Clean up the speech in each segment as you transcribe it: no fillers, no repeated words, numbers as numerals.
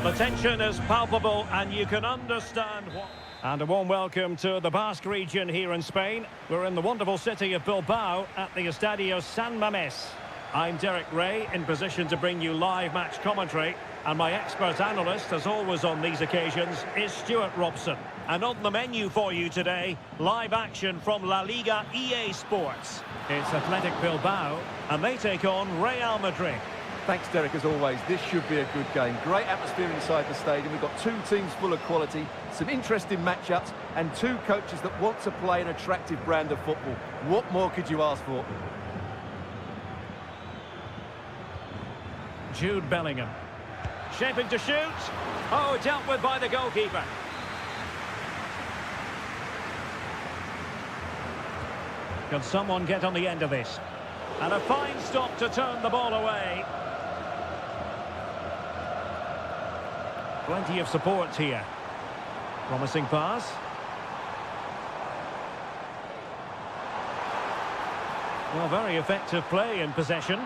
The tension is palpable and you can understand what... And a warm welcome to the Basque region here in Spain. We're in the wonderful city of Bilbao at the Estadio San Mamés. I'm Derek Ray, in position to bring you live match commentary. And my expert analyst, as always on these occasions, is Stuart Robson. And on the menu for you today, live action from La Liga EA Sports. It's Athletic Bilbao, and they take on Real Madrid. Thanks, Derek, as always. This should be a good game. Great atmosphere inside the stadium. We've got two teams full of quality, some interesting matchups, and two coaches that want to play an attractive brand of football. What more could you ask for? Jude Bellingham. Shaping to shoot. Oh, dealt with by the goalkeeper. Can someone get on the end of this? And a fine stop to turn the ball away. Plenty of support here. Promising pass. Well, very effective play in possession.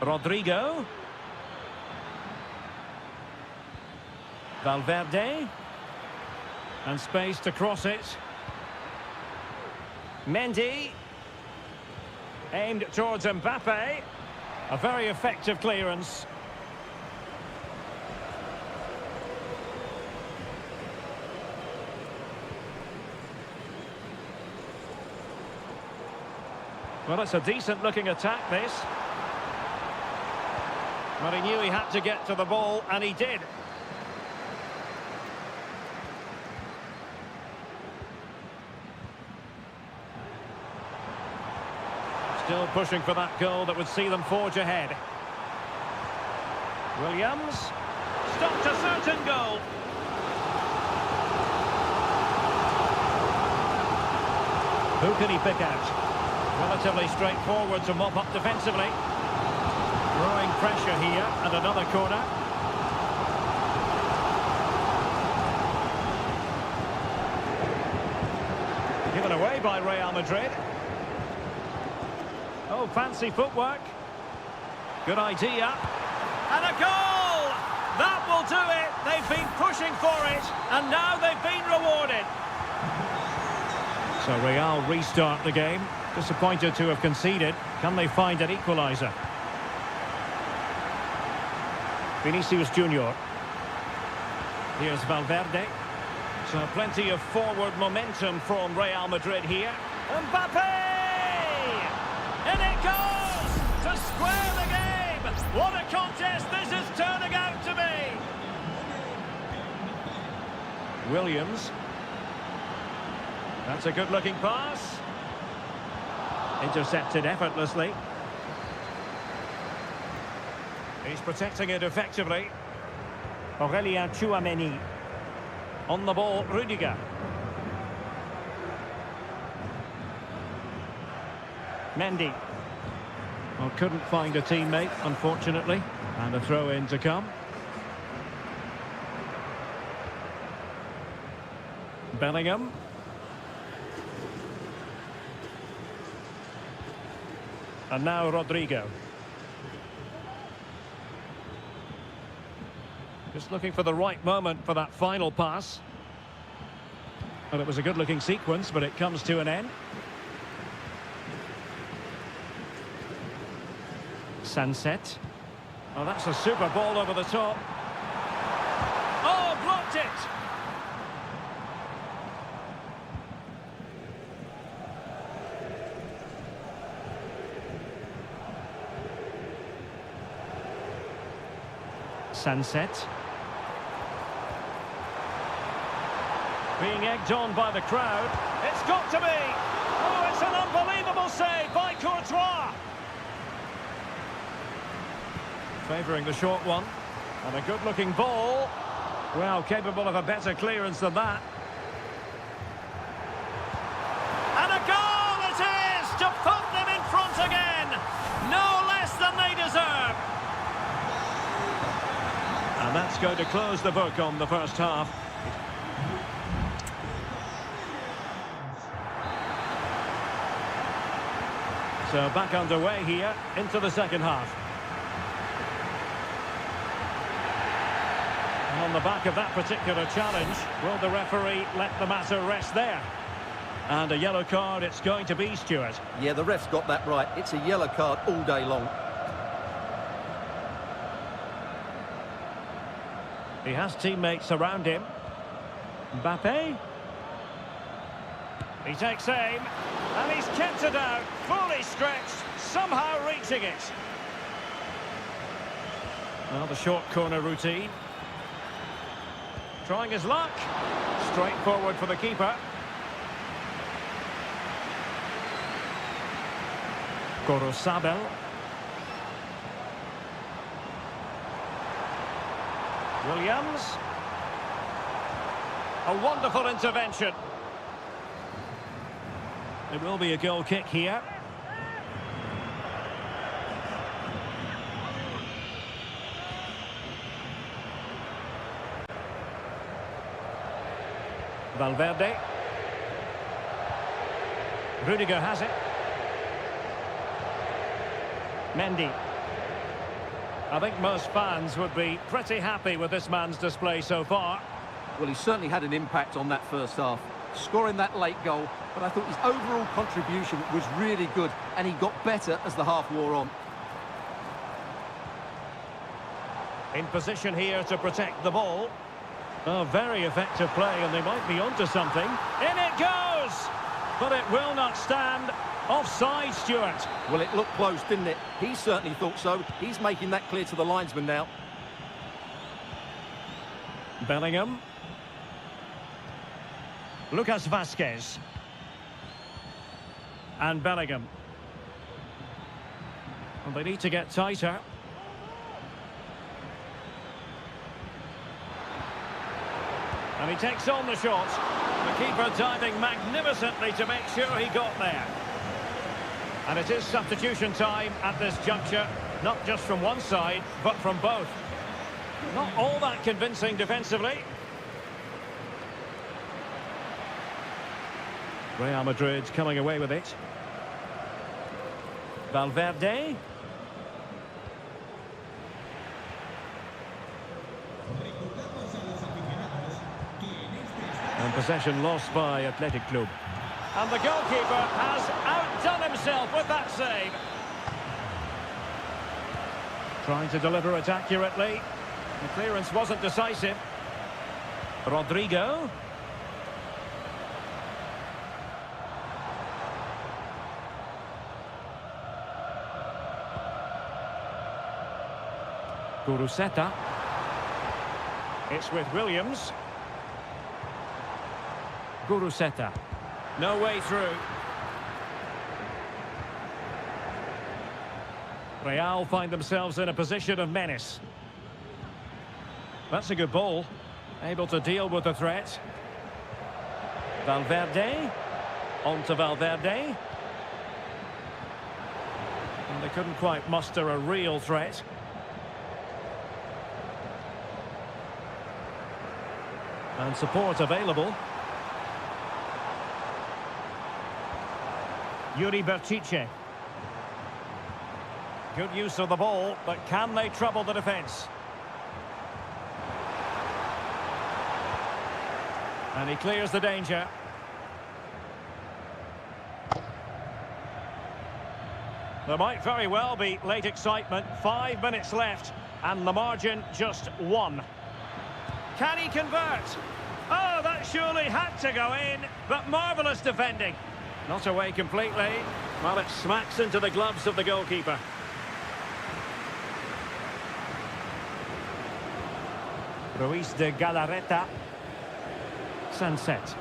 Rodrigo. Valverde. And space to cross it. Mendy. Aimed towards Mbappe. A very effective clearance. Well, it's a decent-looking attack, this. But he knew he had to get to the ball, and he did. Still pushing for that goal that would see them forge ahead. Williams. Stopped a certain goal. Who can he pick out? Relatively straightforward to mop up defensively. Growing pressure here, and another corner. Given away by Real Madrid. Oh, fancy footwork. Good idea. And a goal! That will do it. They've been pushing for it, and now they've been rewarded. So Real restart the game. Disappointed to have conceded. Can they find an equaliser? Vinicius Junior. Here's Valverde. So plenty of forward momentum from Real Madrid here. Mbappe! And it goes to square the game. What a contest this is turning out to be. Williams. That's a good-looking pass. Intercepted effortlessly. He's protecting it effectively. Aurélien Tchouameni. On the ball, Rudiger. Mendy. Well, couldn't find a teammate, unfortunately. And a throw-in to come. Bellingham. And now Rodrigo. Just looking for the right moment for that final pass. Well, it was a good-looking sequence, but it comes to an end. Sunset. Oh, that's a super ball over the top. Oh, blocked it! Sunset. Being egged on by the crowd. It's got to be! Oh, it's an unbelievable save by Courtois! Favouring the short one. And a good-looking ball. Well, capable of a better clearance than that. And a goal it is to put them in front again. No less than they deserve. And that's going to close the book on the first half. So back underway here into the second half. And on the back of that particular challenge, will the referee let the matter rest there? And a yellow card it's going to be, Stuart. Yeah, the ref's got that right. It's a yellow card all day long. He has teammates around him. Mbappe. He takes aim, and he's kept it out, fully stretched, somehow reaching it. Well, the short corner routine. Trying his luck. Straight forward for the keeper. Gorosabel. Williams. A wonderful intervention. It will be a goal kick here. Valverde. Rudiger has it. Mendy. I think most fans would be pretty happy with this man's display so far. Well, he certainly had an impact on that first half, scoring that late goal, but I thought his overall contribution was really good, and he got better as the half wore on. In position here to protect the ball. Oh, very effective play, and they might be onto something. In it goes! But it will not stand. Offside, Stuart. Well, it looked close, didn't it? He certainly thought so. He's making that clear to the linesman now. Bellingham. Lucas Vazquez. And Bellingham. And they need to get tighter. And he takes on the shot. The keeper diving magnificently to make sure he got there. And it is substitution time at this juncture, not just from one side, but from both. Not all that convincing defensively. Real Madrid coming away with it. Valverde. And possession lost by Athletic Club. And the goalkeeper has outdone himself with that save. Trying to deliver it accurately. The clearance wasn't decisive. Rodrigo. Guruseta. It's with Williams. Guruseta. No way through. Real find themselves in a position of menace. That's a good ball. Able to deal with the threat. Valverde. On to Valverde. And they couldn't quite muster a real threat. And support available. Yuri Berchiche. Good use of the ball, but can they trouble the defence? And he clears the danger. There might very well be late excitement. 5 minutes left, and the margin just 1. Can he convert? Oh, that surely had to go in, but marvellous defending. Not away completely. Well, it smacks into the gloves of the goalkeeper. Ruiz de Galarreta. Sunset.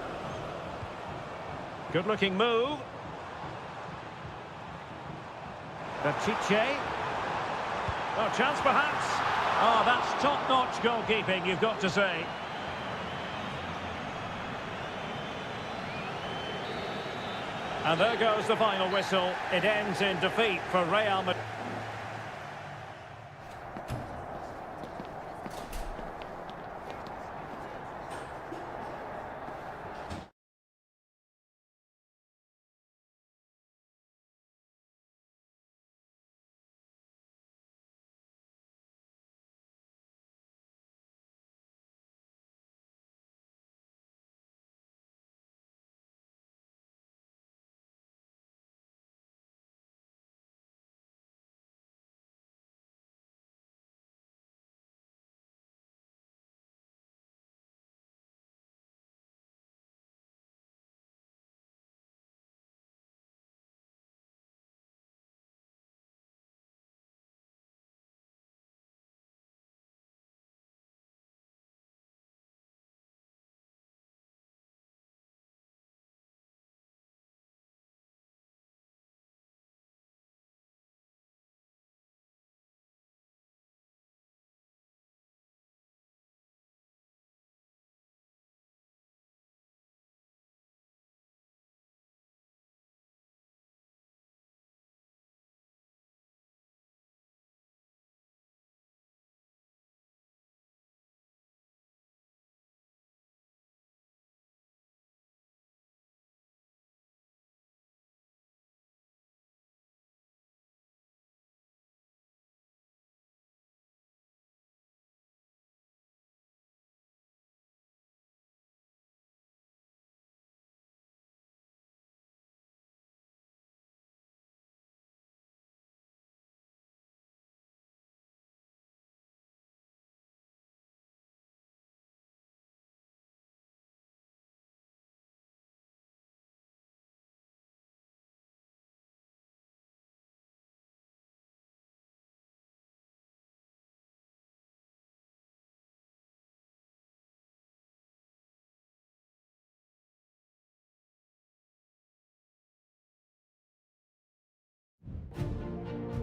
Good-looking move. Berchiche. Oh, chance perhaps. Oh, that's top-notch goalkeeping, you've got to say. And there goes the final whistle. It ends in defeat for Real Madrid.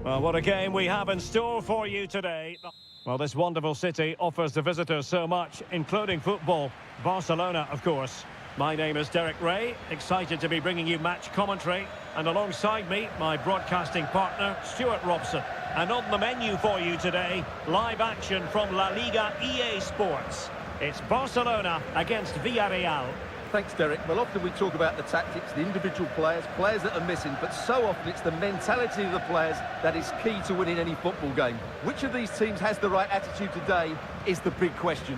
Well, what a game we have in store for you today. Well, this wonderful city offers the visitors so much, including football. Barcelona, of course. My name is Derek Ray, excited to be bringing you match commentary. And alongside me, my broadcasting partner, Stuart Robson. And on the menu for you today, live action from La Liga EA Sports. It's Barcelona against Villarreal. Thanks, Derek. Well, often we talk about the tactics, the individual players that are missing, but so often it's the mentality of the players that is key to winning any football game. Which of these teams has the right attitude today is the big question.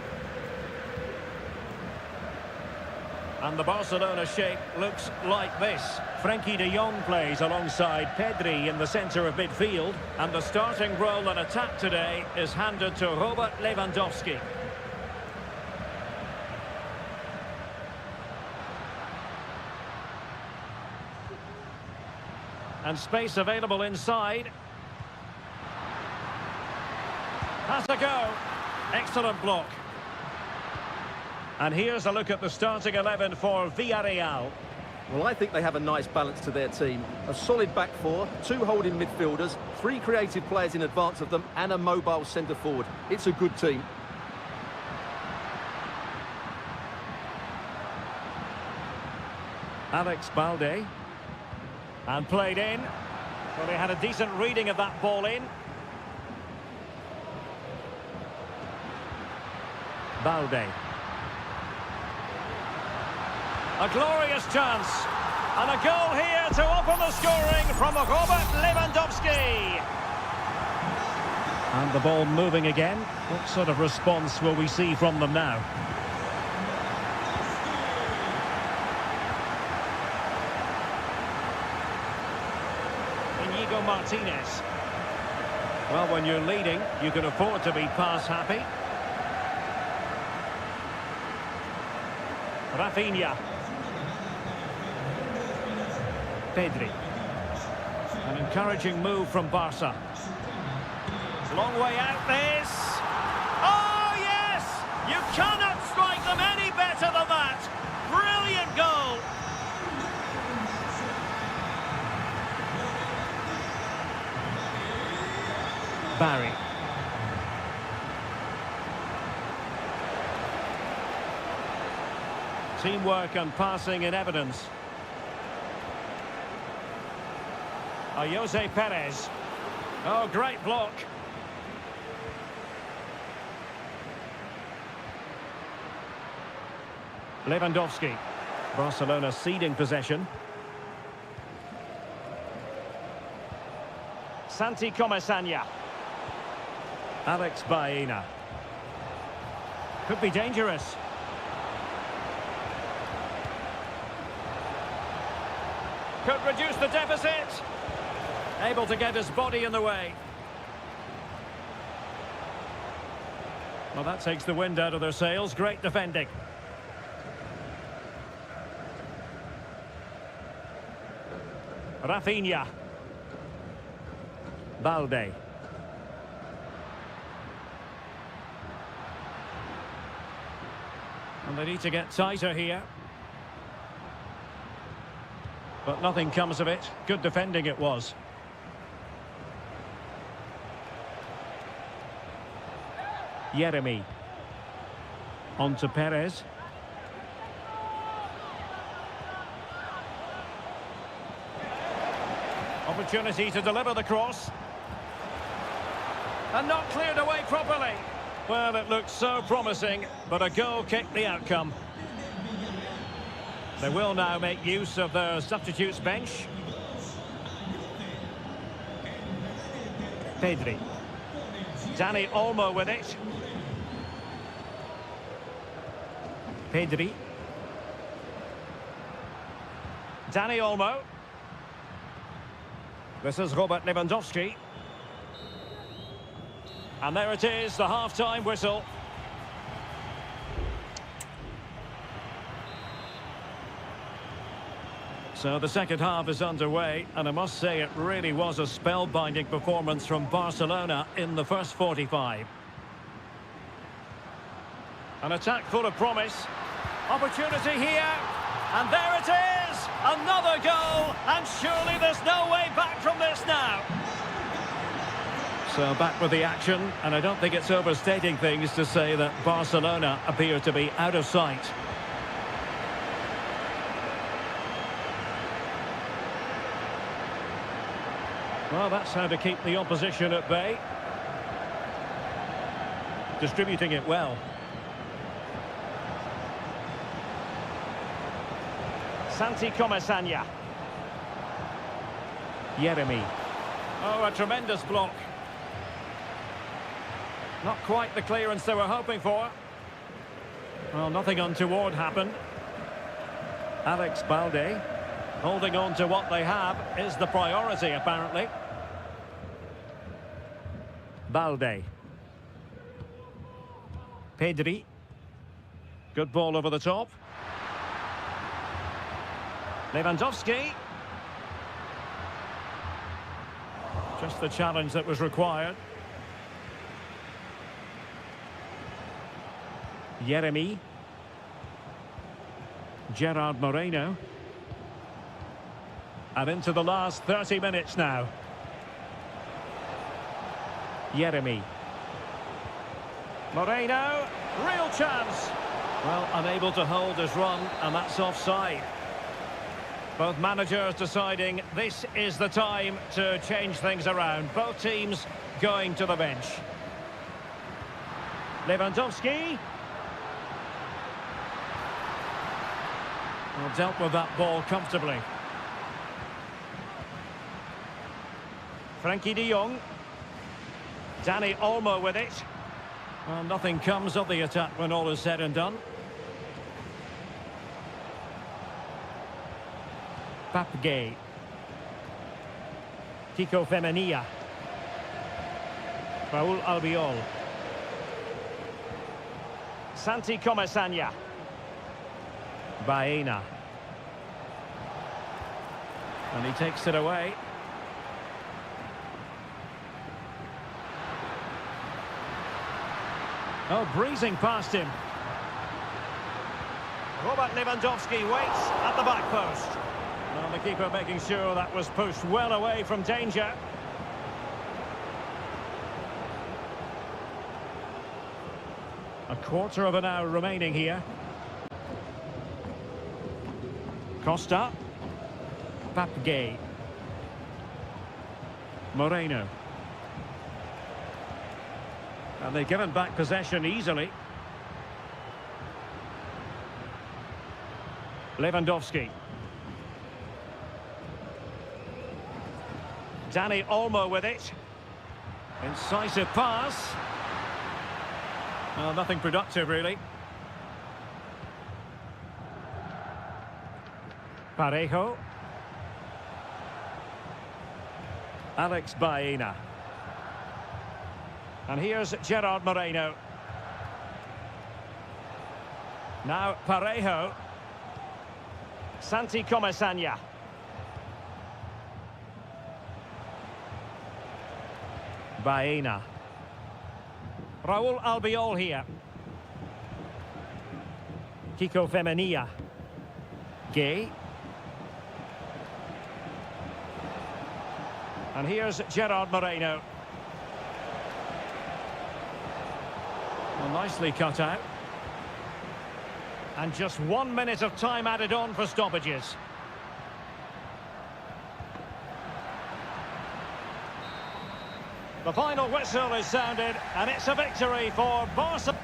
And the Barcelona shape looks like this. Frenkie de Jong plays alongside Pedri in the centre of midfield. And the starting role in attack today is handed to Robert Lewandowski. And space available inside. Has a go. Excellent block. And here's a look at the starting 11 for Villarreal. Well, I think they have a nice balance to their team. A solid back four, two holding midfielders, three creative players in advance of them, and a mobile centre forward. It's a good team. Alex Balde. And played in. Well, they had a decent reading of that ball in. Balde. A glorious chance. And a goal here to open the scoring from Robert Lewandowski. And the ball moving again. What sort of response will we see from them now? Martinez. Well, when you're leading, you can afford to be pass happy. Rafinha. Pedri. An encouraging move from Barca. Long way out this. Oh, yes! You cannot strike them any better than that. Brilliant goal. Barry. Teamwork and passing in evidence. Jose Perez. Oh, great block. Lewandowski. Barcelona ceding possession. Santi Comesaña. Alex Baena. Could be dangerous. Could reduce the deficit. Able to get his body in the way. Well, that takes the wind out of their sails. Great defending. Rafinha. Balde. And they need to get tighter here. But nothing comes of it. Good defending it was. Jeremy. On to Perez. Opportunity to deliver the cross. And not cleared away properly. Well, it looked so promising, but a goal kicked the outcome. They will now make use of their substitutes bench. Pedri. Dani Olmo with it. Pedri. Dani Olmo. This is Robert Lewandowski. And there it is, the half-time whistle. So the second half is underway, and I must say it really was a spellbinding performance from Barcelona in the first 45. An attack full of promise. Opportunity here. And there it is! Another goal! And surely there's no way back from this now. So back with the action, and I don't think it's overstating things to say that Barcelona appear to be out of sight. Well, that's how to keep the opposition at bay. Distributing it well. Santi Comesaña. Jeremy. Oh, a tremendous block. Not quite the clearance they were hoping for. Well, nothing untoward happened. Alex Balde. Holding on to what they have is the priority, apparently. Balde. Pedri. Good ball over the top. Lewandowski. Just the challenge that was required. Jeremy. Gerard Moreno. And into the last 30 minutes now. Jeremy. Moreno. Real chance. Well, unable to hold his run, and that's offside. Both managers deciding this is the time to change things around. Both teams going to the bench. Lewandowski. Well, dealt with that ball comfortably. Frankie de Jong. Dani Olmo with it. Well, nothing comes of the attack when all is said and done. Papgay. Kiko Femenia. Raúl Albiol. Santi Comesaña. Baena. And he takes it away. Oh, breezing past him. Robert Lewandowski waits at the back post. Well, the keeper making sure that was pushed well away from danger. A quarter of an hour remaining here. Costa. Papgay. Moreno. And they've given back possession easily. Lewandowski. Dani Olmo with it. Incisive pass. Well, nothing productive, really. Parejo. Alex Baena. And here's Gerard Moreno. Now Parejo. Santi Comesaña. Baena. Raúl Albiol here. Kiko Femenia. Gay. And here's Gerard Moreno. Well, nicely cut out. And just 1 minute of time added on for stoppages. The final whistle is sounded, and it's a victory for Barcelona.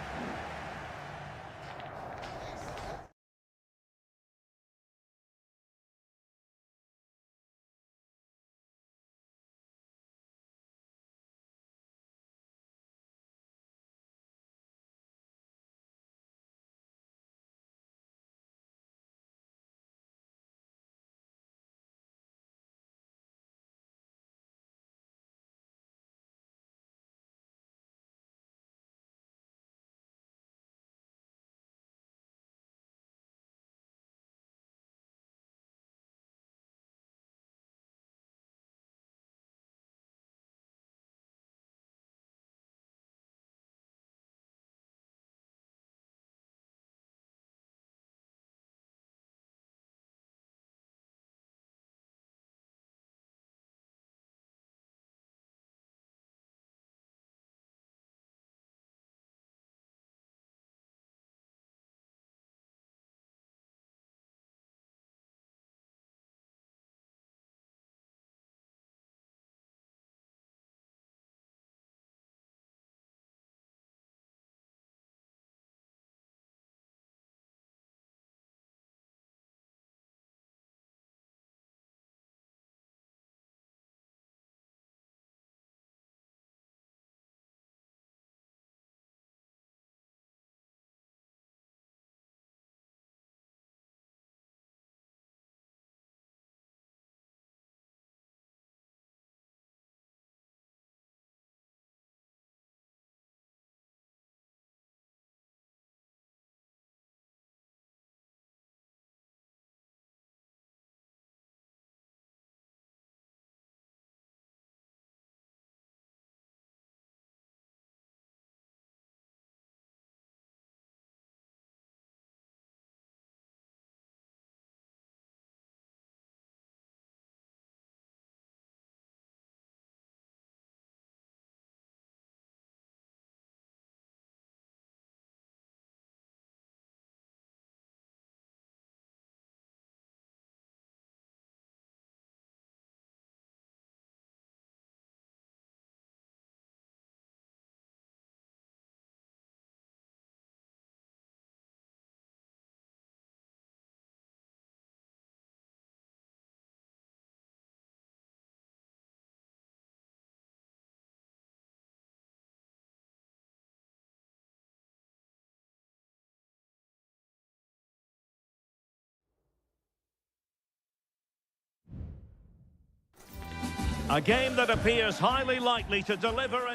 A game that appears highly likely to deliver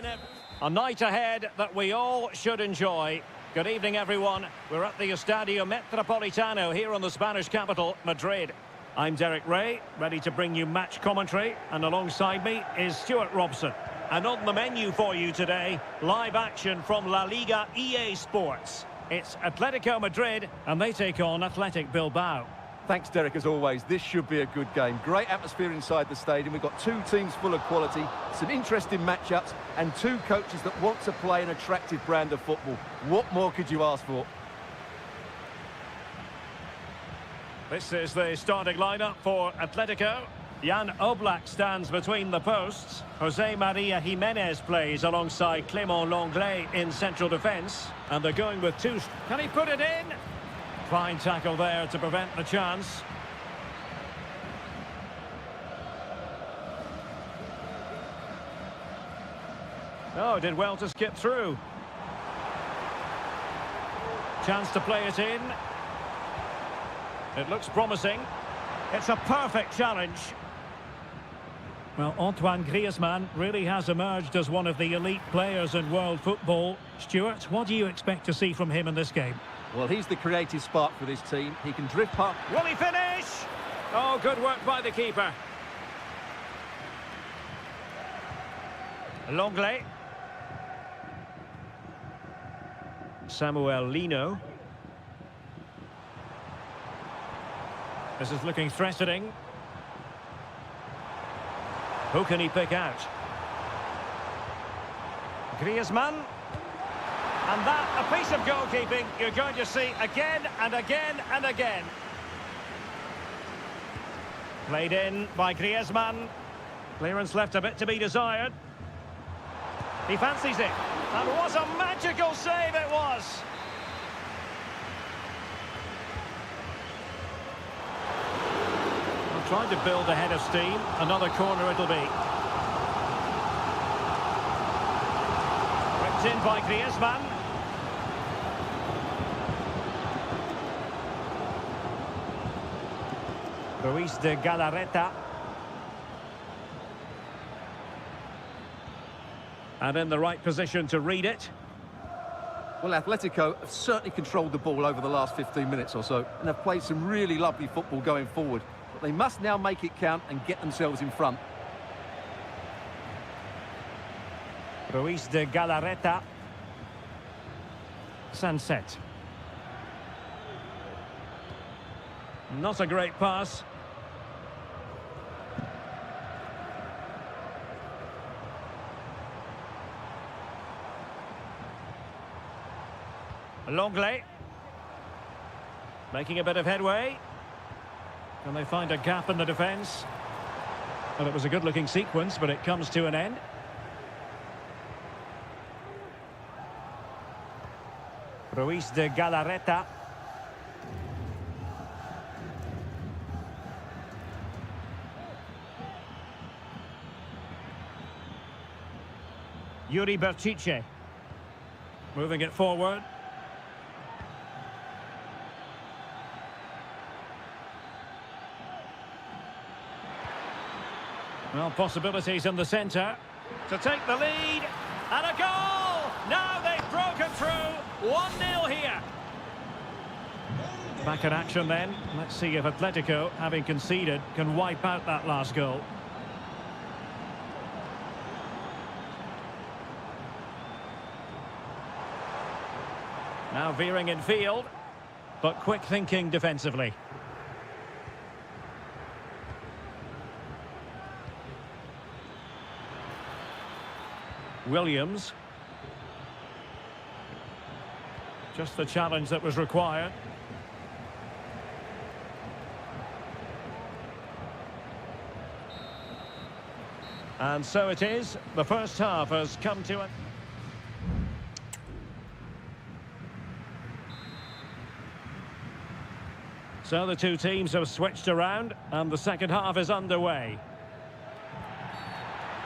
a night ahead that we all should enjoy. Good evening, everyone. We're at the Estadio Metropolitano here in the Spanish capital, Madrid. I'm Derek Ray, ready to bring you match commentary, and alongside me is Stuart Robson. And on the menu for you today, live action from La Liga EA Sports. It's Atletico Madrid, and they take on Athletic Bilbao. Thanks, Derek, as always. This should be a good game. Great atmosphere inside the stadium. We've got two teams full of quality, some interesting matchups, and two coaches that want to play an attractive brand of football. What more could you ask for? This is the starting lineup for Atletico. Jan Oblak stands between the posts. Jose Maria Jimenez plays alongside Clément Lenglet in central defence. And they're going with two. Can he put it in? Fine tackle there to prevent the chance. Oh, did well to skip through. Chance to play it in. It looks promising. It's a perfect challenge. Well, Antoine Griezmann really has emerged as one of the elite players in world football. Stuart, what do you expect to see from him in this game? Well, he's the creative spark for this team. He can drift past. Will he finish? Oh, good work by the keeper. Lenglet. Samuel Lino. This is looking threatening. Who can he pick out? Griezmann. And that, a piece of goalkeeping you're going to see again and again and again. Played in by Griezmann. Clearance left a bit to be desired. He fancies it. And what a magical save it was! Trying to build a head of steam. Another corner it'll be. Ripped in by Griezmann. Ruiz de Galarreta. And in the right position to read it. Well, Atletico have certainly controlled the ball over the last 15 minutes or so and have played some really lovely football going forward. But they must now make it count and get themselves in front. Ruiz de Galarreta. Sunset. Not a great pass. Lenglet. Making a bit of headway. Can they find a gap in the defence? Well, it was a good-looking sequence, but it comes to an end. Ruiz de Galarreta. Yuri Berchiche. Moving it forward. Well, possibilities in the centre to take the lead, and a goal! Now they've broken through, 1-0 here. Back in action then. Let's see if Atletico, having conceded, can wipe out that last goal. Now veering in field, but quick thinking defensively. Williams. Just the challenge that was required. And so it is. The first half has come to an... So the two teams have switched around and the second half is underway.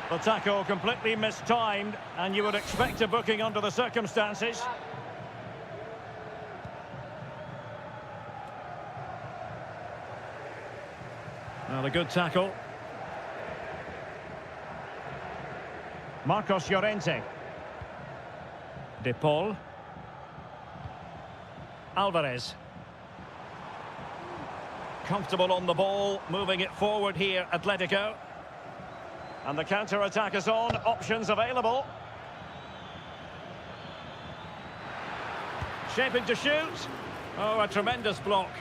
The tackle completely mistimed, and you would expect a booking under the circumstances. Well, a good tackle. Marcos Llorente. De Paul. Alvarez. Comfortable on the ball, moving it forward here, Atletico. And the counter-attack is on, options available. Shaping to shoot. Oh, a tremendous block.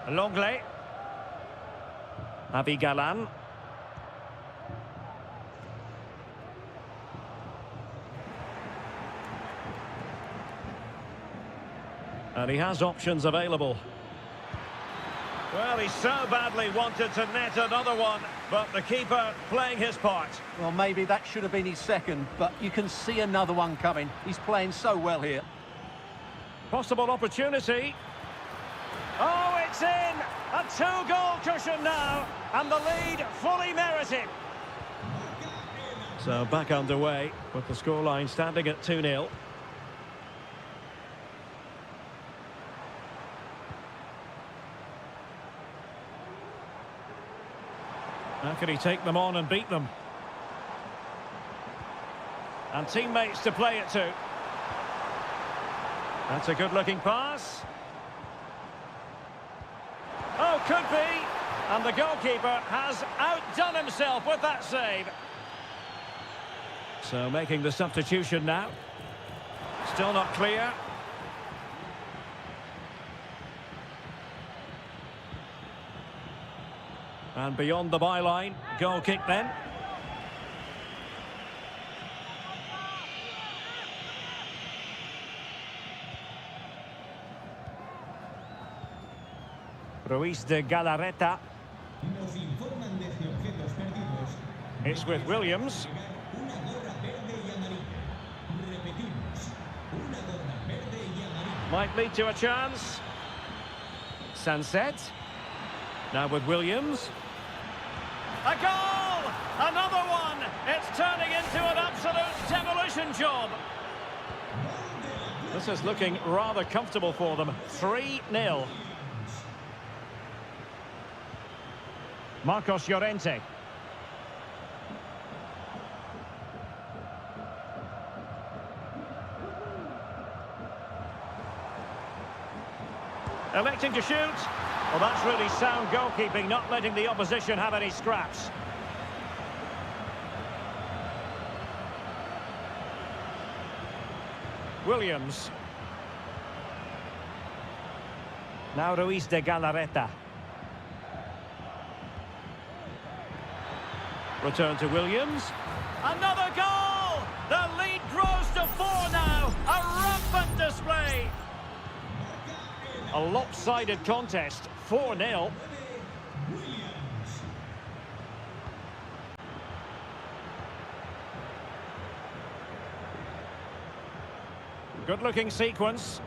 Longley. Abigalan. And he has options available. Well, he so badly wanted to net another one, but the keeper playing his part. Well, maybe that should have been his second, but you can see another one coming. He's playing so well here. Possible opportunity. Oh, it's in! A two-goal cushion now, and the lead fully merited. So back underway, with the scoreline standing at 2-0. How can he take them on and beat them? And teammates to play it to. That's a good-looking pass. Oh, could be. And the goalkeeper has outdone himself with that save. So making the substitution now. Still not clear. And beyond the byline, goal kick then. Ruiz de Galarreta. Nos informan desde objetos perdidos. It's with Williams. Una gorra verde y amarilla. Repetimos. Una gorra verde y amarilla. Might lead to a chance. Sunset. Now with Williams. A goal! Another one! It's turning into an absolute demolition job. This is looking rather comfortable for them. 3-0. Marcos Llorente. Electing to shoot. Well, that's really sound goalkeeping, not letting the opposition have any scraps. Williams. Now Ruiz de Galarreta. Return to Williams. Another goal! The lead grows to 4 now. A rampant display. A lopsided contest. 4-0. Good-looking sequence.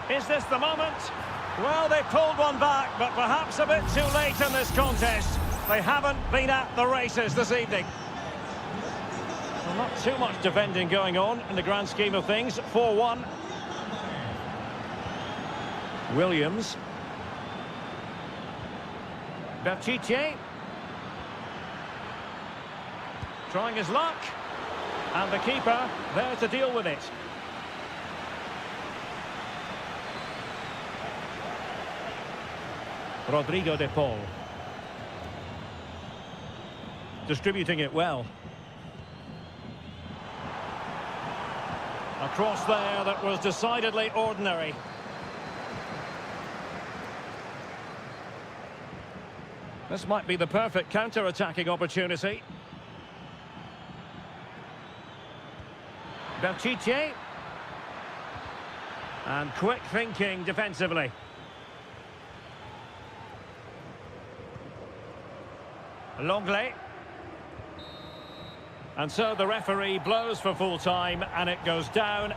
Is this the moment? Well, they pulled one back, but perhaps a bit too late in this contest. They haven't been at the races this evening. Well, not too much defending going on in the grand scheme of things. 4-1. Williams. Pichet. Trying his luck. And the keeper there to deal with it. Rodrigo de Paul. Distributing it well. A cross there that was decidedly ordinary. This might be the perfect counter-attacking opportunity. Pichet. And quick thinking defensively. Longley. And so the referee blows for full time and it goes down.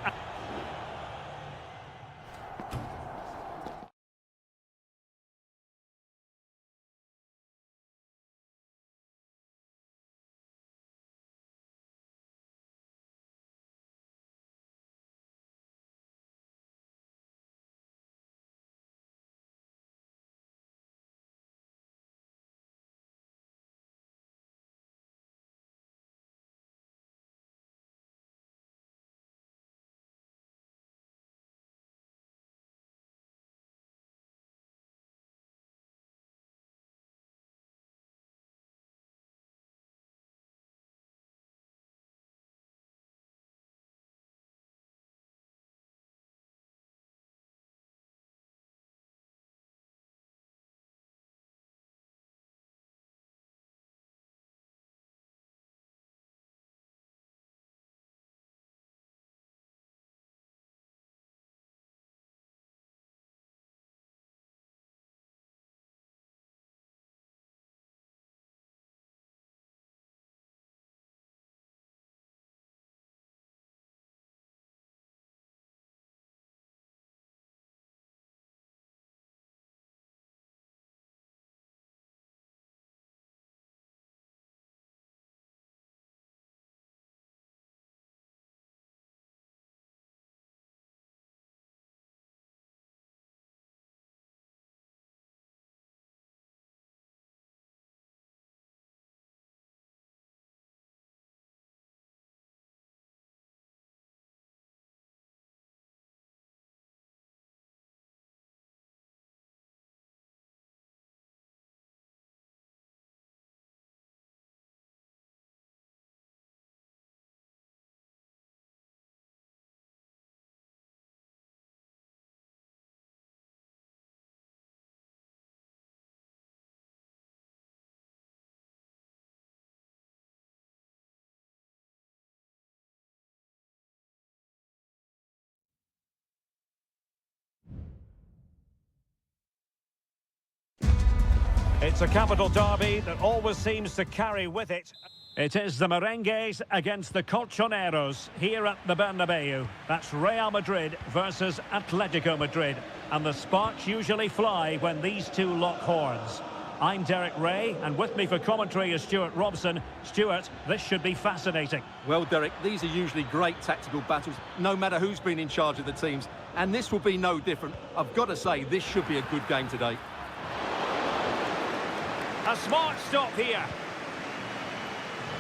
It's a capital derby that always seems to carry with it. It is the Merengues against the Colchoneros here at the Bernabeu. That's Real Madrid versus Atletico Madrid. And the sparks usually fly when these two lock horns. I'm Derek Ray, and with me for commentary is Stuart Robson. Stuart, this should be fascinating. Well, Derek, these are usually great tactical battles, no matter who's been in charge of the teams. And this will be no different. I've got to say, this should be a good game today. A smart stop here.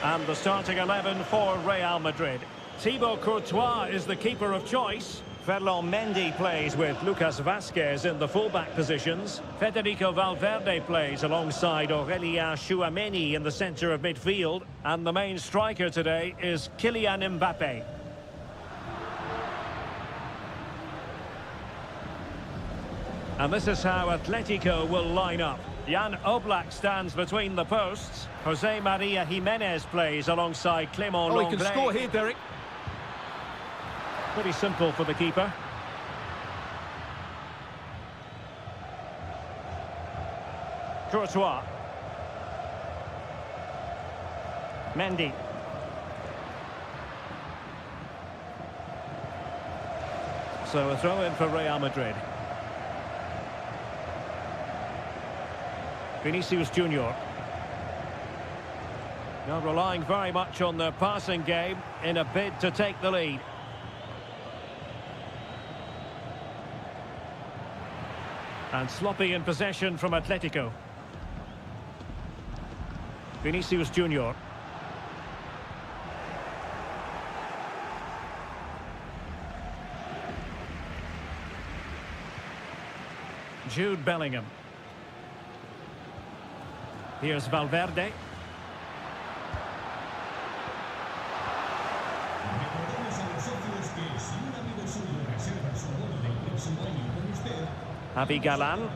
And the starting 11 for Real Madrid. Thibaut Courtois is the keeper of choice. Ferland Mendy plays with Lucas Vazquez in the fullback positions. Federico Valverde plays alongside Aurélien Tchouameni in the centre of midfield. And the main striker today is Kylian Mbappé. And this is how Atletico will line up. Jan Oblak stands between the posts. Jose Maria Jimenez plays alongside Clément Lenglet. He can score here, Derek. Pretty simple for the keeper. Courtois. Mendy. So a throw in for Real Madrid. Vinicius Junior. Now relying very much on their passing game in a bid to take the lead. And sloppy in possession from Atletico. Vinicius Junior. Jude Bellingham. Here's Valverde. Javi Galán.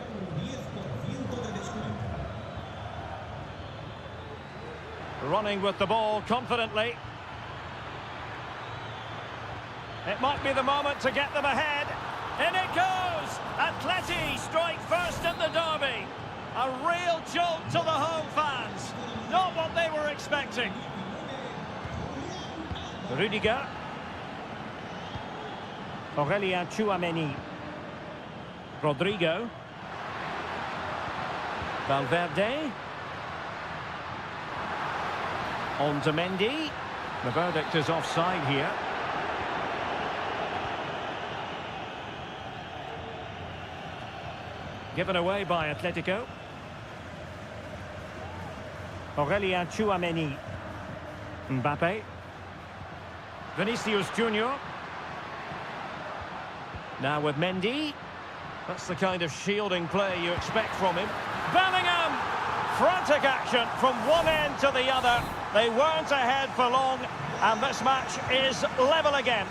Running with the ball confidently. It might be the moment to get them ahead. In it goes! Atleti strike first in the derby. A real jolt to the home fans. Not what they were expecting. Rudiger. Aurélien Tchouameni. Rodrigo. Valverde. On to Mendy. The verdict is offside here. Given away by Atletico. Aurélien Tchouameni. Mbappé. Vinicius Junior. Now with Mendy. That's the kind of shielding play you expect from him. Bellingham! Frantic action from one end to the other. They weren't ahead for long, and this match is level again.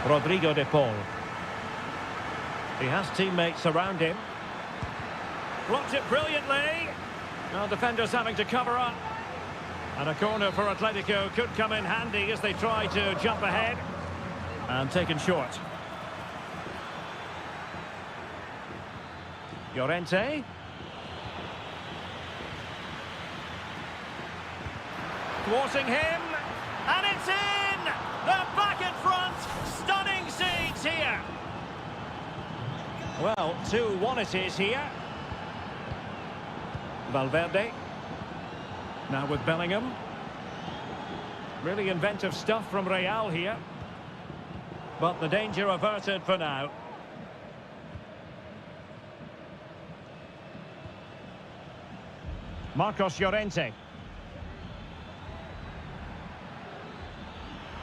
Rodrigo de Paul. He has teammates around him. Blocked it brilliantly. Now defenders having to cover up. And a corner for Atletico could come in handy as they try to jump ahead. And taken short. Llorente. Thwarting him. And it's in! They're back in front. Stunning scenes here. Well, 2-1 it is here. Valverde. Now with Bellingham. Really inventive stuff from Real here. But the danger averted for now. Marcos Llorente.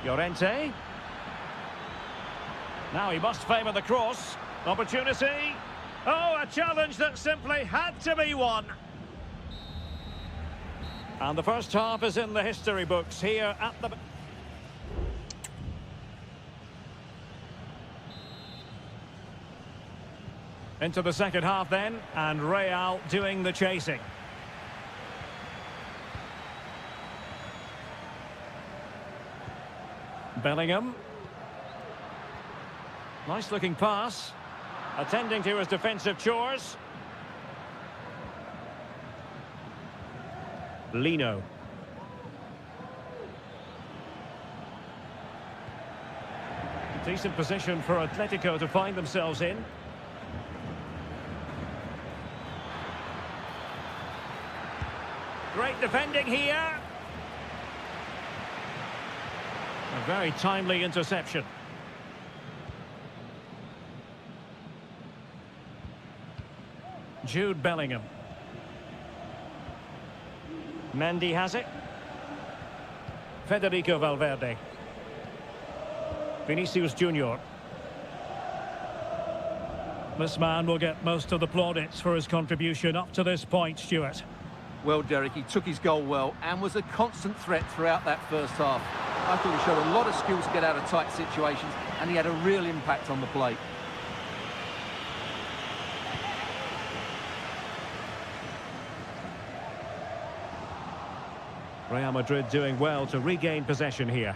Llorente. Now he must favour the cross. Opportunity. Oh, a challenge that simply had to be won. And the first half is in the history books here at the... Into the second half then, and Real doing the chasing. Bellingham. Nice looking pass. Attending to his defensive chores. Lino. Decent position for Atletico to find themselves in. Great defending here. A very timely interception. Jude Bellingham. Mendy has it. Federico Valverde. Vinicius Junior. This man will get most of the plaudits for his contribution up to this point, Stuart. Well, Derek, he took his goal well and was a constant threat throughout that first half. I thought he showed a lot of skills to get out of tight situations, and he had a real impact on the play. Real Madrid doing well to regain possession here.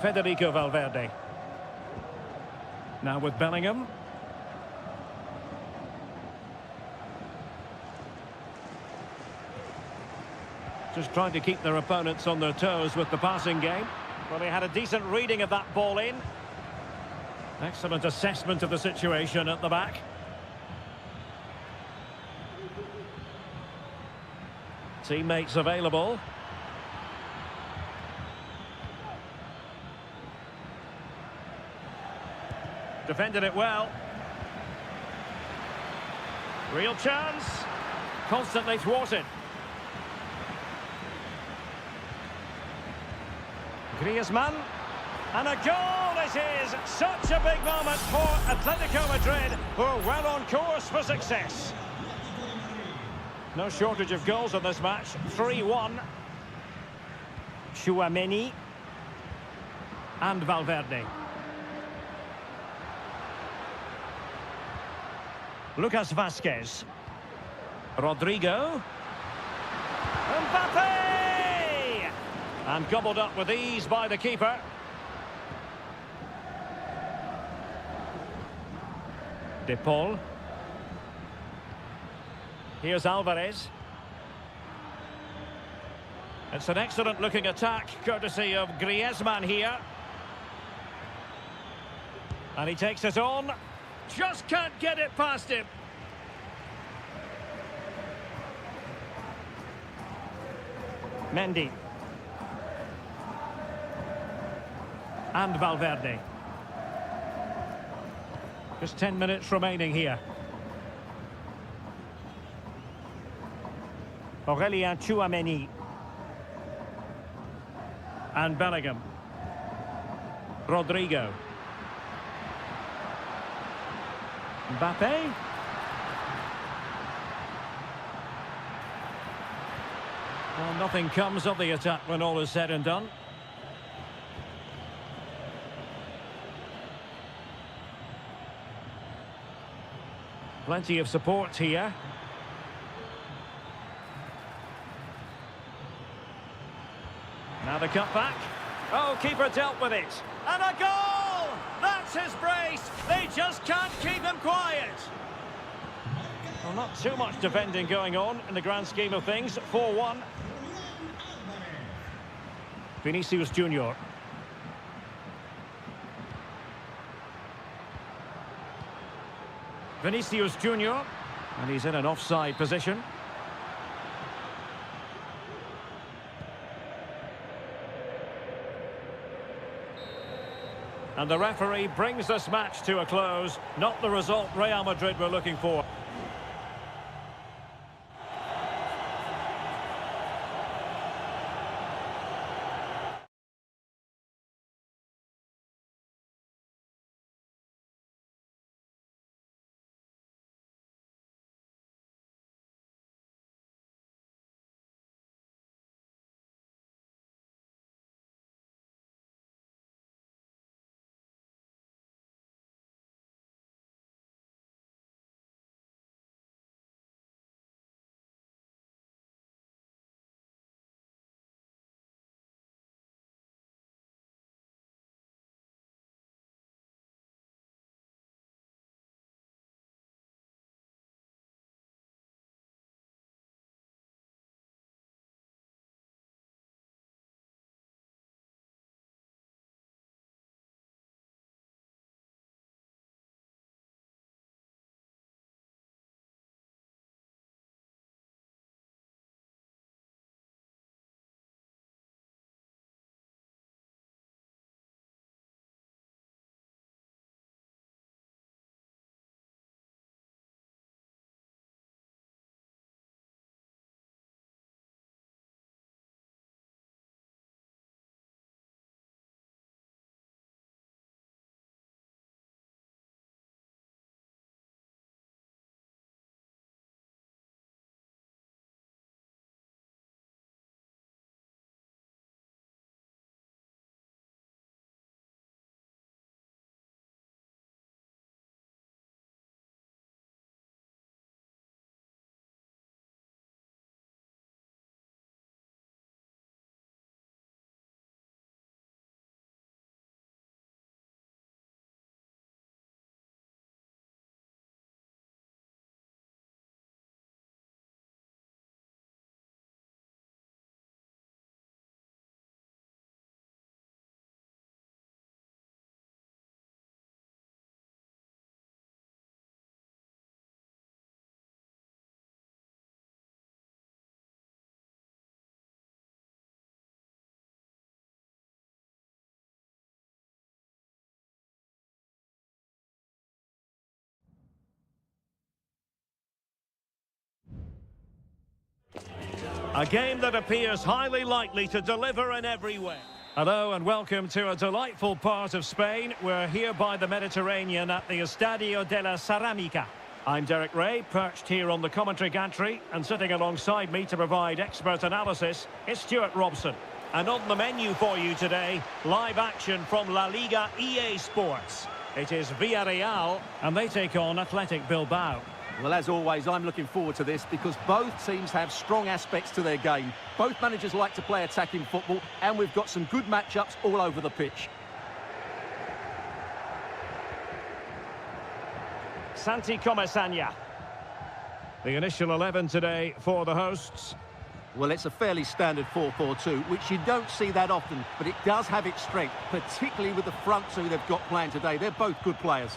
Federico Valverde. Now with Bellingham. Just trying to keep their opponents on their toes with the passing game. Well, they had a decent reading of that ball in. Excellent assessment of the situation at the back. Teammates available. Defended it well. Real chance. Constantly thwarted. Griezmann. And a goal it is! Such a big moment for Atletico Madrid, who are well on course for success. No shortage of goals in this match. 3-1. Tchouaméni. And Valverde. Lucas Vázquez. Rodrigo. Mbappe! And gobbled up with ease by the keeper. De Paul. Here's Alvarez. It's an excellent looking attack, courtesy of Griezmann here. And he takes it on. Just can't get it past him. Mendy. And Valverde. Just 10 minutes remaining here. Aurélien Tchouaméni. And Bellingham. Rodrigo. Mbappe. Well, nothing comes of the attack when all is said and done. Plenty of support here. Now the cutback. Oh, keeper dealt with it. And a goal! That's his brace. They just can't keep him quiet. Well, not too much defending going on in the grand scheme of things. 4-1. Vinicius Junior. Vinicius Junior. And he's in an offside position. And the referee brings this match to a close. Not the result Real Madrid were looking for. A game that appears highly likely to deliver in every way. Hello and welcome to a delightful part of Spain. We're here by the Mediterranean at the Estadio de la Ceramica. I'm Derek Ray, perched here on the commentary gantry, and sitting alongside me to provide expert analysis is Stuart Robson. And on the menu for you today, live action from La Liga EA Sports. It is Villarreal, and they take on Athletic Bilbao. Well, as always, I'm looking forward to this because both teams have strong aspects to their game. Both managers like to play attacking football, and we've got some good matchups all over the pitch. Santi Comesaña. The initial 11 today for the hosts. Well, it's a fairly standard 4-4-2, which you don't see that often, but it does have its strength, particularly with the front two they've got playing today. They're both good players.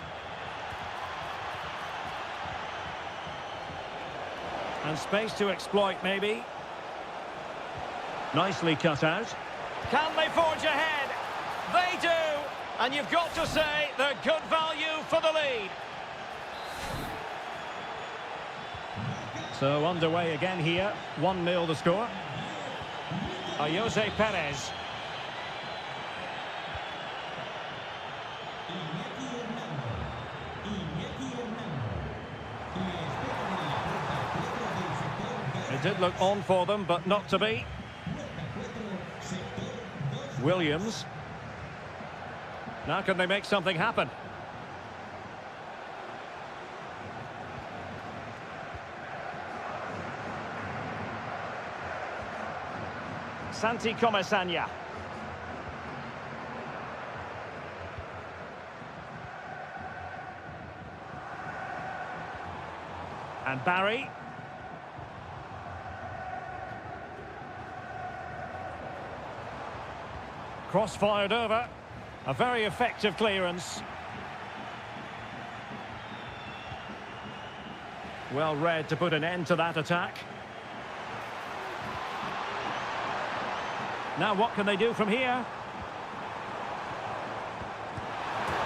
And space to exploit, maybe. Nicely cut out. Can they forge ahead? They do! And you've got to say they're good value for the lead. So underway again here. 1-0 the score. Jose Perez. It did look on for them, but not to be. Williams. Now can they make something happen? Santi Comesaña. And Barry. Cross-fired over. A very effective clearance. Well read to put an end to that attack. Now what can they do from here?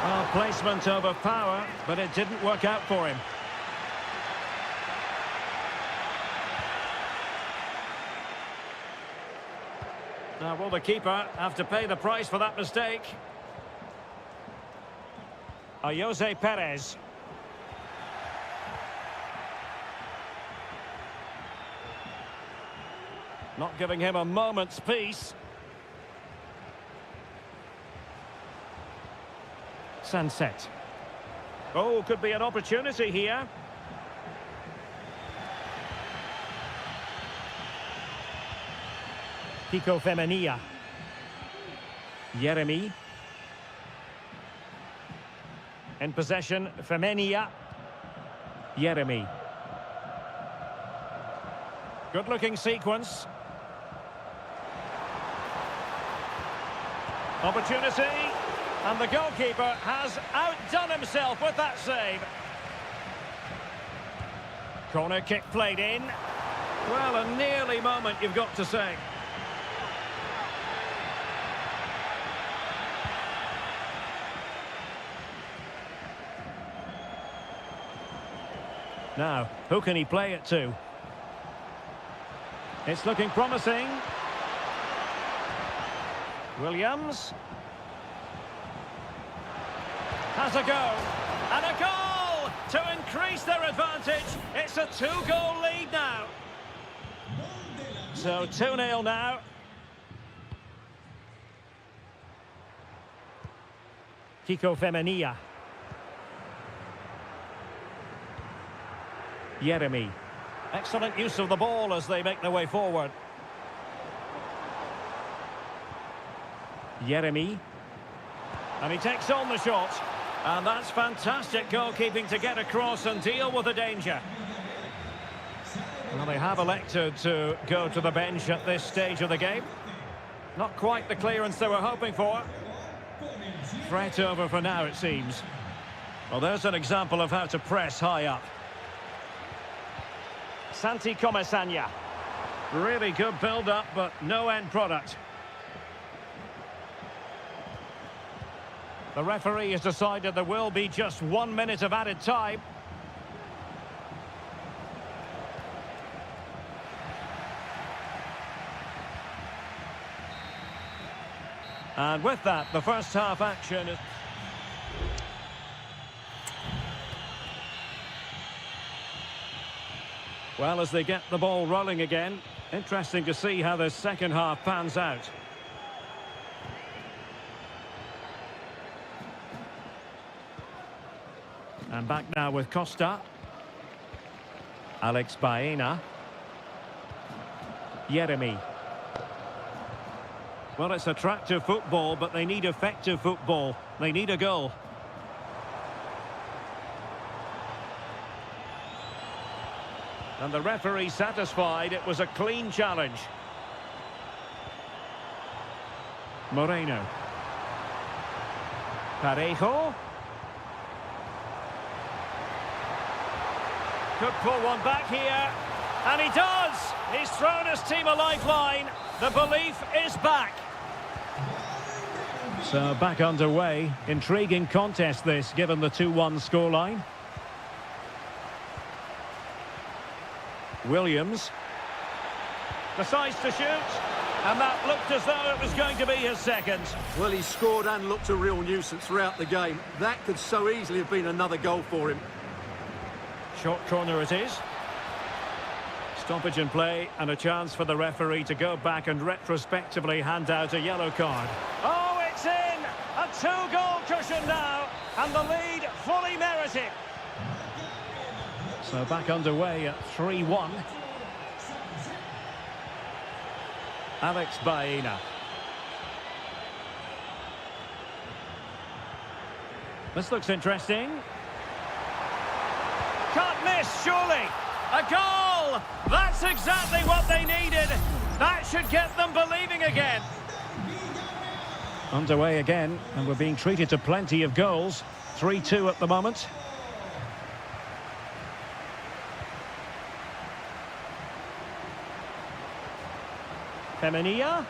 Well, placement over power, but it didn't work out for him. Now, will the keeper have to pay the price for that mistake? Jose Perez. Not giving him a moment's peace. Sunset. Oh, could be an opportunity here. Kiko Femenia. Yeremy. In possession, Femenia. Yeremy. Good-looking sequence. Opportunity. And the goalkeeper has outdone himself with that save. Corner kick played in. Well, a nearly moment, you've got to say. Now, who can he play it to? It's looking promising. Williams. Has a go. And a goal to increase their advantage. It's a 2-goal lead now. So 2-0 now. Kiko Femenia. Yeremy. Excellent use of the ball as they make their way forward. Yeremy. And he takes on the shot. And that's fantastic goalkeeping to get across and deal with the danger. Well, they have elected to go to the bench at this stage of the game. Not quite the clearance they were hoping for. Threat over for now, it seems. Well, there's an example of how to press high up. Santi Comesaña. Really good build-up, but no end product. The referee has decided there will be just 1 minute of added time. And with that, the first half action is... Well, as they get the ball rolling again, interesting to see how this second half pans out. And back now with Costa. Alex Baena. Yeremy. Well, it's attractive football, but they need effective football. They need a goal. And the referee satisfied it was a clean challenge. Moreno. Parejo. Could pull one back here. And he does! He's thrown his team a lifeline. The belief is back. So back underway. Intriguing contest this, given the 2-1 scoreline. Williams decides to shoot, and that looked as though it was going to be his second. Well, he scored and looked a real nuisance throughout the game. That could so easily have been another goal for him. Short corner it is. Stoppage in play, and a chance for the referee to go back and retrospectively hand out a yellow card. Oh, it's in! A 2-goal cushion now, and the lead fully merited. So back underway at 3-1. Alex Baena. This looks interesting. Can't miss, surely. A goal! That's exactly what they needed. That should get them believing again. Underway again, and we're being treated to plenty of goals. 3-2 at the moment. Femenia.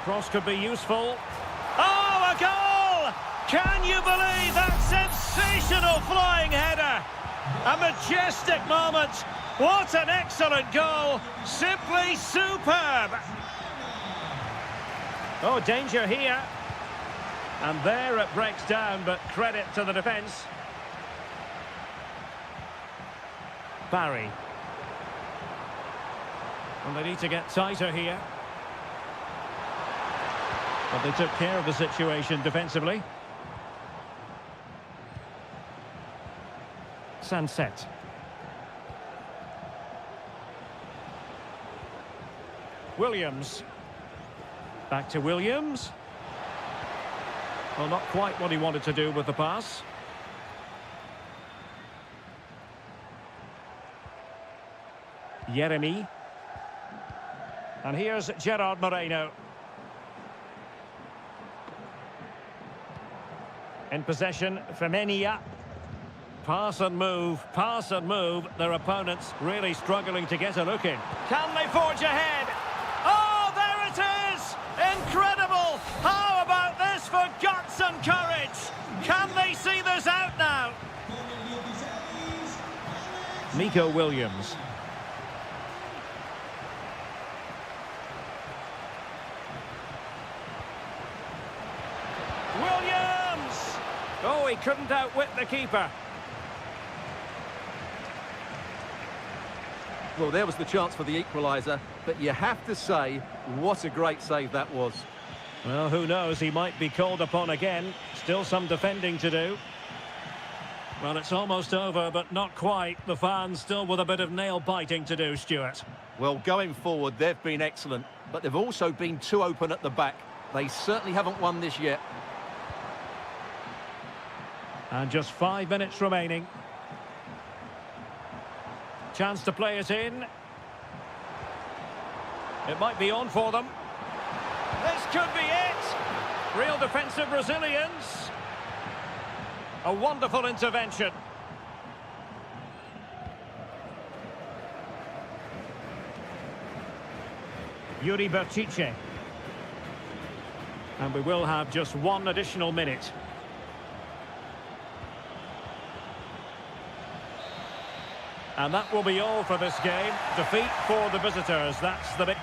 Cross could be useful. Oh, a goal! Can you believe that sensational flying header? A majestic moment. What an excellent goal. Simply superb. Oh, danger here. And there it breaks down, but credit to the defence. Barry. And they need to get tighter here. But they took care of the situation defensively. Sunset. Williams. Back to Williams. Well, not quite what he wanted to do with the pass. Yeremy. And here's Gerard Moreno. In possession, Femenia. Pass and move, their opponents really struggling to get a look in. Can they forge ahead? Oh, there it is! Incredible! How about this for guts and courage? Can they see this out now? Nico Williams. Williams! Oh, he couldn't outwit the keeper. Well, there was the chance for the equaliser, but you have to say, what a great save that was. Well, who knows, he might be called upon again. Still some defending to do. Well, it's almost over, but not quite. The fans still with a bit of nail-biting to do, Stuart. Well, going forward, they've been excellent, but they've also been too open at the back. They certainly haven't won this yet. And just 5 minutes remaining. Chance to play it in. It might be on for them. This could be it. Real defensive resilience. A wonderful intervention. Yuri Berchiche. And we will have just one additional minute. And that will be all for this game. Defeat for the visitors. That's the big...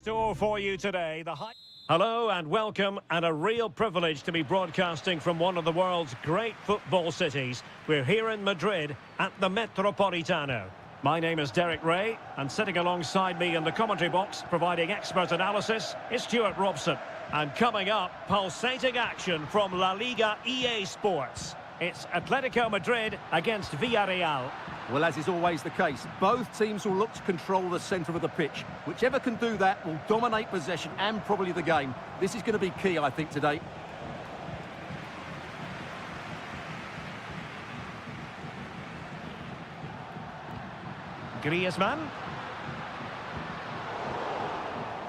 store for you today. Hello and welcome, and a real privilege to be broadcasting from one of the world's great football cities. We're here in Madrid at the Metropolitano. My name is Derek Ray, and sitting alongside me in the commentary box, providing expert analysis, is Stuart Robson. And coming up, pulsating action from La Liga EA Sports. It's Atletico Madrid against Villarreal. Well, as is always the case, both teams will look to control the centre of the pitch. Whichever can do that will dominate possession and probably the game. This is going to be key, I think, today. Griezmann.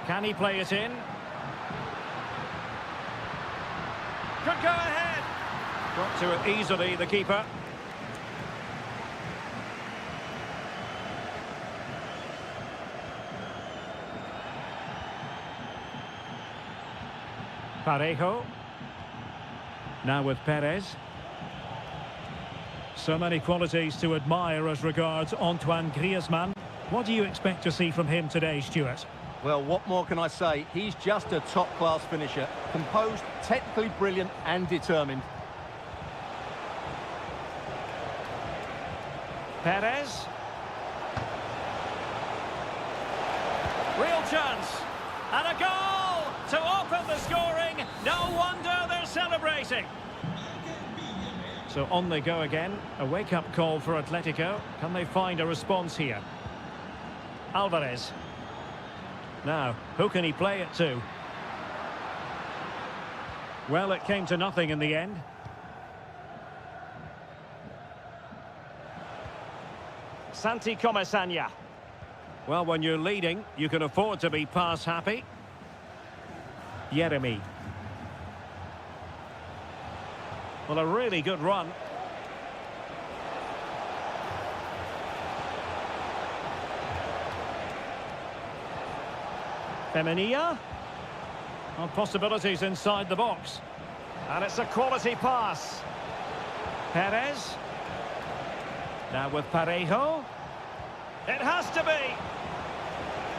Can he play it in? Could go ahead. Got to it easily, the keeper. Parejo. Now with Perez. So many qualities to admire as regards Antoine Griezmann. What do you expect to see from him today, Stuart? Well, what more can I say? He's just a top-class finisher. Composed, technically brilliant and determined. Perez. Real chance. And a goal to open the scoring. No wonder they're celebrating. So on they go again. A wake-up call for Atletico. Can they find a response here? Alvarez. Now, who can he play it to? Well, it came to nothing in the end. Santi Comesaña. Well, when you're leading, you can afford to be pass happy. Yeremy. Well, a really good run. Femenia. Well, possibilities inside the box. And it's a quality pass. Perez. Now with Parejo. It has to be.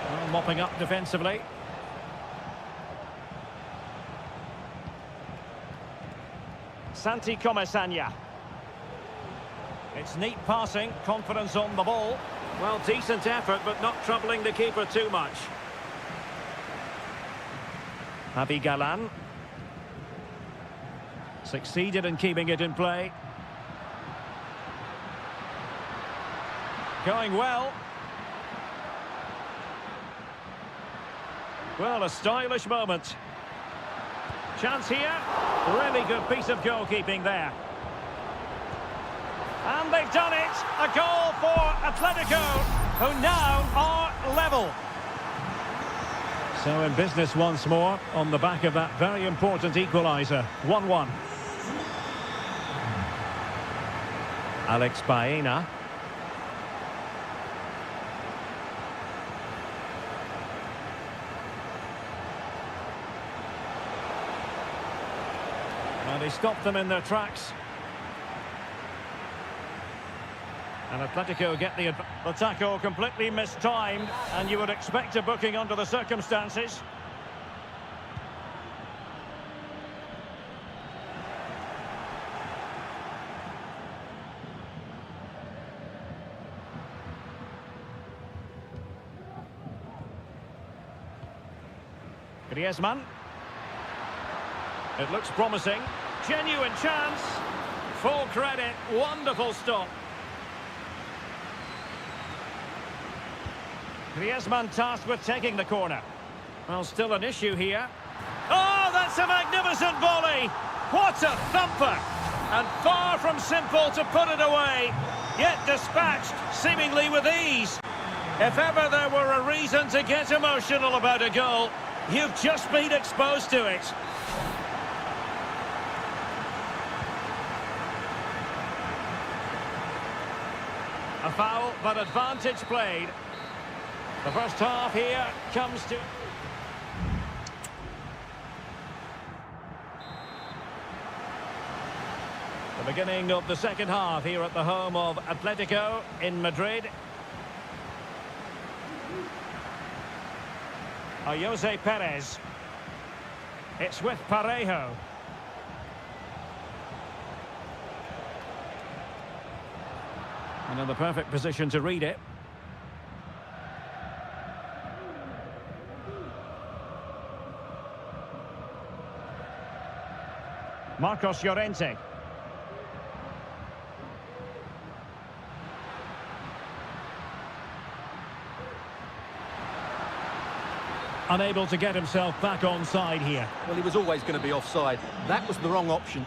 Well, mopping up defensively. Santi Comesaña. It's neat passing, confidence on the ball. Well, decent effort, but not troubling the keeper too much. Javi Galan. Succeeded in keeping it in play. Going well. Well, a stylish moment. Chance here. Really good piece of goalkeeping there. And they've done it. A goal for Atletico, who now are level. So in business once more on the back of that very important equaliser. 1-1. Alex Baena. And he stopped them in their tracks. And Atletico get the tackle completely mistimed, and you would expect a booking under the circumstances. Griezmann. It looks promising. Genuine chance. Full credit. Wonderful stop. Griezmann tasked with taking the corner. Well, still an issue here. Oh, that's a magnificent volley! What a thumper! And far from simple to put it away, yet dispatched seemingly with ease. If ever there were a reason to get emotional about a goal, you've just been exposed to it. A foul, but advantage played. The first half here comes to... The beginning of the second half here at the home of Atletico in Madrid. Jose Perez. It's with Parejo. And in the perfect position to read it. Marcos Llorente. Unable to get himself back onside here. Well, he was always going to be offside. That was the wrong option.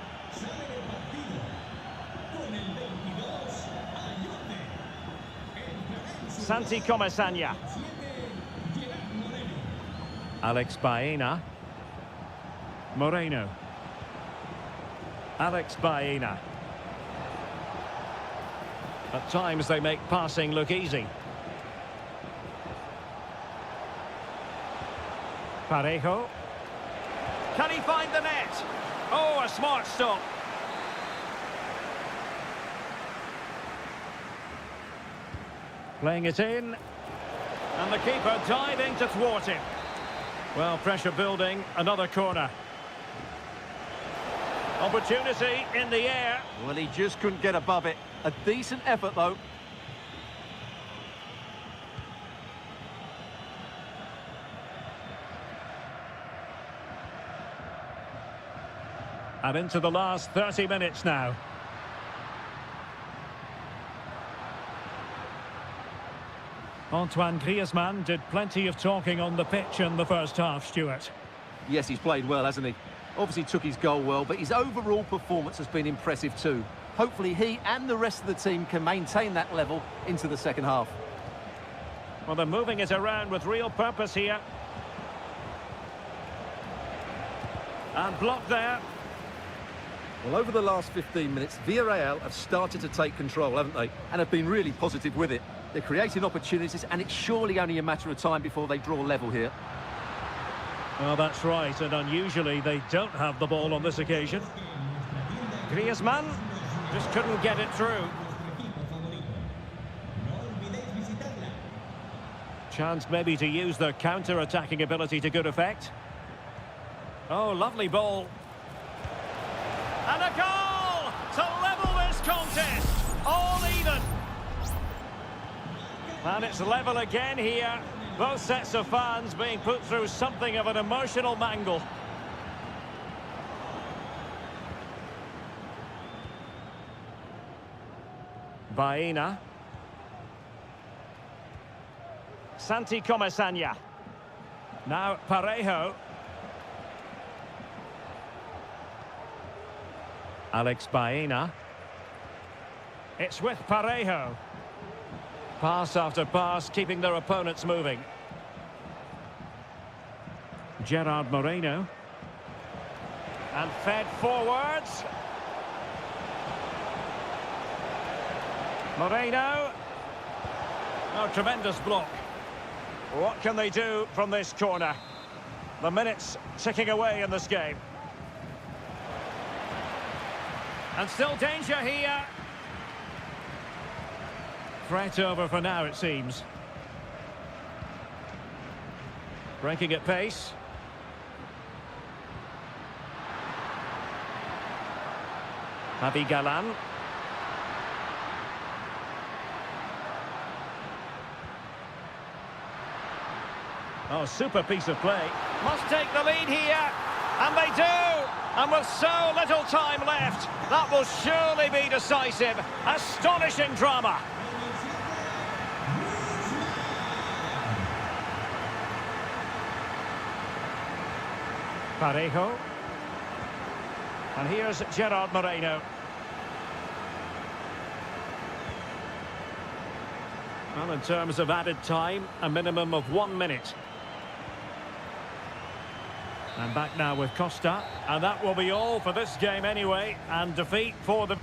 Santi Comesaña. Alex Baena. Moreno. Alex Baena. At times they make passing look easy. Parejo. Can he find the net? Oh, a smart stop. Playing it in. And the keeper diving to thwart him. Well, pressure building, another corner. Opportunity in the air. Well, he just couldn't get above it. A decent effort, though. And into the last 30 minutes now. Antoine Griezmann did plenty of talking on the pitch in the first half, Stuart. Yes, he's played well, hasn't he? Obviously took his goal well, but his overall performance has been impressive too. Hopefully he and the rest of the team can maintain that level into the second half. Well, they're moving it around with real purpose here. And blocked there. Well, over the last 15 minutes, Villarreal have started to take control, haven't they? And have been really positive with it. They're creating opportunities, and it's surely only a matter of time before they draw level here. Well, that's right, and unusually they don't have the ball on this occasion. Griezmann just couldn't get it through. Chance maybe to use their counter-attacking ability to good effect. Oh, lovely ball. And a goal to level this contest. All even. And it's level again here. Both sets of fans being put through something of an emotional mangle. Baena. Santi Comesaña. Now Parejo. Alex Baena. It's with Parejo. Pass after pass, keeping their opponents moving. Gerard Moreno. And fed forwards. Moreno. Oh, tremendous block. What can they do from this corner? The minutes ticking away in this game. And still danger here. Threat over for now, it seems. Breaking at pace. Javi Galan. Oh, super piece of play. Must take the lead here. And they do. And with so little time left, that will surely be decisive. Astonishing drama. Parejo. And here's Gerard Moreno. Well, in terms of added time, a minimum of 1 minute. And back now with Costa. And that will be all for this game anyway. And defeat for the...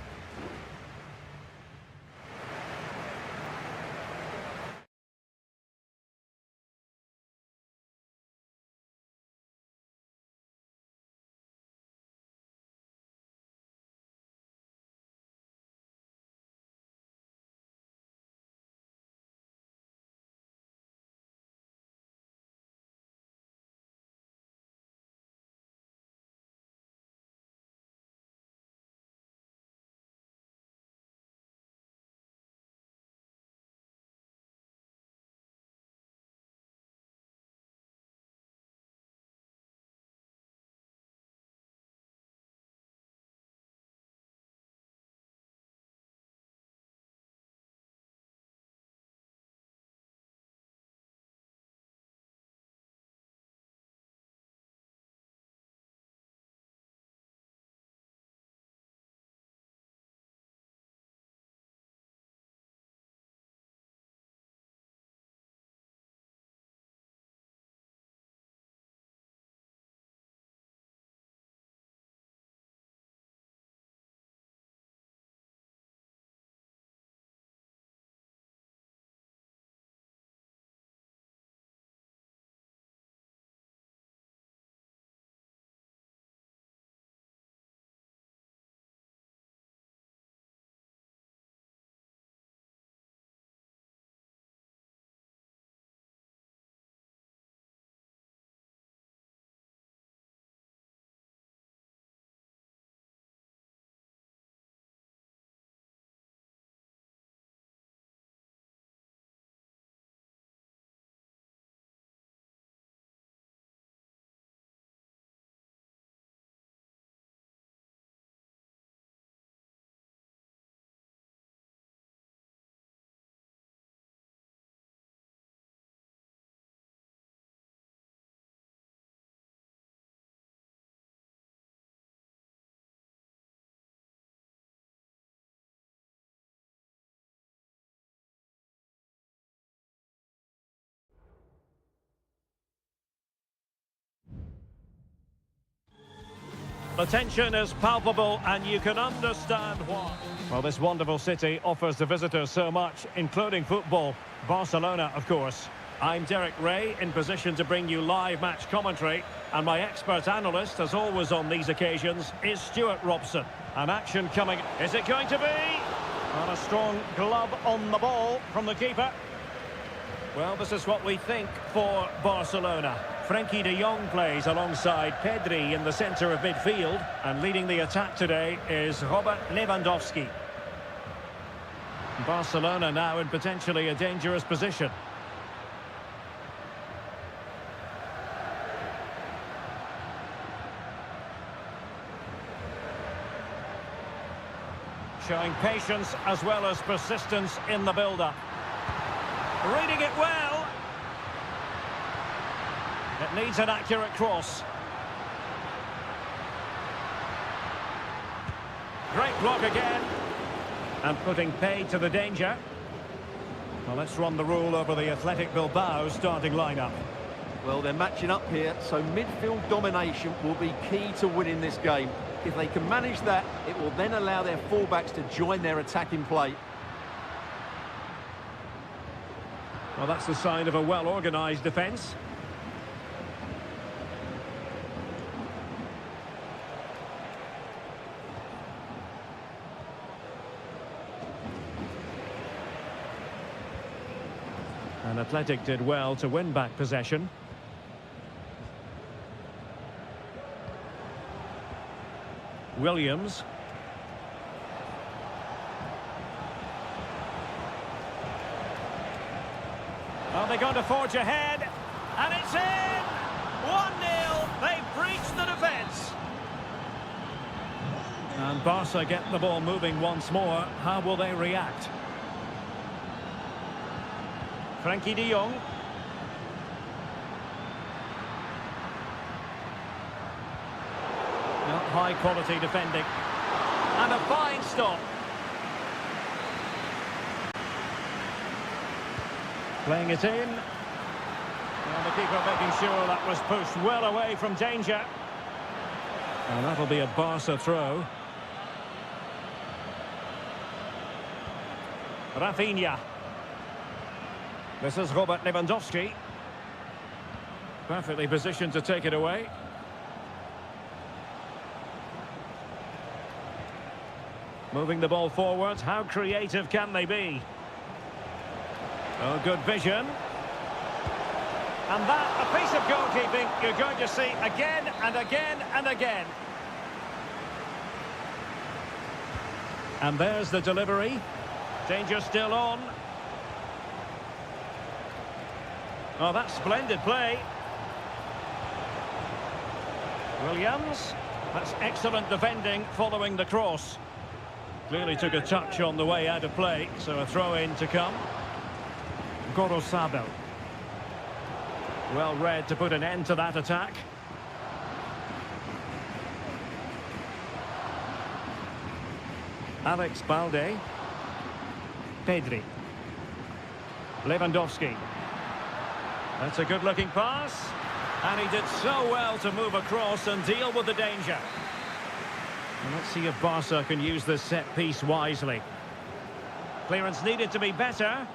The tension is palpable and you can understand why. Well, this wonderful city offers the visitors so much, including football. Barcelona, of course. I'm Derek Ray, in position to bring you live match commentary. And my expert analyst, as always on these occasions, is Stuart Robson. An action coming. Is it going to be? And a strong glove on the ball from the keeper. Well, this is what we think for Barcelona. Frenkie de Jong plays alongside Pedri in the centre of midfield. And leading the attack today is Robert Lewandowski. Barcelona now in potentially a dangerous position. Showing patience as well as persistence in the build-up. Reading it well. It needs an accurate cross. Great block again. And putting paid to the danger. Well, let's run the rule over the Athletic Bilbao starting lineup. Well, they're matching up here, so midfield domination will be key to winning this game. If they can manage that, it will then allow their fullbacks to join their attacking play. Well, that's the sign of a well-organised defence. And Athletic did well to win back possession. Williams. Are they going to forge ahead? And it's in! 1-0. They've breached the defence. And Barca get the ball moving once more. How will they react? Frenkie de Jong. Not high quality defending. And a fine stop. Playing it in. And the keeper making sure that was pushed well away from danger. And that'll be a Barca throw. Rafinha. This is Robert Lewandowski. Perfectly positioned to take it away. Moving the ball forward. How creative can they be? Oh, good vision. And that, a piece of goalkeeping you're going to see again and again and again. And there's the delivery. Danger still on. Oh, that's splendid play. Williams. That's excellent defending following the cross. Clearly took a touch on the way out of play, so a throw-in to come. Gorosabel. Well read to put an end to that attack. Alex Balde. Pedri. Lewandowski. That's a good-looking pass. And he did so well to move across and deal with the danger. And let's see if Barca can use this set piece wisely. Clearance needed to be better.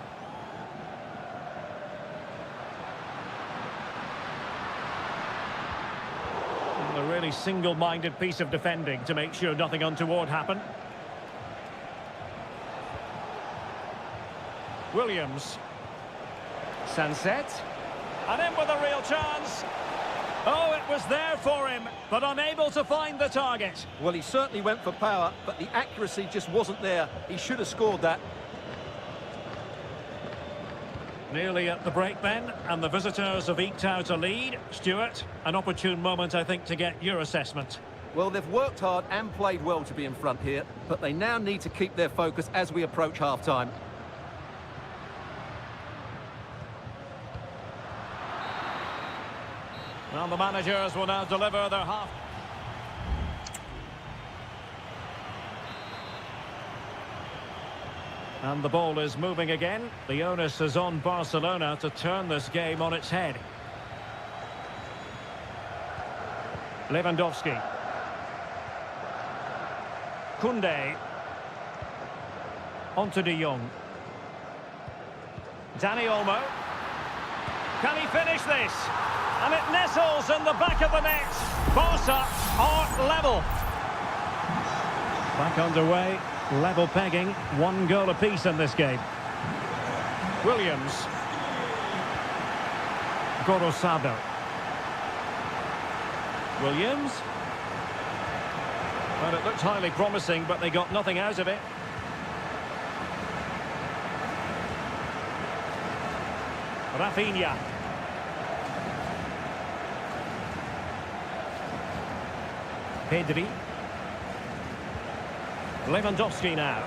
And a really single-minded piece of defending to make sure nothing untoward happened. Williams. Sunset. And in with a real chance. Oh, it was there for him, but unable to find the target. Well, he certainly went for power, but the accuracy just wasn't there. He should have scored that. Nearly at the break then, and the visitors have eked out a lead. Stuart, an opportune moment, I think, to get your assessment. Well, they've worked hard and played well to be in front here, but they now need to keep their focus as we approach half-time. Well, the managers will now deliver their half. And the ball is moving again. The onus is on Barcelona to turn this game on its head. Lewandowski. Koundé. On to De Jong. Dani Olmo. Can he finish this? And it nestles in the back of the net. Barca are level. Back underway, level pegging, 1 goal apiece in this game. Williams. Gorosado. Williams. Well, it looked highly promising, but they got nothing out of it. Rafinha. Pedri. Lewandowski now.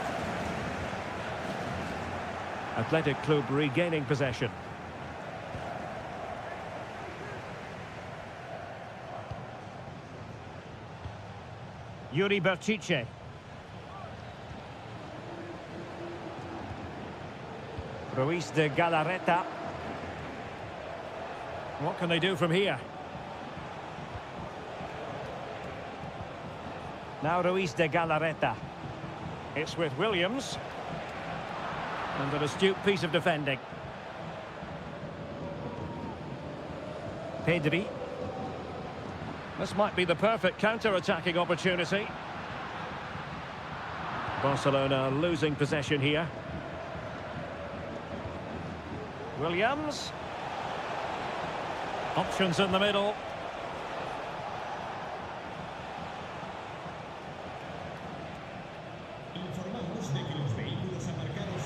Athletic Club regaining possession. Yuri Berchiche. Ruiz de Galarreta. What can they do from here? Now Ruiz de Galarreta. It's with Williams. And an astute piece of defending. Pedri. This might be the perfect counter-attacking opportunity. Barcelona losing possession here. Williams. Options in the middle.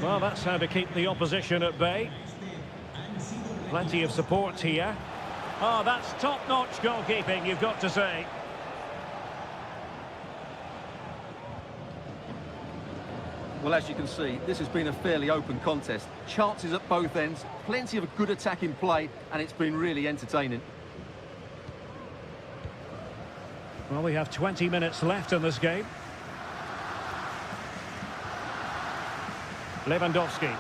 Well, that's how to keep the opposition at bay. Plenty of support here. Oh, that's top-notch goalkeeping, you've got to say. Well, as you can see, this has been a fairly open contest. Chances at both ends, plenty of good attacking play, and it's been really entertaining. Well, we have 20 minutes left in this game. Lewandowski.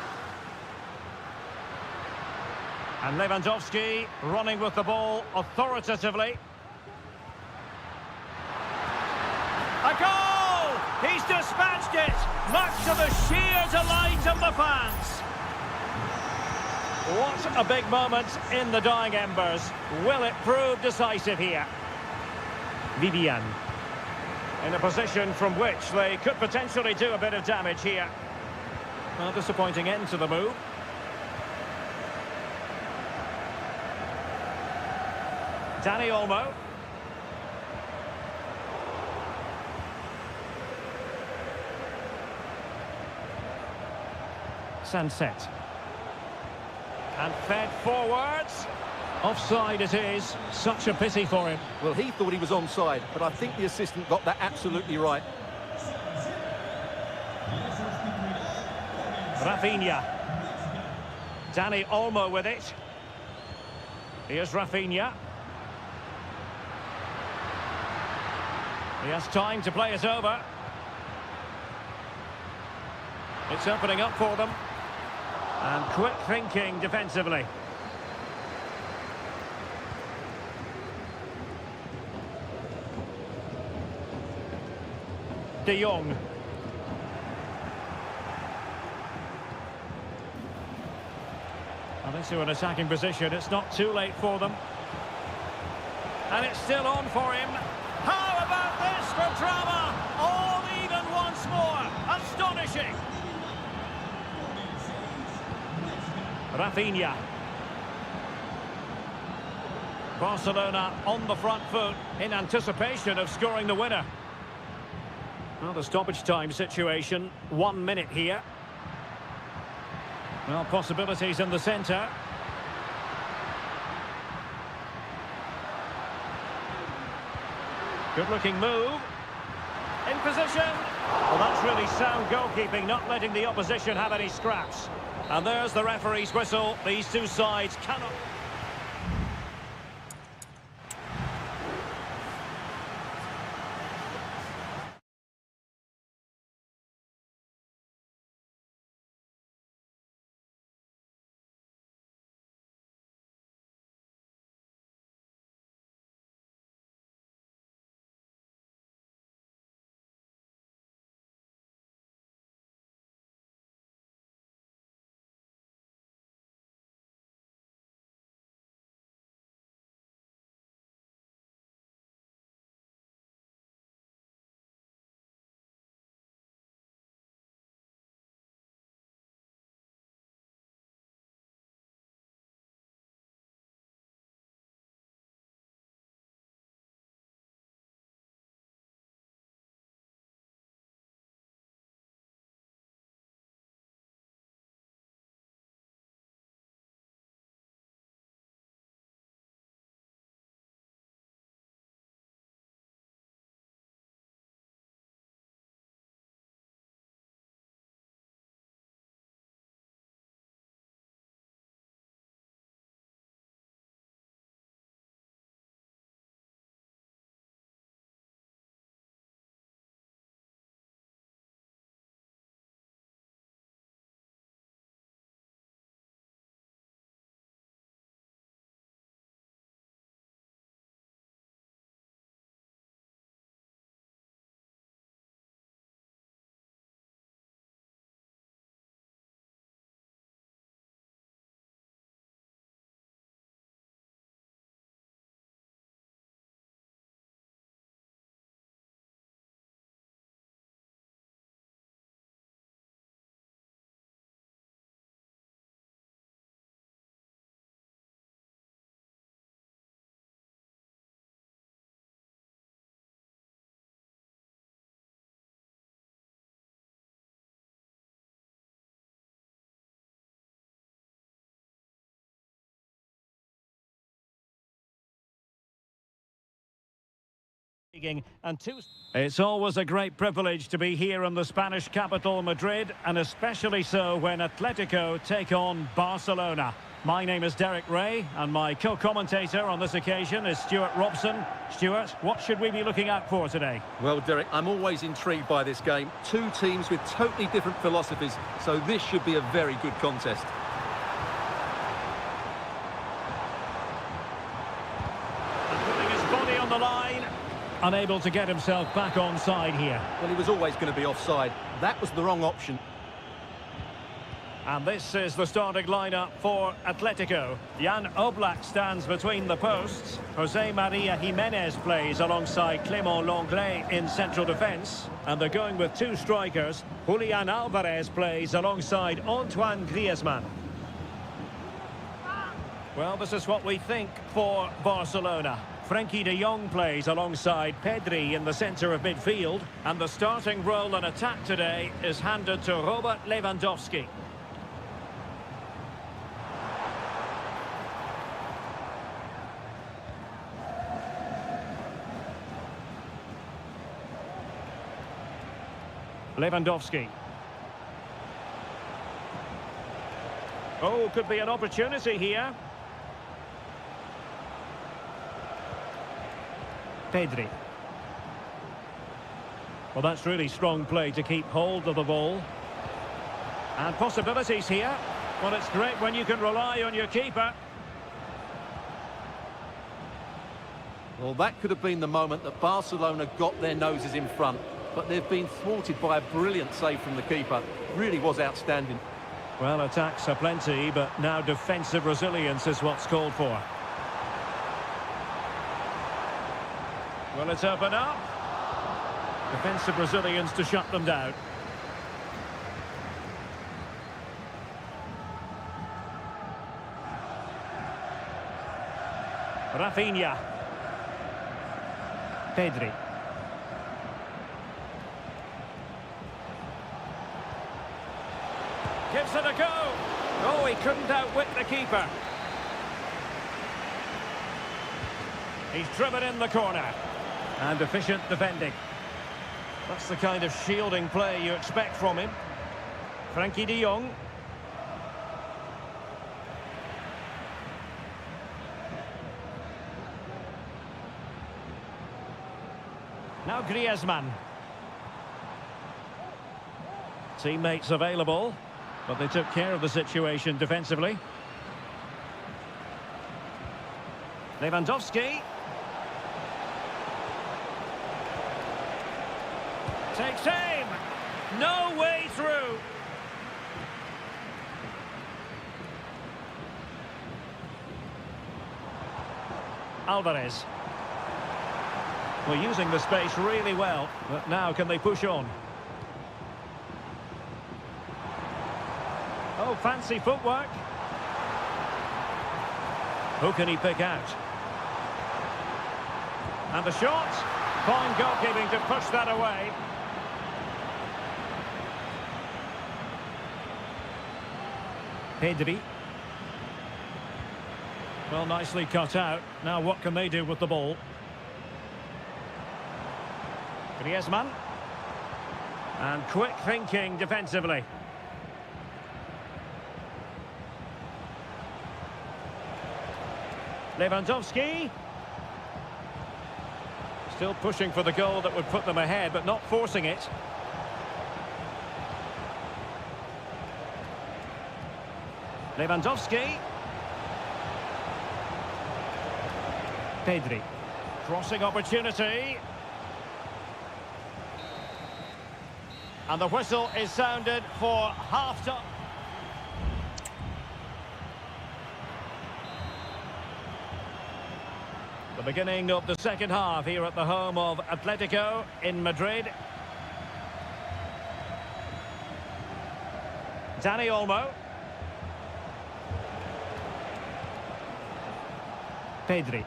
And Lewandowski running with the ball authoritatively. A goal! He's dispatched it, much to the sheer delight of the fans. What a big moment in the dying embers. Will it prove decisive here? Vivian. In a position from which they could potentially do a bit of damage here. Well, disappointing end to the move. Dani Olmo. Sunset. And fed forwards. Offside it is. Such a pity for him. Well, he thought he was onside, but I think the assistant got that absolutely right. Rafinha. Dani Olmo with it. Here's Rafinha. He has time to play it over. It's opening up for them. And quick thinking defensively. De Jong. Into an attacking position, it's not too late for them. And it's still on for him. How about this for drama? All even once more. Astonishing. Rafinha. Barcelona on the front foot in anticipation of scoring the winner. Well, the stoppage time situation, 1 minute here. Well, possibilities in the centre. Good-looking move. In position. Well, that's really sound goalkeeping, not letting the opposition have any scraps. And there's the referee's whistle. These two sides cannot... And it's always a great privilege to be here in the Spanish capital, Madrid, and especially so when Atletico take on Barcelona. My name is Derek Ray, and my co-commentator on this occasion is Stuart Robson. Stuart, what should we be looking out for today? Well, Derek, I'm always intrigued by this game. Two teams with totally different philosophies, so this should be a very good contest. And putting his body on the line, unable to get himself back onside here. Well, he was always going to be offside. That was the wrong option. And this is the starting lineup for Atletico. Jan Oblak stands between the posts. Jose Maria Jimenez plays alongside Clément Lenglet in central defence. And they're going with two strikers. Julian Alvarez plays alongside Antoine Griezmann. Well, this is what we think for Barcelona. Frenkie de Jong plays alongside Pedri in the centre of midfield. And the starting role in attack today is handed to Robert Lewandowski. Lewandowski. Oh, could be an opportunity here. Pedri. Well, that's really strong play to keep hold of the ball. And possibilities here. Well, it's great when you can rely on your keeper. Well, that could have been the moment that Barcelona got their noses in front. But they've been thwarted by a brilliant save from the keeper. Really was outstanding. Well, attacks are plenty, but now defensive resilience is what's called for. Well, it's open up. Defensive resilience to shut them down. Rafinha. Pedri. Gives it a go. Oh, he couldn't outwit the keeper. He's driven in the corner. And efficient defending. That's the kind of shielding play you expect from him. Frenkie de Jong. Now Griezmann. Teammates available. But they took care of the situation defensively. Lewandowski. Takes aim. No way through. Alvarez. Well, using the space really well. But now can they push on? Oh, fancy footwork. Who can he pick out? And the shot. Fine goalkeeping to push that away. Pedri. Well, nicely cut out. Now what can they do with the ball? Griezmann. And quick thinking defensively. Lewandowski. Still pushing for the goal that would put them ahead, but not forcing it. Lewandowski. Pedri. Crossing opportunity. And the whistle is sounded for half-time. The beginning of the second half here at the home of Atletico in Madrid. Dani Olmo. Pedri.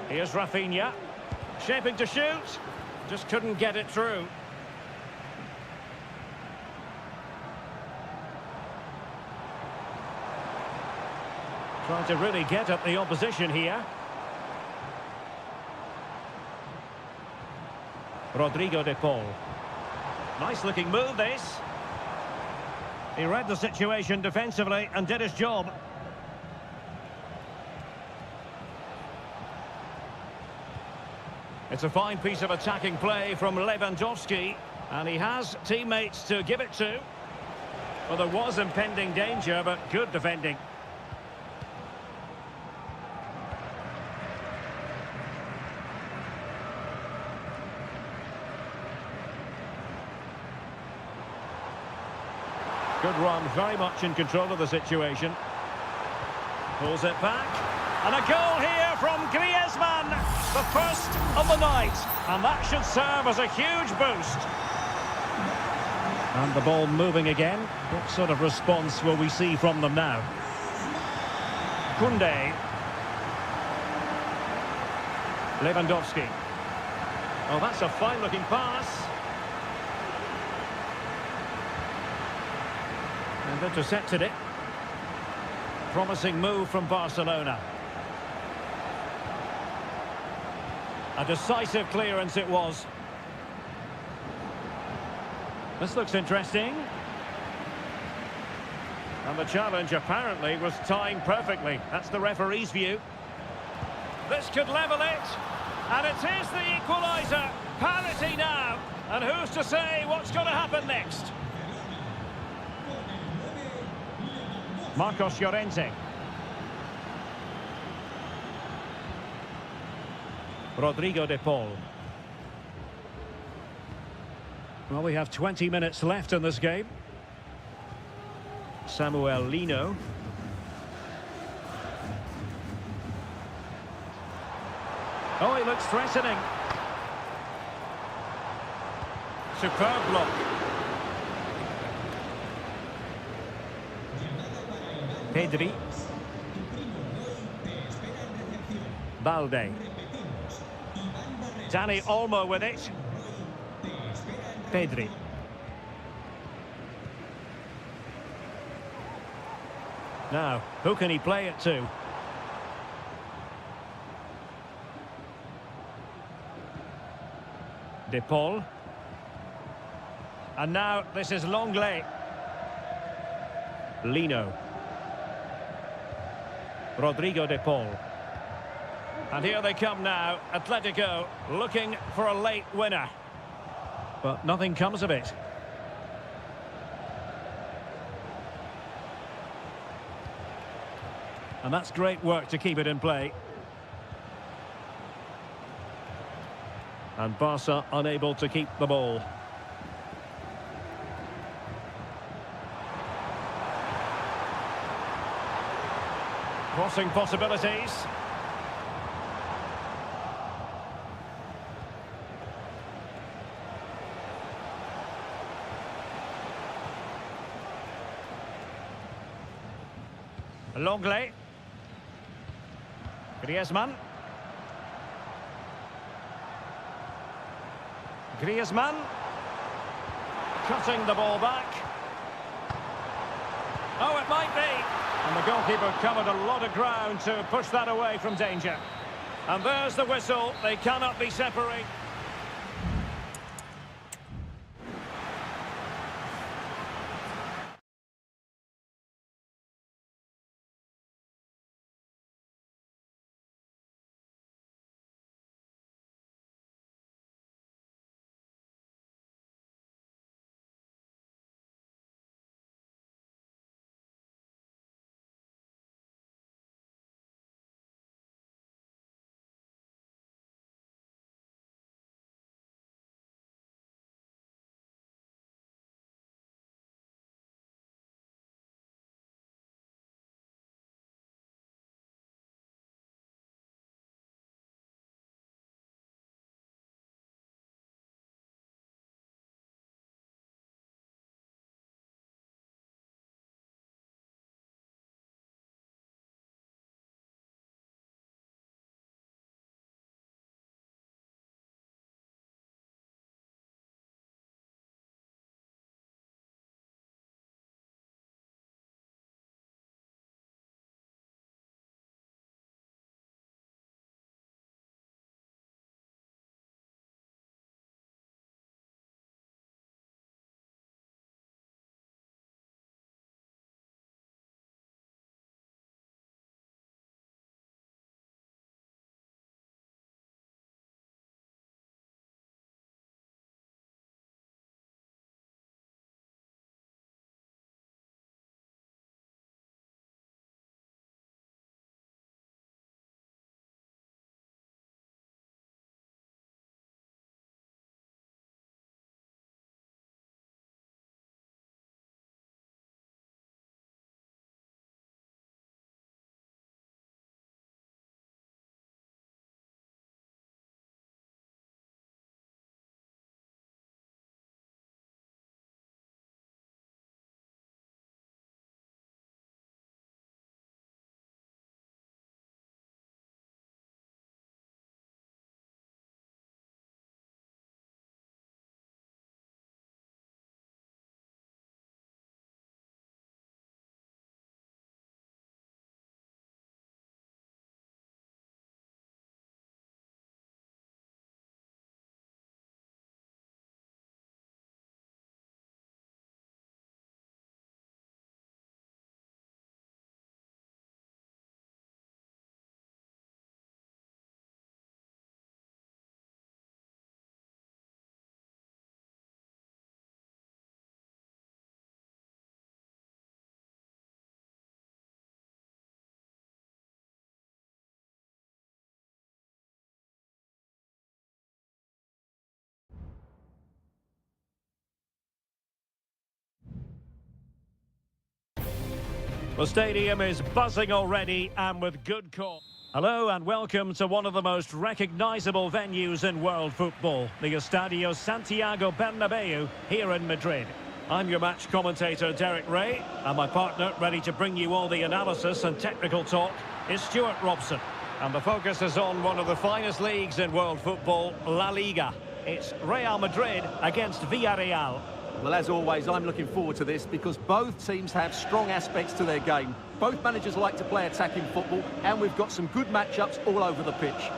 Here's Rafinha. Shaping to shoot. Just couldn't get it through. Trying to really get at the opposition here. Rodrigo de Paul. Nice looking move, this. He read the situation defensively and did his job. It's a fine piece of attacking play from Lewandowski, and he has teammates to give it to. Well, there was impending danger, but good defending. Good run, very much in control of the situation. Pulls it back. And a goal here from Griezmann. The first of the night. And that should serve as a huge boost. And the ball moving again. What sort of response will we see from them now? Koundé. Lewandowski. Oh, that's a fine-looking pass. And intercepted it. Promising move from Barcelona. A decisive clearance it was. This looks interesting. And the challenge apparently was timed perfectly. That's the referee's view. This could level it. And it is the equaliser. Parity now. And who's to say what's going to happen next? Marcos Llorente. Rodrigo de Paul. Well, we have 20 minutes left in this game. Samuel Lino. Oh, he looks threatening. Superb block. Pedri. Balde. Dani Olmo with it. Pedri. Now, who can he play it to? De Paul. And now this is Longley. Lino. Rodrigo de Paul. And here they come now, Atletico looking for a late winner. But nothing comes of it. And that's great work to keep it in play. And Barca unable to keep the ball. Crossing possibilities. Longley. Griezmann. Griezmann. Cutting the ball back. Oh, it might be. And the goalkeeper covered a lot of ground to push that away from danger. And there's the whistle. They cannot be separated. The stadium is buzzing already and with good call. Hello and welcome to one of the most recognisable venues in world football, the Estadio Santiago Bernabeu here in Madrid. I'm your match commentator Derek Ray, and my partner ready to bring you all the analysis and technical talk is Stuart Robson. And the focus is on one of the finest leagues in world football, La Liga. It's Real Madrid against Villarreal. Well, as always, I'm looking forward to this because both teams have strong aspects to their game. Both managers like to play attacking football, and we've got some good matchups all over the pitch.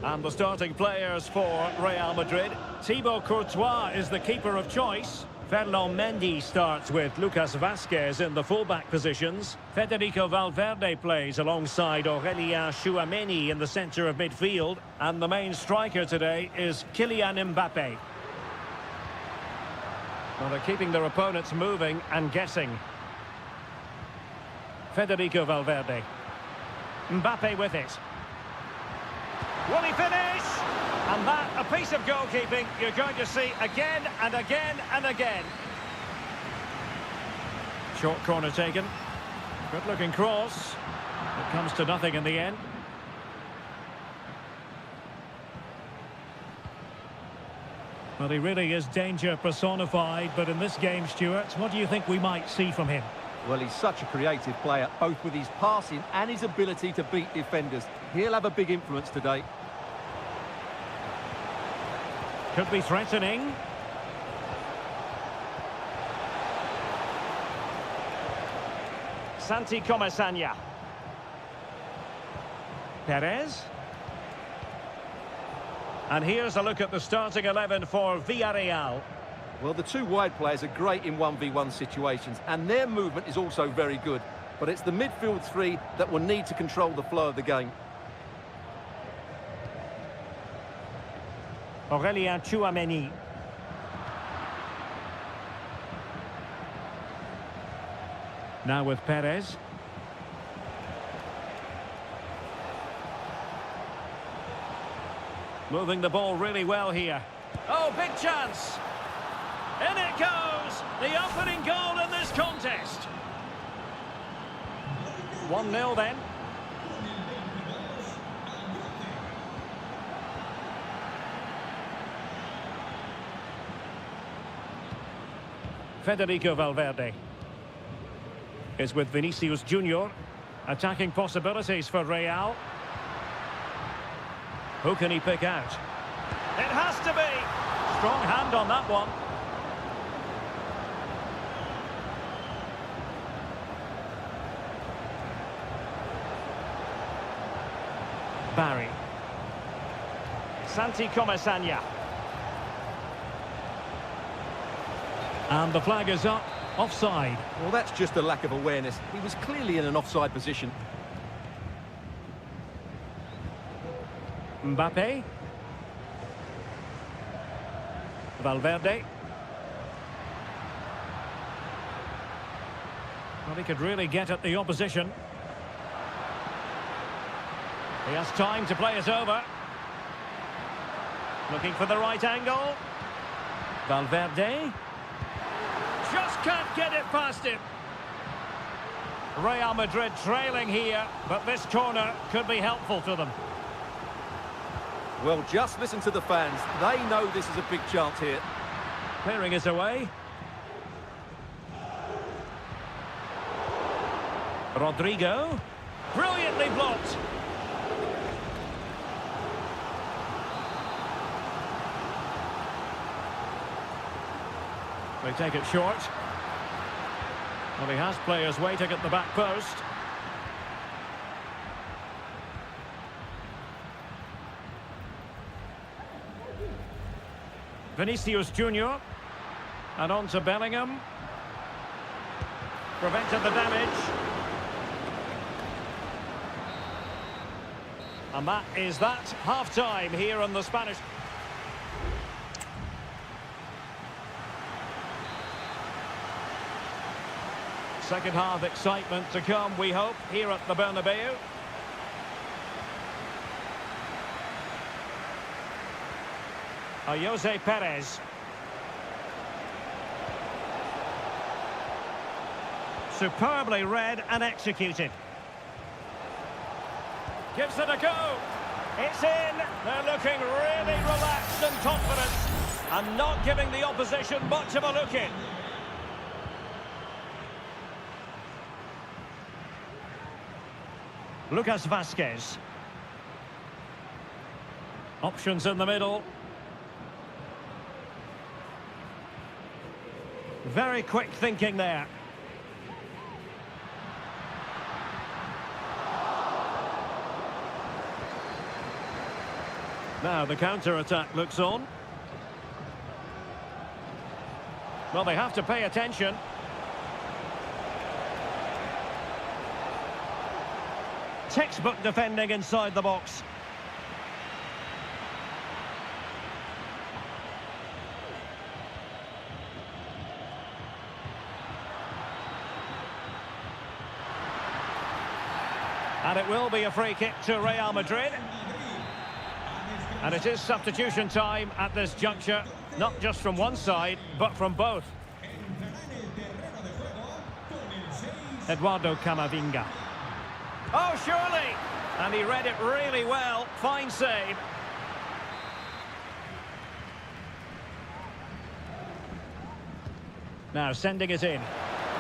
And the starting players for Real Madrid. Thibaut Courtois is the keeper of choice. Ferland Mendy starts with Lucas Vazquez in the fullback positions. Federico Valverde plays alongside Aurélien Tchouameni in the centre of midfield. And the main striker today is Kylian Mbappe. Well, they're keeping their opponents moving and guessing. Federico Valverde. Mbappe with it. Will he finish? And that, a piece of goalkeeping you're going to see again and again and again. Short corner taken. Good looking cross. It comes to nothing in the end. Well, he really is danger personified, but in this game, Stuart, what do you think we might see from him? Well, he's such a creative player, both with his passing and his ability to beat defenders. He'll have a big influence today. Could be threatening. Santi Comesaña. Perez. And here's a look at the starting 11 for Villarreal. Well, the two wide players are great in 1v1 situations, and their movement is also very good. But it's the midfield three that will need to control the flow of the game. Aurélien Tchouameni. Now with Perez. Moving the ball really well here. Oh, big chance! In it goes! The opening goal in this contest. 1-0 then. Federico Valverde is with Vinicius Junior. Attacking possibilities for Real. Who can he pick out? It has to be! Strong hand on that one. Barry. Santi Comesaña. And the flag is up. Offside. Well, that's just a lack of awareness. He was clearly in an offside position. Mbappe. Valverde. Well, he could really get at the opposition. He has time to play it over. Looking for the right angle. Valverde. Just can't get it past him. Real Madrid trailing here, but this corner could be helpful to them. Well, just listen to the fans. They know this is a big chance here. Clearing is away. Rodrigo. Brilliantly blocked. They take it short. Well, he has players waiting at the back post. Vinicius Junior. And on to Bellingham. Prevented the damage. And that is that. Half-time here in the Spanish... Second half excitement to come, we hope, here at the Bernabeu. Jose Perez. Superbly read and executed. Gives it a go. It's in. They're looking really relaxed and confident and not giving the opposition much of a look in. Lucas Vazquez. Options in the middle. Very quick thinking there. Now the counter-attack looks on. Well, they have to pay attention. Textbook defending inside the box. And it will be a free kick to Real Madrid. And it is substitution time at this juncture, not just from one side, but from both. Eduardo Camavinga. Oh, surely! And he read it really well. Fine save. Now sending it in.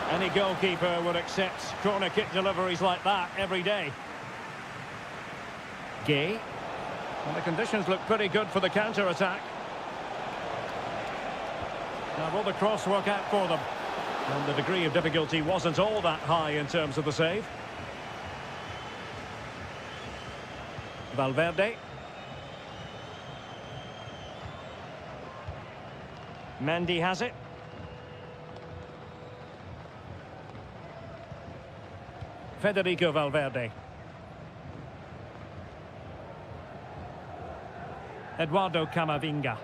Any goalkeeper would accept corner kick deliveries like that every day. Gay. Well, the conditions look pretty good for the counter-attack. Now, will the cross work out for them? And the degree of difficulty wasn't all that high in terms of the save. Valverde. Mendy has it. Federico Valverde. Eduardo Camavinga.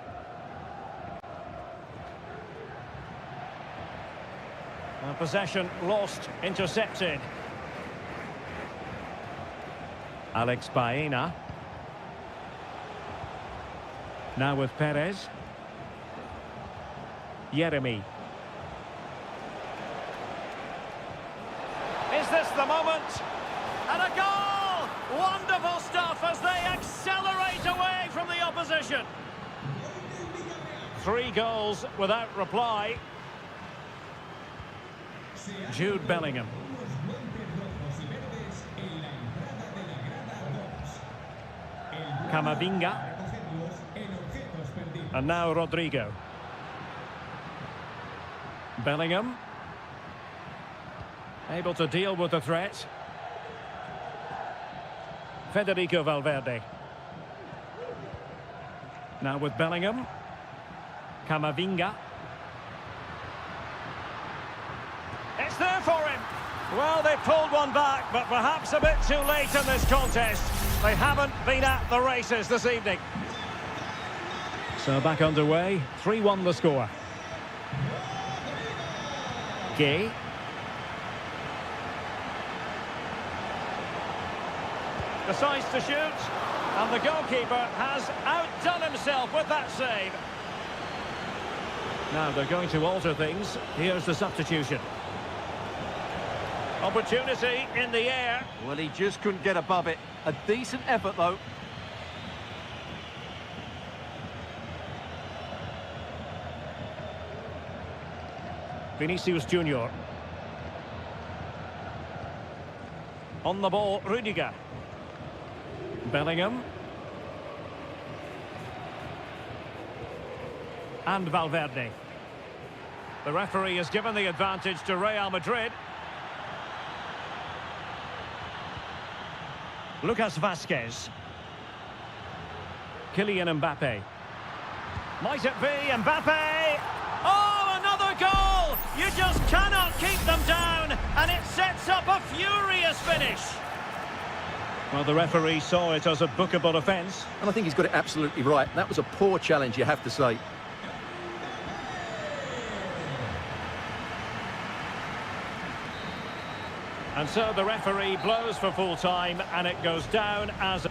Possession lost, intercepted. Alex Baena. Now with Perez. Yeremy. Is this the moment? And a goal! Wonderful stuff as they accelerate away from the opposition. 3 goals without reply. Jude Bellingham. Camavinga. And now Rodrigo. Bellingham. Able to deal with the threat. Federico Valverde. Now with Bellingham. Camavinga. It's there for him. Well, they pulled one back, but perhaps a bit too late in this contest. They haven't been at the races this evening. So back underway, 3-1 the score. Gay. Decides to shoot, and the goalkeeper has outdone himself with that save. Now they're going to alter things. Here's the substitution. Opportunity in the air. Well, he just couldn't get above it. A decent effort, though. Vinicius Junior. On the ball, Rudiger. Bellingham. And Valverde. The referee has given the advantage to Real Madrid. Lucas Vazquez. Kylian Mbappe. Might it be Mbappe? Oh, another goal! You just cannot keep them down, and it sets up a furious finish. Well, the referee saw it as a bookable offence. And I think he's got it absolutely right. That was a poor challenge, you have to say. And so the referee blows for full time, and it goes down as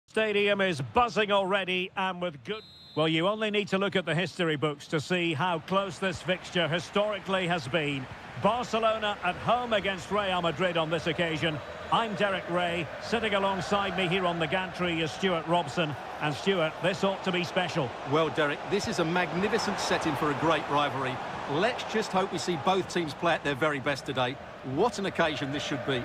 Stadium is buzzing already and with good... Well, you only need to look at the history books to see how close this fixture historically has been. Barcelona at home against Real Madrid on this occasion. I'm Derek Ray. Sitting alongside me here on the gantry is Stuart Robson. And Stuart, this ought to be special. Well, Derek, this is a magnificent setting for a great rivalry. Let's just hope we see both teams play at their very best today. What an occasion this should be.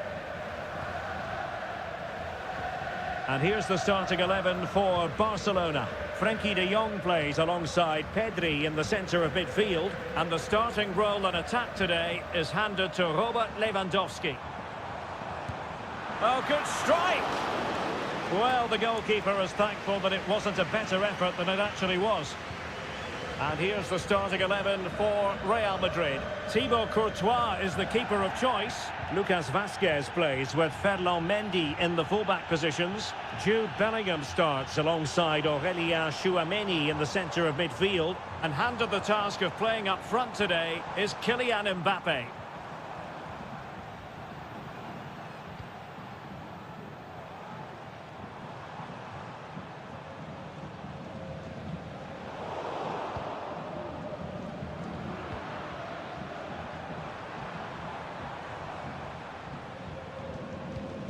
And here's the starting 11 for Barcelona. Frenkie de Jong plays alongside Pedri in the centre of midfield. And the starting role in attack today is handed to Robert Lewandowski. Oh, good strike! Well, the goalkeeper is thankful that it wasn't a better effort than it actually was. And here's the starting 11 for Real Madrid. Thibaut Courtois is the keeper of choice. Lucas Vazquez plays with Ferland Mendy in the fullback positions. Jude Bellingham starts alongside Aurélien Tchouameni in the centre of midfield. And handed the task of playing up front today is Kylian Mbappe.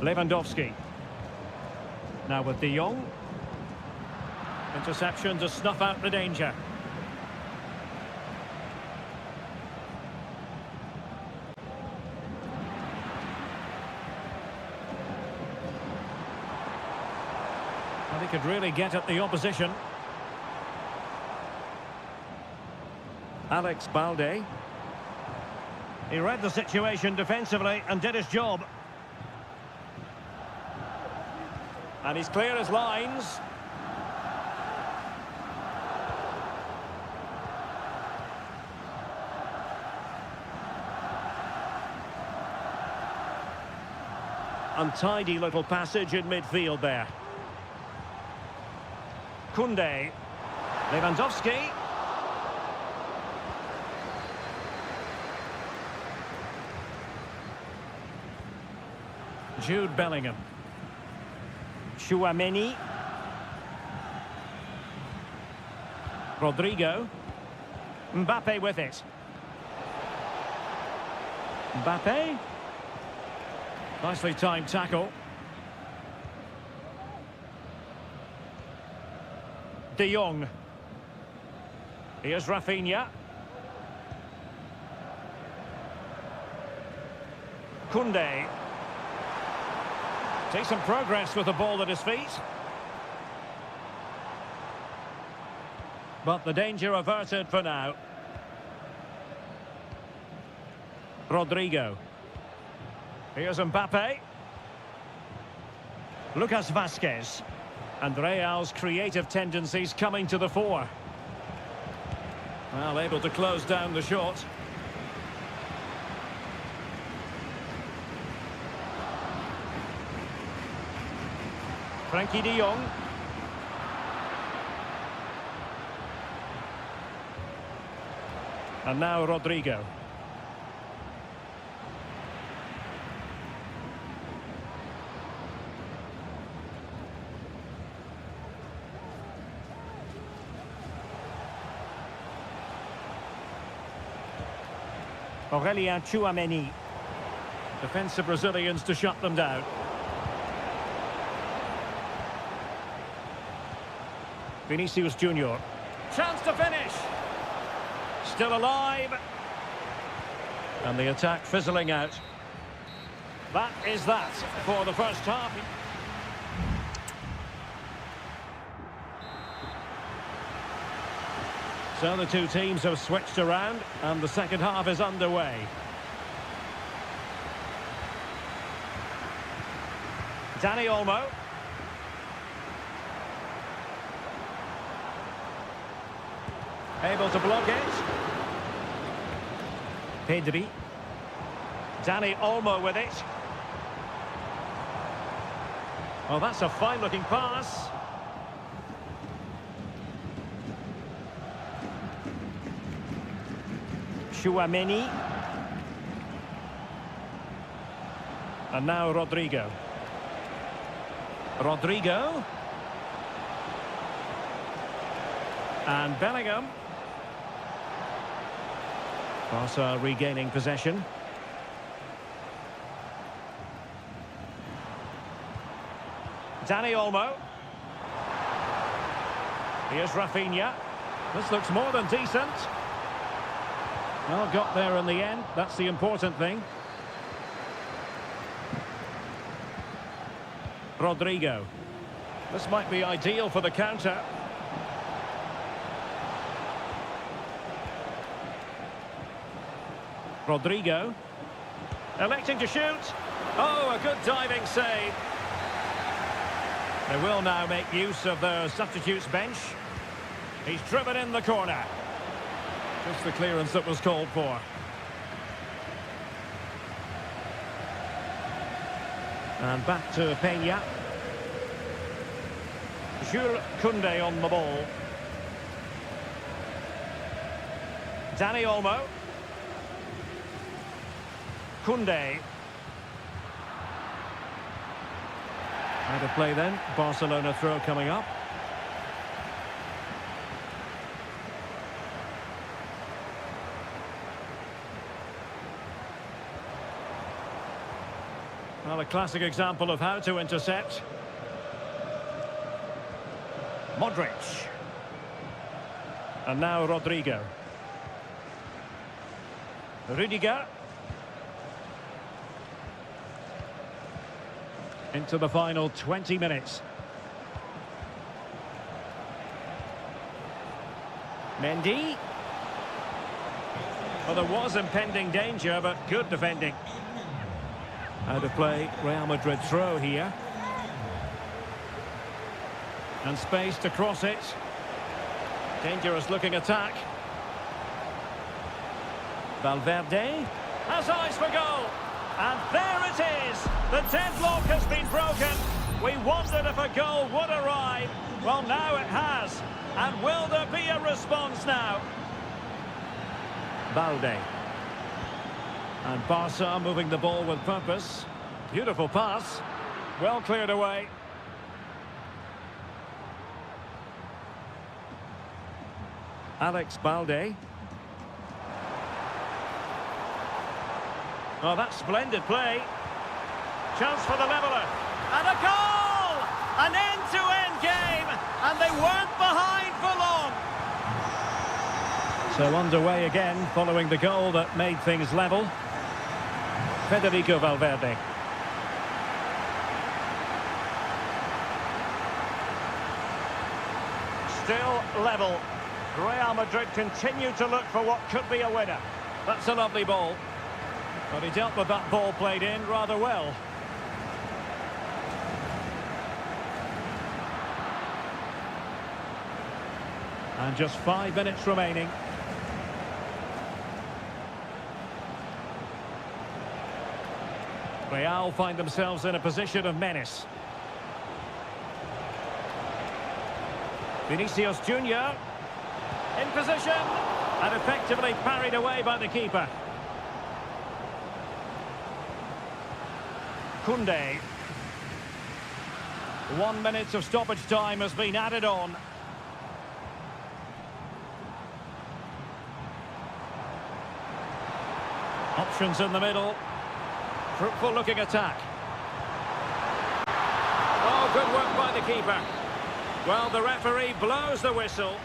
Lewandowski. Now with de Jong. Interception to snuff out the danger. And he could really get at the opposition. Alex Balde. He read the situation defensively and did his job. And he's clear as lines. Untidy little passage in midfield there. Koundé. Lewandowski. Jude Bellingham. Tchouameni. Rodrigo. Mbappe with it. Mbappe. Nicely timed tackle. De Jong. Here's Rafinha. Koundé. Takes some progress with the ball at his feet. But the danger averted for now. Rodrigo. Here's Mbappe. Lucas Vazquez. And Real's creative tendencies coming to the fore. Well, able to close down the shot. Frenkie de Jong. And now Rodrigo. Aurélien Tchouameni. Defensive Brazilians to shut them down. Vinicius Junior. Chance to finish. Still alive. And the attack fizzling out. That is that for the first half. So the two teams have switched around and the second half is underway. Dani Olmo. Able to block it. Pedri. Dani Olmo with it. Oh, that's a fine-looking pass. Tchouameni. And now Rodrigo. Rodrigo. And Bellingham. Barca regaining possession. Dani Olmo. Here's Rafinha. This looks more than decent. Well, got there in the end. That's the important thing. Rodrigo. This might be ideal for the counter. Rodrigo. Electing to shoot. Oh, a good diving save. They will now make use of their substitutes bench. He's driven in the corner. Just the clearance that was called for. And back to Peña. Jules Koundé on the ball. Dani Olmo. Koundé. Out of play then. Barcelona throw coming up. Well, a classic example of how to intercept. Modric. And now Rodrigo. Rüdiger. Into the final 20 minutes. Mendy. Well, there was impending danger, but good defending. Out of play, Real Madrid throw here. And space to cross it. Dangerous looking attack. Valverde has eyes for goal. And there it is. The deadlock has been broken. We wondered if a goal would arrive. Well, now it has. And will there be a response now? Balde. And Barca moving the ball with purpose. Beautiful pass. Well cleared away. Alex Balde. Oh, that's splendid play. Chance for the leveller. And a goal! An end-to-end game. And they weren't behind for long. So underway again following the goal that made things level. Federico Valverde. Still level. Real Madrid continue to look for what could be a winner. That's a lovely ball. But he dealt with that ball played in rather well. And just 5 minutes remaining. Real find themselves in a position of menace. Vinicius Junior in position and effectively parried away by the keeper. Koundé. 1 minute of stoppage time has been added on. Options in the middle. Fruitful looking attack. Oh, good work by the keeper. Well, the referee blows the whistle.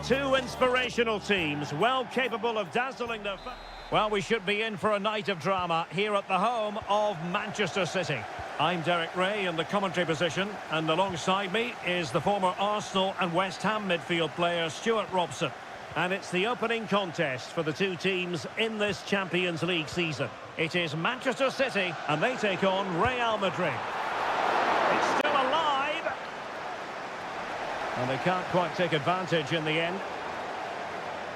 Two inspirational teams, well capable of dazzling their... Well, we should be in for a night of drama here at the home of Manchester City. I'm Derek Ray in the commentary position, and alongside me is the former Arsenal and West Ham midfield player Stuart Robson. And it's the opening contest for the two teams in this Champions League season. It is Manchester City, and they take on Real Madrid. It's still alive! And they can't quite take advantage in the end.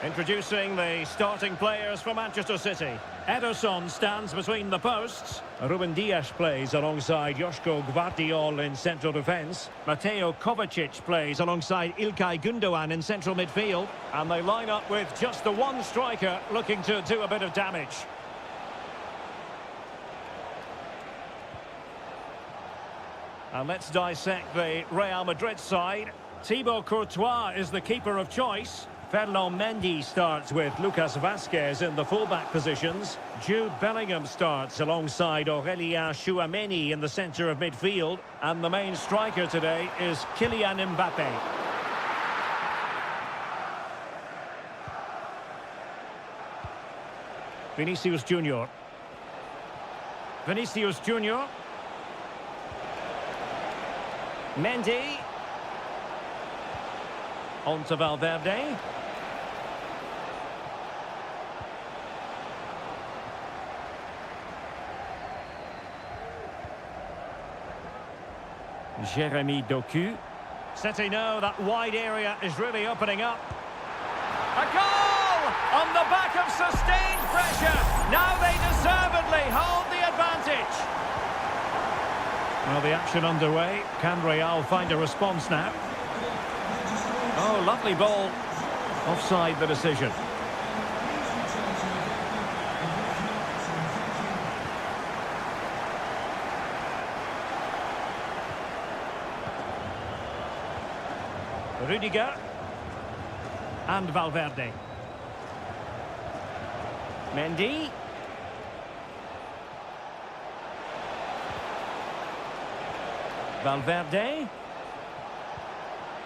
Introducing the starting players for Manchester City. Ederson stands between the posts. Ruben Dias plays alongside Joško Gvardiol in central defence. Mateo Kovacic plays alongside Ilkay Gundogan in central midfield. And they line up with just the one striker looking to do a bit of damage. And let's dissect the Real Madrid side. Thibaut Courtois is the keeper of choice. Ferland Mendy starts with Lucas Vazquez in the fullback positions. Jude Bellingham starts alongside Aurélien Tchouameni in the centre of midfield. And the main striker today is Kylian Mbappé. Vinicius Junior. Vinicius Junior. Mendy. On to Valverde. Jérémy Doku. City know that wide area is really opening up. A goal! On the back of sustained pressure. Now they deservedly hold the advantage. Well, the action underway. Can Real find a response now? Oh, lovely ball. Offside the decision. Rudiger and Valverde. Mendy. Valverde.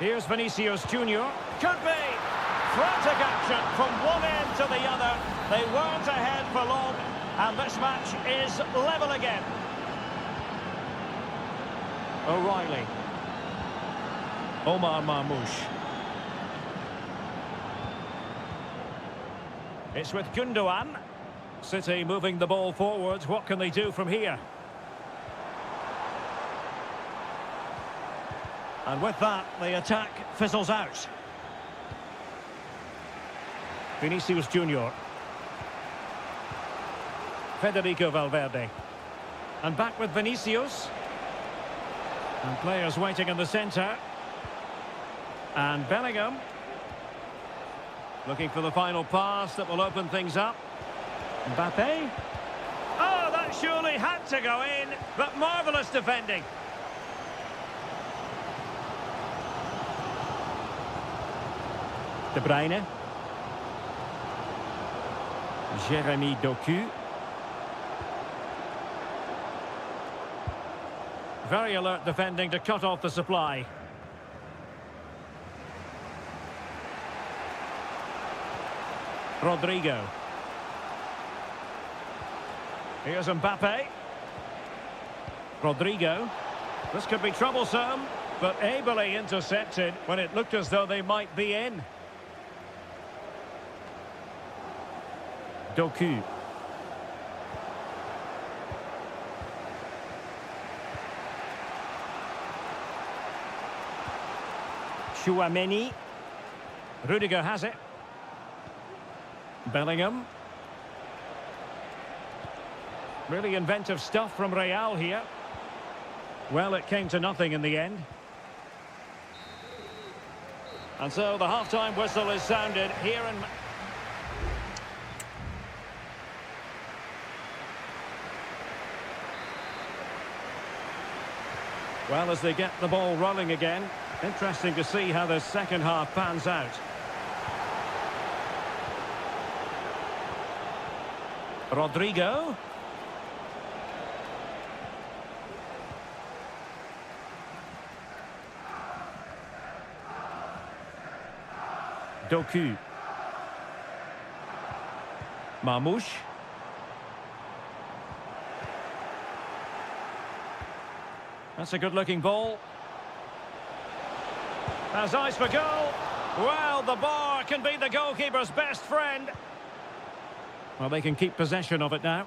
Here's Vinicius Junior. Could be. Frantic action from one end to the other. They weren't ahead for long, and this match is level again. O'Reilly. Omar Marmoush. It's with Gundogan. City moving the ball forward. What can they do from here? And with that, the attack fizzles out. Vinicius Junior. Federico Valverde. And back with Vinicius. And players waiting in the centre. And Bellingham. Looking for the final pass that will open things up. Mbappé. Oh, that surely had to go in, but marvellous defending. De Bruyne. Jérémy Doku. Very alert defending to cut off the supply. Rodrigo. Here's Mbappé. Rodrigo. This could be troublesome, but ably intercepted when it looked as though they might be in. Doku. Tchouameni. Rudiger has it. Bellingham. Really inventive stuff from Real here. Well, it came to nothing in the end. And so the half-time whistle is sounded here in... Well, as they get the ball rolling again, interesting to see how the second half pans out. Rodrigo. Doku. Marmoush. That's a good-looking ball. Has eyes for goal. Well, the bar can be the goalkeeper's best friend. Well, they can keep possession of it now.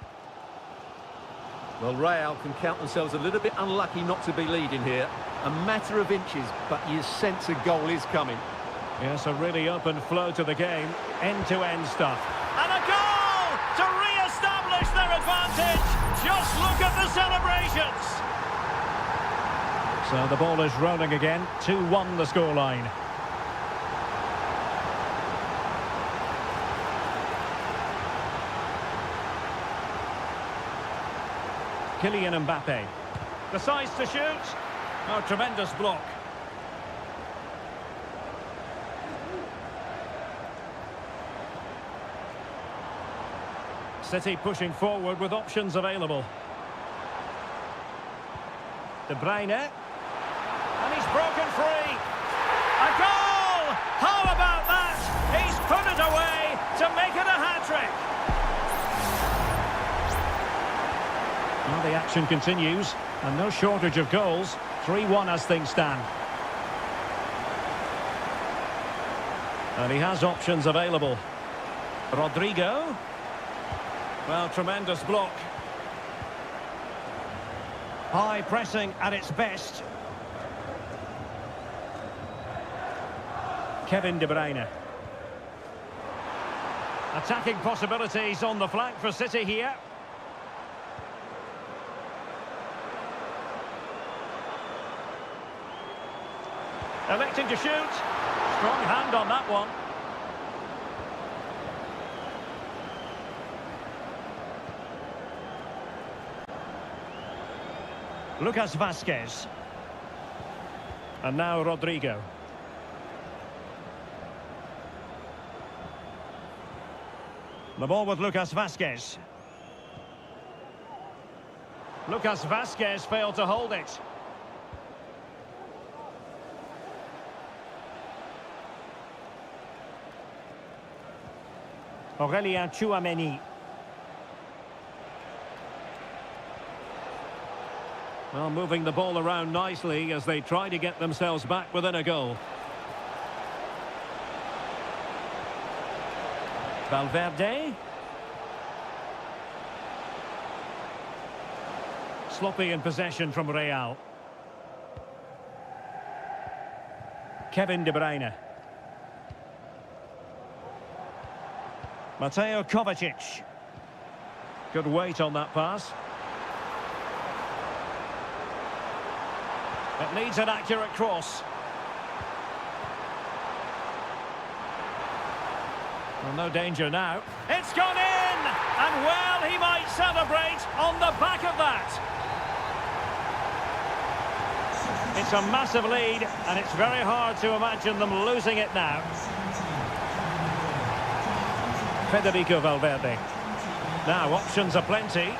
Well, Real can count themselves a little bit unlucky not to be leading here. A matter of inches, but you sense a goal is coming. Yes, a really open flow to the game. End-to-end stuff. And a goal to re-establish their advantage. Just look at the celebrations. So the ball is rolling again. 2-1 the scoreline. Kylian Mbappe decides to shoot. Oh, tremendous block. City pushing forward with options available. De Bruyne. And he's broken free. A goal! How about that? He's put it away to make it a hat-trick. Well, the action continues, and no shortage of goals. 3-1 as things stand. And he has options available. Rodrigo. Well, tremendous block. High pressing at its best. Kevin De Bruyne. Attacking possibilities on the flank for City here. Electing to shoot. Strong hand on that one. Lucas Vazquez. And now Rodrigo. The ball with Lucas Vazquez. Lucas Vazquez failed to hold it. Aurélien Tchouameni. Well, moving the ball around nicely as they try to get themselves back within a goal. Valverde. Sloppy in possession from Real. Kevin De Bruyne. Mateo Kovacic. Good weight on that pass. It needs an accurate cross. Well, no danger now. It's gone in! And well, he might celebrate on the back of that. It's a massive lead, and it's very hard to imagine them losing it now. Federico Valverde. Now, options are plenty.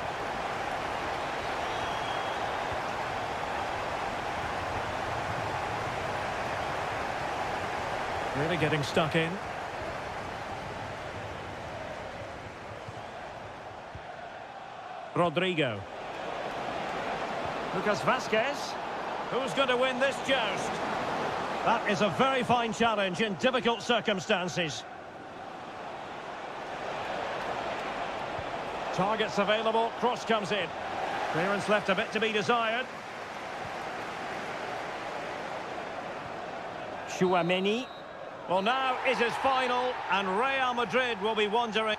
Really getting stuck in. Rodrigo. Lucas Vazquez. Who's going to win this joust? That is a very fine challenge in difficult circumstances. Targets available, cross comes in. Clearance left a bit to be desired. Tchouameni. Well, now it is final, and Real Madrid will be wondering.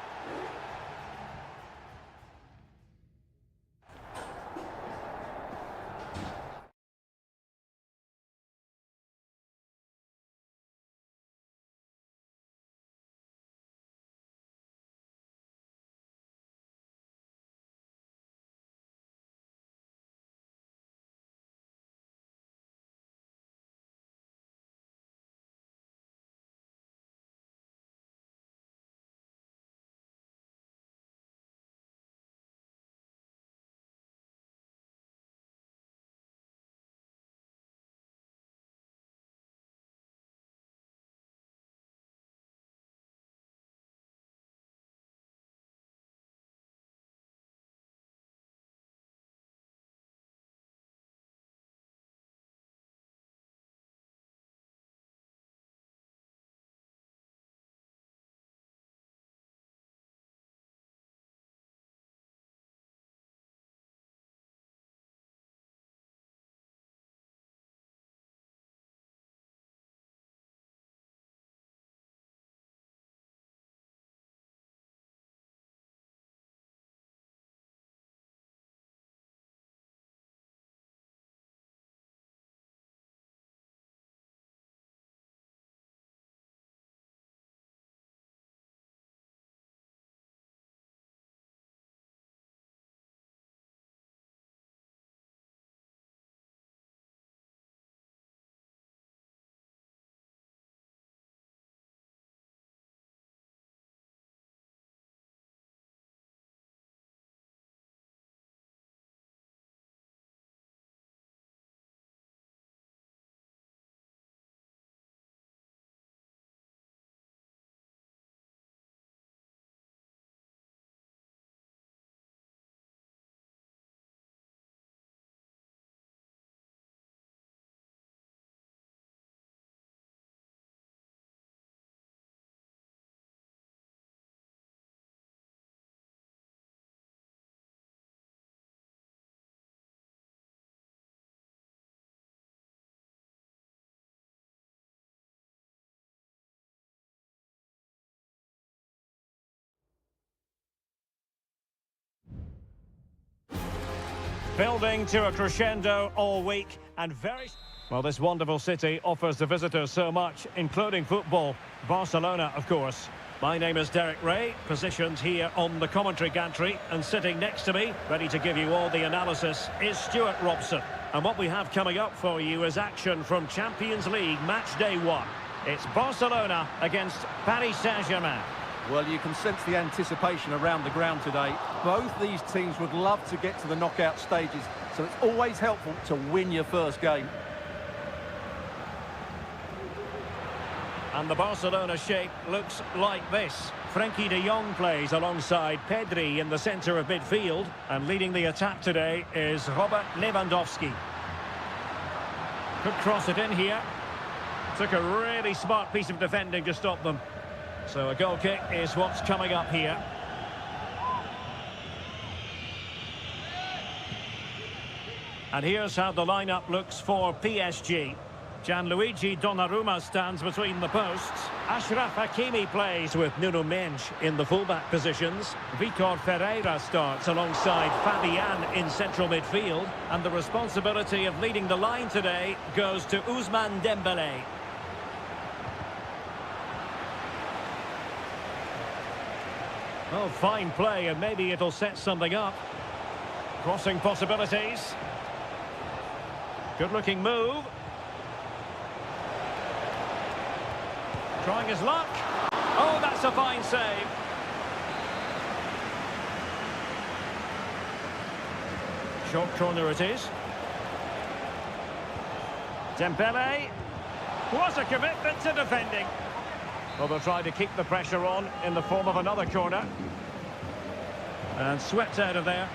Building to a crescendo all week and very... Well, this wonderful city offers the visitors so much, including football. Barcelona, of course. My name is Derek Ray, positioned here on the commentary gantry, and sitting next to me, ready to give you all the analysis, is Stuart Robson. And what we have coming up for you is action from Champions League match day 1. It's Barcelona against Paris Saint-Germain. Well, you can sense the anticipation around the ground today. Both these teams would love to get to the knockout stages, so it's always helpful to win your first game. And the Barcelona shape looks like this. Frenkie de Jong plays alongside Pedri in the centre of midfield. And leading the attack today is Robert Lewandowski. Could cross it in here. Took a really smart piece of defending to stop them. So a goal kick is what's coming up here. And here's how the lineup looks for PSG. Gianluigi Donnarumma stands between the posts. Achraf Hakimi plays with Nuno Mendes in the fullback positions. Vitor Ferreira starts alongside Fabian in central midfield. And the responsibility of leading the line today goes to Ousmane Dembélé. Oh, fine play, and maybe it'll set something up. Crossing possibilities. Good-looking move. Trying his luck. Oh, that's a fine save. Short corner it is. Dembélé. What a commitment to defending. Well, they'll try to keep the pressure on in the form of another corner. And swept out of there.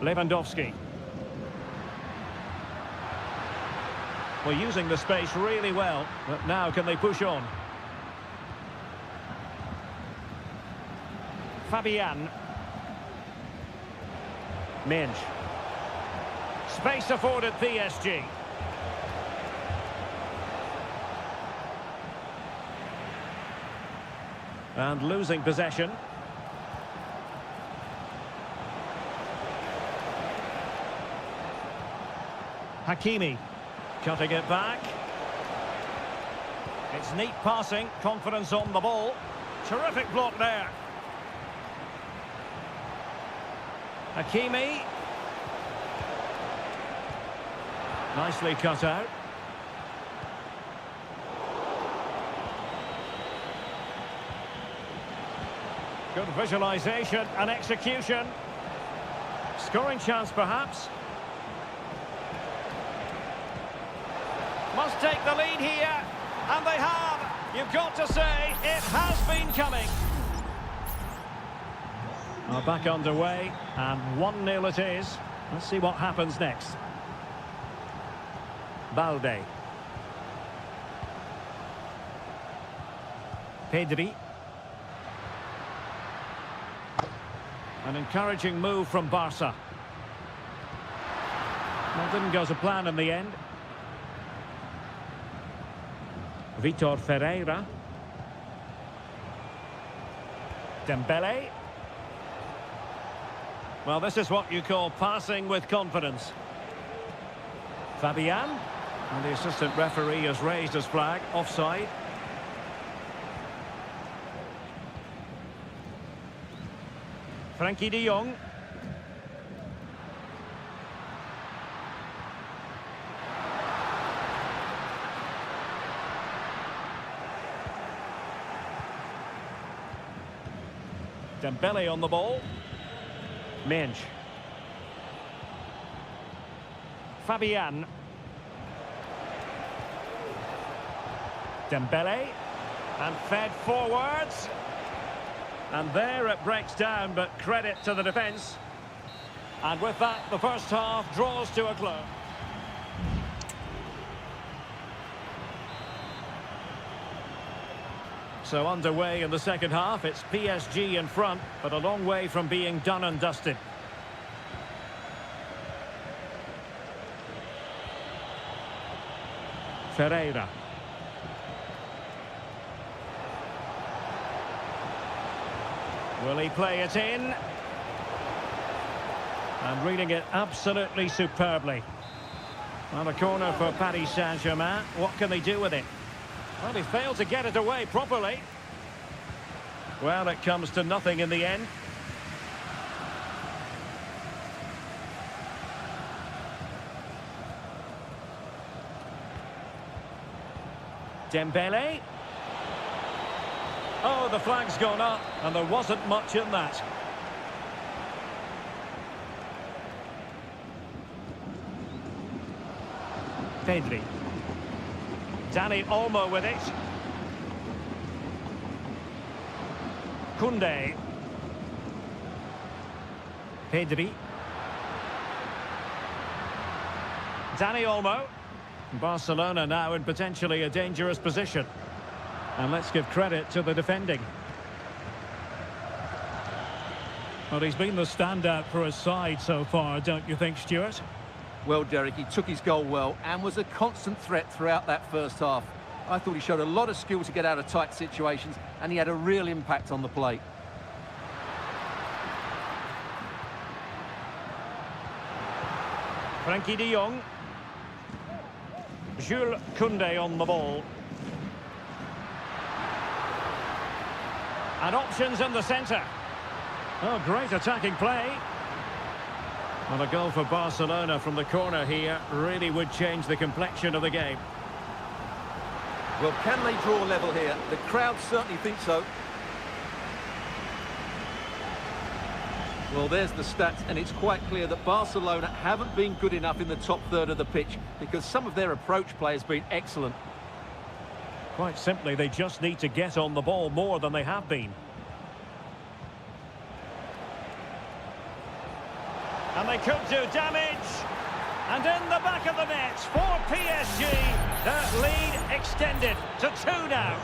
Lewandowski. Well, using the space really well, but now can they push on? Fabian. Mendes. Space afforded PSG. And losing possession. Hakimi. Cutting it back. It's neat passing, confidence on the ball. Terrific block there. Hakimi. Nicely cut out. Good visualization and execution. Scoring chance perhaps. Must take the lead here, and they have. You've got to say, it has been coming. Are back underway, and 1-0 it is. Let's see what happens next. Balde. Pedri. An encouraging move from Barca. Well, didn't go to plan in the end. Vitor Ferreira. Dembélé. Well, this is what you call passing with confidence. Fabian. And the assistant referee has raised his flag. Offside. Frenkie de Jong. Dembélé on the ball. Mendes. Fabian. Dembélé. And fed forwards. And there it breaks down, but credit to the defence. And with that, the first half draws to a close. So underway in the second half, it's PSG in front, but a long way from being done and dusted. Ferreira. Will he play it in? And reading it absolutely superbly. On a corner for Paris Saint-Germain. What can they do with it? Well, he failed to get it away properly. Well, it comes to nothing in the end. Dembele. Oh, the flag's gone up, and there wasn't much in that. Pedri. Dani Olmo with it. Koundé. Pedri. Dani Olmo. Barcelona now in potentially a dangerous position. And let's give credit to the defending. Well, he's been the standout for his side so far, don't you think, Stuart? Well, Derek, he took his goal well and was a constant threat throughout that first half. I thought he showed a lot of skill to get out of tight situations, and he had a real impact on the plate. Frankie de Jong. Jules Koundé on the ball. And options in the centre. Oh, great attacking play. Well, a goal for Barcelona from the corner here really would change the complexion of the game. Well, can they draw level here? The crowd certainly think so. Well, there's the stats, and it's quite clear that Barcelona haven't been good enough in the top third of the pitch because some of their approach play has been excellent. Quite simply, they just need to get on the ball more than they have been. And they could do damage. And in the back of the net for PSG. The lead extended to 2 now.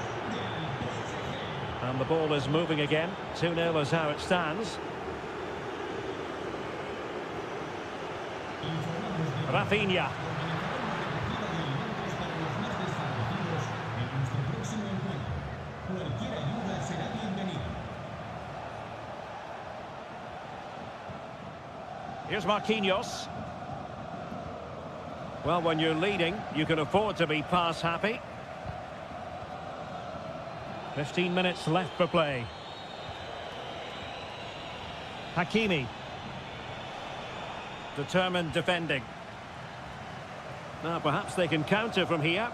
And the ball is moving again. 2-0 is how it stands. Rafinha. Here's Marquinhos. Well, when you're leading, you can afford to be pass happy. 15 minutes left for play. Hakimi. Determined defending. Now, perhaps they can counter from here.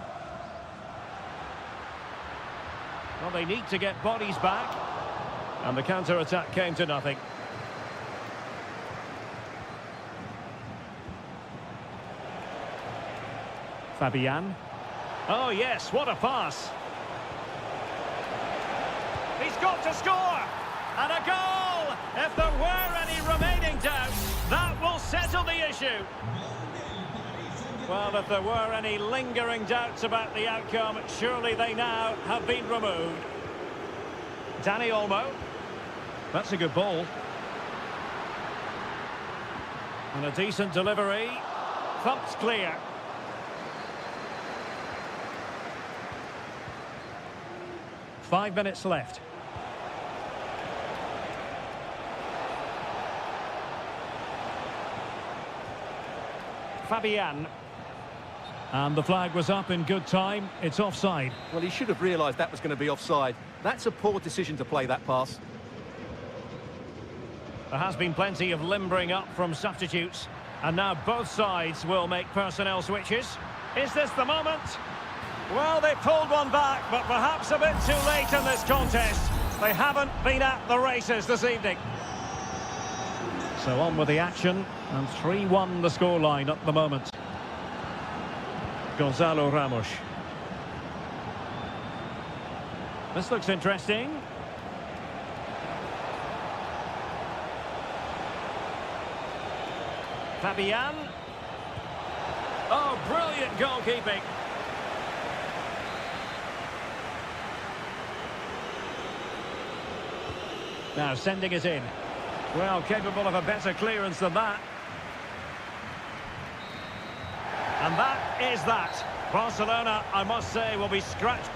Well, they need to get bodies back. And the counter-attack came to nothing. Fabian. Oh, yes, what a pass. He's got to score! And a goal! If there were any remaining doubts, that will settle the issue. Well, if there were any lingering doubts about the outcome, surely they now have been removed. Dani Olmo. That's a good ball. And a decent delivery. Thumped clear. Five minutes left. Fabian. And the flag was up in good time. It's offside. Well, he should have realised that was going to be offside. That's a poor decision to play that pass. There has been plenty of limbering up from substitutes. And now both sides will make personnel switches. Is this the moment? Well, they pulled one back, but perhaps a bit too late in this contest. They haven't been at the races this evening. So on with the action, and 3-1 the scoreline at the moment. Gonzalo Ramos. This looks interesting. Fabian. Oh, brilliant goalkeeping. Now sending it in. Well, capable of a better clearance than that. And that is that. Barcelona, I must say, will be scratched.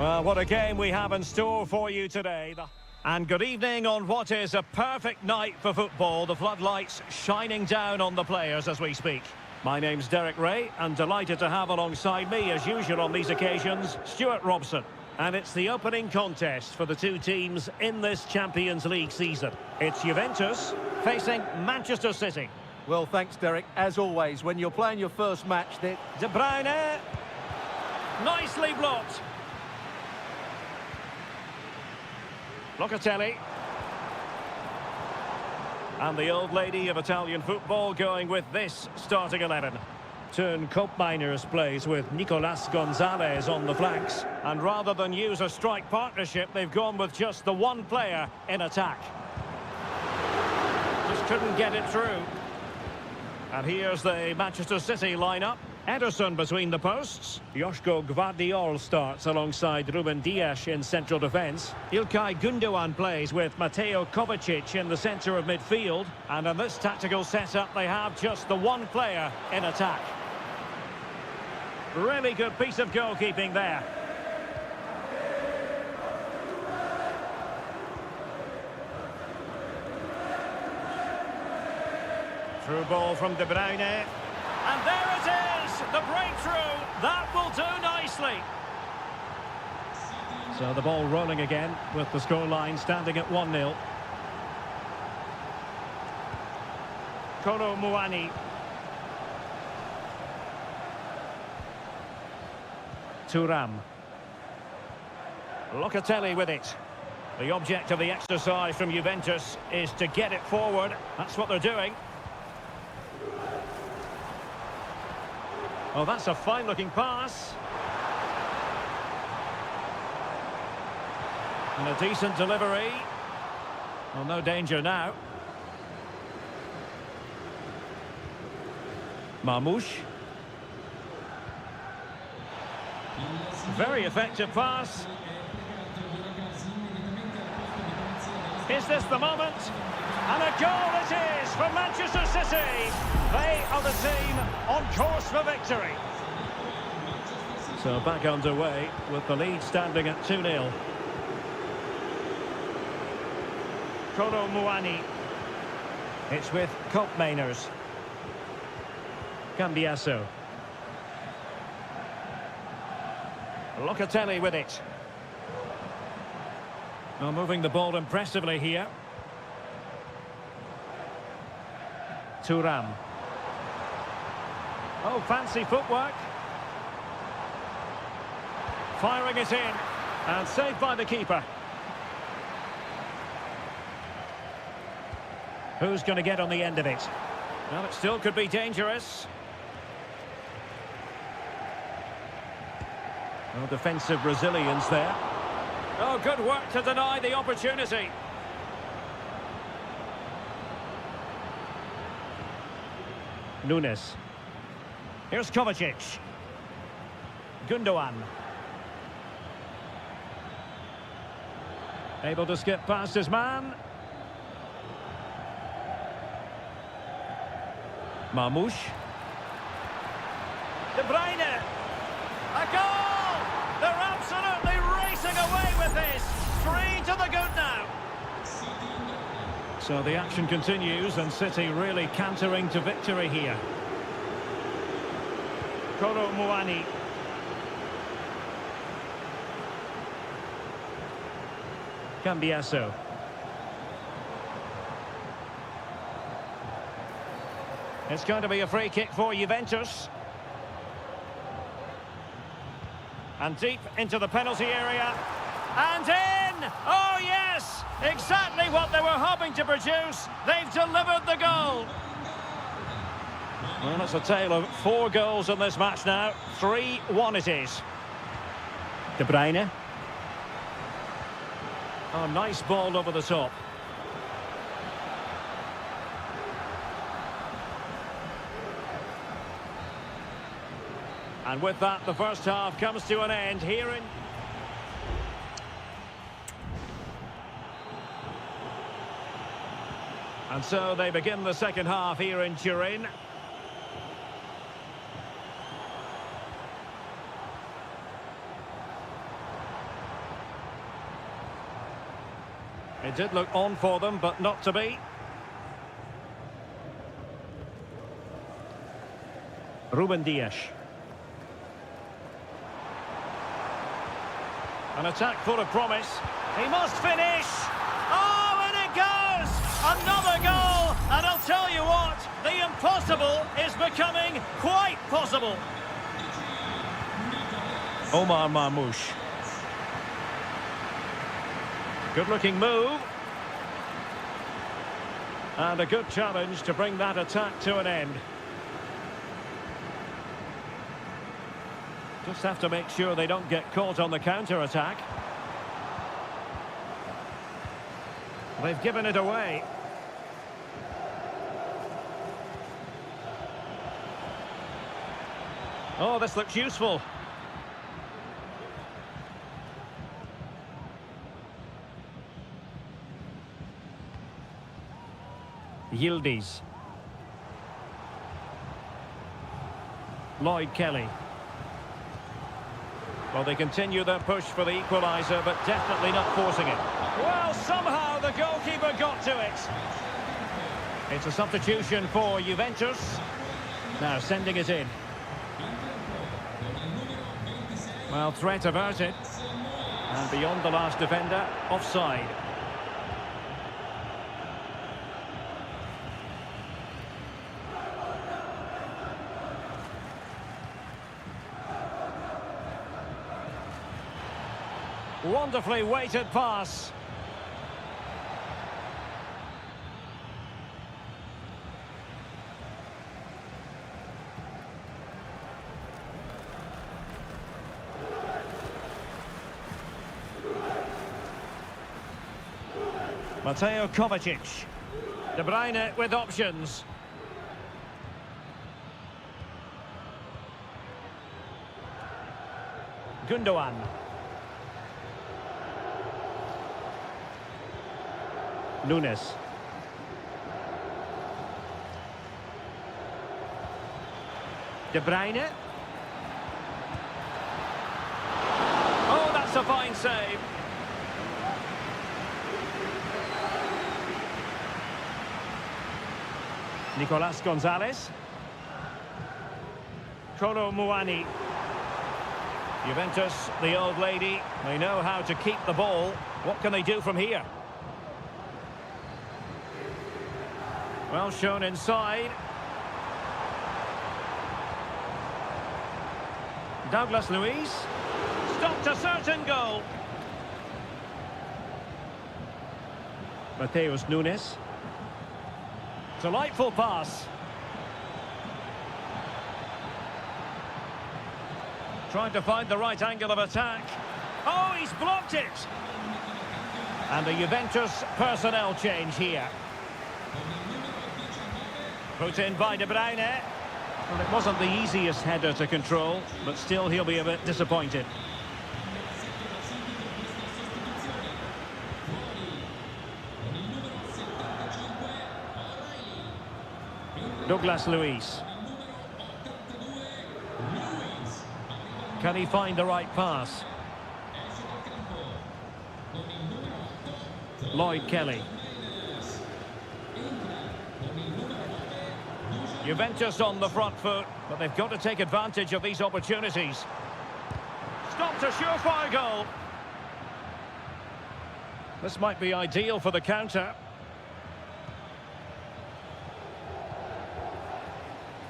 Well, what a game we have in store for you today. And good evening on what is a perfect night for football. The floodlights shining down on the players as we speak. My name's Derek Ray, and delighted to have alongside me, as usual on these occasions, Stuart Robson. And it's the opening contest for the two teams in this Champions League season. It's Juventus facing Manchester City. Well, thanks, Derek. As always, when you're playing your first match, De Bruyne. Nicely blocked. Locatelli. And the old lady of Italian football going with this starting 11. Turn Koopmeiners plays with Nicolas Gonzalez on the flanks. And rather than use a strike partnership, they've gone with just the one player in attack. Just couldn't get it through. And here's the Manchester City lineup. Ederson between the posts. Joško Gvardiol starts alongside Ruben Dias in central defence. İlkay Gündoğan plays with Mateo Kovacic in the centre of midfield. And in this tactical setup, they have just the one player in attack. Really good piece of goalkeeping there. Through ball from De Bruyne. And there it is! The breakthrough! That will do nicely. So the ball rolling again with the scoreline standing at 1-0. Kolo Muani. Thuram. Locatelli with it. The object of the exercise from Juventus is to get it forward. That's what they're doing. Oh, that's a fine-looking pass. And a decent delivery. Well, no danger now. Marmoush. Very effective pass. Is this the moment? And a goal it is for Manchester City. They are the team on course for victory. So back underway with the lead standing at 2-0. Kolo Muani. It's with Koopmeiners. Cambiasso. Locatelli with it. Well, moving the ball impressively here. Thuram. Oh, fancy footwork. Firing it in. And saved by the keeper. Who's going to get on the end of it? Well, it still could be dangerous. Oh, defensive resilience there. Oh, good work to deny the opportunity. Nunes. Here's Kovacic. Gündoğan. Able to skip past his man. Marmoush. De Bruyne. A goal! They're absolutely racing away with this. 3 to the good now. So the action continues and City really cantering to victory here. Kolo Muani. Cambiasso. It's going to be a free kick for Juventus. And deep into the penalty area. And in! Oh, yes! Exactly what they were hoping to produce. They've delivered the goal. Well, it's a tale of 4 goals in this match now. 3-1 it is. De Bruyne. Oh, nice ball over the top. And with that, the first half comes to an end here in... And so they begin the second half here in Turin. It did look on for them, but not to be. Ruben Dias. An attack full of promise. He must finish. Oh, and it goes! Another goal! And I'll tell you what, the impossible is becoming quite possible. Omar Marmoush. Good-looking move. And a good challenge to bring that attack to an end. Just have to make sure they don't get caught on the counter-attack. They've given it away. Oh, this looks useful. Yildiz. Lloyd Kelly. Well, they continue their push for the equaliser, but definitely not forcing it. Well, somehow the goalkeeper got to it. It's a substitution for Juventus. Now sending it in. Well, threat averted. And beyond the last defender, offside. Wonderfully weighted pass. Mateo Kovacic. De Bruyne with options. Gundogan. Nunes. De Bruyne. Oh, that's a fine save. Nicolas Gonzalez. Kolo Muani. Juventus, the old lady, they know how to keep the ball. What can they do from here? Well shown inside. Douglas Luiz. Stopped a certain goal. Mateus Nunes. Delightful pass. Trying to find the right angle of attack. Oh, he's blocked it. And a Juventus personnel change here. Put in by De Bruyne. Well, it wasn't the easiest header to control, but still he'll be a bit disappointed. Douglas Luiz. Can he find the right pass? Lloyd Kelly. Juventus on the front foot, but they've got to take advantage of these opportunities. Stopped a surefire goal. This might be ideal for the counter.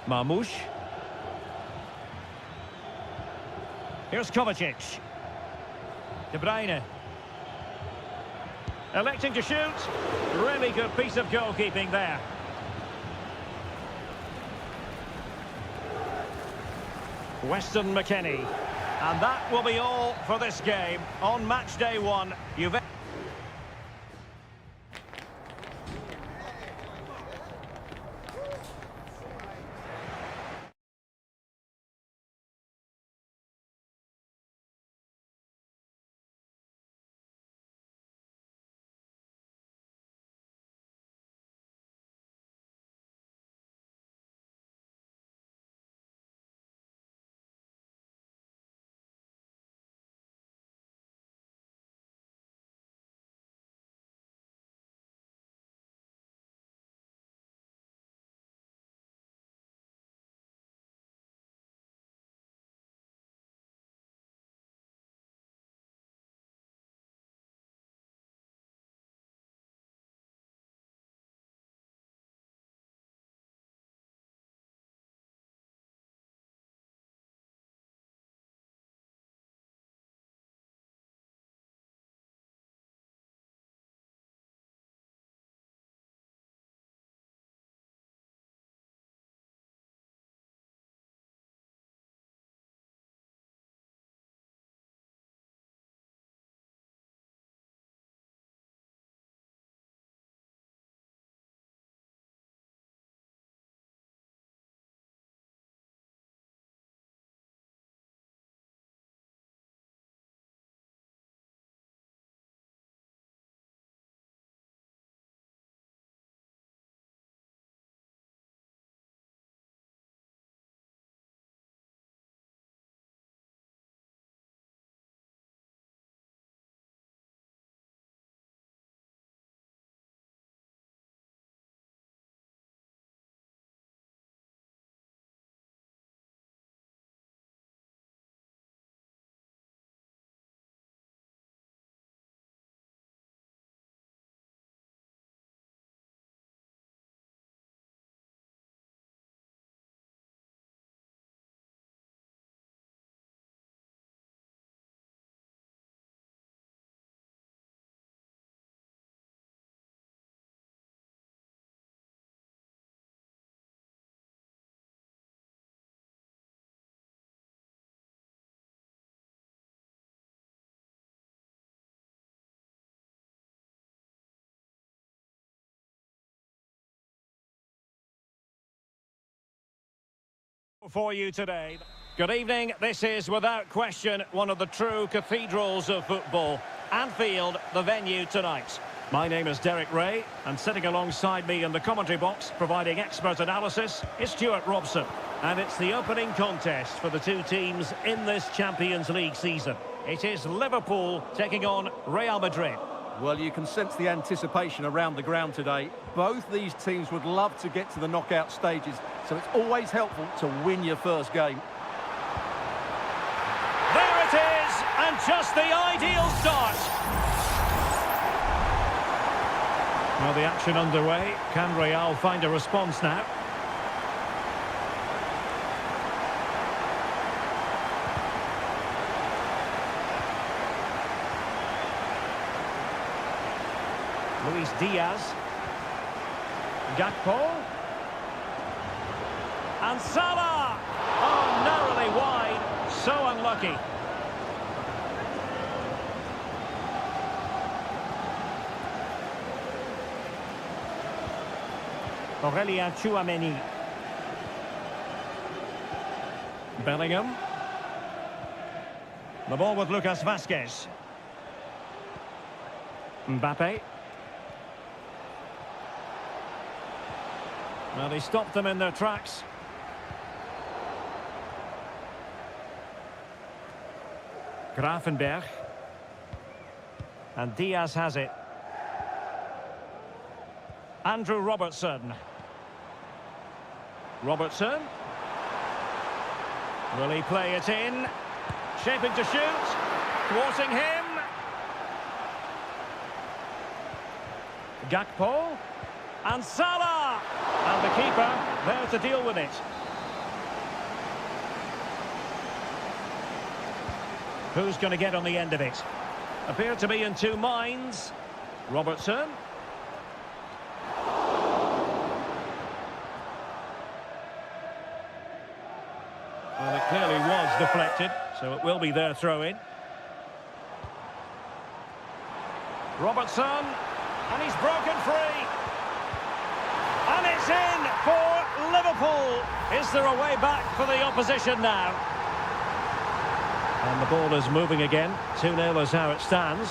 Marmoush. Here's Kovacic. De Bruyne. Electing to shoot. Really good piece of goalkeeping there. Weston McKennie. And that will be all for this game. On match day one, Juventus. For you today. Good evening. This is without question one of the true cathedrals of football. Anfield, the venue tonight. My name is Derek Ray, and sitting alongside me in the commentary box, providing expert analysis, is Stuart Robson. And it's the opening contest for the two teams in this Champions League season. It is Liverpool taking on Real Madrid. Well, you can sense the anticipation around the ground today. Both these teams would love to get to the knockout stages, so it's always helpful to win your first game. There it is, and just the ideal start. Well, the action underway. Can Real find a response now? Luis Diaz. Gakpo. And Salah! Oh, narrowly wide. So unlucky. Aurelien Tchouameni. Bellingham. The ball with Lucas Vazquez. Mbappe. Well, he stopped them in their tracks. Gravenberg. And Diaz has it. Andrew Robertson. Robertson. Will he play it in? Shaping to shoot. Thwarting him. Gakpo. And Salah! And the keeper there to deal with it. Who's going to get on the end of it? Appear to be in two minds. Robertson. Well, it clearly was deflected, so it will be their throw-in. Robertson, and he's broken free. And it's in for Liverpool. Is there a way back for the opposition now? And the ball is moving again. 2-0 is how it stands.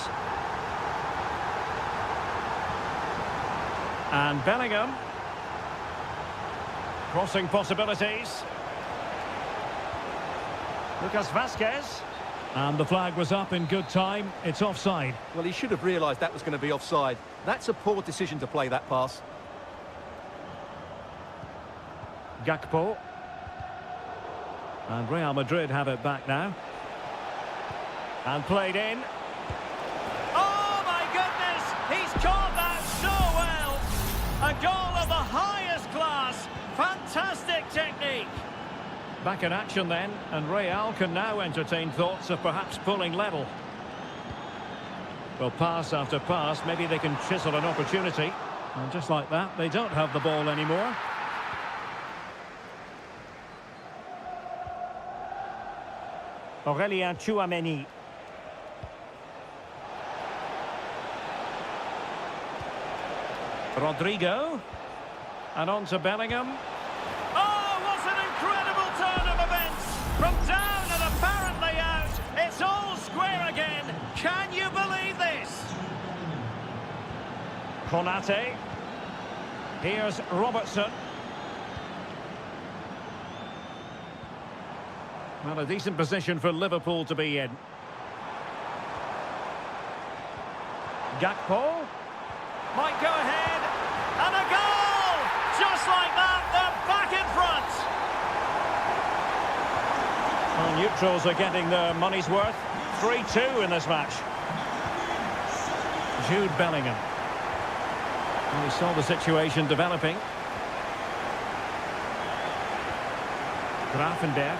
And Bellingham. Crossing possibilities. Lucas Vazquez. And the flag was up in good time. It's offside. Well, he should have realised that was going to be offside. That's a poor decision to play that pass. Gakpo. And Real Madrid have it back now. And played in. Oh, my goodness! He's caught that so well! A goal of the highest class. Fantastic technique. Back in action then, and Real can now entertain thoughts of perhaps pulling level. Well, pass after pass, maybe they can chisel an opportunity. And just like that, they don't have the ball anymore. Aurelien Tchouameni. Rodrigo. And on to Bellingham. Oh, what an incredible turn of events! From down and apparently out, it's all square again. Can you believe this? Konate. Here's Robertson. Well, a decent position for Liverpool to be in. Gakpo. Might go ahead. And a goal! Just like that, they're back in front. Well, neutrals are getting their money's worth. 3-2 in this match. Jude Bellingham. Well, he saw the situation developing. Gravenberg.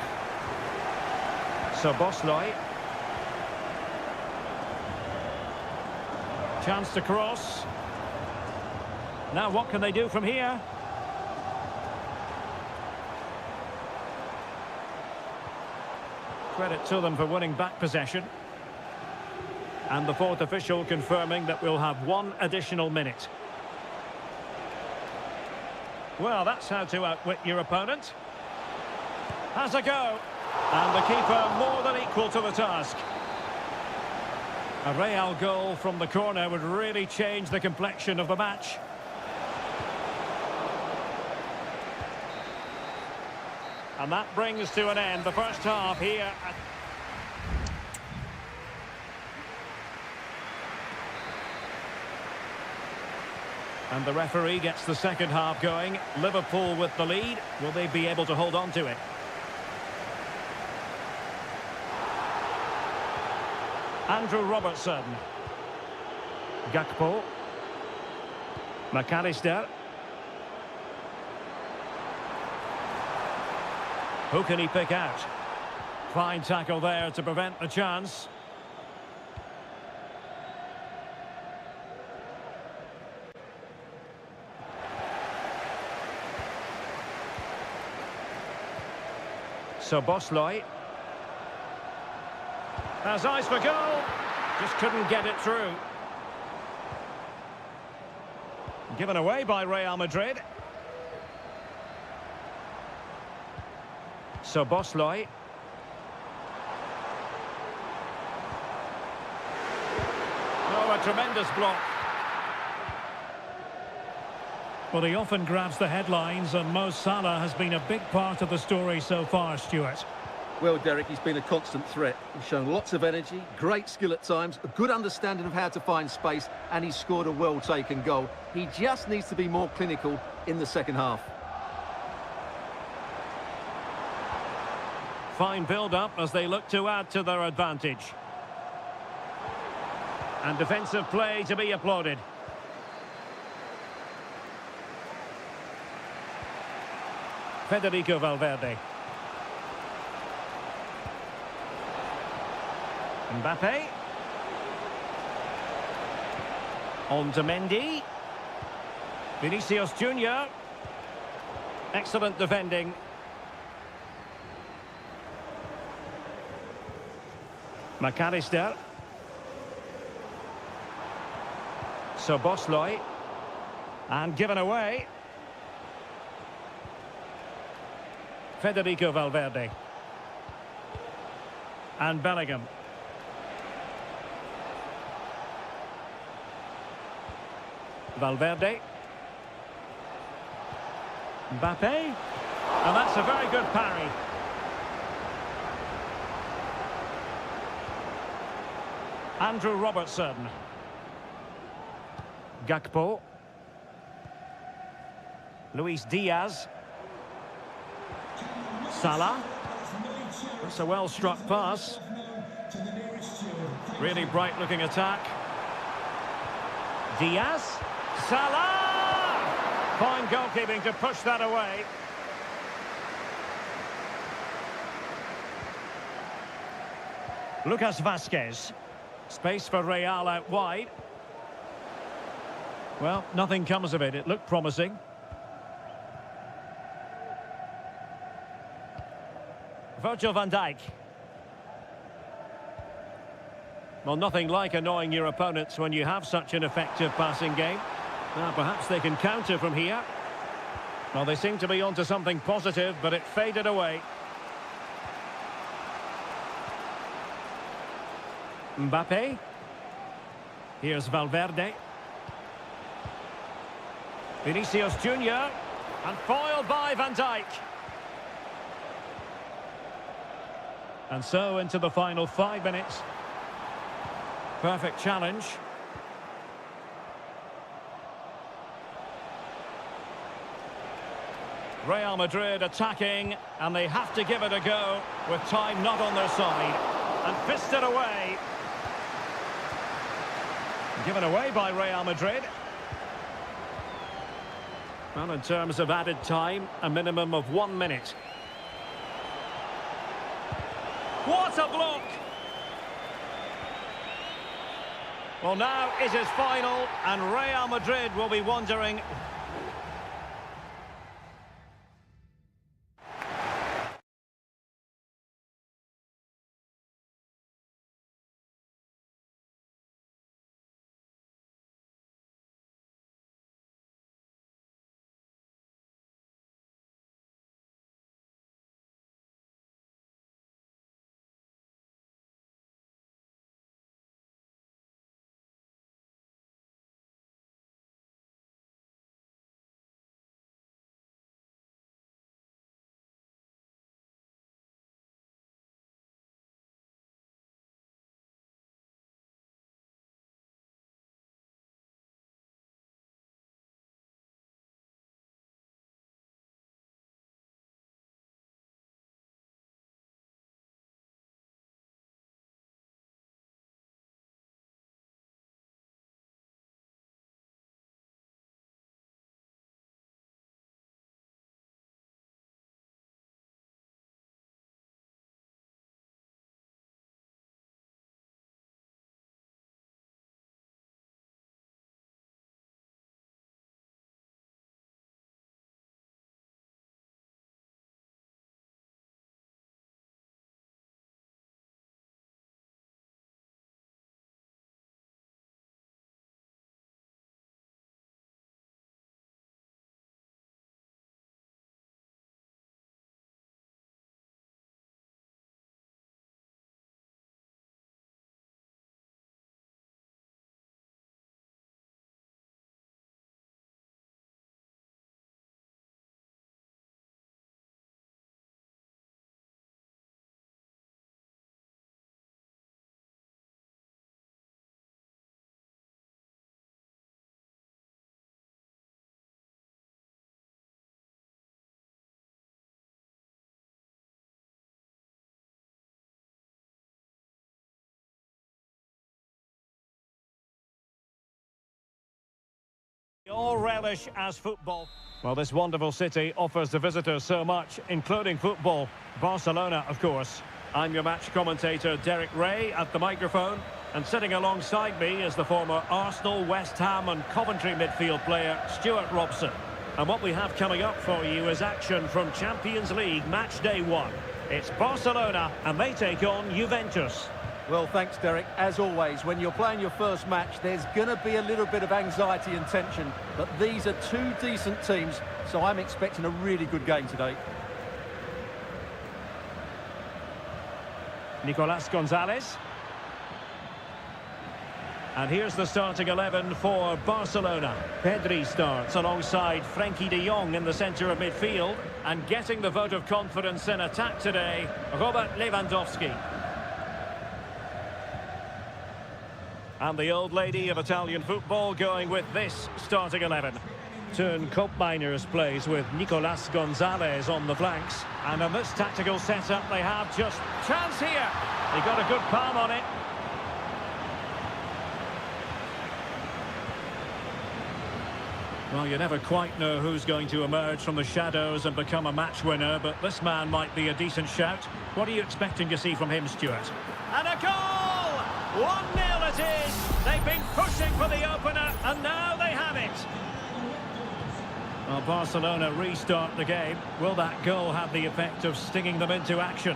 Bosley. Chance to cross. Now what can they do from here? Credit to them for winning back possession. And the fourth official confirming that we'll have one additional minute. Well, that's how to outwit your opponent. Has a go. And the keeper more than equal to the task. A Real goal from the corner would really change the complexion of the match. And that brings to an end the first half here at... And the referee gets the second half going. Liverpool with the lead. Will they be able to hold on to it? Andrew Robertson. Gakpo. McAllister. Who can he pick out? Fine tackle there to prevent the chance. So Bosley has eyes for goal, just couldn't get it through. Given away by Real Madrid. So Bosley. Oh, a tremendous block. Well, he often grabs the headlines, and Mo Salah has been a big part of the story so far, Stuart. Well, Derek, he's been a constant threat. He's shown lots of energy, great skill at times, a good understanding of how to find space, and he's scored a well-taken goal. He just needs to be more clinical in the second half. Fine build-up as they look to add to their advantage. And defensive play to be applauded. Federico Valverde. Mbappe. On to Mendy. Vinicius Junior. Excellent defending. McAllister. So Bosley. And given away. Federico Valverde. And Bellingham. Valverde. Mbappe. And that's a very good parry. Andrew Robertson. Gakpo. Luis Diaz. Salah. That's a well-struck pass. Really bright-looking attack. Diaz. Salah! Fine goalkeeping to push that away. Lucas Vazquez. Space for Real out wide. Well, nothing comes of it. It looked promising. Virgil van Dijk. Well, nothing like annoying your opponents when you have such an effective passing game. Now, perhaps they can counter from here. Well, they seem to be onto something positive, but it faded away. Mbappe. Here's Valverde. Vinicius Junior. And foiled by Van Dijk. And so into the final 5 minutes. Perfect challenge. Real Madrid attacking, and they have to give it a go with time not on their side. And fisted away. Given away by Real Madrid. Well, in terms of added time, a minimum of 1 minute. What a block! Well, now it is final, and Real Madrid will be wondering All relish as football. Well, this wonderful city offers the visitors so much, including football. Barcelona, of course. I'm your match commentator, Derek Ray, at the microphone. And sitting alongside me is the former Arsenal, West Ham and Coventry midfield player, Stuart Robson. And what we have coming up for you is action from Champions League match day 1. It's Barcelona, and they take on Juventus. Well, thanks, Derek. As always, when you're playing your first match, there's going to be a little bit of anxiety and tension. But these are two decent teams, so I'm expecting a really good game today. Nicolas Gonzalez. And here's the starting 11 for Barcelona. Pedri starts alongside Frenkie de Jong in the centre of midfield. And getting the vote of confidence in attack today, Robert Lewandowski. And the old lady of Italian football going with this starting 11. Turn Koopmeiners plays with Nicolas Gonzalez on the flanks. And in this tactical setup they have just chance here. They got a good palm on it. Well, you never quite know who's going to emerge from the shadows and become a match winner, but this man might be a decent shout. What are you expecting to see from him, Stuart? And a goal! 1-0 it is! They've been pushing for the opener, and now they have it! Well, Barcelona restart the game. Will that goal have the effect of stinging them into action?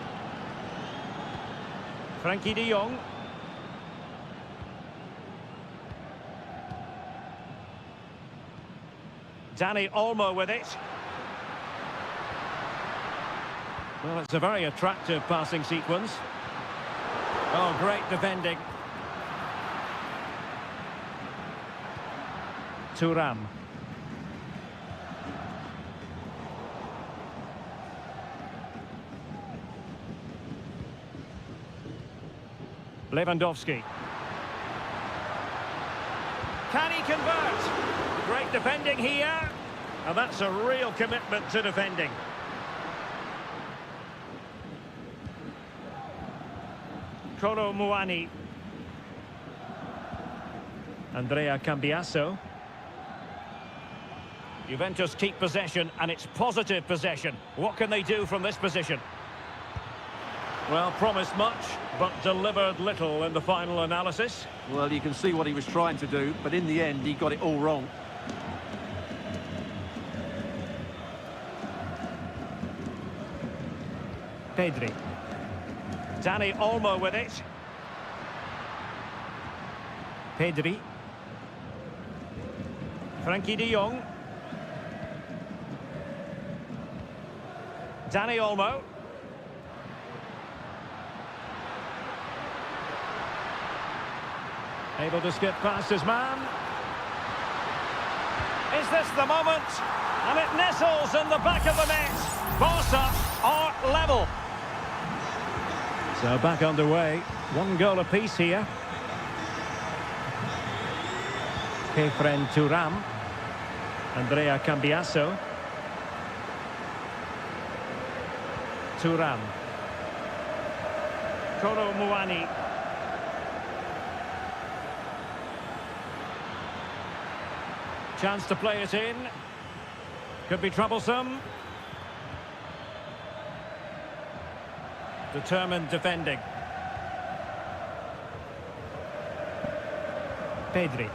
Frenkie de Jong. Dani Olmo with it. Well, it's a very attractive passing sequence. Oh, great defending. Thuram. Lewandowski. Can he convert? Great defending here, and that's a real commitment to defending. Kolo Muani. Andrea Cambiasso. Juventus keep possession, and it's positive possession. What can they do from this position? Well, promised much, but delivered little in the final analysis. Well, you can see what he was trying to do, but in the end, he got it all wrong. Pedri. Dani Olmo with it. Pedri. Frenkie de Jong. Dani Olmo. Able to skip past his man. Is this the moment? And it nestles in the back of the net. Barca are level. So back underway. 1 goal apiece here. Kefren Thuram. Andrea Cambiasso. Thuram. Kolo Muani. Chance to play it in. Could be troublesome. Determined defending. Pedri.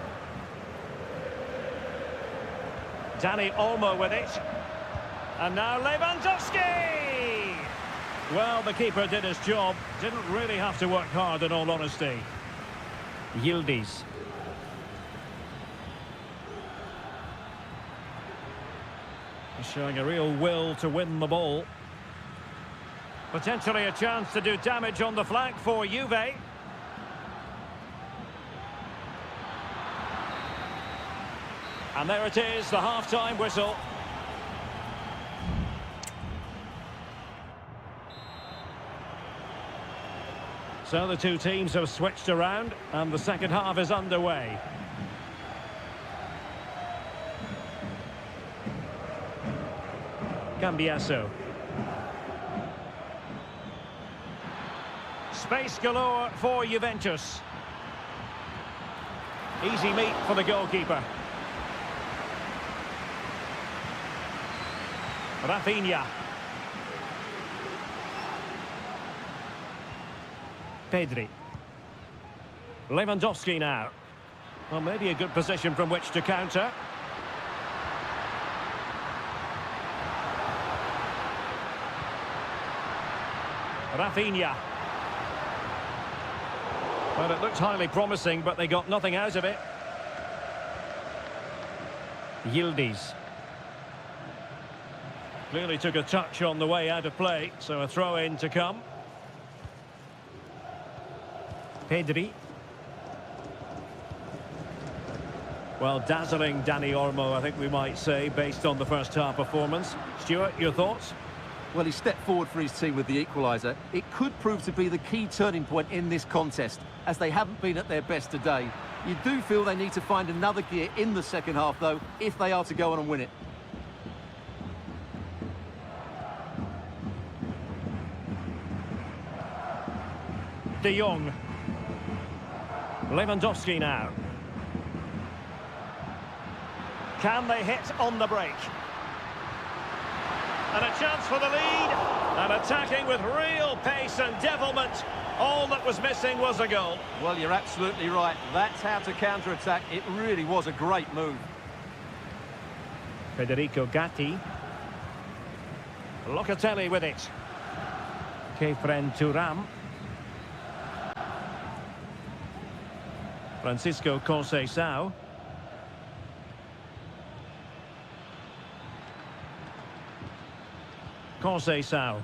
Dani Olmo with it. And now Lewandowski! Well, the keeper did his job. Didn't really have to work hard, in all honesty. Yildiz. Showing a real will to win the ball. Potentially a chance to do damage on the flank for Juve. And there it is, the half-time whistle. So the two teams have switched around, and the second half is underway. Cambiasso. Space galore for Juventus. Easy meat for the goalkeeper. Rafinha. Pedri. Lewandowski now. Well, maybe a good position from which to counter. Rafinha. Well, it looked highly promising, but they got nothing out of it. Yildiz. Clearly took a touch on the way out of play, so a throw-in to come. Pedri. Well, dazzling Dani Olmo, I think we might say, based on the first half performance. Stuart, your thoughts? Well, he stepped forward for his team with the equaliser. It could prove to be the key turning point in this contest, as they haven't been at their best today. You do feel they need to find another gear in the second half, though, if they are to go on and win it. De Jong. Lewandowski now. Can they hit on the break? And a chance for the lead. And attacking with real pace and devilment. All that was missing was a goal. Well, you're absolutely right. That's how to counter-attack. It really was a great move. Federico Gatti. Locatelli with it. Kefren Thuram. Francisco Conceição. Conceição.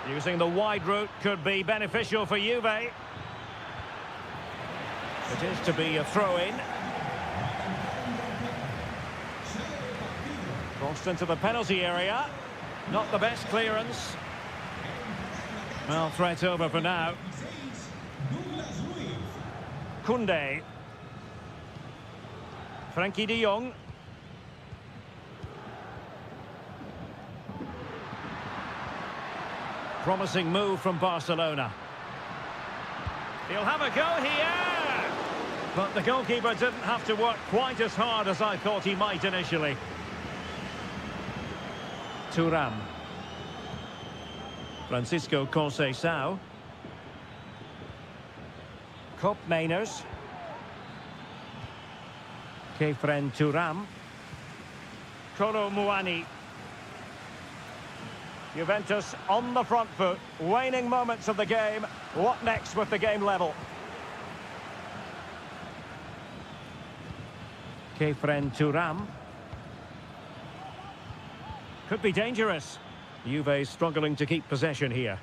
Using the wide route could be beneficial for Juve. It is to be a throw-in. Crossed into the penalty area. Not the best clearance. Well, threat over for now. Koundé. Frankie de Jong. Promising move from Barcelona. He'll have a go here! But the goalkeeper didn't have to work quite as hard as I thought he might initially. Thuram. Francisco Conceição. Koopmeiners. Kefren Thuram. Kolo Muani. Juventus on the front foot, waning moments of the game. What next with the game level? Kefren Thuram. Could be dangerous. Juve struggling to keep possession here.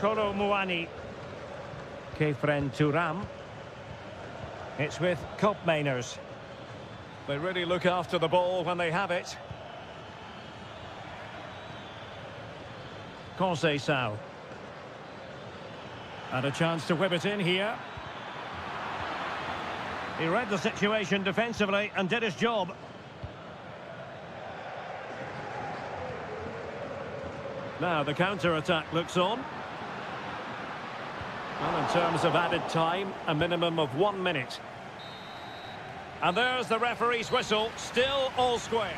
Kolo Muani. Kefren Thuram. It's with Koopmeiners. They really look after the ball when they have it. Conceição. And a chance to whip it in here. He read the situation defensively and did his job. Now the counter-attack looks on. Well, in terms of added time, a minimum of 1 minute. And there's the referee's whistle, still all square.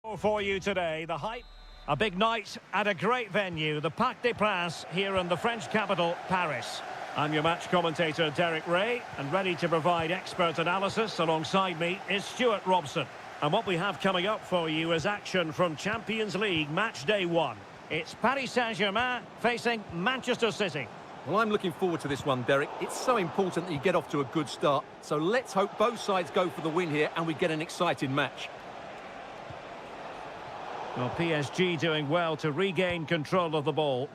For you today, the hype, a big night at a great venue, the Parc des Princes here in the French capital, Paris. I'm your match commentator, Derek Ray, and ready to provide expert analysis alongside me is Stuart Robson. And what we have coming up for you is action from Champions League match day 1. It's Paris Saint-Germain facing Manchester City. Well, I'm looking forward to this one, Derek. It's so important that you get off to a good start. So let's hope both sides go for the win here and we get an exciting match. Well, PSG doing well to regain control of the ball.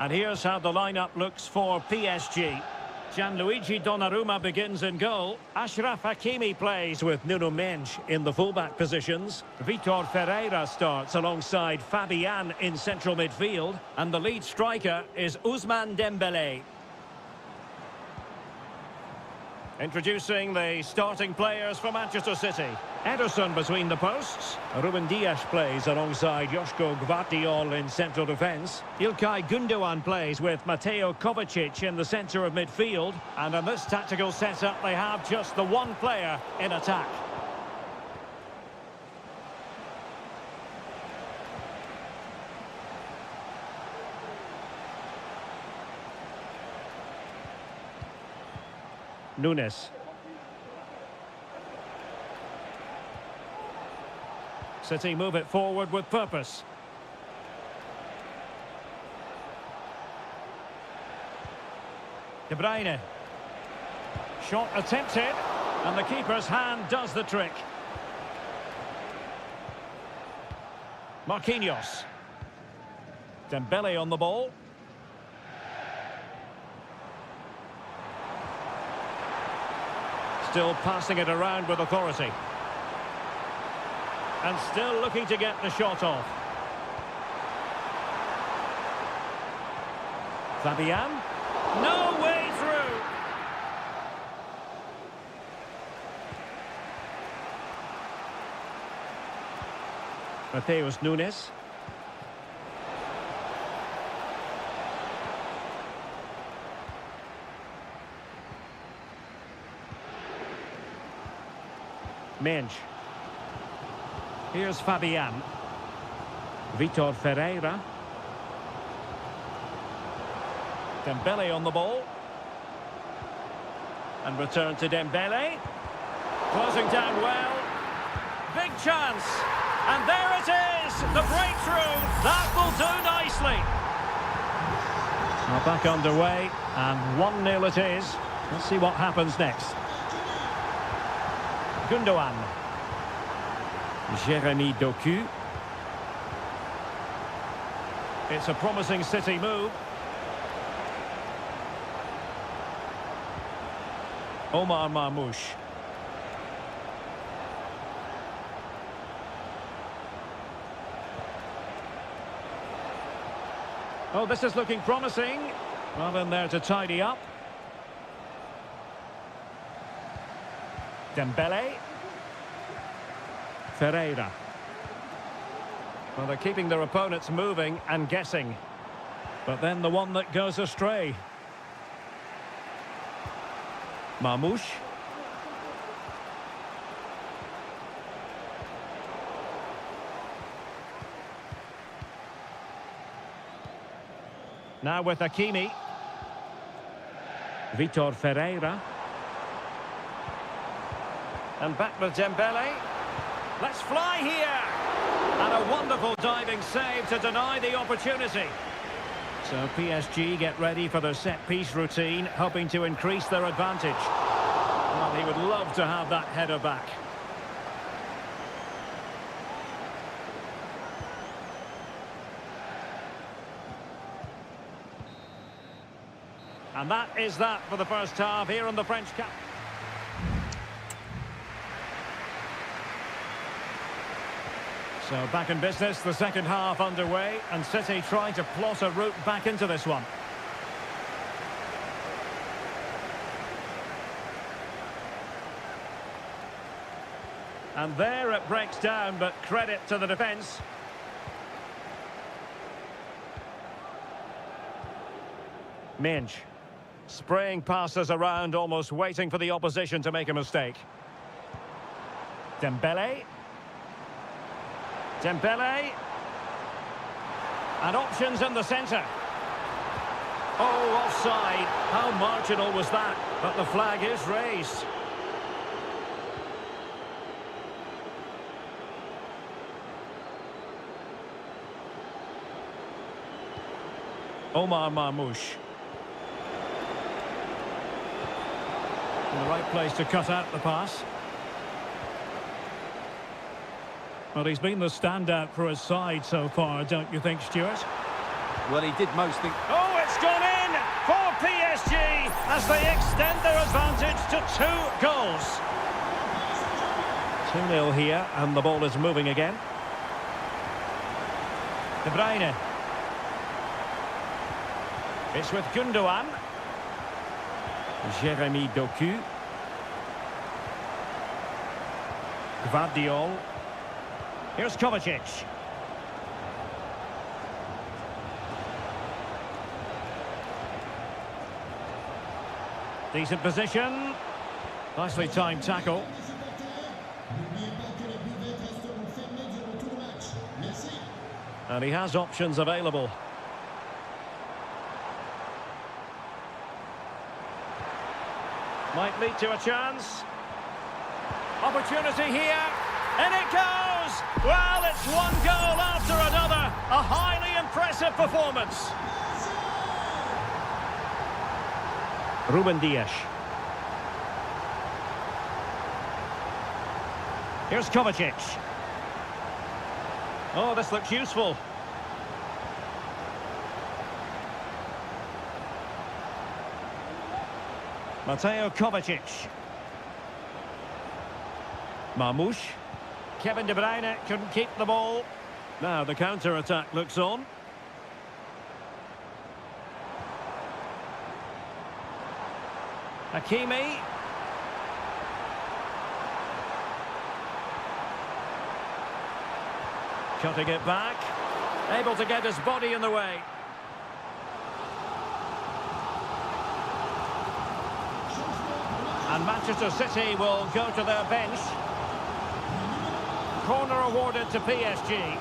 And here's how the lineup looks for PSG. Gianluigi Donnarumma begins in goal. Achraf Hakimi plays with Nuno Mendes in the fullback positions. Vitor Ferreira starts alongside Fabian in central midfield. And the lead striker is Ousmane Dembélé. Introducing the starting players for Manchester City. Ederson between the posts. Ruben Dias plays alongside Joško Gvardiol in central defence. İlkay Gündoğan plays with Mateo Kovacic in the centre of midfield. And in this tactical setup, they have just the one player in attack. Nunes. City move it forward with purpose. De Bruyne. Shot attempted, and the keeper's hand does the trick. Marquinhos. Dembele on the ball. Still passing it around with authority. And still looking to get the shot off. Fabian. No way through. Mateus Nunes. Mendes. Here's Fabian. Vitor Ferreira. Dembele on the ball. And return to Dembele. Closing down well. Big chance. And there it is. The breakthrough. That will do nicely. Now back underway. And 1-0 it is. Let's see what happens next. Gündoğan. Jeremy Doku. It's a promising City move. Omar Marmoush. Oh, this is looking promising. Well, in there to tidy up. Dembele. Ferreira. Well, they're keeping their opponents moving and guessing. But then the one that goes astray. Marmoush. Now with Hakimi. Vitor Ferreira. And back with Dembele. Let's fly here! And a wonderful diving save to deny the opportunity. So PSG get ready for their set-piece routine, hoping to increase their advantage. Well, he would love to have that header back. And that is that for the first half here on the French Cup. So back in business, the second half underway, and City trying to plot a route back into this one. And there it breaks down, but credit to the defence. Mendes. Spraying passes around, almost waiting for the opposition to make a mistake. Dembele. Dembele. And options in the centre. Oh, offside. How marginal was that? But the flag is raised. Omar Marmoush. In the right place to cut out the pass. Well, he's been the standout for his side so far, don't you think, Stuart? Well, he did most things. Oh, it's gone in for PSG as they extend their advantage to 2 goals. 2-0 here, and the ball is moving again. De Bruyne. It's with Gundogan. Jeremy Doku. Gvardiol. Here's Kovacic. Decent position. Nicely timed tackle. And he has options available. Might lead to a chance. Opportunity here. And it goes! Well, it's one goal after another. A highly impressive performance. Ruben Dias. Here's Kovacic. Oh, this looks useful. Mateo Kovacic. Marmoush. Kevin De Bruyne couldn't keep the ball. Now the counter-attack looks on. Hakimi. Cutting it back. Able to get his body in the way. And Manchester City will go to their bench. Corner awarded to PSG.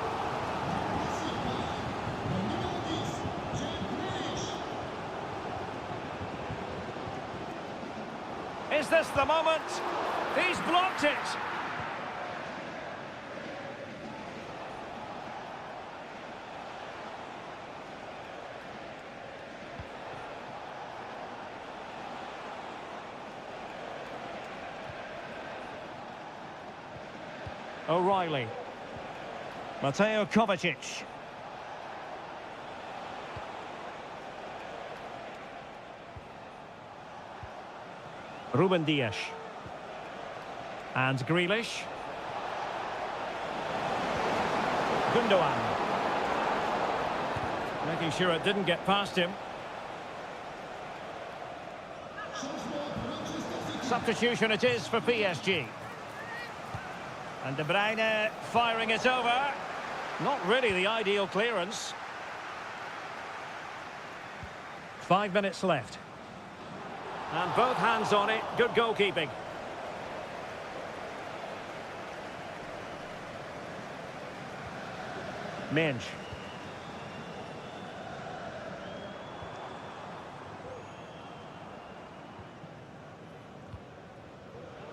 Is this the moment? He's blocked it. O'Reilly. Mateo Kovacic. Ruben Dias. And Grealish. Gundogan. Making sure it didn't get past him. Substitution it is for PSG. And De Bruyne firing it over. Not really the ideal clearance. 5 minutes left. And both hands on it. Good goalkeeping. Minge.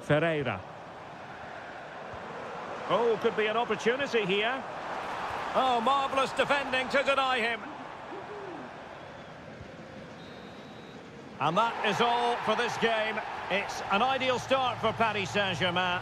Ferreira. Oh, could be an opportunity here. Oh, marvellous defending to deny him. And that is all for this game. It's an ideal start for Paris Saint-Germain.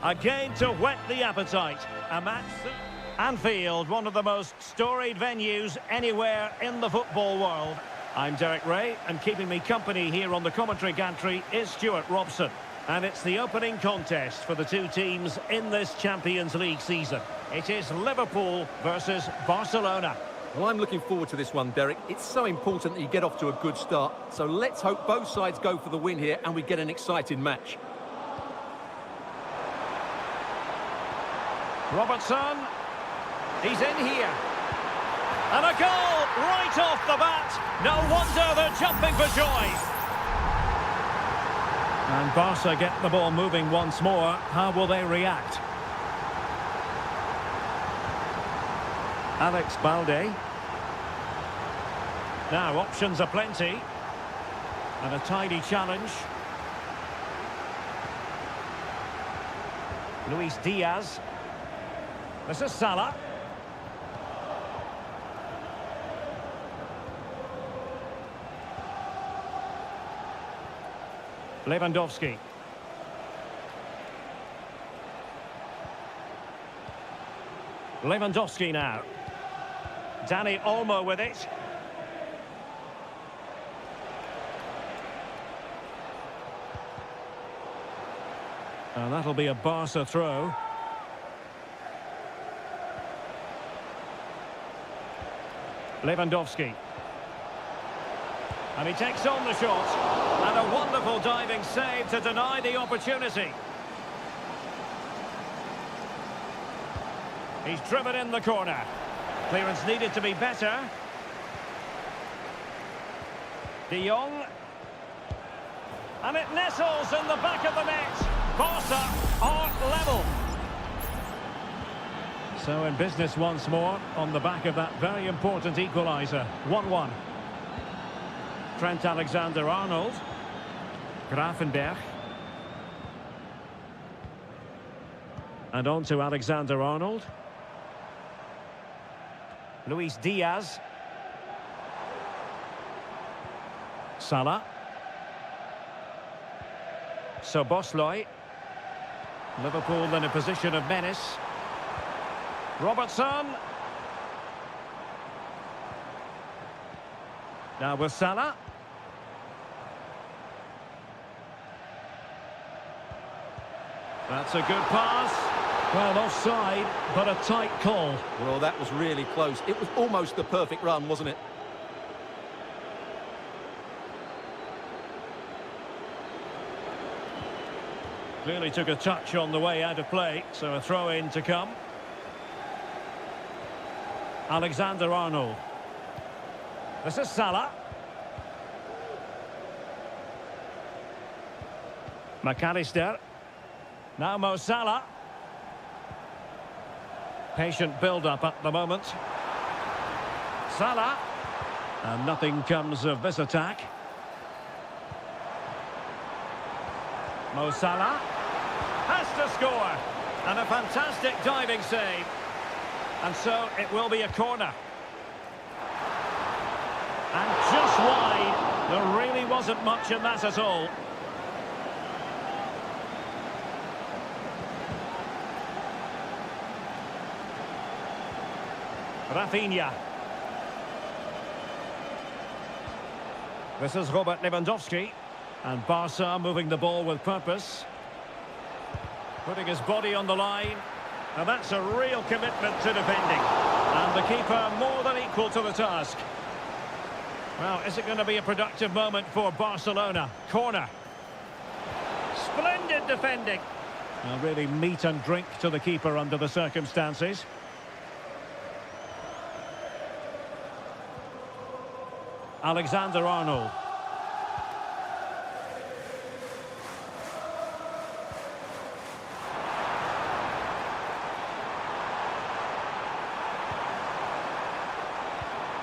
Again to whet the appetite. A match... Anfield, one of the most storied venues anywhere in the football world. I'm Derek Ray, and keeping me company here on the commentary gantry is Stuart Robson. And it's the opening contest for the two teams in this Champions League season. It is Liverpool versus Barcelona. Well, I'm looking forward to this one, Derek. It's so important that you get off to a good start. So let's hope both sides go for the win here and we get an exciting match. Robertson. He's in here. And a goal right off the bat. No wonder they're jumping for joy. And Barca get the ball moving once more. How will they react? Alex Balde. Now, options are plenty. And a tidy challenge. Luis Diaz. This is Salah. Lewandowski. Lewandowski now. Dani Olmo with it. And that'll be a Barca throw. Lewandowski. And he takes on the shot. And a wonderful diving save to deny the opportunity. He's driven in the corner. Clearance needed to be better. De Jong. And it nestles in the back of the net. Barca are level. So in business once more on the back of that very important equaliser. 1-1. Trent Alexander-Arnold. Gravenberch. And on to Alexander-Arnold. Luis Diaz. Salah. Szoboszlai. Liverpool in a position of menace. Robertson. Now with Salah. That's a good pass. Well, offside, but a tight call. Well, that was really close. It was almost the perfect run, wasn't it? Clearly took a touch on the way out of play, so a throw-in to come. Alexander-Arnold. This is Salah. McAllister. Now Mo Salah. Patient build-up at the moment. Salah. And nothing comes of this attack. Mo Salah. Has to score. And a fantastic diving save. And so it will be a corner. And just wide. There really wasn't much in that at all. Rafinha. This is Robert Lewandowski. And Barca moving the ball with purpose. Putting his body on the line. And that's a real commitment to defending. And the keeper more than equal to the task. Well, is it going to be a productive moment for Barcelona? Corner. Splendid defending. Well, really meat and drink to the keeper under the circumstances. Alexander-Arnold.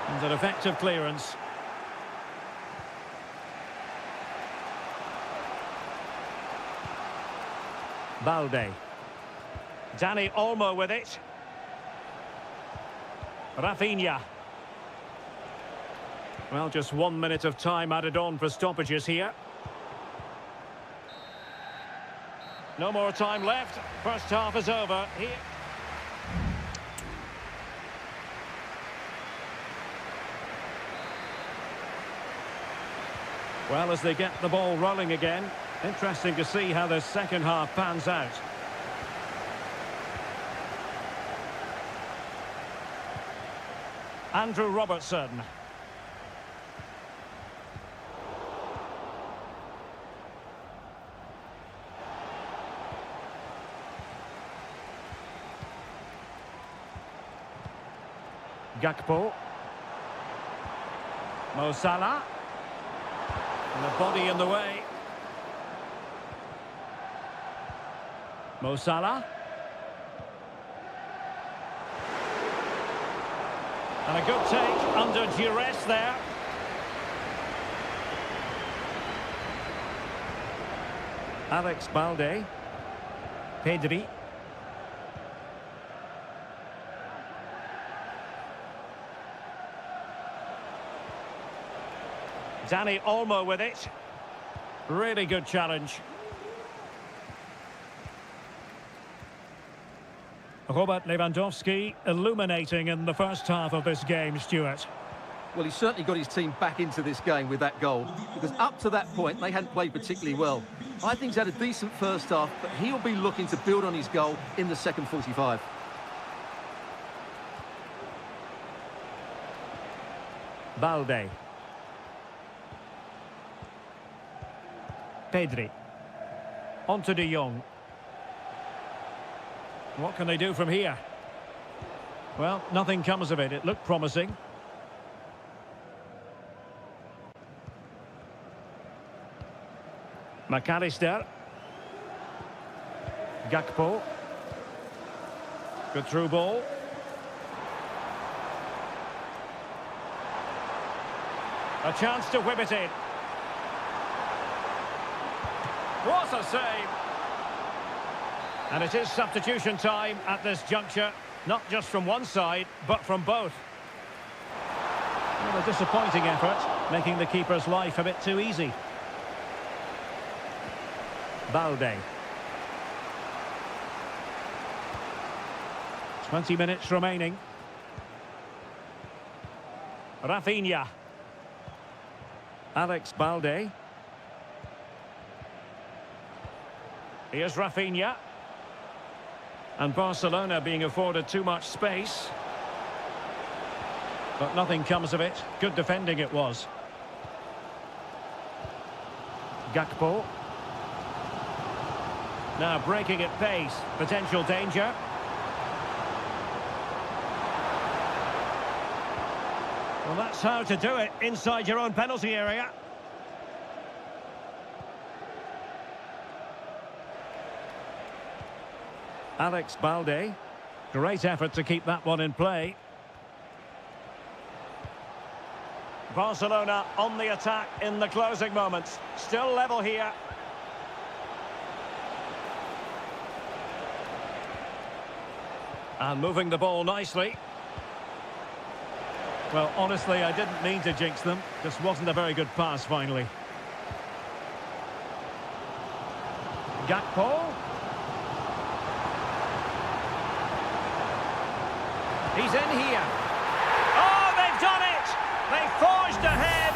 And an effective clearance. Balde. Dani Olmo with it. Rafinha. Well, just 1 minute of time added on for stoppages here. No more time left. First half is over. Here. Well, as they get the ball rolling again, interesting to see how the second half pans out. Andrew Robertson. Gakpo. Mo Salah. And the body in the way. Mo Salah. And a good take under duress there. Alex Balde. Pedri. Dani Olmo with it. Really good challenge. Robert Lewandowski illuminating in the first half of this game, Stuart. Well, he certainly got his team back into this game with that goal, because up to that point, they hadn't played particularly well. I think he's had a decent first half, but he'll be looking to build on his goal in the second 45. Balde. Pedri. On to De Jong. What can they do from here? Well, nothing comes of it. It looked promising. McAllister. Gakpo. Good through ball. A chance to whip it in. What a save! And it is substitution time at this juncture, not just from one side, but from both. Well, a disappointing effort, making the keeper's life a bit too easy. Balde. 20 minutes remaining. Rafinha. Alex Balde. Here's Rafinha. And Barcelona being afforded too much space. But nothing comes of it. Good defending it was. Gakpo. Now breaking at pace. Potential danger. Well, that's how to do it inside your own penalty area. Alex Balde. Great effort to keep that one in play. Barcelona on the attack in the closing moments. Still level here. And moving the ball nicely. Well, honestly, I didn't mean to jinx them. Just wasn't a very good pass, finally. Gakpo. He's in here. Oh, they've done it! They forged ahead,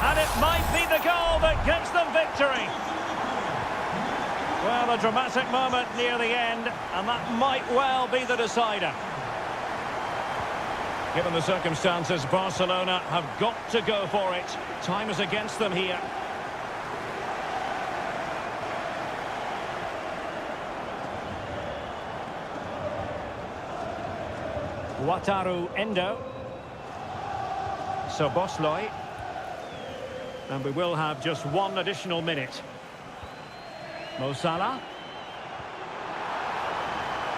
and it might be the goal that gives them victory. Well, a dramatic moment near the end, and that might well be the decider. Given the circumstances, Barcelona have got to go for it. Time is against them here. Wataru Endo. Soboslai. And we will have just one additional minute. Mo Salah.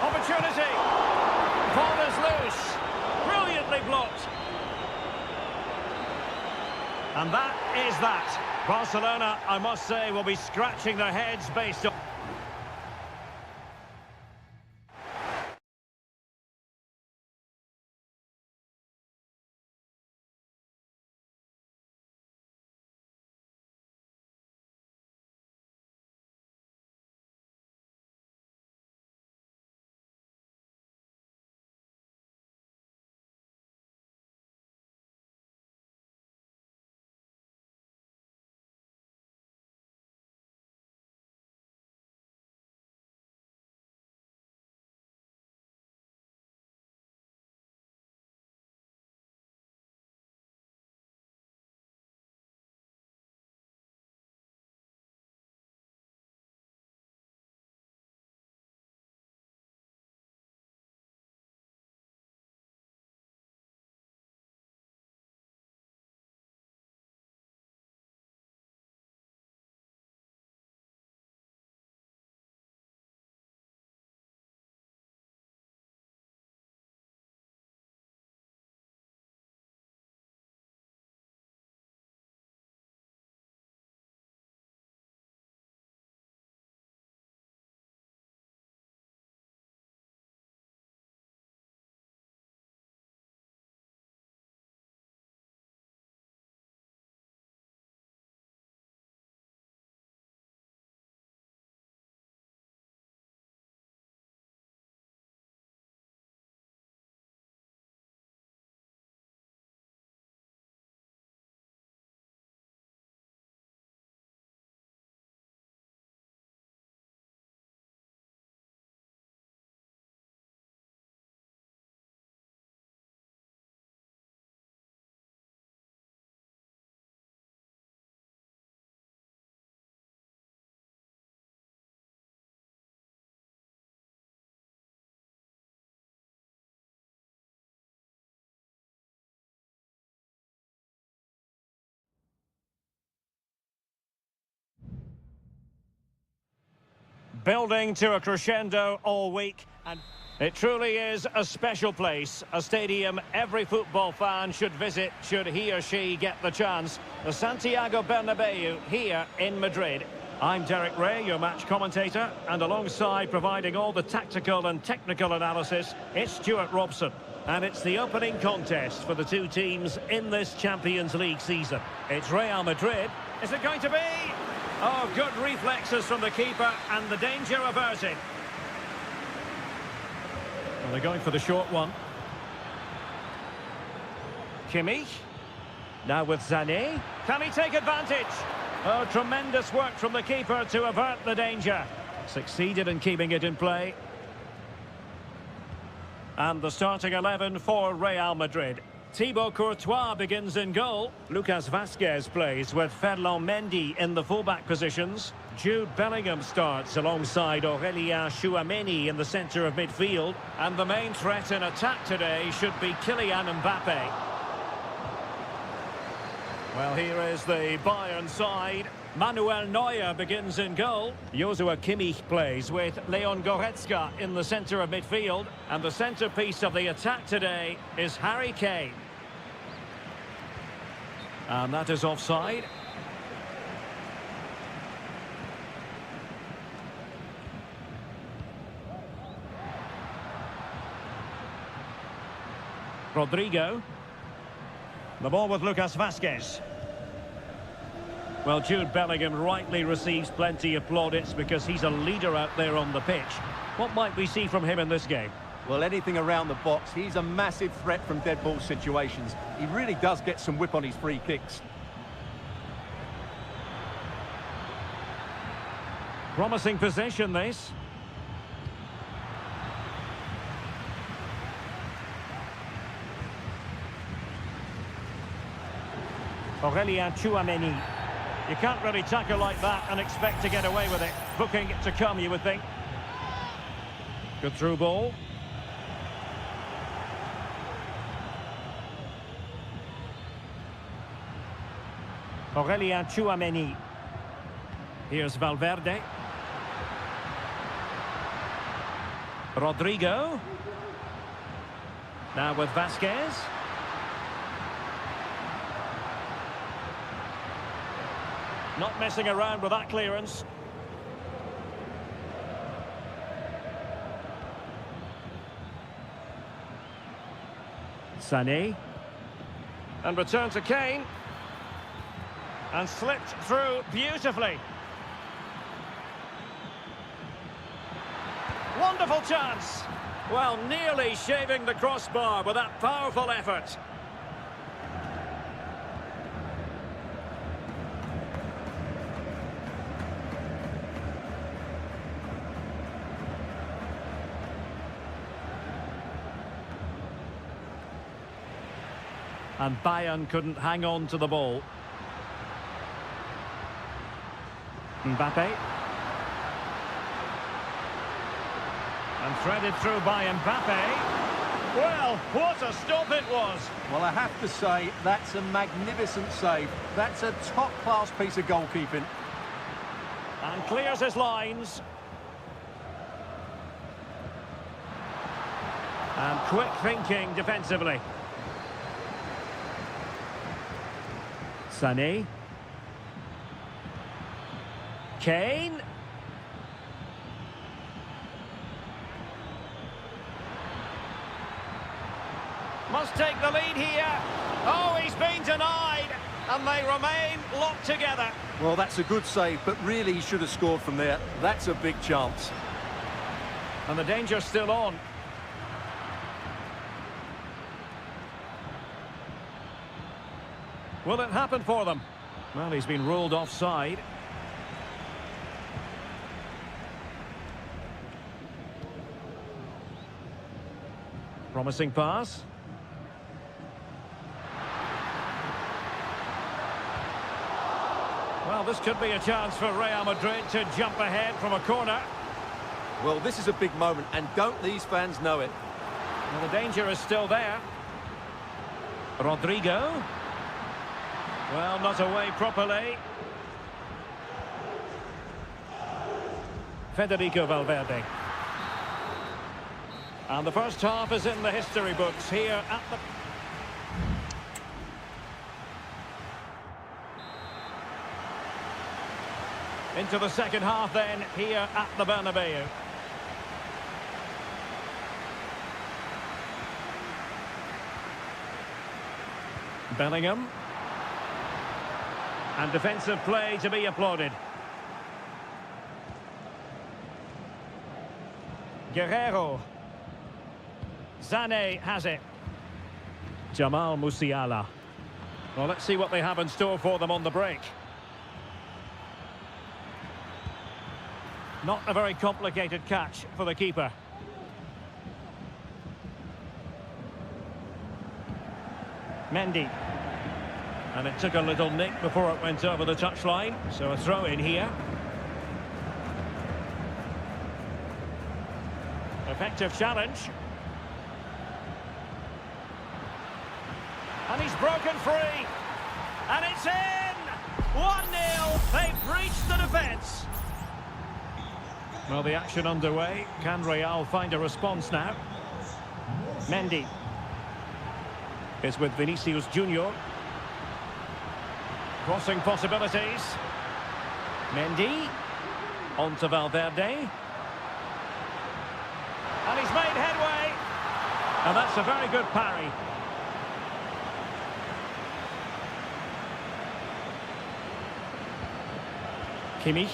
Opportunity. Ball is loose. Brilliantly blocked. And that is that. Barcelona, I must say, will be scratching their heads based on... building to a crescendo all week, and it truly is a special place, a stadium every football fan should visit should he or she get the chance. The Santiago Bernabeu here in Madrid. I'm Derek Ray, your match commentator, and alongside providing all the tactical and technical analysis, it's Stuart Robson. And it's the opening contest for the two teams in this Champions League season. It's Real Madrid. Is it going to be? Oh, good reflexes from the keeper and the danger averted. Well, they're going for the short one. Kimmich. Now with Sané. Can he take advantage? Oh, tremendous work from the keeper to avert the danger. Succeeded in keeping it in play. And the starting 11 for Real Madrid. Thibaut Courtois begins in goal. Lucas Vazquez plays with Ferland Mendy in the fullback positions. Jude Bellingham starts alongside Aurélien Tchouameni in the centre of midfield. And the main threat in attack today should be Kylian Mbappe. Well, here is the Bayern side. Manuel Neuer begins in goal. Joshua Kimmich plays with Leon Goretzka in the centre of midfield. And the centrepiece of the attack today is Harry Kane. And that is offside. Rodrigo. The ball with Lucas Vazquez. Well, Jude Bellingham rightly receives plenty of plaudits because he's a leader out there on the pitch. What might we see from him in this game? Well, anything around the box. He's a massive threat from dead ball situations. He really does get some whip on his free kicks. Promising possession, this. Aurélien Tchouameni. You can't really tackle like that and expect to get away with it. Booking to come, you would think. Good through ball. Aurélien Tchouameni. Here's Valverde. Rodrigo. Now with Vazquez. Not messing around with that clearance. Sané. And return to Kane. And slipped through beautifully. Wonderful chance. Well, nearly shaving the crossbar with that powerful effort. And Bayern couldn't hang on to the ball. Mbappe. And threaded through by Mbappe. Well, what a stop it was. Well, I have to say, that's a magnificent save. That's a top-class piece of goalkeeping. And clears his lines. And quick thinking defensively. Sané. Kane. Must take the lead here. Oh, he's been denied. And they remain locked together. Well, that's a good save, but really he should have scored from there. That's a big chance. And the danger's still on. Will it happen for them? Well, he's been ruled offside. Promising pass. Well, this could be a chance for Real Madrid to jump ahead from a corner. Well, this is a big moment, and don't these fans know it? Well, the danger is still there. Rodrigo. Well, not away properly. Federico Valverde. And the first half is in the history books here at the... Into the second half then, here at the Bernabeu. Bellingham. And defensive play to be applauded. Guerrero. Sané has it. Jamal Musiala. Well, let's see what they have in store for them on the break. Not a very complicated catch for the keeper. Mendy. And it took a little nick before it went over the touchline, so a throw in here. Effective challenge. And he's broken free. And it's in! 1-0. They've breached the defence. Well, the action underway. Can Real find a response now? Mendy is with Vinicius Junior. Crossing possibilities. Mendy. On to Valverde. And he's made headway. And that's a very good parry. Kimmich.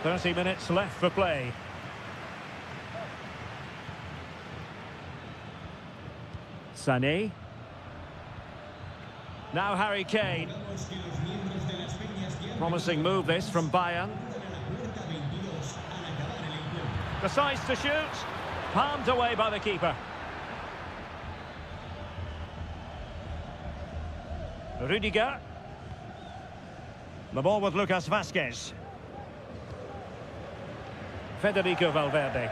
30 minutes left for play. Sané. Now Harry Kane. Promising move this from Bayern. Decides to shoot. Palmed away by the keeper. Rudiger. The ball with Lucas Vazquez. Federico Valverde.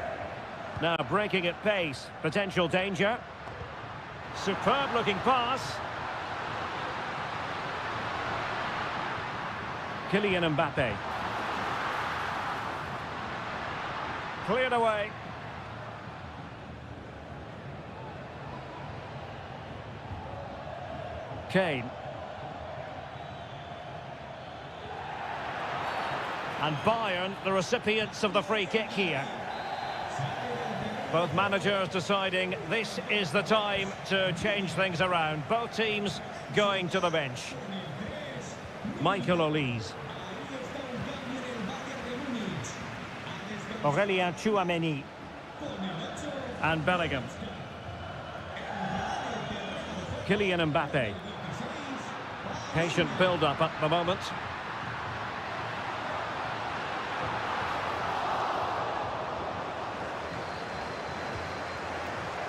Now breaking at pace. Potential danger. Superb looking pass. Kylian Mbappe. Cleared away. Kane. And Bayern, the recipients of the free kick here. Both managers deciding this is the time to change things around. Both teams going to the bench. Michael Olise. Aurélien Tchouameni. And Bellingham. Kylian Mbappe. Patient build-up at the moment.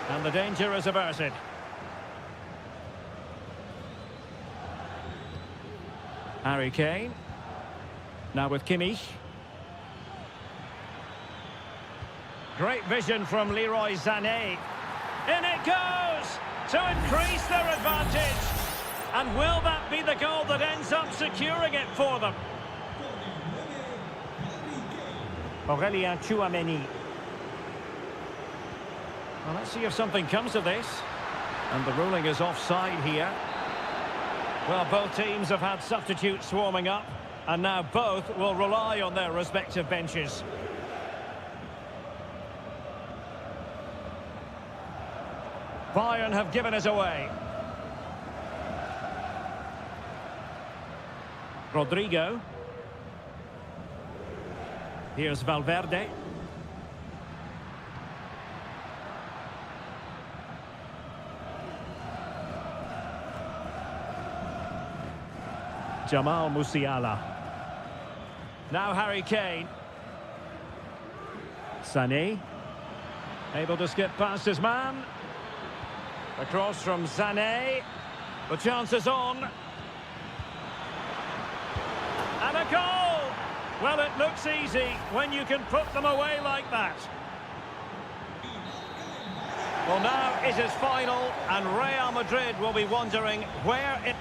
And the danger is averted. Harry Kane. Now with Kimmich. Great vision from Leroy Sané. In it goes! To increase their advantage. And will that be the goal that ends up securing it for them? Aurélien Tchouameni. Well, let's see if something comes of this. And the ruling is offside here. Well, both teams have had substitutes swarming up, and now both will rely on their respective benches. Bayern have given us away. Rodrigo. Here's Valverde. Jamal Musiala. Now Harry Kane. Sané. Able to skip past his man. Across from Sané. The chance is on. And a goal! Well, it looks easy when you can put them away like that. Well, now it is final, and Real Madrid will be wondering where it...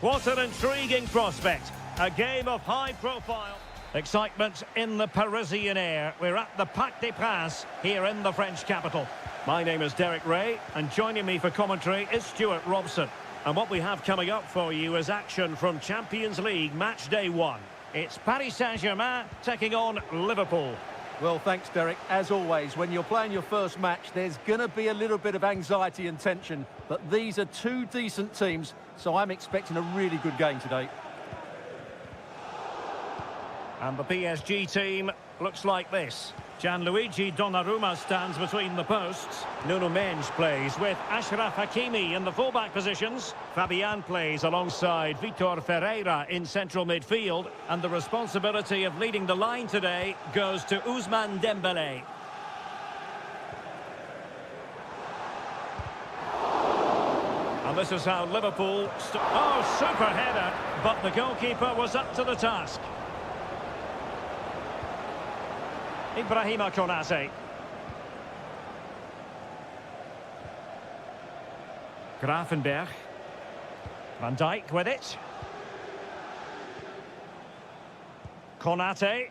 What an intriguing prospect. A game of high profile. Excitement in the Parisian air. We're at the Parc des Princes here in the French capital. My name is Derek Ray, and joining me for commentary is Stuart Robson. And what we have coming up for you is action from Champions League match day 1. It's Paris Saint-Germain taking on Liverpool. Well, thanks, Derek. As always, when you're playing your first match, there's going to be a little bit of anxiety and tension. But these are two decent teams, so I'm expecting a really good game today. And the PSG team looks like this. Gianluigi Donnarumma stands between the posts. Nuno Mendes plays with Achraf Hakimi in the fullback positions. Fabian plays alongside Vitor Ferreira in central midfield. And the responsibility of leading the line today goes to Ousmane Dembélé. And this is how Liverpool... Oh, super header! But the goalkeeper was up to the task. Ibrahima Konate. Gravenberch. Van Dijk with it. Konate.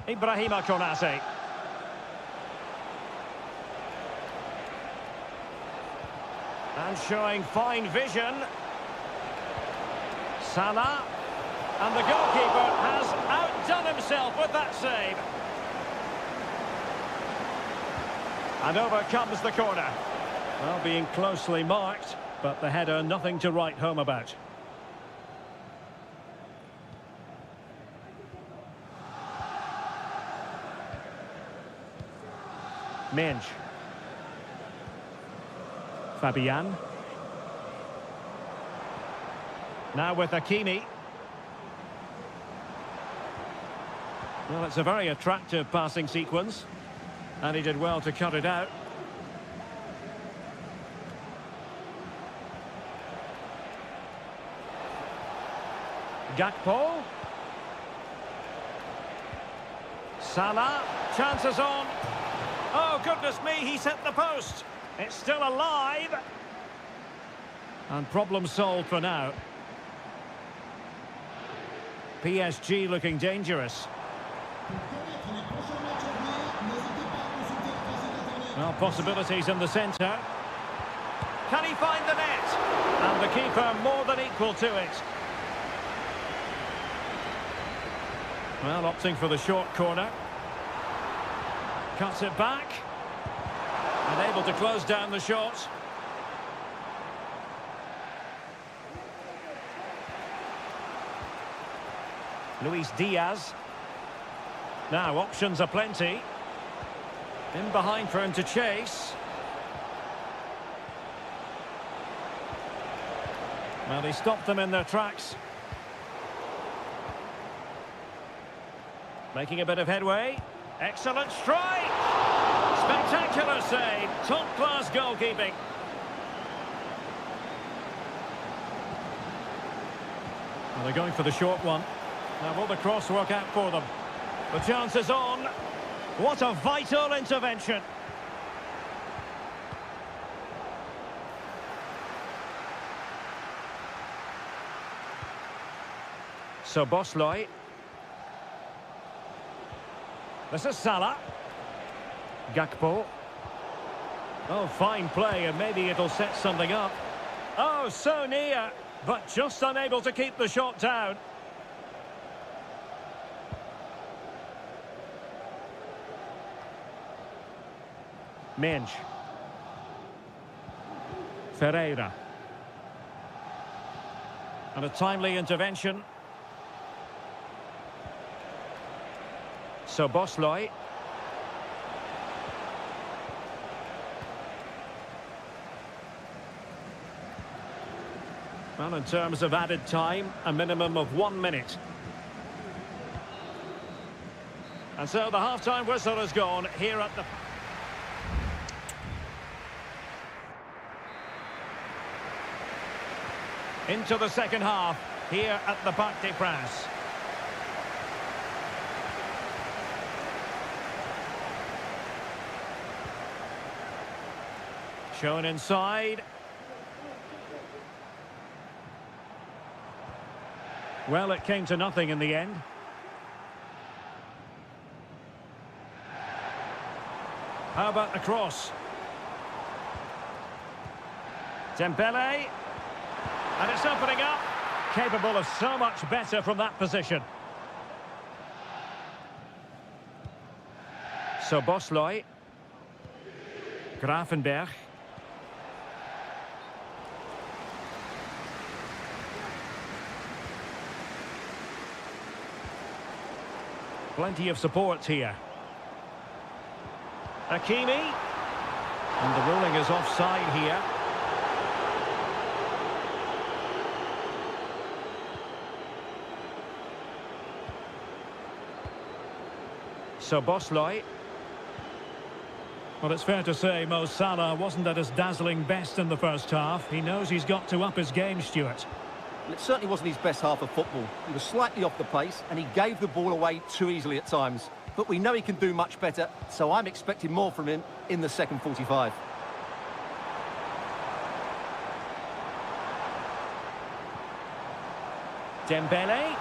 Ibrahima Konate. And showing fine vision. Salah, and the goalkeeper has outdone himself with that save. And over comes the corner. Well, being closely marked, but the header nothing to write home about. Mendes. Fabian. Now with Hakimi. Well, it's a very attractive passing sequence. And he did well to cut it out. Gakpo. Salah. Chances on. Oh, goodness me, he's hit the post. It's still alive. And problem solved for now. PSG looking dangerous. Well, possibilities in the centre. Can he find the net? And the keeper more than equal to it. Well, opting for the short corner. Cuts it back. And able to close down the shot. Luis Diaz. Now, options are plenty. In behind for him to chase. Well, he stopped them in their tracks. Making a bit of headway. Excellent strike! Spectacular save. Top-class goalkeeping. Well, they're going for the short one. Now, will the cross work out for them? The chance is on. What a vital intervention. So Bosley. This is Salah. Gakpo. Oh, fine play, and maybe it'll set something up. Oh, so near, but just unable to keep the shot down. Mendes. Ferreira. And a timely intervention. So Bosley. Well, in terms of added time, a minimum of 1 minute. And so the half-time whistle has gone here at the... Into the second half, here at the Parc des Princes. Shown inside. Well, it came to nothing in the end. How about the cross? Dembele. And it's opening up. Capable of so much better from that position. So Bosloy. Grafenberg. Plenty of support here. Hakimi. And the ruling is offside here. So Bosloy. Well, it's fair to say Mo Salah wasn't at his dazzling best in the first half. He knows he's got to up his game, Stuart. Well, it certainly wasn't his best half of football. He was slightly off the pace and he gave the ball away too easily at times. But we know he can do much better, so I'm expecting more from him in the second 45. Dembele.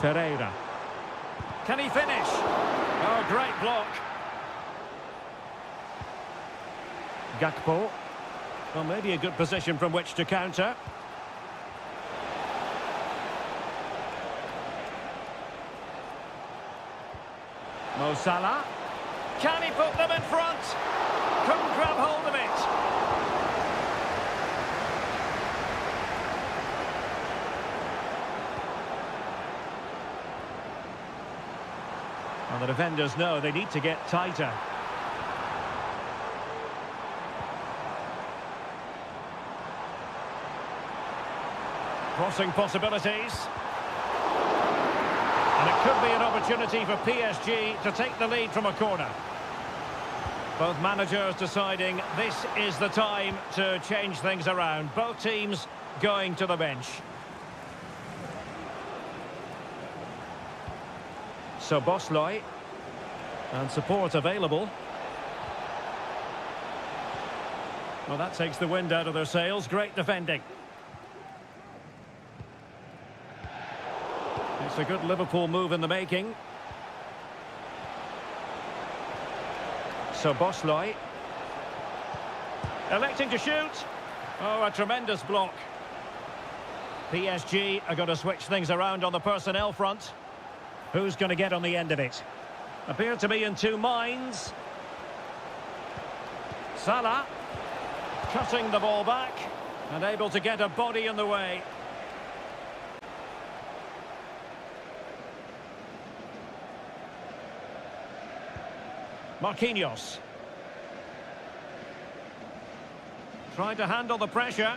Ferreira. Can he finish? Oh, great block. Gakpo. Well, maybe a good position from which to counter. Mo Salah. Can he put them in front? Couldn't grab hold of it. Well, the defenders know they need to get tighter. Crossing possibilities. And it could be an opportunity for PSG to take the lead from a corner. Both managers deciding this is the time to change things around. Both teams going to the bench. So Bosloy. And support available. Well, that takes the wind out of their sails. Great defending. It's a good Liverpool move in the making. So Bosloy. Electing to shoot. Oh, a tremendous block. PSG are going to switch things around on the personnel front. Who's going to get on the end of it? Appear to be in two minds. Salah. Cutting the ball back. And able to get a body in the way. Marquinhos. Trying to handle the pressure.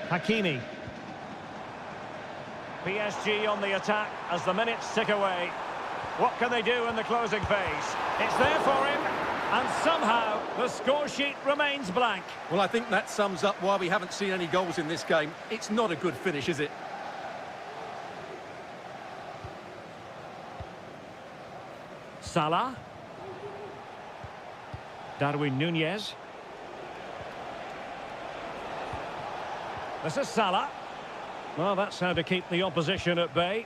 Hakimi. PSG on the attack as the minutes tick away. What can they do in the closing phase? It's there for him, and somehow the score sheet remains blank. Well, I think that sums up why we haven't seen any goals in this game. It's not a good finish, is it? Salah. Darwin Núñez. This is Salah. Well, that's how to keep the opposition at bay.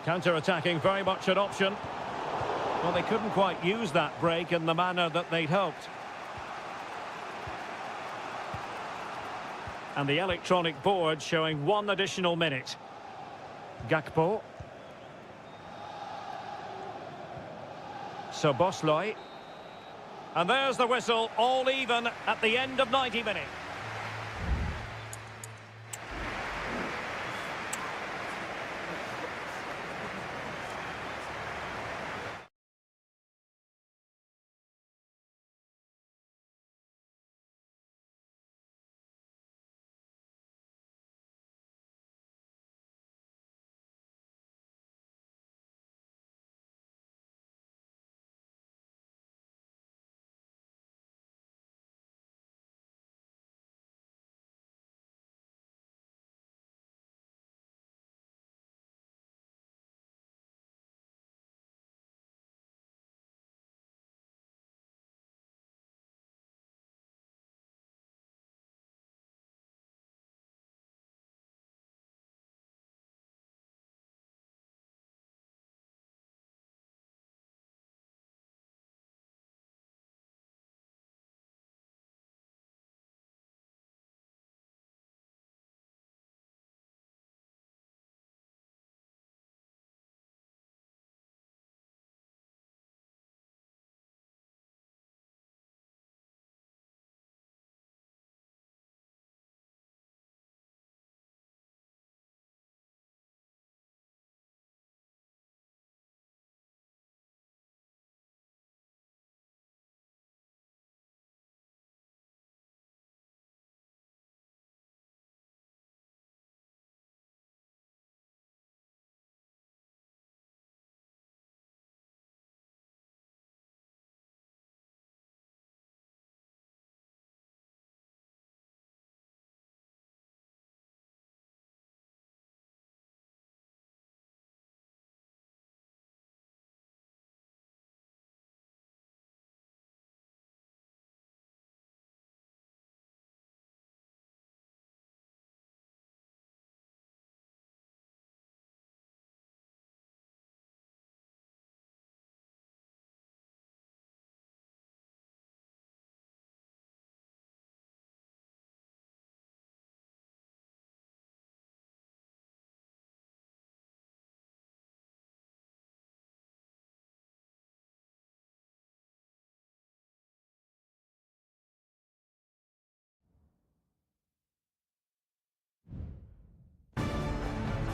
Counter-attacking, very much an option. Well, they couldn't quite use that break in the manner that they'd hoped. And the electronic board showing one additional minute. Gakpo. So Bosloy. And there's the whistle, all even at the end of 90 minutes.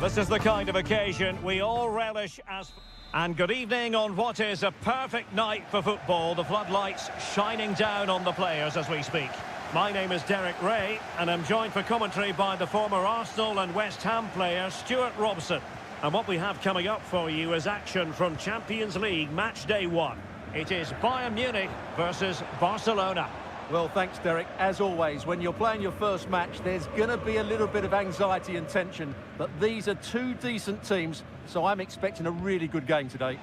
This is the kind of occasion we all relish as... And good evening on what is a perfect night for football. The floodlights shining down on the players as we speak. My name is Derek Ray, and I'm joined for commentary by the former Arsenal and West Ham player Stuart Robson. And what we have coming up for you is action from Champions League match day 1. It is Bayern Munich versus Barcelona. Well, thanks, Derek. As always, when you're playing your first match, there's going to be a little bit of anxiety and tension. But these are two decent teams, so I'm expecting a really good game today.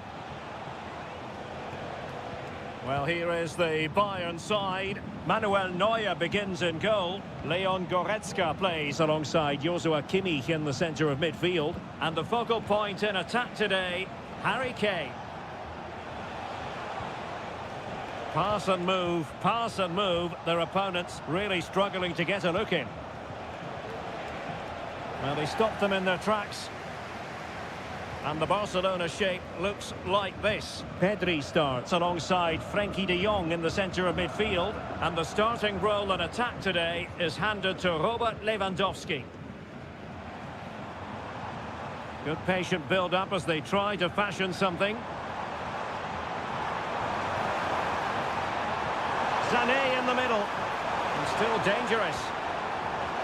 Well, here is the Bayern side. Manuel Neuer begins in goal. Leon Goretzka plays alongside Joshua Kimmich in the centre of midfield. And the focal point in attack today, Harry Kane. Pass and move. Their opponents really struggling to get a look in. Well, they stopped them in their tracks. And the Barcelona shape looks like this. Pedri starts alongside Frenkie de Jong in the centre of midfield. And the starting role in attack today is handed to Robert Lewandowski. Good patient build-up as they try to fashion something. Sané in the middle, and still dangerous.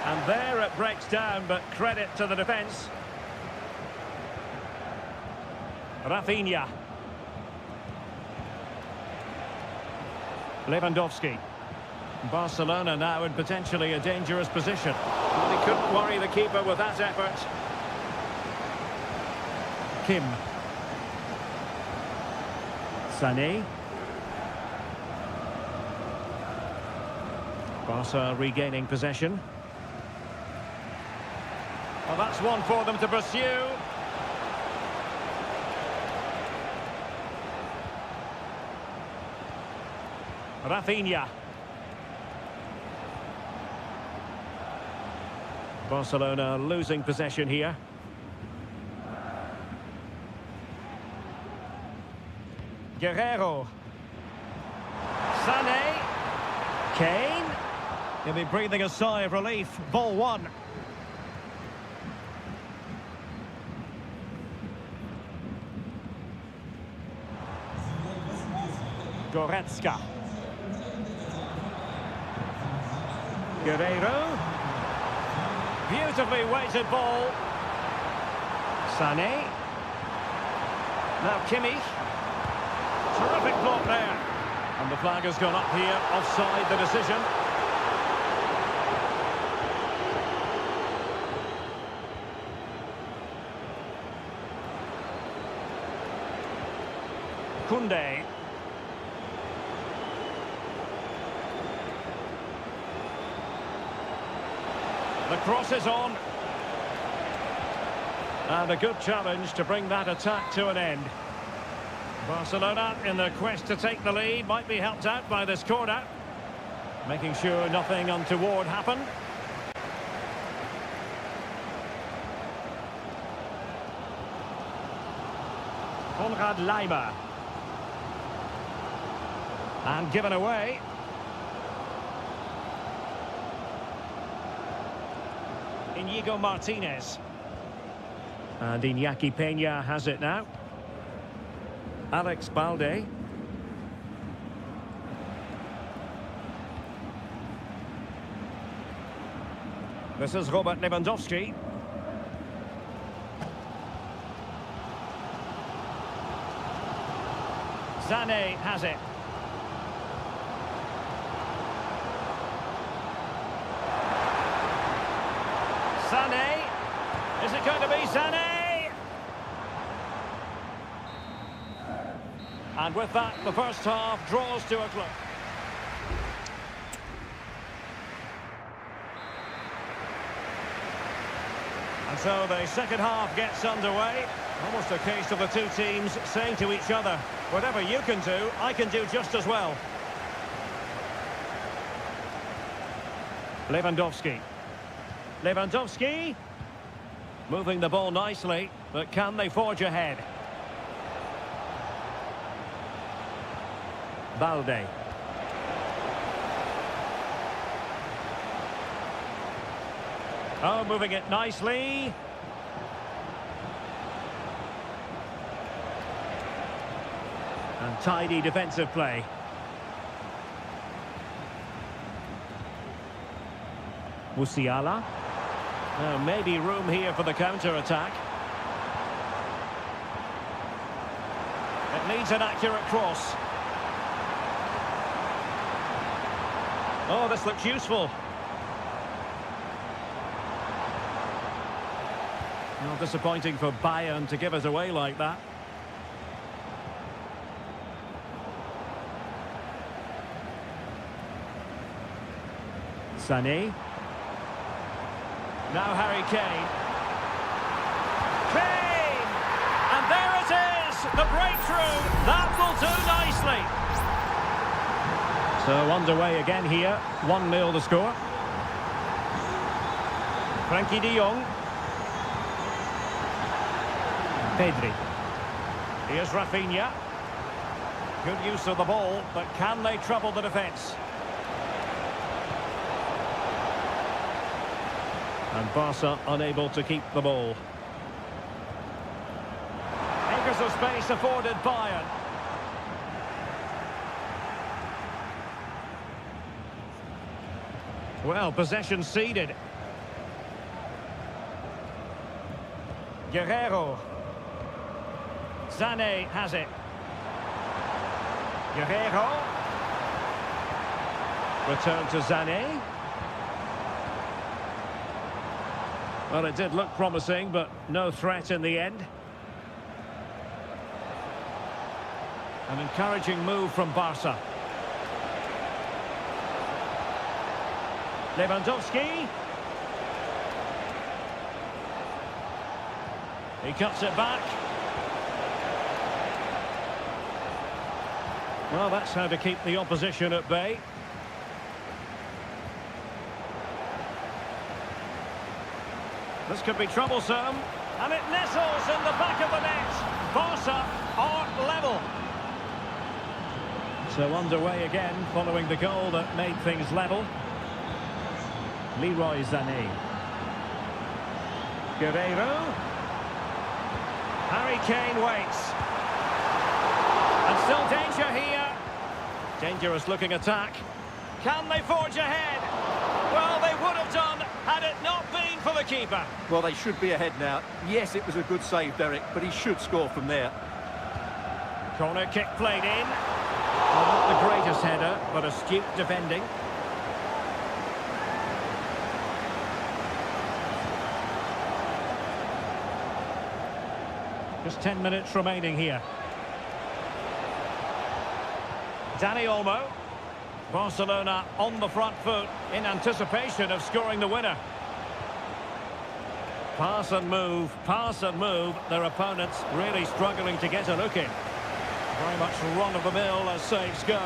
And there it breaks down, but credit to the defence. Rafinha. Lewandowski. Barcelona now in potentially a dangerous position. Well, he couldn't worry the keeper with that effort. Kim. Sané. Barca regaining possession. Well, that's one for them to pursue. Rafinha. Barcelona losing possession here. Guerrero. Sané. Kane. He'll be breathing a sigh of relief. Ball one. Goretzka. Guerrero. Beautifully weighted ball. Sané. Now Kimmich. Terrific block there. And the flag has gone up here. Offside the decision. Koundé. The cross is on. And a good challenge to bring that attack to an end. Barcelona, in their quest to take the lead, might be helped out by this corner. Making sure nothing untoward happened. Konrad Laimer. And given away. Inigo Martinez. And Iñaki Peña has it now. Alex Balde. This is Robert Lewandowski. Sané has it. Sané. Is it going to be Sané? And with that, the first half draws to a close. And so the second half gets underway. Almost a case of the two teams saying to each other, whatever you can do, I can do just as well. Lewandowski. Lewandowski. Moving the ball nicely, but can they forge ahead? Balde. Oh, moving it nicely. And tidy defensive play. Musiala. Maybe room here for the counter-attack. It needs an accurate cross. Oh, this looks useful. Well, disappointing for Bayern to give us away like that. Sané. Now Harry Kane. Kane! And there it is! The breakthrough! That will do nicely. So underway again here. 1-0 the score. Frankie de Jong. Pedri. Here's Rafinha. Good use of the ball, but can they trouble the defence? And Barca unable to keep the ball. Acres of space afforded Bayern. Well, possession ceded. Guerrero. Sané has it. Guerrero. Return to Sané. Well, it did look promising, but no threat in the end. An encouraging move from Barca. Lewandowski. He cuts it back. Well, that's how to keep the opposition at bay. This could be troublesome, and it nestles in the back of the net. Barca are level. So underway again, following the goal that made things level. Leroy Sané. Guerrero. Harry Kane waits. And still danger here. Dangerous looking attack. Can they forge ahead? Well, they would have done had it not been for the keeper. Well, they should be ahead now. Yes, it was a good save, Derek, but he should score from there. Corner kick played in. Well, not the greatest header, but astute defending. Just 10 minutes remaining here. Dani Olmo. Barcelona on the front foot in anticipation of scoring the winner. Pass and move, their opponents really struggling to get a look in. Very much run-of-the-mill as saves go.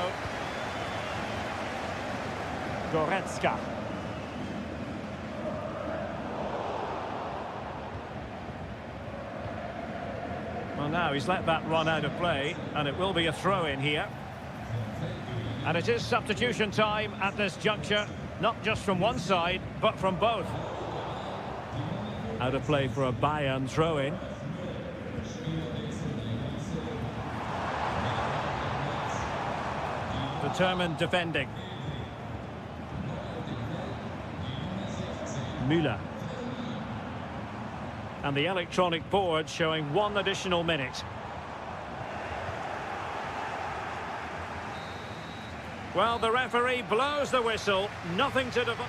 Goretzka. Well, now he's let that run out of play, and it will be a throw-in here. And it is substitution time at this juncture, not just from one side, but from both. Out of play for a Bayern throw-in. Determined defending. Müller. And the electronic board showing 1 additional minute. Well, the referee blows the whistle. Nothing to divide.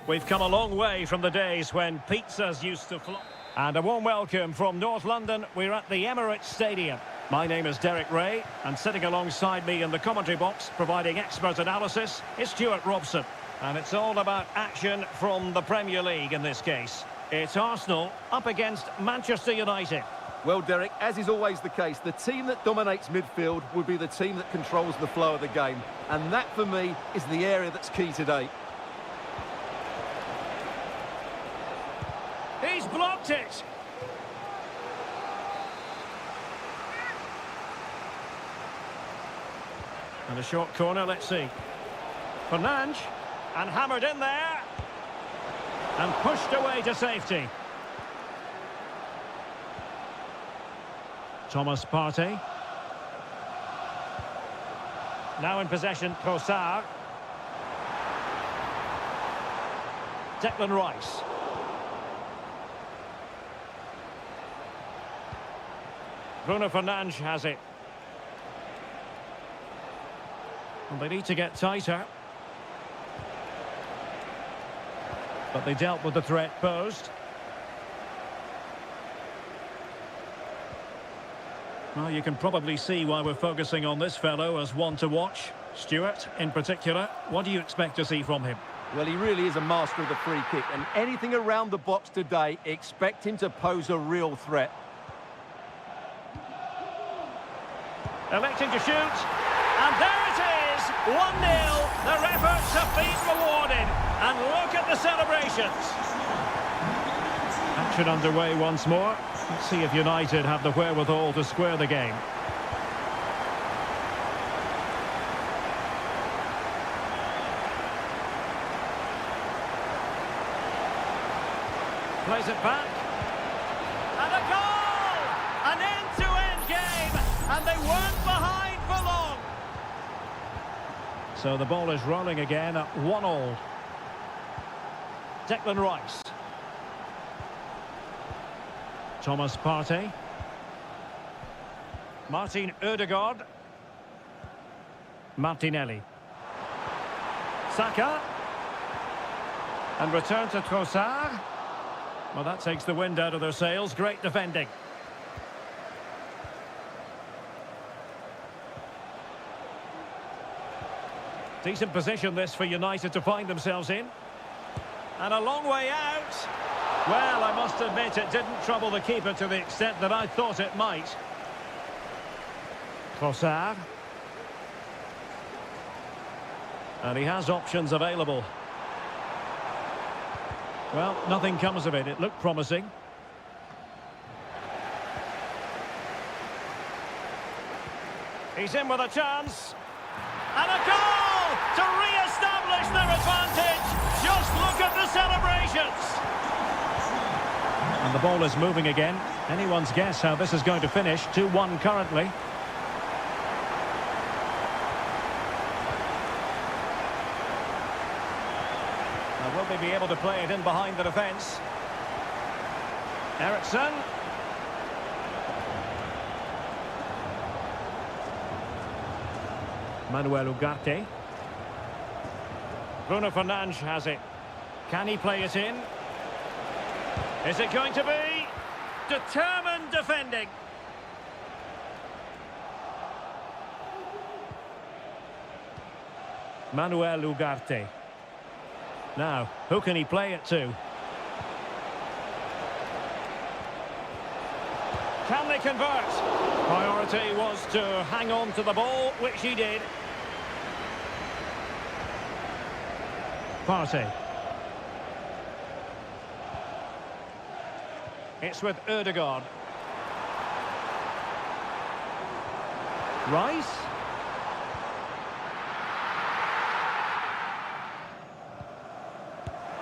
We've come a long way from the days when pizzas used to flow. And a warm welcome from North London. We're at the Emirates Stadium. My name is Derek Ray, and sitting alongside me in the commentary box, providing expert analysis, is Stuart Robson. And it's all about action from the Premier League in this case. It's Arsenal up against Manchester United. Well, Derek, as is always the case, the team that dominates midfield will be the team that controls the flow of the game. And that, for me, is the area that's key today. He's blocked it. And a short corner, let's see. Fernandes, and hammered in there. And pushed away to safety. Thomas Partey. Now in possession, Trossard. Declan Rice. Bruno Fernandes has it. And they need to get tighter. But they dealt with the threat posed. Well, you can probably see why we're focusing on this fellow as one to watch. Stuart, in particular, what do you expect to see from him? Well, he really is a master of the free kick, and anything around the box today, expect him to pose a real threat. Electing to shoot, and there it is, 1-0. Their efforts have been rewarded, and look at the celebrations. Action underway once more. Let's see if United have the wherewithal to square the game. Plays it back. And a goal! An end-to-end game, and they weren't behind for long. So the ball is rolling again at 1-1. Declan Rice. Thomas Partey. Martin Ødegaard. Martinelli. Saka. And return to Trossard. Well, that takes the wind out of their sails. Great defending. Decent position this for United to find themselves in. And a long way out. Well, I must admit it didn't trouble the keeper to the extent that I thought it might. Trossard. And he has options available. Well, nothing comes of it. It looked promising. He's in with a chance. And a goal to re-establish their advantage. Just look at the celebrations. And the ball is moving again. Anyone's guess how this is going to finish. 2-1 currently. Now, will they be able to play it in behind the defence? Eriksson. Manuel Ugarte. Bruno Fernandes has it. Can he play it in? Is it going to be? Determined defending. Manuel Ugarte. Now, who can he play it to? Can they convert? Priority was to hang on to the ball, which he did. Partey. It's with Ødegaard. Rice.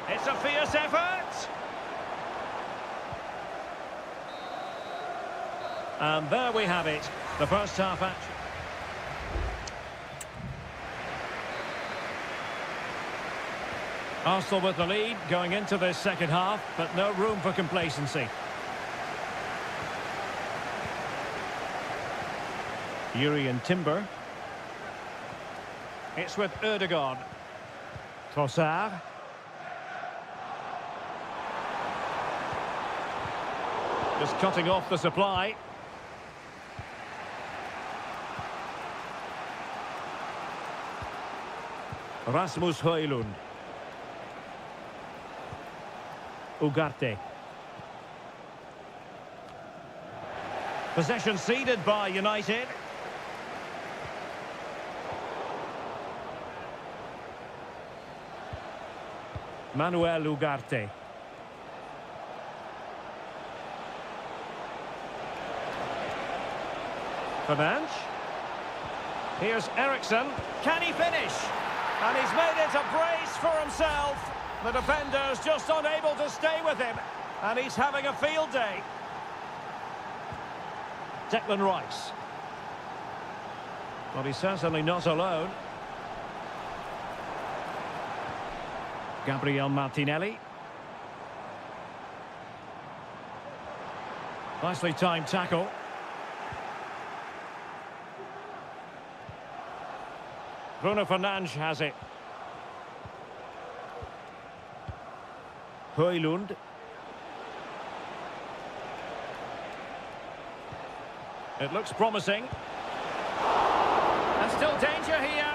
It's a fierce effort. And there we have it. The first half action. Arsenal with the lead going into this second half, but no room for complacency. Urian Timber. It's with Ødegaard. Trossard. Just cutting off the supply. Rasmus Højlund. Ugarte. Possession ceded by United. Manuel Ugarte. Fernandes. Here's Eriksson. Can he finish? And he's made it a brace for himself. The defender's just unable to stay with him. And he's having a field day. Declan Rice. But he's certainly not alone. Gabriel Martinelli. Nicely timed tackle. Bruno Fernandes has it. Højlund. It looks promising. And still danger here.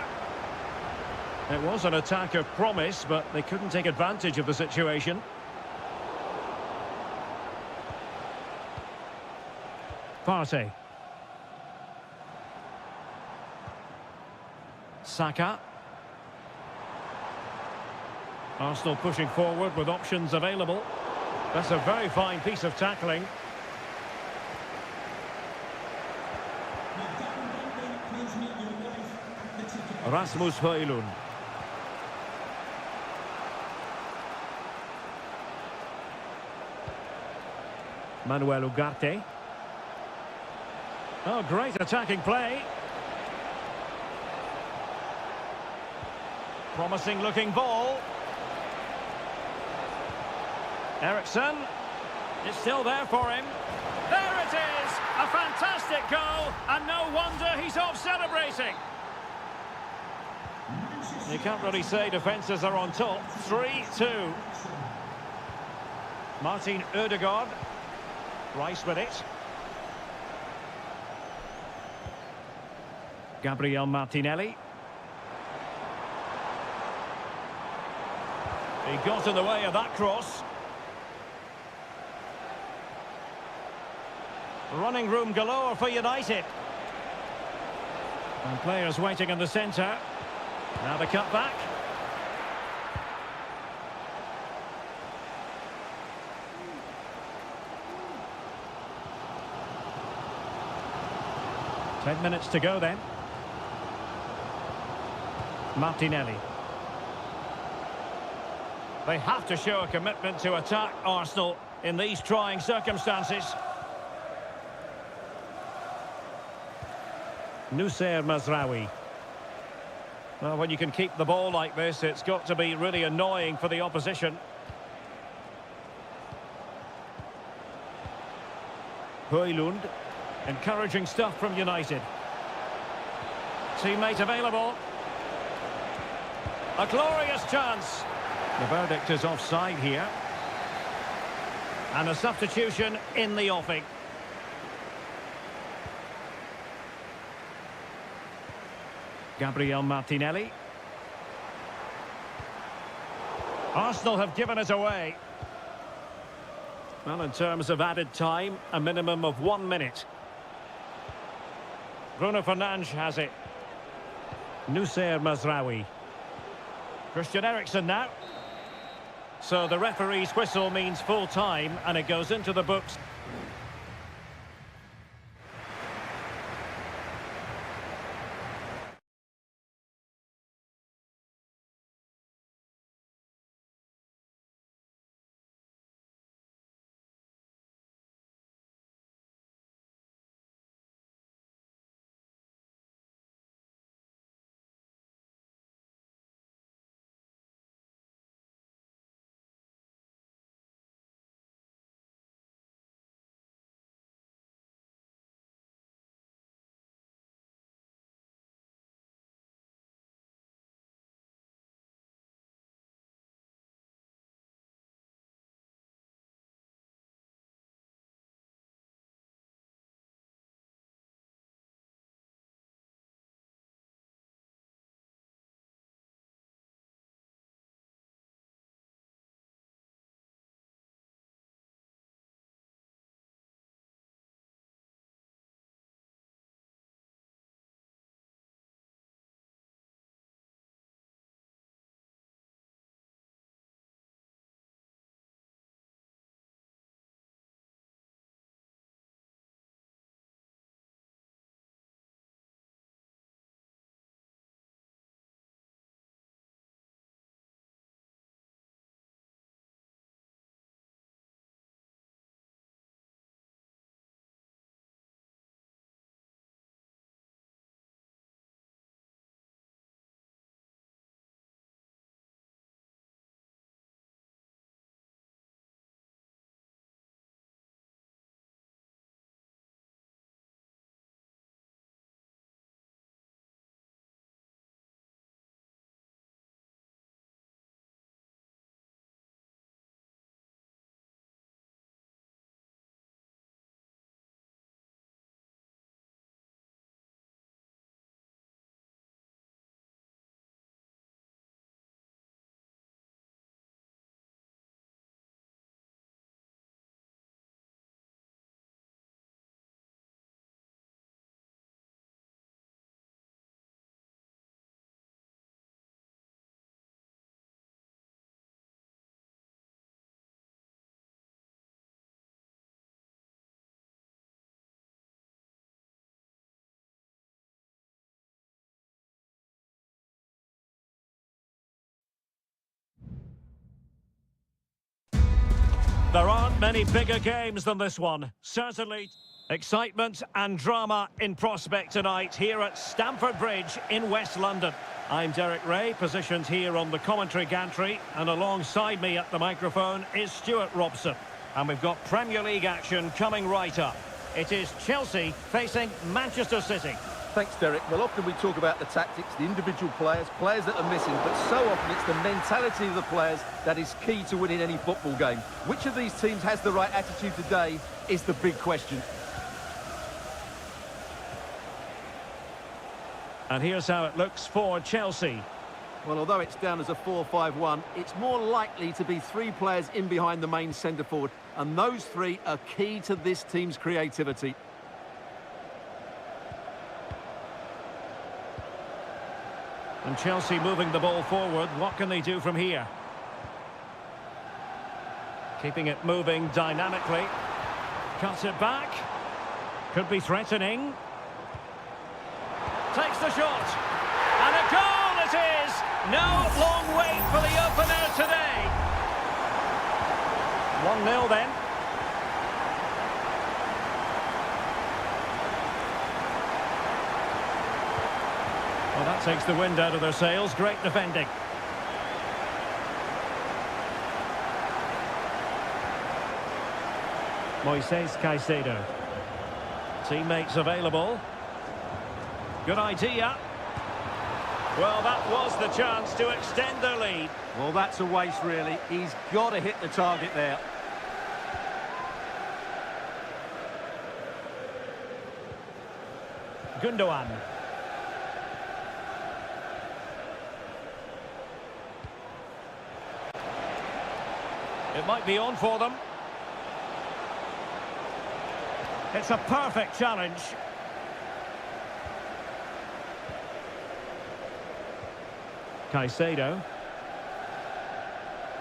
It was an attack of promise, but they couldn't take advantage of the situation. Partey. Saka. Arsenal pushing forward with options available. That's a very fine piece of tackling. Rasmus Højlund. Manuel Ugarte. Oh, great attacking play. Promising looking ball. Eriksson. It's still there for him. There it is! A fantastic goal, and no wonder he's off celebrating. You can't really say defences are on top. 3-2. Martin Ødegaard. Rice with it. Gabriel Martinelli. He got in the way of that cross. Running room galore for United. And players waiting in the centre. Now the cut back. Ten minutes to go then. Martinelli. They have to show a commitment to attack Arsenal in these trying circumstances. Nusayr Mazraoui. Well, when you can keep the ball like this, it's got to be really annoying for the opposition. Højlund. Encouraging stuff from United. Teammate available. A glorious chance. The verdict is offside here. And a substitution in the offing. Gabriel Martinelli. Arsenal have given it away. Well, in terms of added time, a minimum of 1 minute. Bruno Fernandes has it. Nusayr Mazraoui. Christian Eriksen now. So the referee's whistle means full time, and it goes into the books. There aren't many bigger games than this one. Certainly, excitement and drama in prospect tonight here at Stamford Bridge in West London. I'm Derek Ray, positioned here on the commentary gantry, and alongside me at the microphone is Stuart Robson. And we've got Premier League action coming right up. It is Chelsea facing Manchester City. Thanks, Derek. Well, often we talk about the tactics, the individual players that are missing, but so often it's the mentality of the players that is key to winning any football game. Which of these teams has the right attitude today is the big question. And here's how it looks for Chelsea. Well, although it's down as a 4-5-1, it's more likely to be three players in behind the main centre-forward, and those three are key to this team's creativity. And Chelsea moving the ball forward. What can they do from here? Keeping it moving dynamically. Cuts it back. Could be threatening. Takes the shot. And a goal it is! No long wait for the opener today. 1-0 then. Well, that takes the wind out of their sails. Great defending. Moises Caicedo. Teammates available. Good idea. Well, that was the chance to extend their lead. Well, that's a waste, really. He's got to hit the target there. Gundogan. It might be on for them. It's a perfect challenge. Caicedo.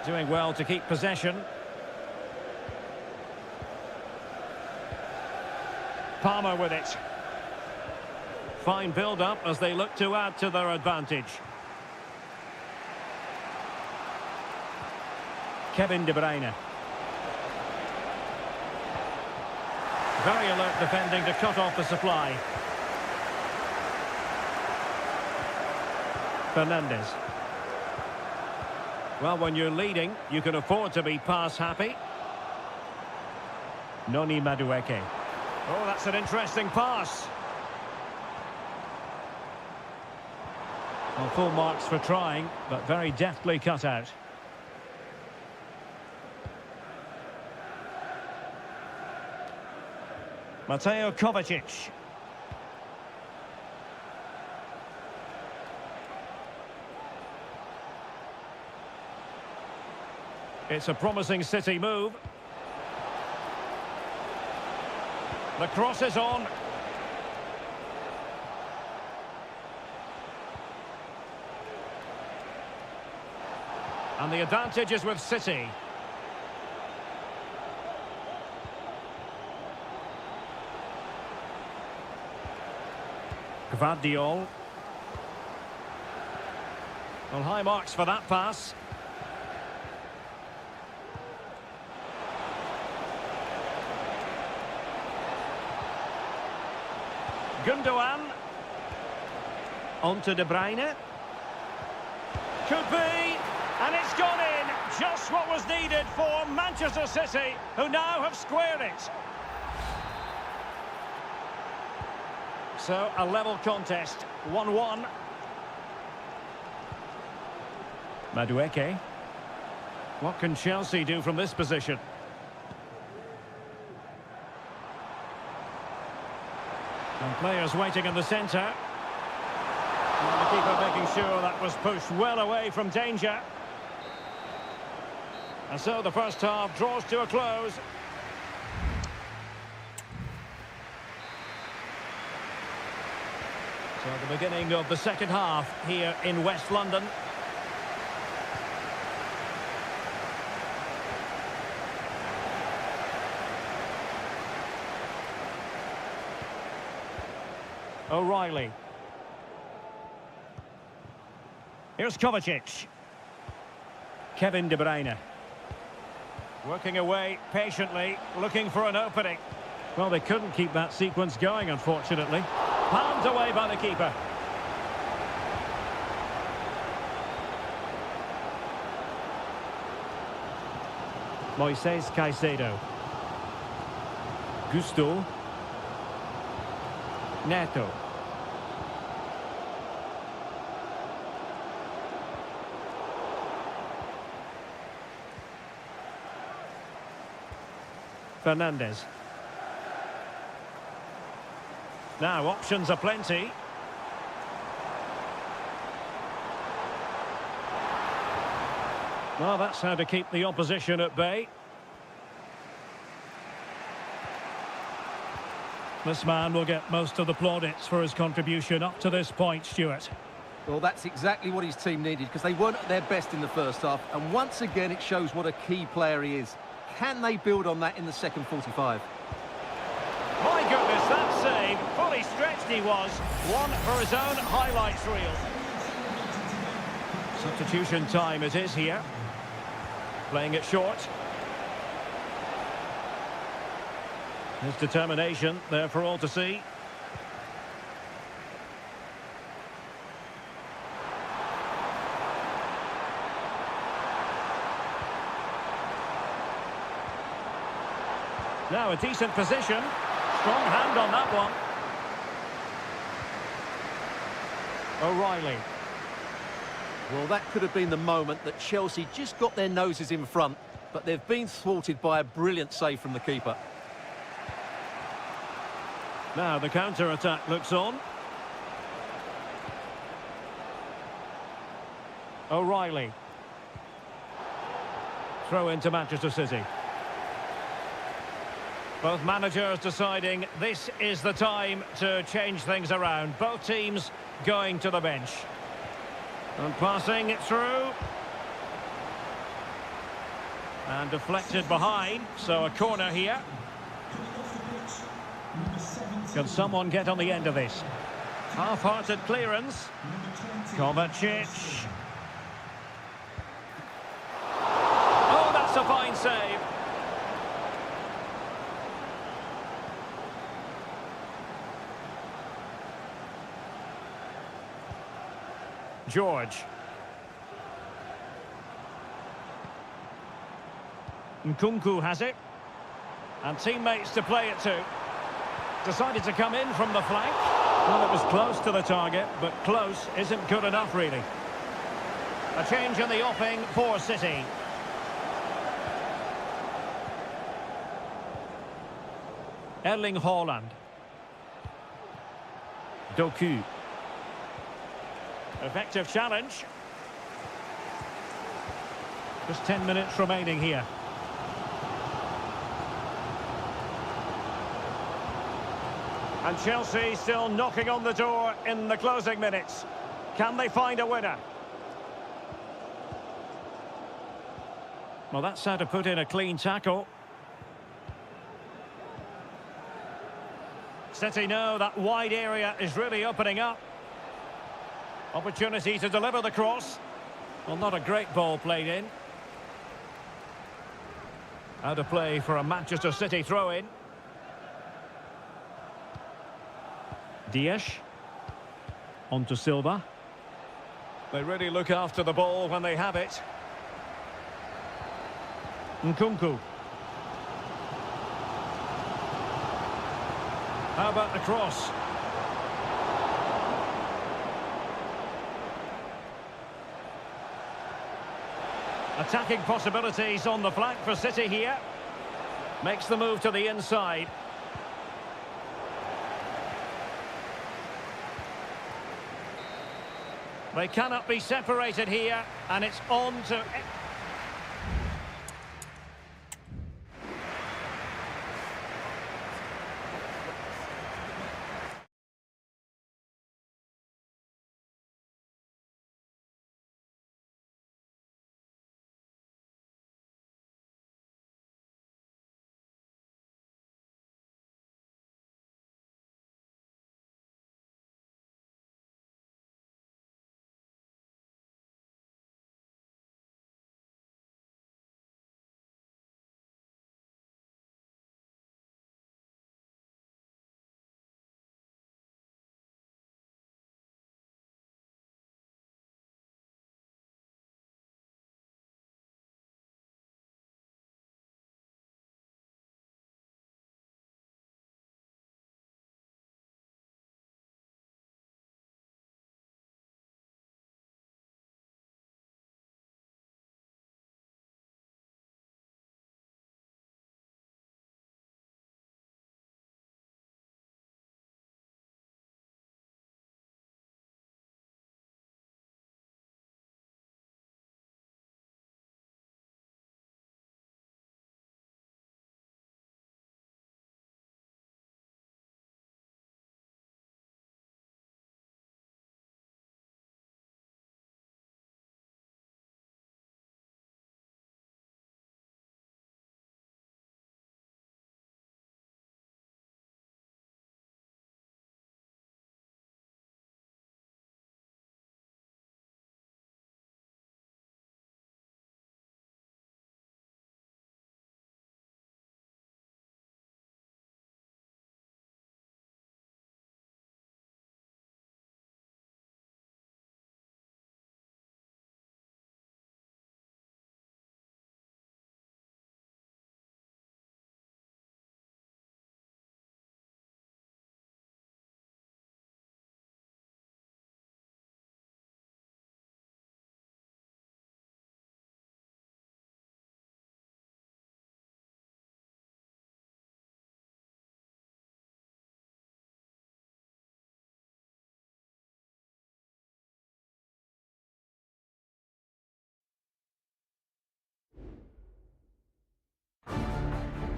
Doing well to keep possession. Palmer with it. Fine build-up as they look to add to their advantage. Kevin De Bruyne. Very alert defending to cut off the supply. Fernandes. Well, when you're leading, you can afford to be pass happy. Noni Madueke. Oh, that's an interesting pass. Well, full marks for trying, but very deftly cut out. Mateo Kovacic. It's a promising City move. The cross is on. And the advantage is with City. Gvardiol. Well, high marks for that pass. Gundogan. On to De Bruyne. Could be. And it's gone in. Just what was needed for Manchester City, who now have squared it. So, a level contest. 1-1. Madueke. What can Chelsea do from this position? And players waiting in the centre. And the keeper making sure that was pushed well away from danger. And so the first half draws to a close. So the beginning of the second half here in West London. O'Reilly. Here's Kovacic. Kevin De Bruyne. Working away patiently, looking for an opening. Well, they couldn't keep that sequence going, unfortunately. Palmed away by the keeper. Moises Caicedo. Gusto. Neto. Fernandez. Now, options are plenty. Well, that's how to keep the opposition at bay. This man will get most of the plaudits for his contribution up to this point, Stuart. Well, that's exactly what his team needed, because they weren't at their best in the first half, and once again it shows what a key player he is. Can they build on that in the second 45? My goodness, that save, fully stretched he was. One for his own highlights reel. Substitution time it is here. Playing it short. His determination there for all to see. Now a decent position. Strong hand on that one. O'Reilly. Well, that could have been the moment that Chelsea just got their noses in front, but they've been thwarted by a brilliant save from the keeper. Now the counter-attack looks on. O'Reilly. Throw into Manchester City. Both managers deciding this is the time to change things around. Both teams going to the bench. And passing it through. And deflected behind, so a corner here. Can someone get on the end of this? Half-hearted clearance. Kovacic. Oh, that's a fine save. George. Nkunku has it. And teammates to play it to. Decided to come in from the flank. Well, it was close to the target, but close isn't good enough, really. A change in the offing for City. Erling Haaland. Doku. Effective challenge. Just 10 minutes remaining here. And Chelsea still knocking on the door in the closing minutes. Can they find a winner? Well, that's how to put in a clean tackle. City know that wide area is really opening up. Opportunity to deliver the cross. Well, not a great ball played in. Out of play for a Manchester City throw-in. Diaz. On to Silva. They really look after the ball when they have it. Nkunku. How about the cross? Attacking possibilities on the flank for City here. Makes the move to the inside. They cannot be separated here, and it's on to...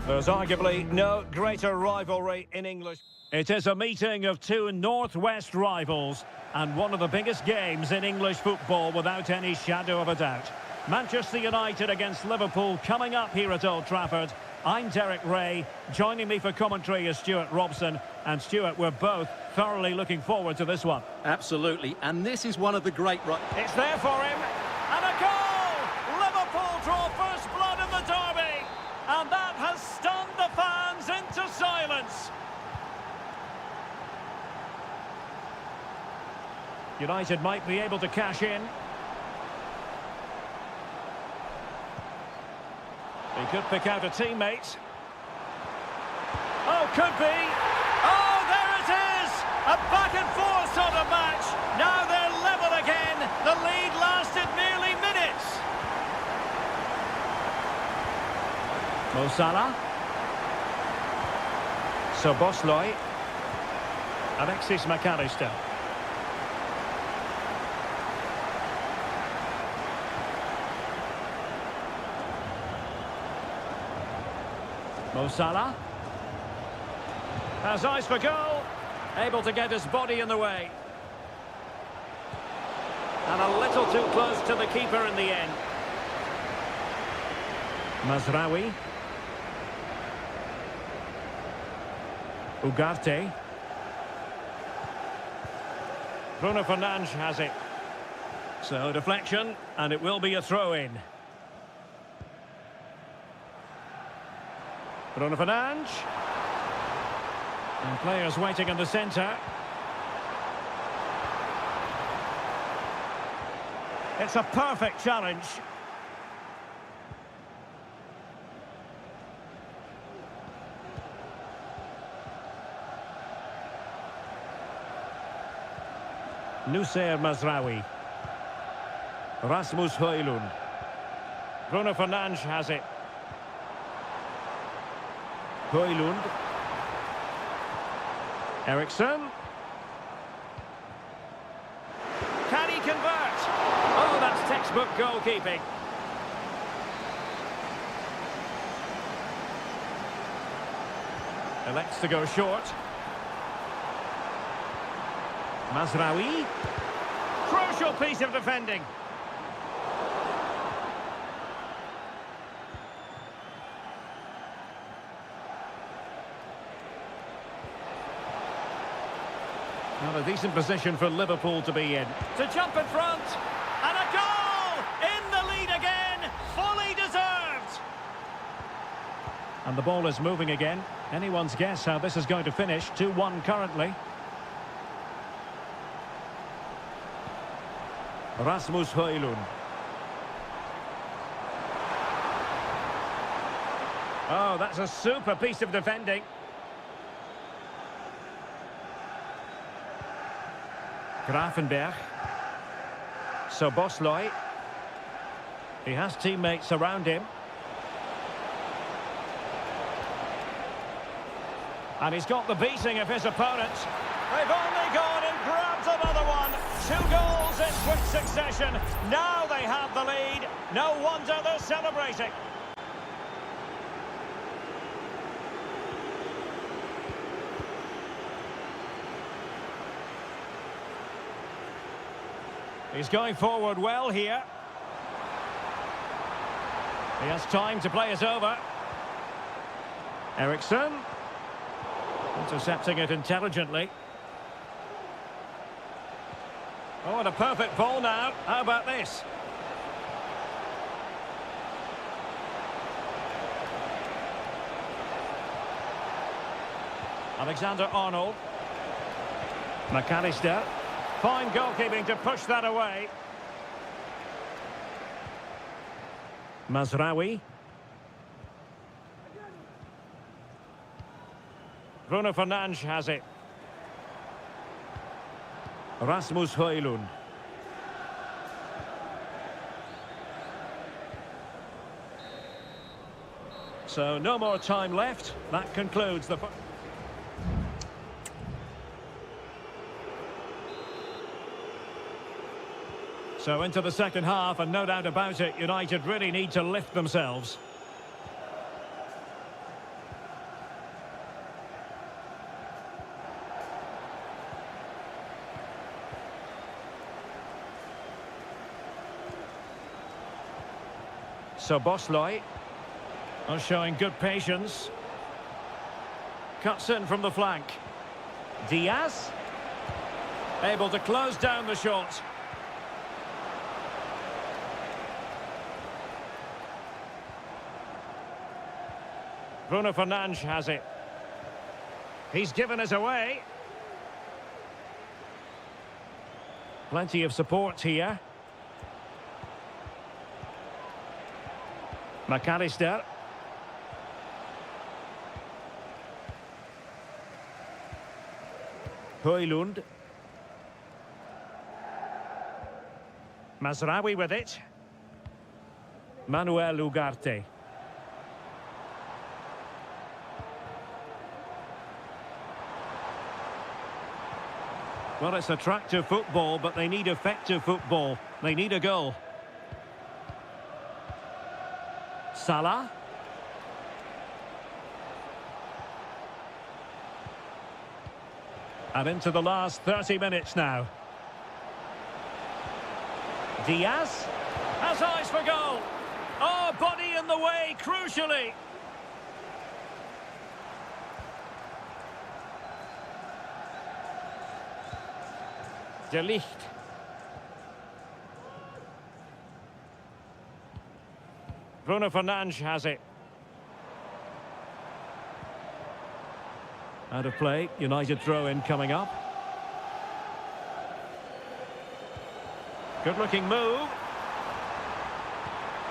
There's arguably no greater rivalry in English. It is a meeting of two northwest rivals and one of the biggest games in English football without any shadow of a doubt. Manchester United against Liverpool coming up here at Old Trafford. I'm Derek Ray. Joining me for commentary is Stuart Robson. And Stuart, we're both thoroughly looking forward to this one. Absolutely, and this is one of the great... It's there for him, and a goal! Liverpool draw first blood in the derby, and that has stunned the fans into silence. United might be able to cash in. He could pick out a teammate. Oh, could be. Oh, there it is! A back and forth sort of match. Now they're level again. The lead lasted merely minutes. Mo Salah. Szoboszlai. Alexis McAllister. Mo Salah has eyes for goal, able to get his body in the way. And a little too close to the keeper in the end. Mazraoui. Ugarte. Bruno Fernandes has it. So deflection, and it will be a throw-in. Bruno Fernandes. And players waiting in the centre. It's a perfect challenge. Nusayr Mazraoui. Rasmus Højlund. Bruno Fernandes has it. Højlund. Eriksson. Can he convert? Oh, that's textbook goalkeeping. Elects to go short. Mazraoui. Crucial piece of defending. Well, a decent position for Liverpool to be in. To jump in front, and a goal! In the lead again, fully deserved! And the ball is moving again. Anyone's guess how this is going to finish. 2-1 currently. Rasmus Højlund. Oh, that's a super piece of defending. Gravenberg. Szoboszlai. He has teammates around him. And he's got the beating of his opponent. They've only gone and grabbed another one. 2 goals in quick succession. Now they have the lead. No wonder they're celebrating. He's going forward well here. He has time to play it over. Eriksson. Intercepting it intelligently. Oh, and a perfect ball now. How about this? Alexander-Arnold. McAllister. Fine goalkeeping to push that away. Mazraoui. Bruno Fernandes has it. Rasmus Højlund. So no more time left. That concludes the... So into the second half, and no doubt about it, United really need to lift themselves. So Bosley are showing good patience. Cuts in from the flank. Diaz. Able to close down the shot. Bruno Fernandes has it. He's given us away. Plenty of support here. McAllister. Højlund. Mazraoui with it. Manuel Ugarte. Well, it's attractive football, but they need effective football. They need a goal. Salah. And into the last 30 minutes now. Diaz has eyes for goal. Oh, body in the way, crucially. De Ligt. Bruno Fernandes has it. Out of play, United throw-in coming up. Good-looking move.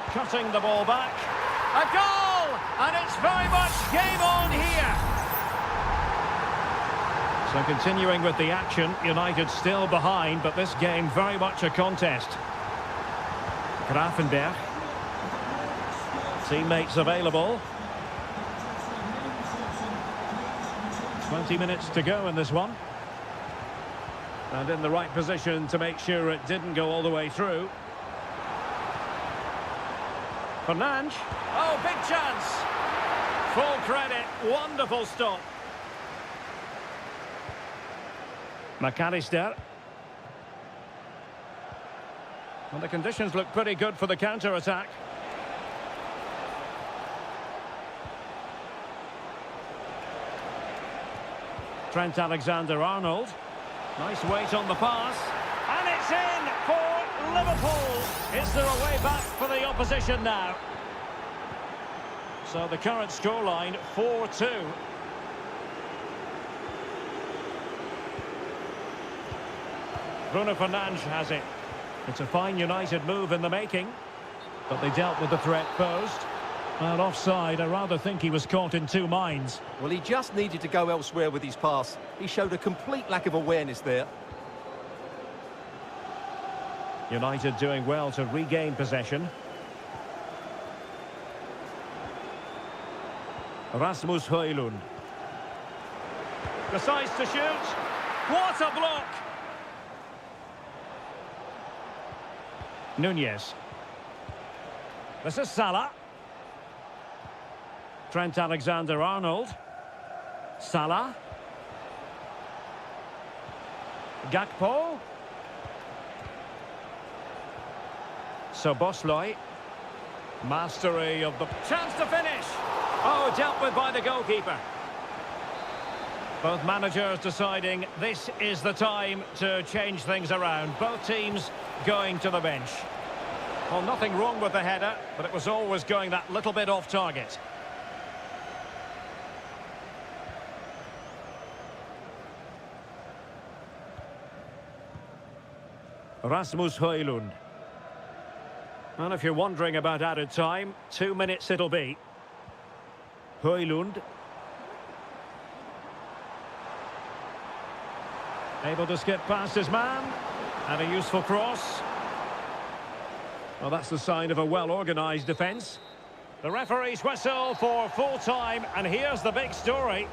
Cutting the ball back. A goal! And it's very much game on here. So continuing with the action, United still behind, but this game very much a contest. Grafenberg. Teammates available. 20 minutes to go in this one. And in the right position to make sure it didn't go all the way through. Fernandes. Oh, big chance. Full credit. Wonderful stop. McAllister. Well, the conditions look pretty good for the counter-attack. Trent Alexander-Arnold. Nice weight on the pass. And it's in for Liverpool. Is there a way back for the opposition now? So the current scoreline, 4-2. Bruno Fernandes has it. It's a fine United move in the making. But they dealt with the threat posed. Well, offside, I rather think he was caught in two minds. Well, he just needed to go elsewhere with his pass. He showed a complete lack of awareness there. United doing well to regain possession. Rasmus Højlund. Decides to shoot. What a block! Nunez. This is Salah. Trent Alexander-Arnold. Salah. Gakpo. So Bosley. Mastery of the chance to finish. Oh, dealt with by the goalkeeper. Both managers deciding this is the time to change things around. Both teams going to the bench. Well, nothing wrong with the header, but it was always going that little bit off target. Rasmus Højlund. And if you're wondering about added time, 2 minutes it'll be. Højlund. Able to skip past his man. And a useful cross. Well, that's the sign of a well-organised defence. The referee's whistle for full time, and here's the big story.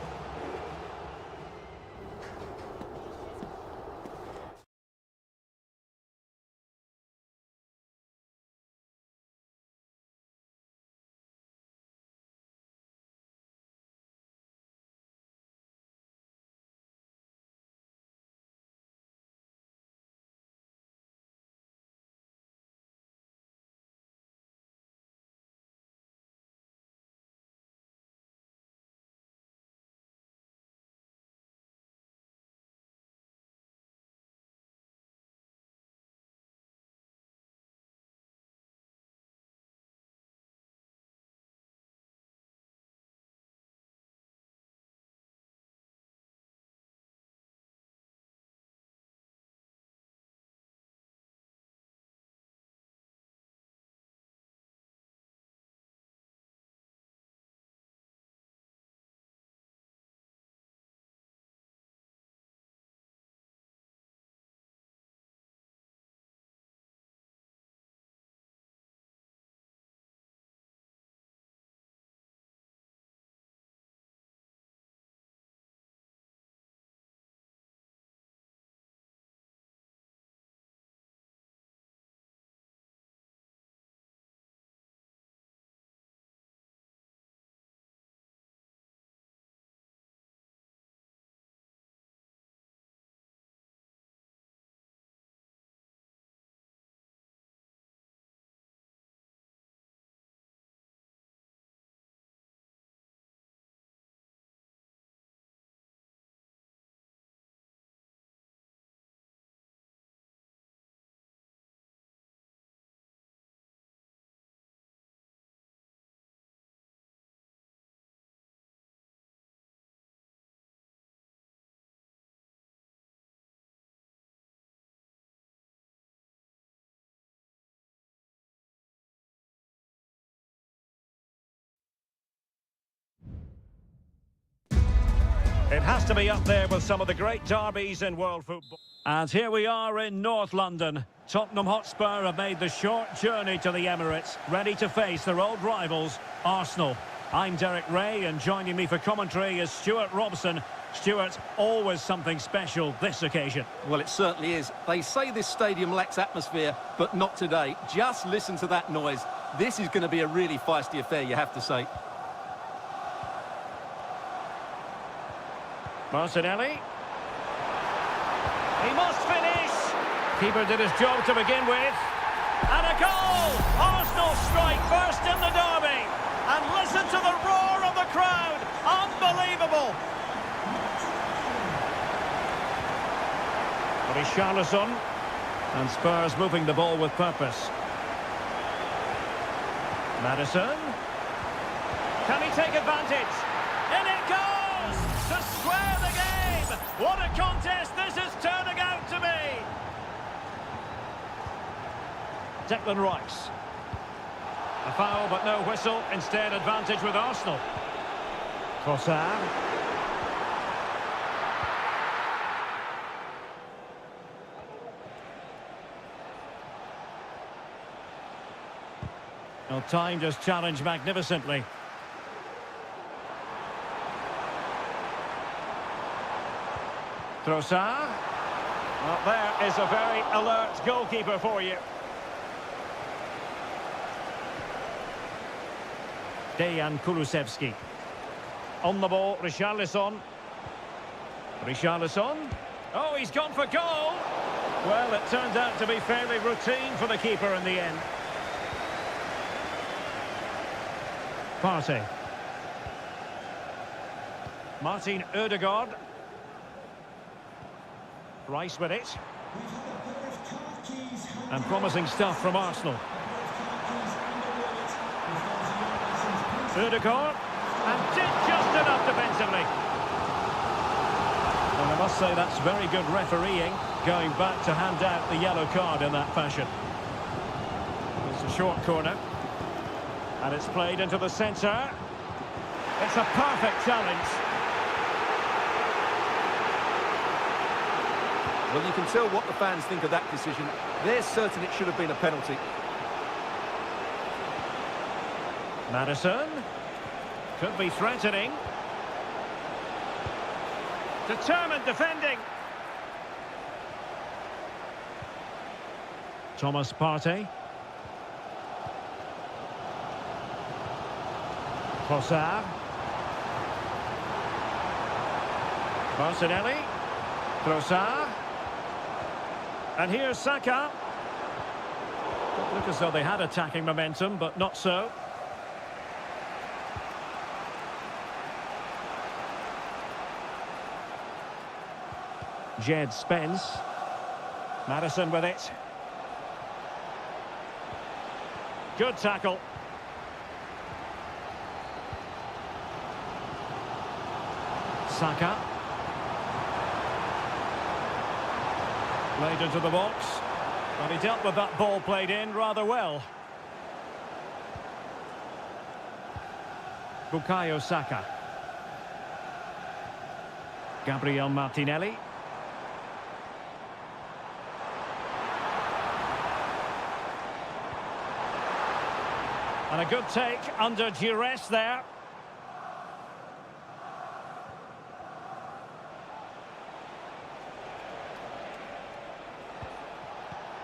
It has to be up there with some of the great derbies in world football. And here we are in North London. Tottenham Hotspur have made the short journey to the Emirates, ready to face their old rivals, Arsenal. I'm Derek Ray, and joining me for commentary is Stuart Robson. Stuart, always something special this occasion. Well, it certainly is. They say this stadium lacks atmosphere, but not today. Just listen to that noise. This is going to be a really feisty affair, you have to say. Martinelli. He must finish. Keeper did his job to begin with. And a goal! Arsenal strike first in the derby. And listen to the roar of the crowd. Unbelievable. Richarlison. And Spurs moving the ball with purpose. Maddison. Can he take advantage? In it goes! To square the game! What a contest this is turning out to be! Declan Rice. A foul but no whistle, instead advantage with Arsenal. Trossard. Well, timed his challenge magnificently. Trossard. Well, there is a very alert goalkeeper for you. Dejan Kulusevski. On the ball, Richarlison. Richarlison. Oh, he's gone for goal. Well, it turns out to be fairly routine for the keeper in the end. Partey. Martin Ødegaard. Rice with it. And promising stuff from Arsenal. Ødegaard. And did just enough defensively. And I must say that's very good refereeing, going back to hand out the yellow card in that fashion. It's a short corner. And it's played into the centre. It's a perfect challenge. Well, you can tell what the fans think of that decision. They're certain it should have been a penalty. Maddison. Could be threatening. Determined defending. Thomas Partey. Trossard. Martinelli. Trossard. And here's Saka. Look as though they had attacking momentum, but not so. Jed Spence. Maddison with it. Good tackle. Saka. Played into the box. But he dealt with that ball played in rather well. Bukayo Saka. Gabriel Martinelli. And a good take under duress there.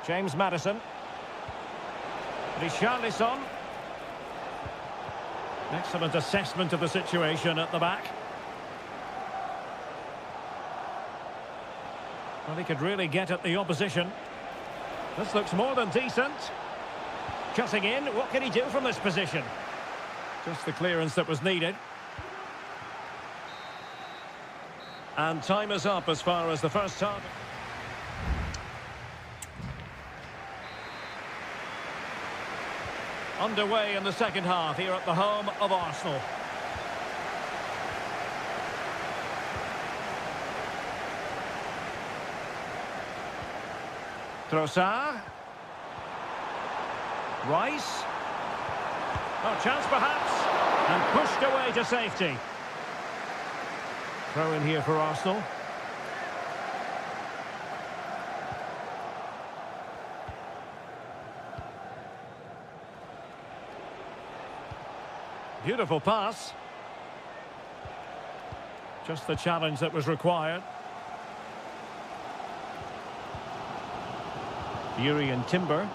James Maddison. Richarlison. Excellent assessment of the situation at the back. Well, he could really get at the opposition. This looks more than decent. Cutting in, what can he do from this position? Just the clearance that was needed. And time is up as far as the first target. Underway in the second half here at the home of Arsenal. Trossard. Rice. Oh, chance perhaps. And pushed away to safety. Throw in here for Arsenal. Beautiful pass. Just the challenge that was required. Yuri and Timber.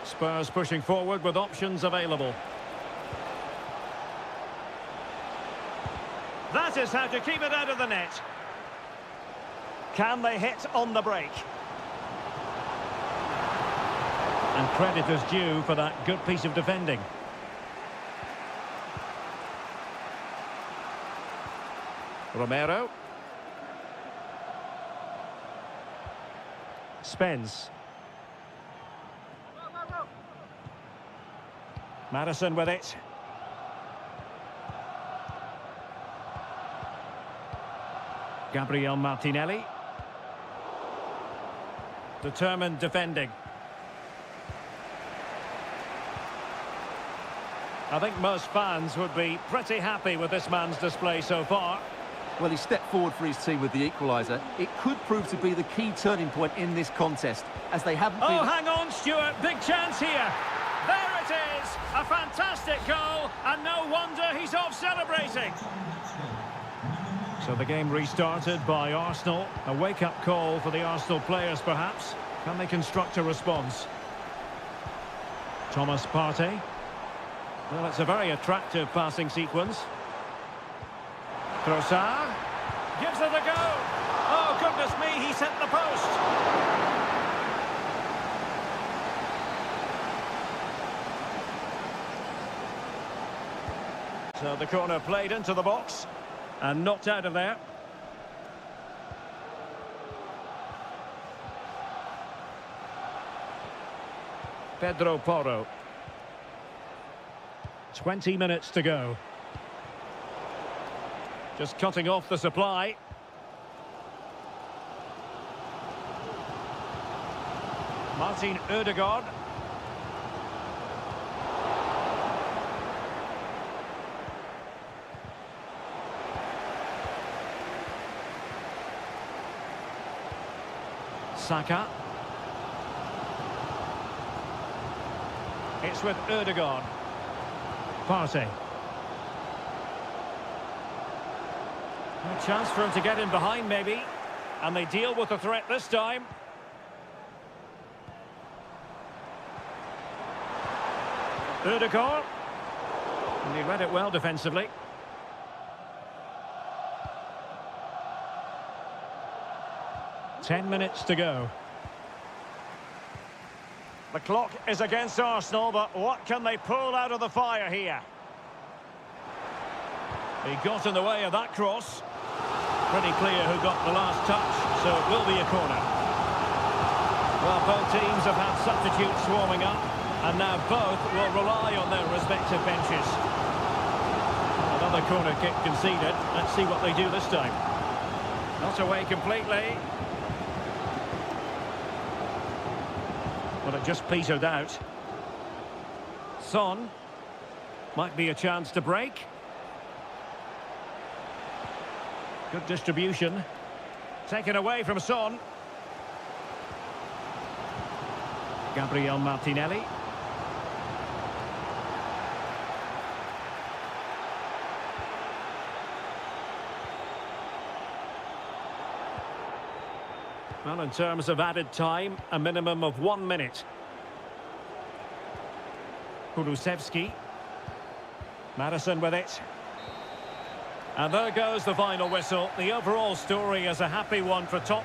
Spurs pushing forward with options available. That is how to keep it out of the net. Can they hit on the break? And credit is due for that good piece of defending. Romero. Spence. Madison with it. Gabriel Martinelli. Determined defending. I think most fans would be pretty happy with this man's display so far. Well, he stepped forward for his team with the equaliser. It could prove to be the key turning point in this contest, as they haven't been... Oh, hang on, Stuart. Big chance here. There it is. A fantastic goal, and no wonder he's off celebrating. So the game restarted by Arsenal. A wake-up call for the Arsenal players, perhaps. Can they construct a response? Thomas Partey. Well, it's a very attractive passing sequence. Trossard gives it a go. Oh, goodness me, he's hit the post. So the corner played into the box and knocked out of there. Pedro Porro. 20 minutes to go. Just cutting off the supply. Martin Ødegaard. Saka. It's with Ødegaard. Partey. A chance for him to get in behind, maybe. And they deal with the threat this time. Ødegaard. And he read it well defensively. Ten minutes to go. The clock is against Arsenal, but what can they pull out of the fire here? He got in the way of that cross. Pretty clear who got the last touch, so it will be a corner. Well, both teams have had substitutes swarming up, and now both will rely on their respective benches. Another corner kick conceded. Let's see what they do this time. Not away completely. Well, it just petered out. Son. Might be a chance to break. Good distribution. Taken away from Son. Gabriel Martinelli. Well, in terms of added time, a minimum of 1 minute. Kulusevski. Madison with it. And there goes the final whistle. The overall story is a happy one for top.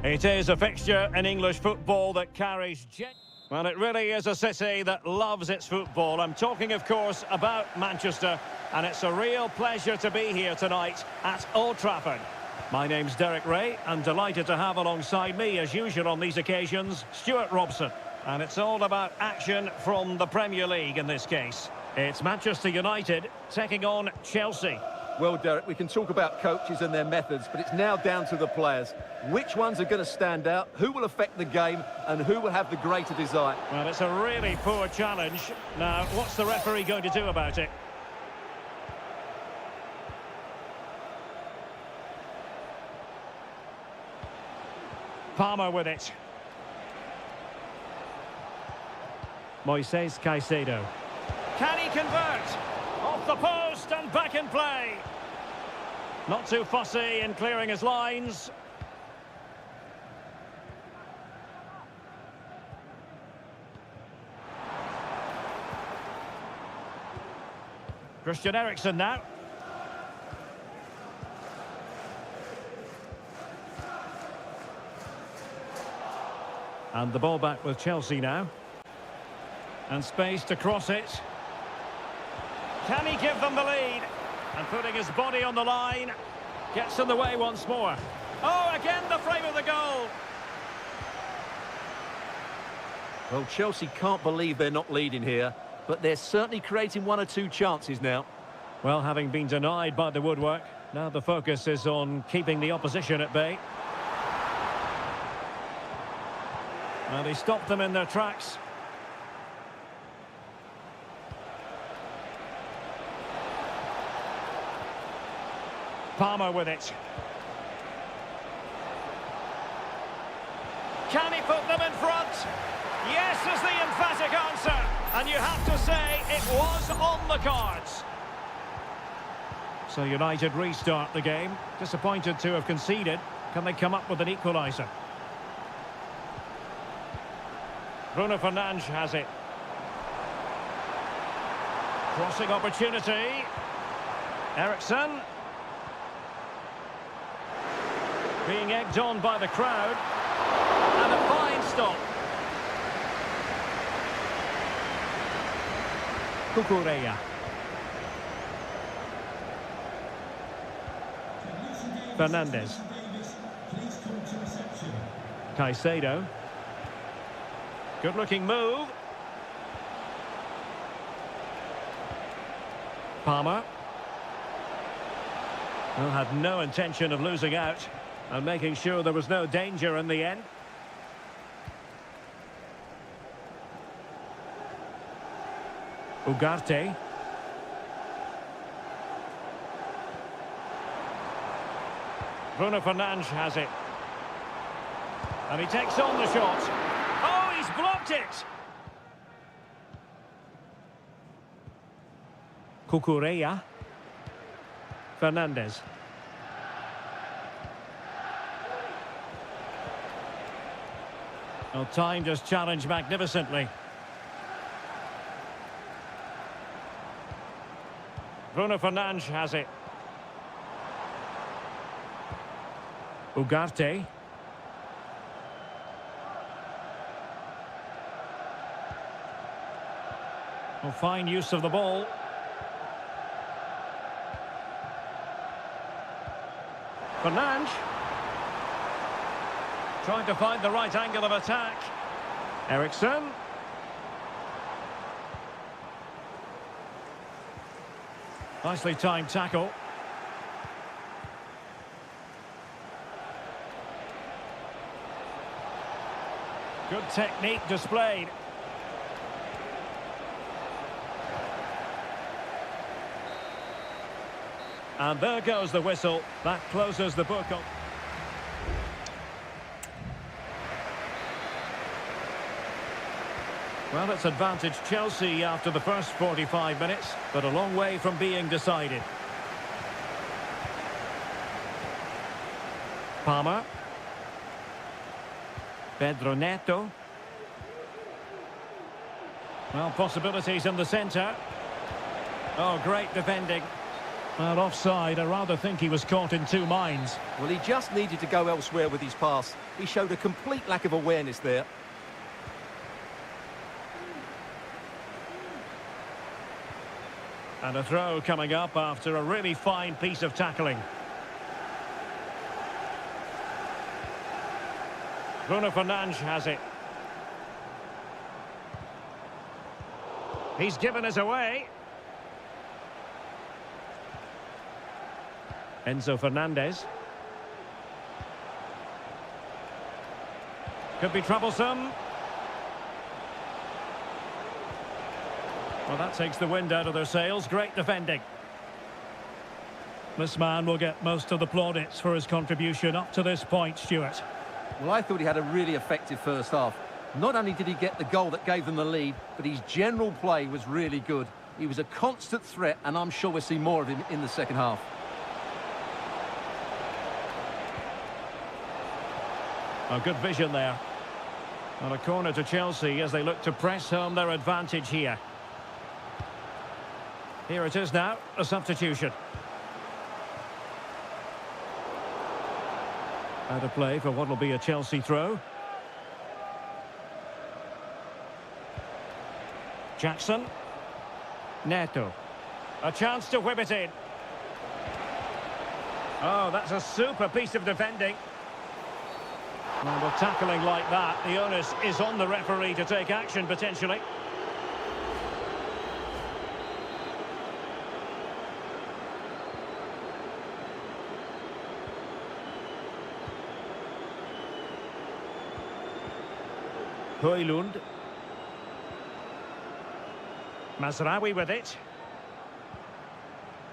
It is a fixture in English football that carries... Well, it really is a city that loves its football. I'm talking, of course, about Manchester, and it's a real pleasure to be here tonight at Old Trafford. My name's Derek Ray, and delighted to have alongside me, as usual on these occasions, Stuart Robson. And it's all about action from the Premier League in this case. It's Manchester United taking on Chelsea. Well, Derek, we can talk about coaches and their methods, but it's now down to the players. Which ones are going to stand out, who will affect the game, and who will have the greater desire? Well, it's a really poor challenge. Now, what's the referee going to do about it? Palmer with it. Moises Caicedo. Can he convert? Off the post and back in play. Not too fussy in clearing his lines. Christian Eriksen now. And the ball back with Chelsea now. And space to cross it. Can he give them the lead? And putting his body on the line. Gets in the way once more. Oh, again the frame of the goal. Well, Chelsea can't believe they're not leading here, but they're certainly creating one or two chances now. Well, having been denied by the woodwork, now the focus is on keeping the opposition at bay. Well, he stopped them in their tracks. Palmer with it. Can he put them in front? Yes is the emphatic answer. And you have to say it was on the cards. So United restart the game. Disappointed to have conceded. Can they come up with an equaliser? Bruno Fernandes has it. Crossing opportunity. Eriksen. Being egged on by the crowd. And a fine stop. Cucurella. Fernandes. Caicedo. Good-looking move. Palmer. Who had no intention of losing out and making sure there was no danger in the end. Ugarte. Bruno Fernandes has it. And he takes on the shot. Oh, he's blocked it! Cucurella. Fernandes. Well, time just challenged magnificently. Bruno Fernandes has it. Ugarte. Well, fine use of the ball. Fernandes. Trying to find the right angle of attack. Eriksen. Nicely timed tackle. Good technique displayed. And there goes the whistle. That closes the book on. Well, it's advantage Chelsea after the first 45 minutes, but a long way from being decided. Palmer. Pedro Neto. Well, possibilities in the centre. Oh, great defending. Well, offside. I rather think he was caught in two minds. Well, he just needed to go elsewhere with his pass. He showed a complete lack of awareness there. And a throw coming up after a really fine piece of tackling. Bruno Fernandes has it. He's given us away. Enzo Fernandez. Could be troublesome. Well, that takes the wind out of their sails. Great defending. This man will get most of the plaudits for his contribution up to this point, Stuart. Well, I thought he had a really effective first half. Not only did he get the goal that gave them the lead, but his general play was really good. He was a constant threat, and I'm sure we'll see more of him in the second half. A good vision there. And a corner to Chelsea as they look to press home their advantage here. Here it is now, a substitution. Out of play for what will be a Chelsea throw. Jackson. Neto. A chance to whip it in. Oh, that's a super piece of defending. Well, with tackling like that, the onus is on the referee to take action, potentially. Højlund. Mazraoui with it.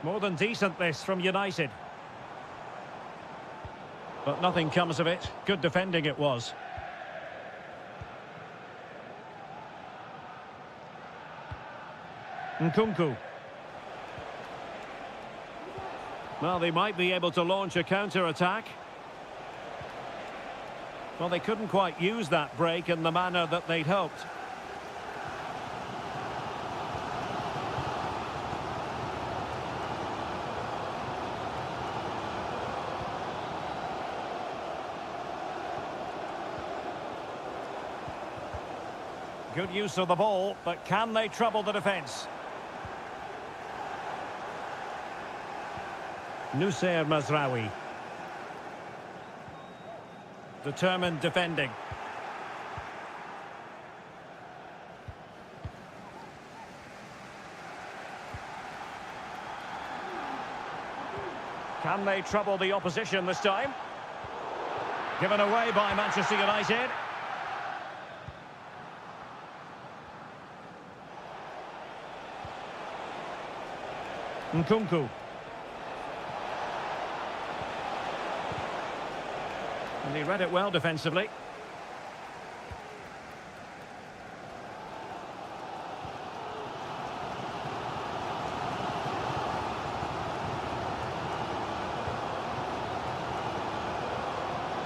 More than decent this from United. But nothing comes of it. Good defending it was. Nkunku. Well, they might be able to launch a counter-attack. Well, they couldn't quite use that break in the manner that they'd hoped. Good use of the ball, but can they trouble the defence? Noussair Mazraoui. Determined defending. Can they trouble the opposition this time? Given away by Manchester United. Nkunku. And he read it well defensively.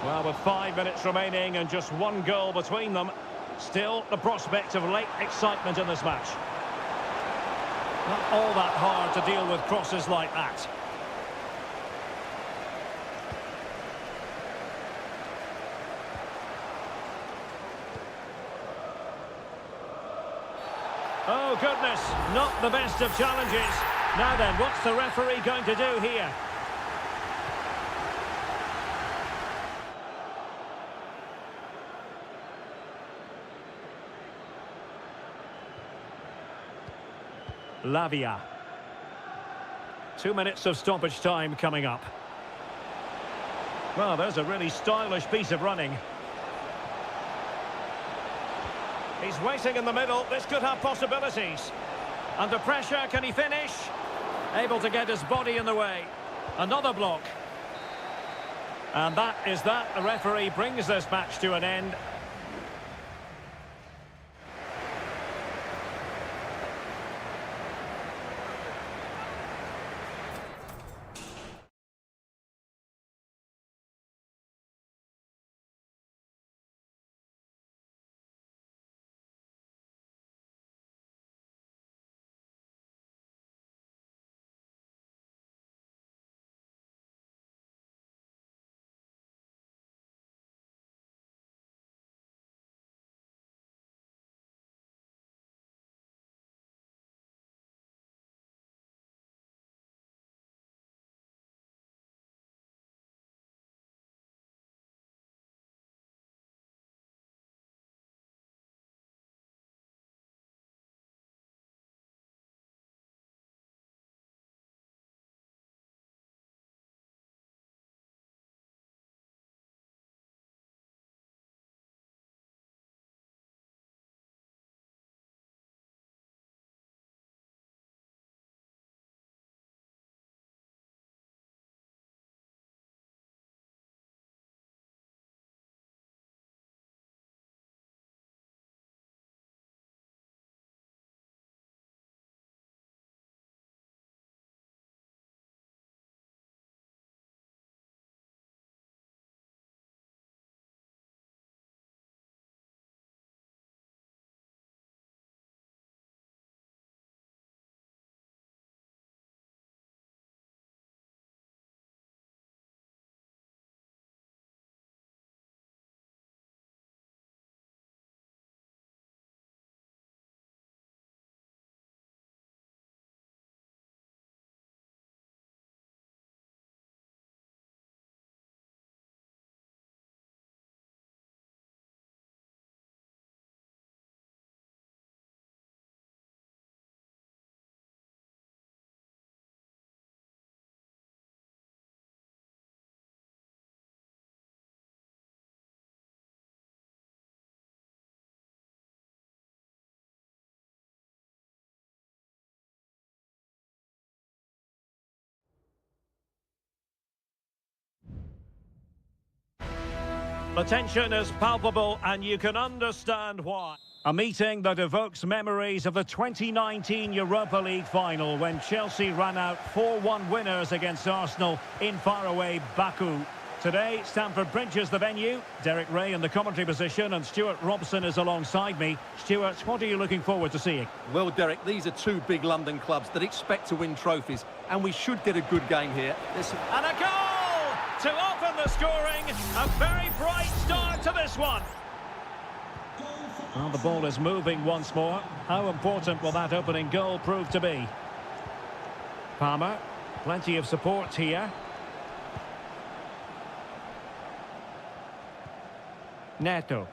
Well, with 5 minutes remaining and just one goal between them, still the prospect of late excitement in this match. Not all that hard to deal with crosses like that. Oh, goodness, not the best of challenges. Now then, what's the referee going to do here? Lavia. 2 minutes of stoppage time coming up. Well, there's a really stylish piece of running. He's waiting in the middle. This could have possibilities. Under pressure, can he finish? Able to get his body in the way. Another block. And that is that. The referee brings this match to an end. The tension is palpable and you can understand why. A meeting that evokes memories of the 2019 Europa League final when Chelsea ran out 4-1 winners against Arsenal in faraway Baku. Today, Stamford Bridge is the venue. Derek Ray in the commentary position and Stuart Robson is alongside me. Stuart, what are you looking forward to seeing? Well, Derek, these are two big London clubs that expect to win trophies, and we should get a good game here. And a goal to open the scoring. A very bright start to this one. Well, the ball is moving once more. How important will that opening goal prove to be? Palmer, plenty of support here. Neto.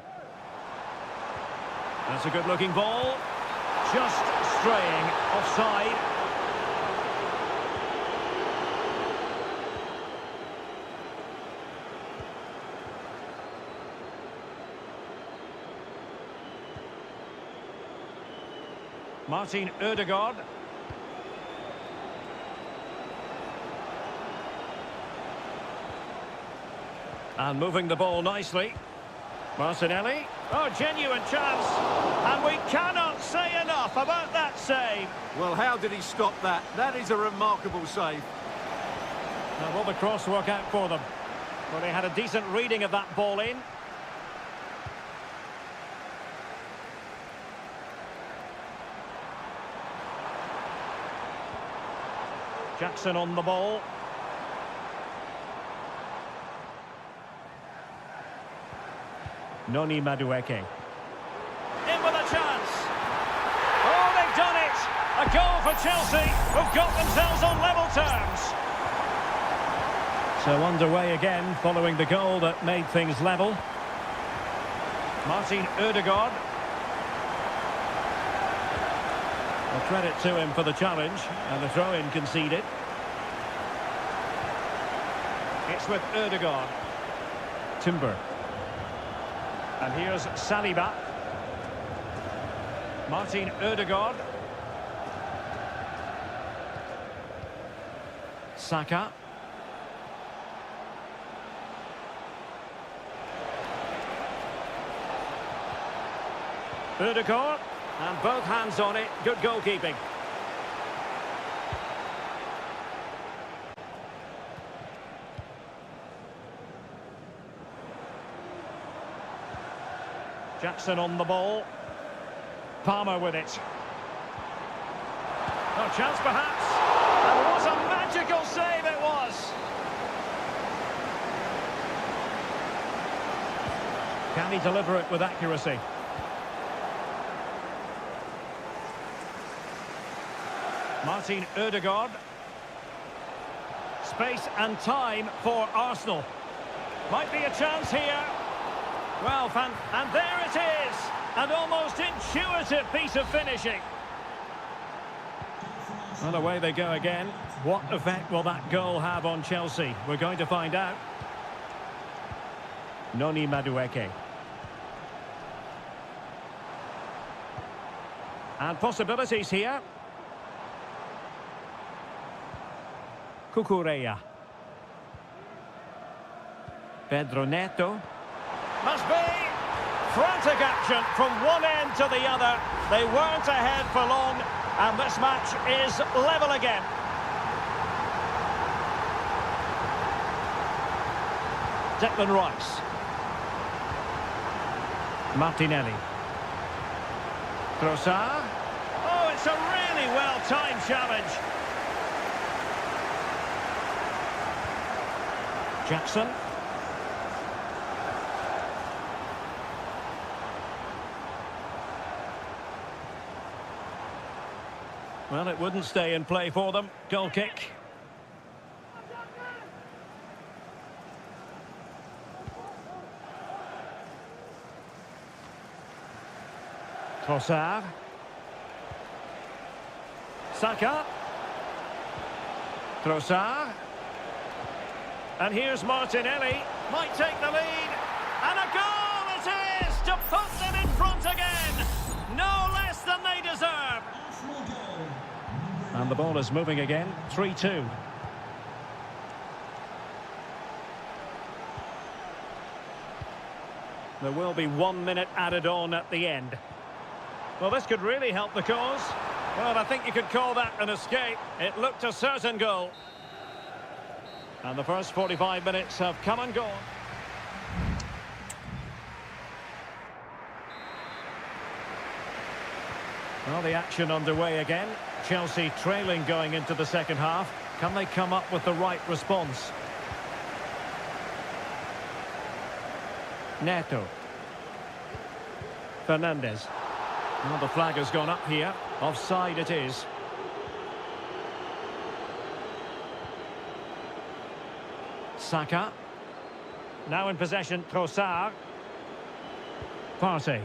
That's a good-looking ball. Just straying offside. Martin Ødegaard. And moving the ball nicely. Martinelli. Oh, genuine chance. And we cannot say enough about that save. Well, how did he stop that? That is a remarkable save. Now, will the cross work out for them? Well, they had a decent reading of that ball in. Jackson on the ball. Noni Madueke. In with a chance. Oh, they've done it! A goal for Chelsea, who've got themselves on level terms. So underway again, following the goal that made things level. Martin Ødegaard. Well, credit to him for the challenge, and the throw-in conceded. It's with Ødegaard. Timber. And here's Saliba. Martin Ødegaard. Saka. Ødegaard. And both hands on it. Good goalkeeping. Jackson on the ball. Palmer with it. No chance perhaps. And what a magical save it was. Can he deliver it with accuracy? Martin Ødegaard. Space and time for Arsenal. Might be a chance here. Well, and there it is! An almost intuitive piece of finishing. Well, away they go again. What effect will that goal have on Chelsea? We're going to find out. Noni Madueke. And possibilities here. Cucurella. Pedro Neto. Must be frantic action from one end to the other. They weren't ahead for long, and this match is level again. Declan Rice. Martinelli. Trossard. Oh, it's a really well-timed challenge. Jackson. Well, it wouldn't stay in play for them. Goal kick. Trossard. Saka. Trossard. And here's Martinelli. Might take the lead. And a goal it is to put them in front again. No less than they deserve. And the ball is moving again. 3-2. There will be 1 minute added on at the end. Well, this could really help the cause. Well, I think you could call that an escape. It looked a certain goal. And the first 45 minutes have come and gone. Well, the action underway again. Chelsea trailing going into the second half. Can they come up with the right response? Neto. Fernandez. Well, the flag has gone up here. Offside it is. Saka. Now in possession, Trossard. Partey.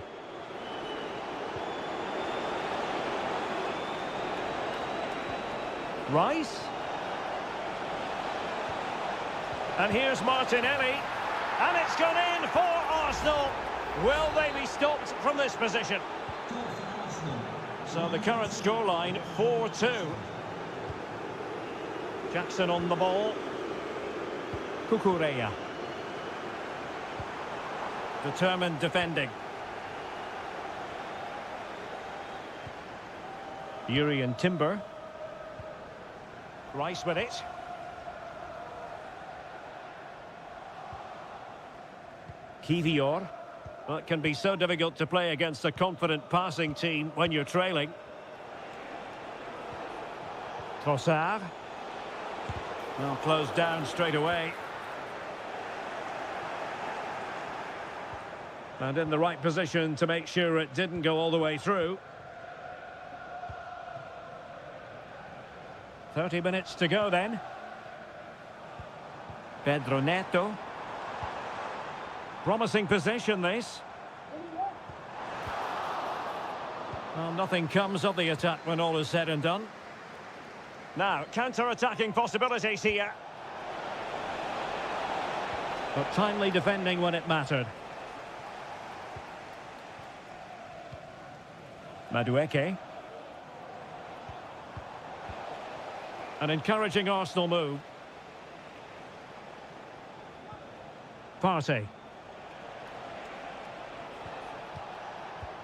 Rice. And here's Martinelli. And it's gone in for Arsenal. Will they be stopped from this position? So the current scoreline, 4-2. Jackson on the ball. Cucurella. Determined defending. Urian Timber. Rice with it. Kivior. Well, it can be so difficult to play against a confident passing team when you're trailing. Trossard. Well, closed down straight away. And in the right position to make sure it didn't go all the way through. 30 minutes to go then. Pedro Neto. Promising possession, this. Well, nothing comes of the attack when all is said and done. Now, counter-attacking possibilities here. But timely defending when it mattered. Madueke. An encouraging Arsenal move. Partey.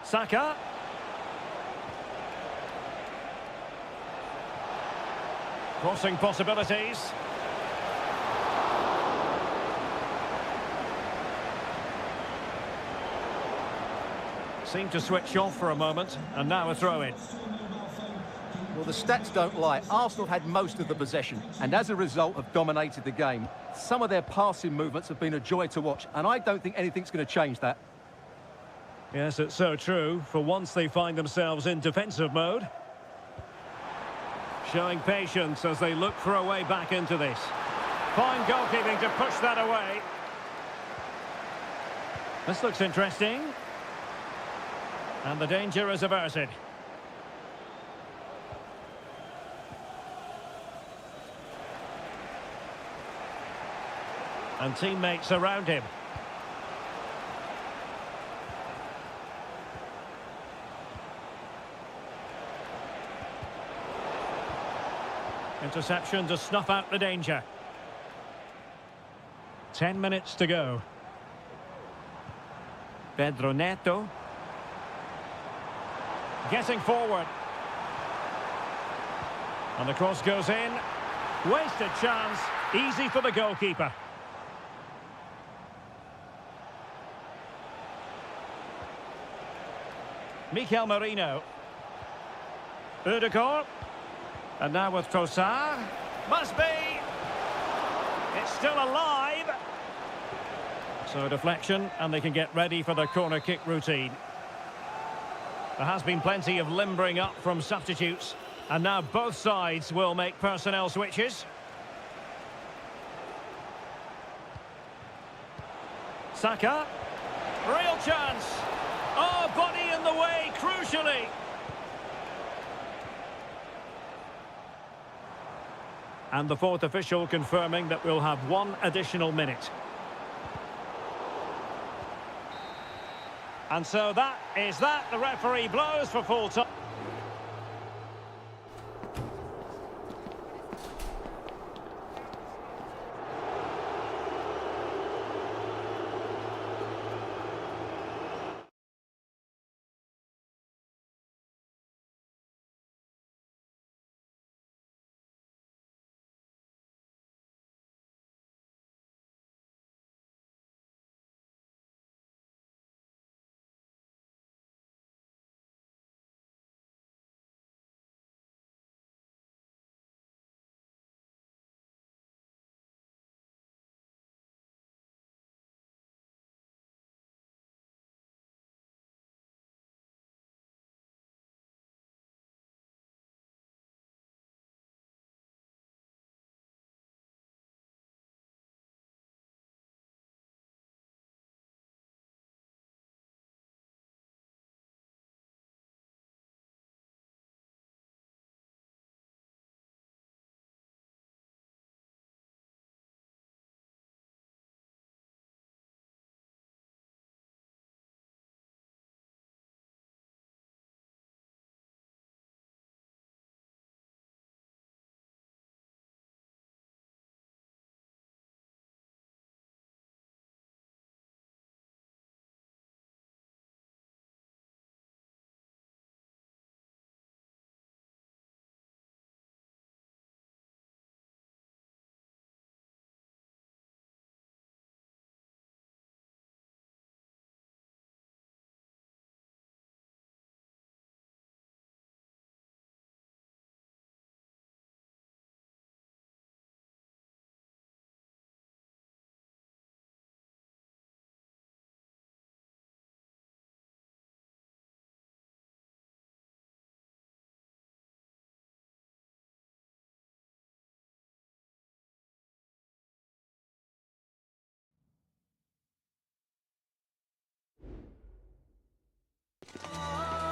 Saka. Crossing possibilities. Seemed to switch off for a moment, and now a throw-in. Well, the stats don't lie. Arsenal had most of the possession, and as a result have dominated the game. Some of their passing movements have been a joy to watch, and I don't think anything's going to change that. Yes, it's so true. For once they find themselves in defensive mode. Showing patience as they look for a way back into this. Fine goalkeeping to push that away. This looks interesting. And the danger is averted. And teammates around him. Interception to snuff out the danger. 10 minutes to go. Pedro Neto. Getting forward. And the cross goes in. Wasted chance. Easy for the goalkeeper. Mikel Merino. Ødegaard. And now with Trossard. Must be. It's still alive. So deflection, and they can get ready for the corner kick routine. There has been plenty of limbering up from substitutes. And now both sides will make personnel switches. Saka. Real chance. Oh, body in the way, crucially. And the fourth official confirming that we'll have one additional minute. And so that is that. The referee blows for full time.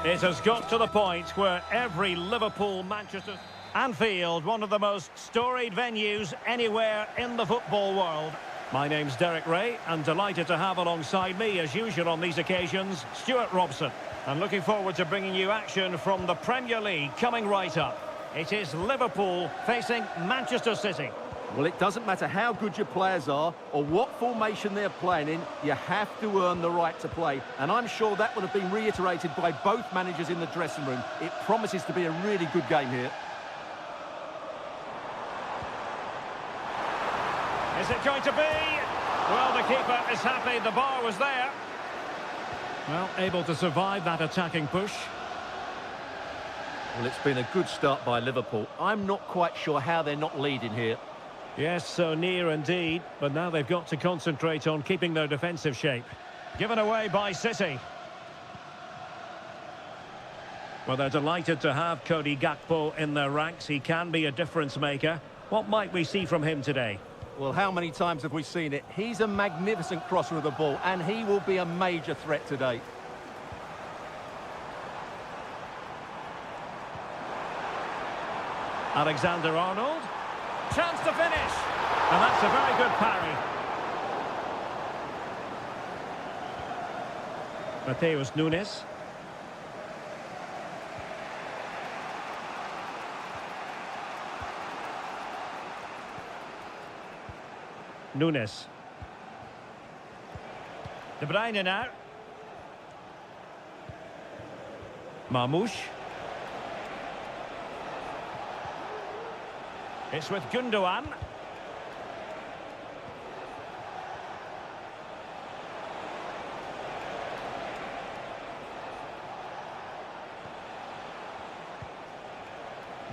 It has got to the point where every Liverpool, Manchester... Anfield, one of the most storied venues anywhere in the football world. My name's Derek Ray, and delighted to have alongside me, as usual on these occasions, Stuart Robson. And looking forward to bringing you action from the Premier League coming right up. It is Liverpool facing Manchester City. Well, it doesn't matter how good your players are or what formation they're playing in, you have to earn the right to play. And I'm sure that would have been reiterated by both managers in the dressing room. It promises to be a really good game here. Is it going to be? Well, the keeper is happy the bar was there. Well, able to survive that attacking push. Well, it's been a good start by Liverpool. I'm not quite sure how they're not leading here. Yes, so near indeed, but now they've got to concentrate on keeping their defensive shape. Given away by City. Well, they're delighted to have Cody Gakpo in their ranks. He can be a difference maker. What might we see from him today? Well, how many times have we seen it? He's a magnificent crosser of the ball, and he will be a major threat today. Alexander-Arnold. Chance to finish. And that's a very good parry. Mateus Nunes. Nunes. De Bruyne now. Marmoush. It's with Gundogan.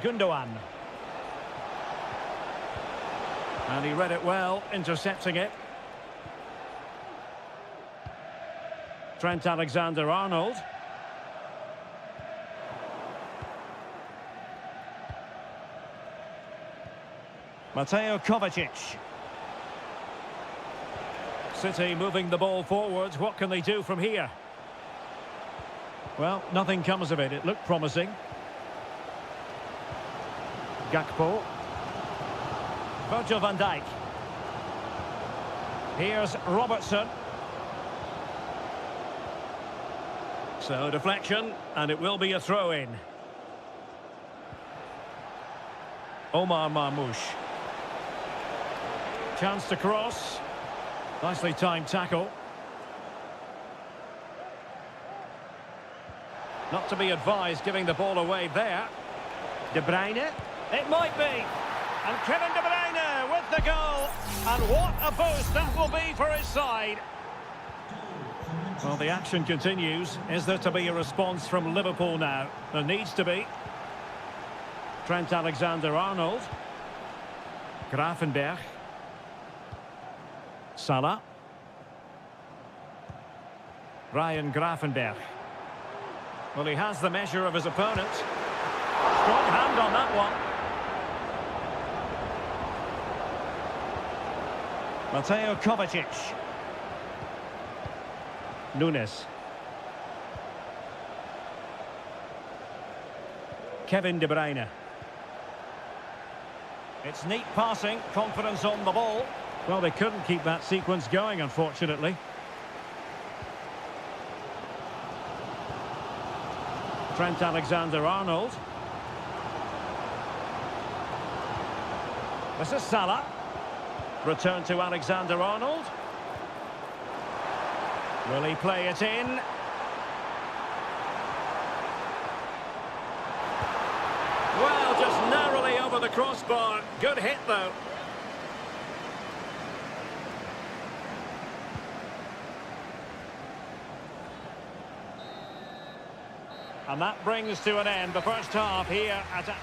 Gundogan. And he read it well, intercepting it. Trent Alexander-Arnold. Mateo Kovacic. City moving the ball forwards. What can they do from here? Well, nothing comes of it. It looked promising. Gakpo. Virgil van Dijk. Here's Robertson. So deflection, and it will be a throw-in. Omar Marmoush. Chance to cross. Nicely timed tackle. Not to be advised giving the ball away there. De Bruyne. It might be. And Kevin De Bruyne with the goal. And what a boost that will be for his side. Well, the action continues. Is there to be a response from Liverpool now? There needs to be. Trent Alexander-Arnold. Gravenberch. Salah. Ryan Gravenberch. Well, he has the measure of his opponent. Strong hand on that one. Mateo Kovacic. Nunes. Kevin De Bruyne. It's neat passing, confidence on the ball. Well, they couldn't keep that sequence going, unfortunately. Trent Alexander-Arnold. This is Salah. Return to Alexander-Arnold. Will he play it in? Well, just narrowly over the crossbar. Good hit, though. And that brings to an end the first half here at...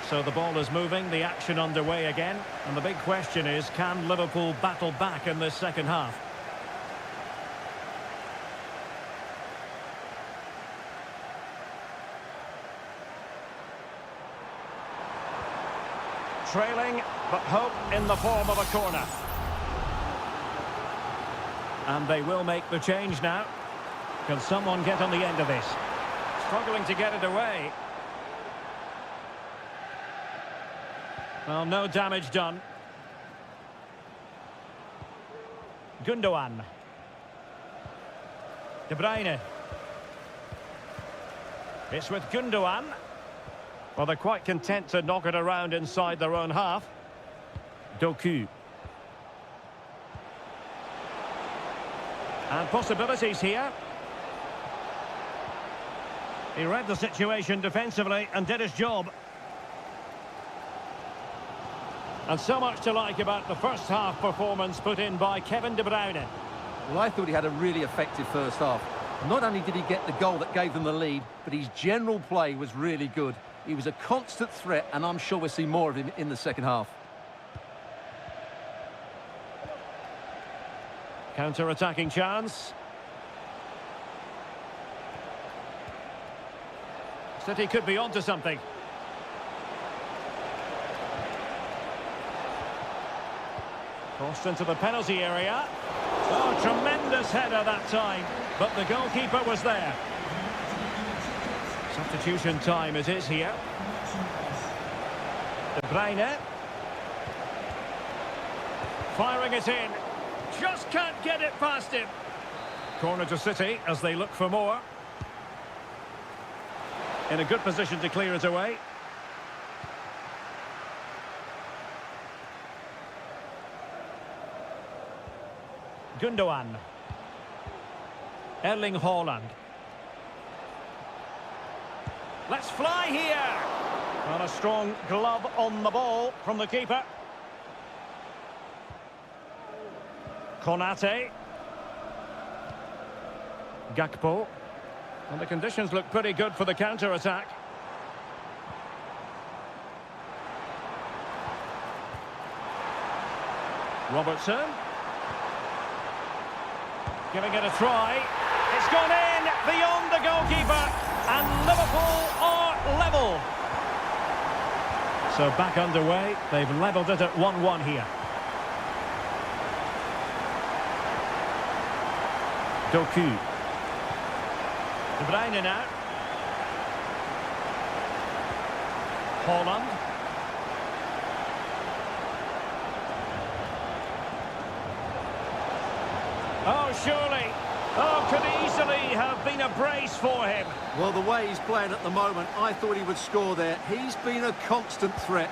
So the ball is moving, the action underway again. And the big question is, can Liverpool battle back in this second half? trailing, but hope in the form of a corner. And they will make the change now. Can someone get on the end of this? Struggling to get it away. Well, no damage done. Gundogan. De Bruyne. It's with Gundogan. Well, they're quite content to knock it around inside their own half. Doku. And possibilities here. He read the situation defensively and did his job. And so much to like about the first half performance put in by Kevin De Bruyne. Well, I thought he had a really effective first half. Not only did he get the goal that gave them the lead, but his general play was really good. He was a constant threat, and I'm sure we'll see more of him in the second half. Counter-attacking chance. City could be onto something. Crossed into the penalty area. Oh, tremendous header that time, but the goalkeeper was there. Substitution time it is here. De Bruyne. Firing it in. Just can't get it past him. Corner to City as they look for more. In a good position to clear it away. Gundogan. Erling Haaland. Let's fly here. Well, a strong glove on the ball from the keeper. Konate. Gakpo. And the conditions look pretty good for the counter-attack. Robertson. Giving it a try. It's gone in beyond the goalkeeper. And Liverpool are level. So back underway. They've levelled it at 1-1 here. Doku. De Bruyne now. Haaland. Oh, surely. Oh, could easily have been a brace for him. Well, the way he's playing at the moment, I thought he would score there. He's been a constant threat.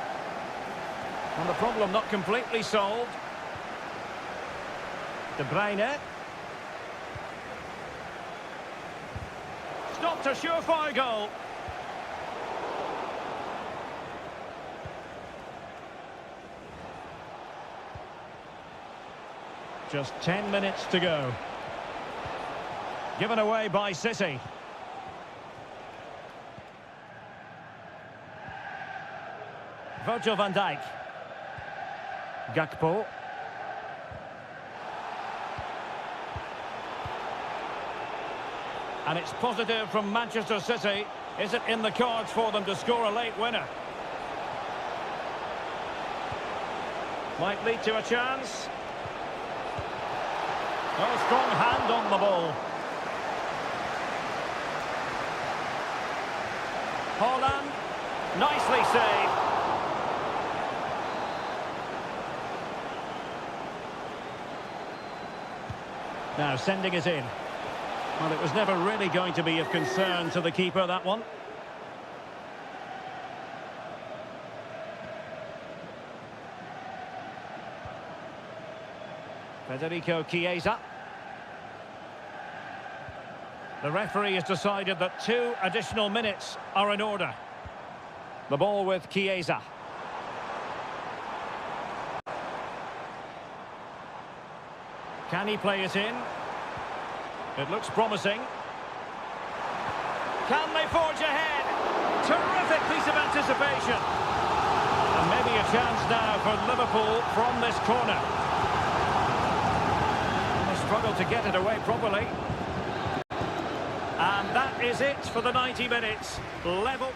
And the problem not completely solved. De Bruyne. Stopped a surefire goal. Just 10 minutes to go. Given away by City. Virgil van Dijk. Gakpo. And it's positive from Manchester City. Is it in the cards for them to score a late winner? Might lead to a chance. Oh, strong hand on the ball. Haaland, nicely saved. Now sending it in. Well, it was never really going to be of concern to the keeper, that one. Federico Chiesa. The referee has decided that 2 additional minutes are in order. The ball with Chiesa. Can he play it in? It looks promising. Can they forge ahead? Terrific piece of anticipation. And maybe a chance now for Liverpool from this corner. They struggle to get it away properly. And that is it for the 90 minutes. Level.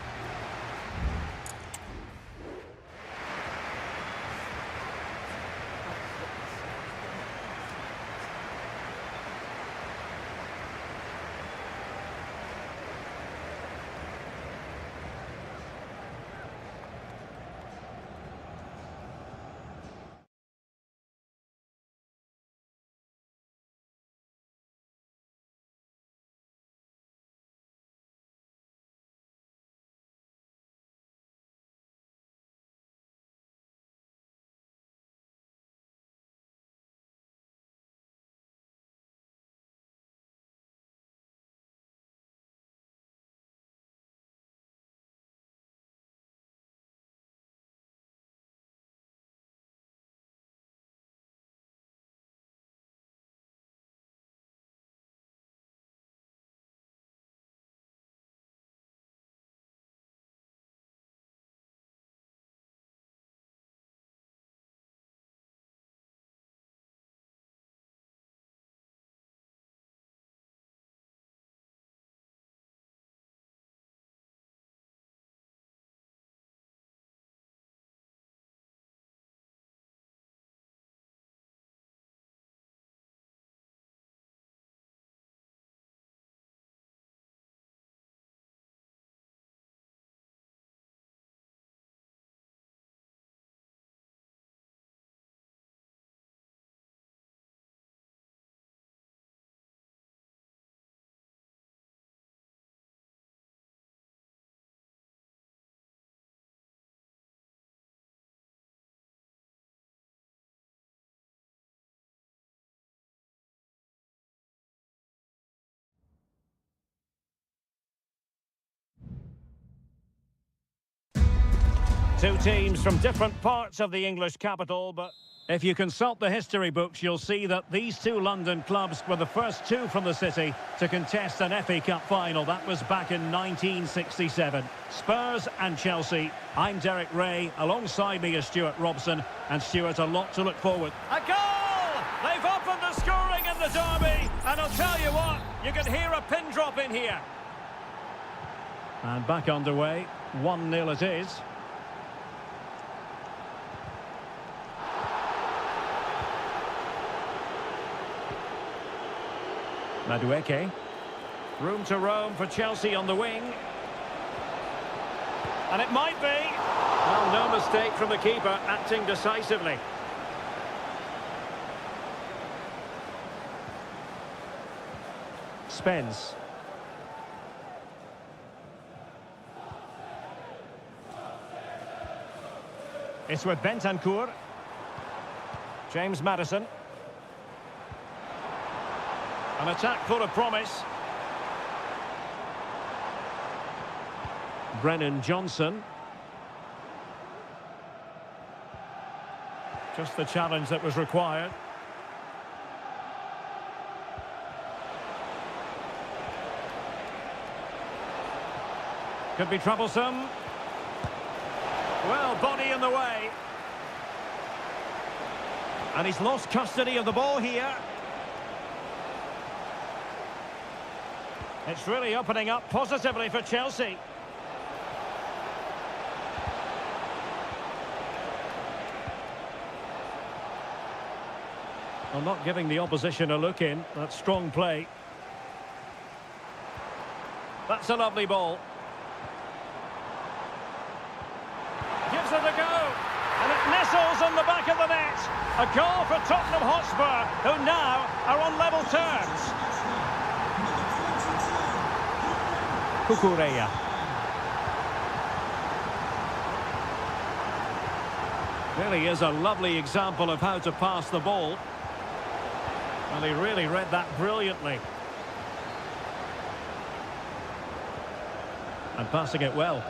Two teams from different parts of the English capital, but if you consult the history books, you'll see that these two London clubs were the first two from the city to contest an FA Cup final. That was back in 1967. Spurs and Chelsea. I'm Derek Ray. Alongside me is Stuart Robson. And Stuart, a lot to look forward. A goal! They've opened the scoring in the derby. And I'll tell you what, you can hear a pin drop in here. And back underway. 1-0 it is. Madueke. Room to roam for Chelsea on the wing. And it might be. Well, no mistake from the keeper, acting decisively. Spence. It's with Bentancur. James Maddison. An attack full of promise. Brennan Johnson. Just the challenge that was required. Could be troublesome. Well, body in the way. And he's lost custody of the ball here. It's really opening up positively for Chelsea. Well, not giving the opposition a look in. That's strong play. That's a lovely ball. Gives it a go. And it nestles on the back of the net. A goal for Tottenham Hotspur, who now are on level terms. Kukureya. Really is a lovely example of how to pass the ball. And he really read that brilliantly. And passing it well.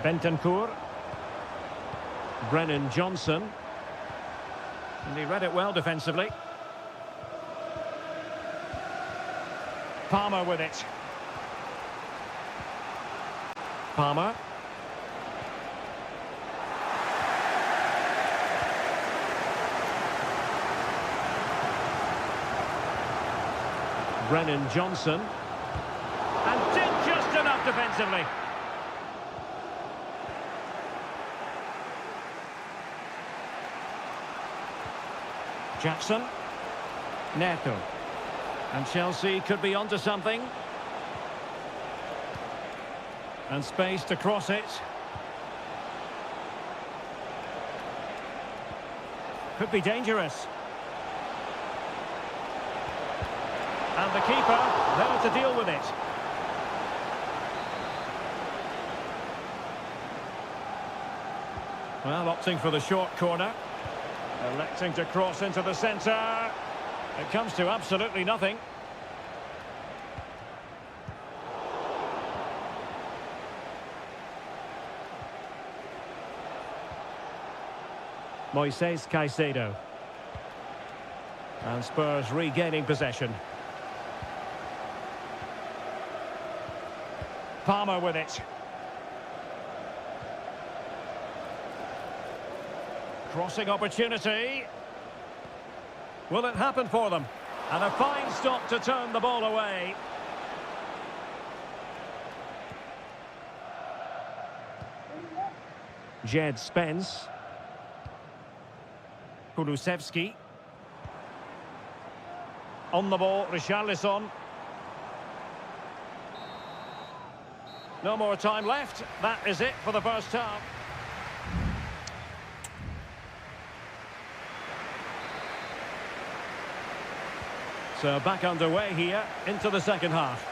Bentancur. Brennan Johnson. And he read it well defensively. Palmer with it. Palmer. Brennan Johnson. And did just enough defensively. Jackson. Neto. And Chelsea could be onto something. And space to cross it. Could be dangerous. And the keeper there to deal with it. Well, opting for the short corner. Electing to cross into the centre. It comes to absolutely nothing. Moises Caicedo. And Spurs regaining possession. Palmer with it. Crossing opportunity. Will it happen for them? And a fine stop to turn the ball away. Jed Spence. Kulusevski. On the ball, Richarlison. No more time left. That is it for the first half. So back underway here into the second half.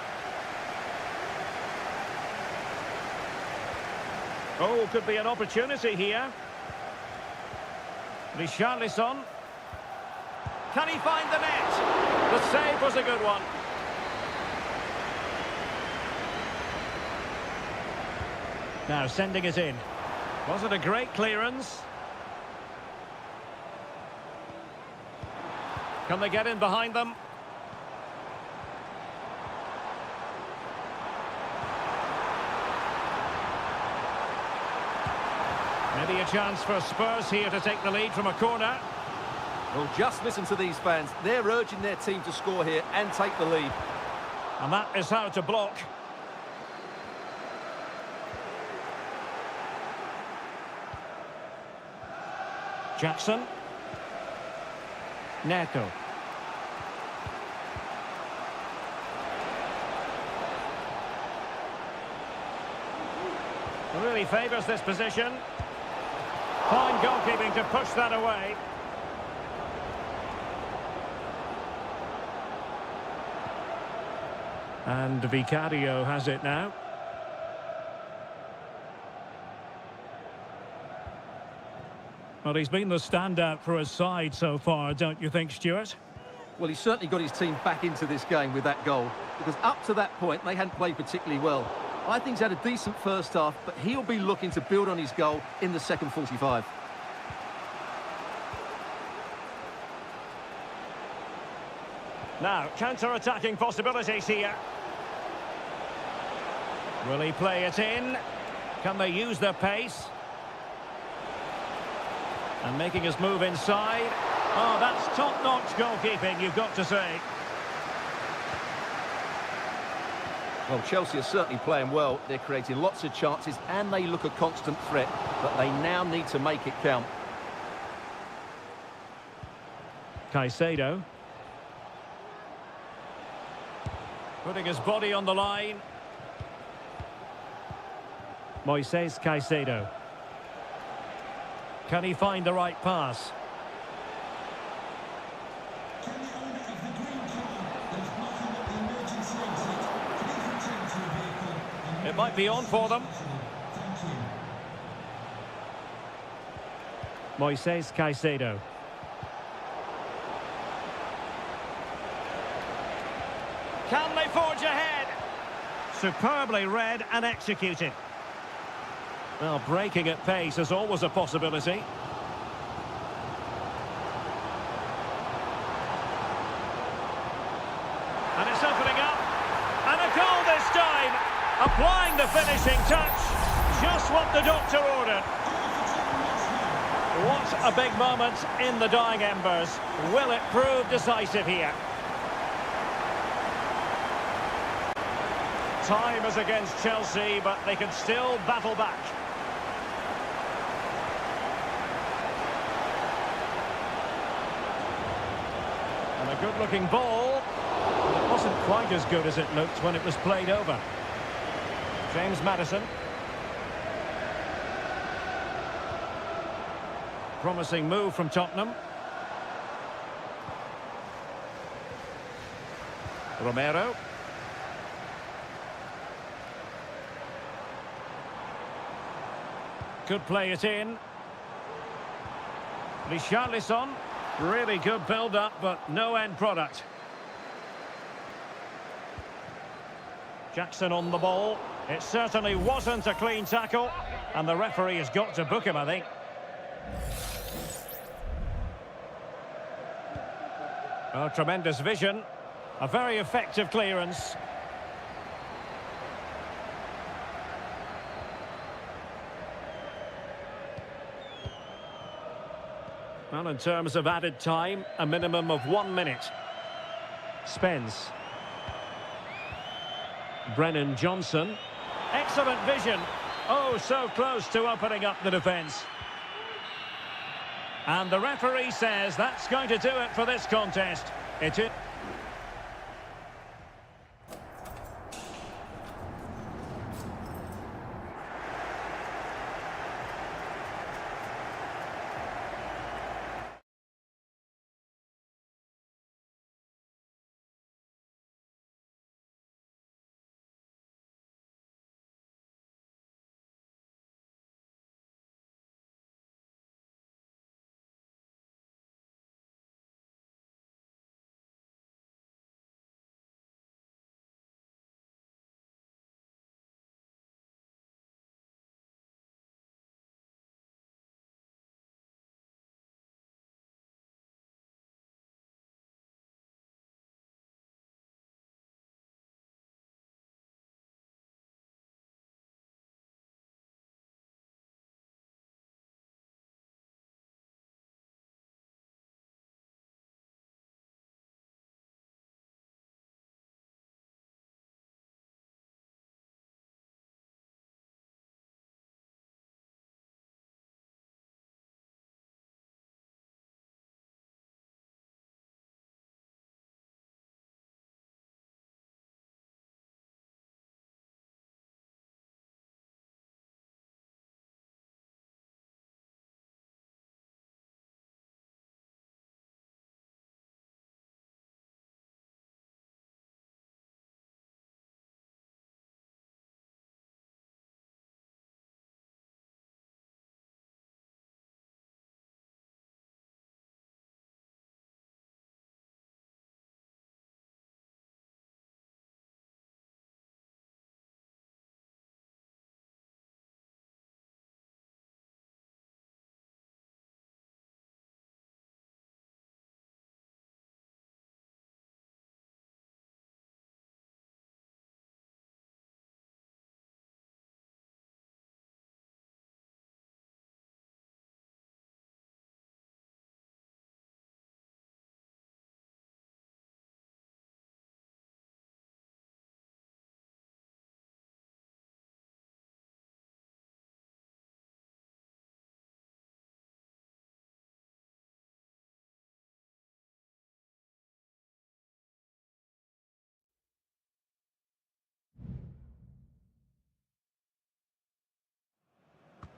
Oh, could be an opportunity here. Richarlison. Can he find the net? The save was a good one. Now sending it in. Was it a great clearance? Can they get in behind them? Maybe a chance for Spurs here to take the lead from a corner. Well, just listen to these fans. They're urging their team to score here and take the lead. And that is how to block. Jackson. Neto. Really favours this position. Fine goalkeeping to push that away. And Vicario has it now. Well, he's been the standout for his side so far, don't you think, Stuart? Well, he's certainly got his team back into this game with that goal, because up to that point, they hadn't played particularly well. I think he's had a decent first half, but he'll be looking to build on his goal in the second 45. Now, counter-attacking possibilities here. Will he play it in? Can they use their pace? And making his move inside. Oh, that's top-notch goalkeeping, you've got to say. Well, Chelsea are certainly playing well. They're creating lots of chances and they look a constant threat, but they now need to make it count. Caicedo. Putting his body on the line. Moises Caicedo. Can he find the right pass? Can the owner of the green car that is marking up the emergency exit please return to your vehicle and It might be on for them. Thank you. Moises Caicedo. Can they forge ahead? Superbly read and executed. Well, breaking at pace is always a possibility. And it's opening up. And a goal this time. Applying the finishing touch. Just what the doctor ordered. What a big moment in the dying embers. Will it prove decisive here? Time is against Chelsea, but they can still battle back. And a good-looking ball. It wasn't quite as good as it looked when it was played over. James Maddison. Promising move from Tottenham. Romero. Could play it in. Richarlison. Really good build-up, but no end product. Jackson on the ball. It certainly wasn't a clean tackle, and the referee has got to book him, I think. Oh, tremendous vision. A very effective clearance. Well, in terms of added time, a minimum of 1 minute. Spence. Brennan Johnson. Excellent vision. Oh, so close to opening up the defence. And the referee says that's going to do it for this contest. It is.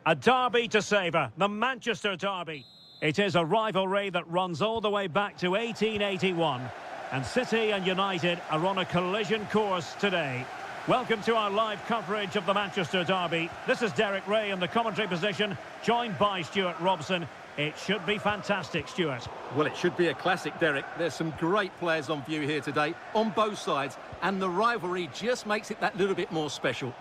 A derby to savour, the Manchester derby. It is a rivalry that runs all the way back to 1881. And City and United are on a collision course today. Welcome to our live coverage of the Manchester derby. This is Derek Ray in the commentary position, joined by Stuart Robson. It should be fantastic, Stuart. Well, it should be a classic, Derek. There's some great players on view here today, on both sides, and the rivalry just makes it that little bit more special.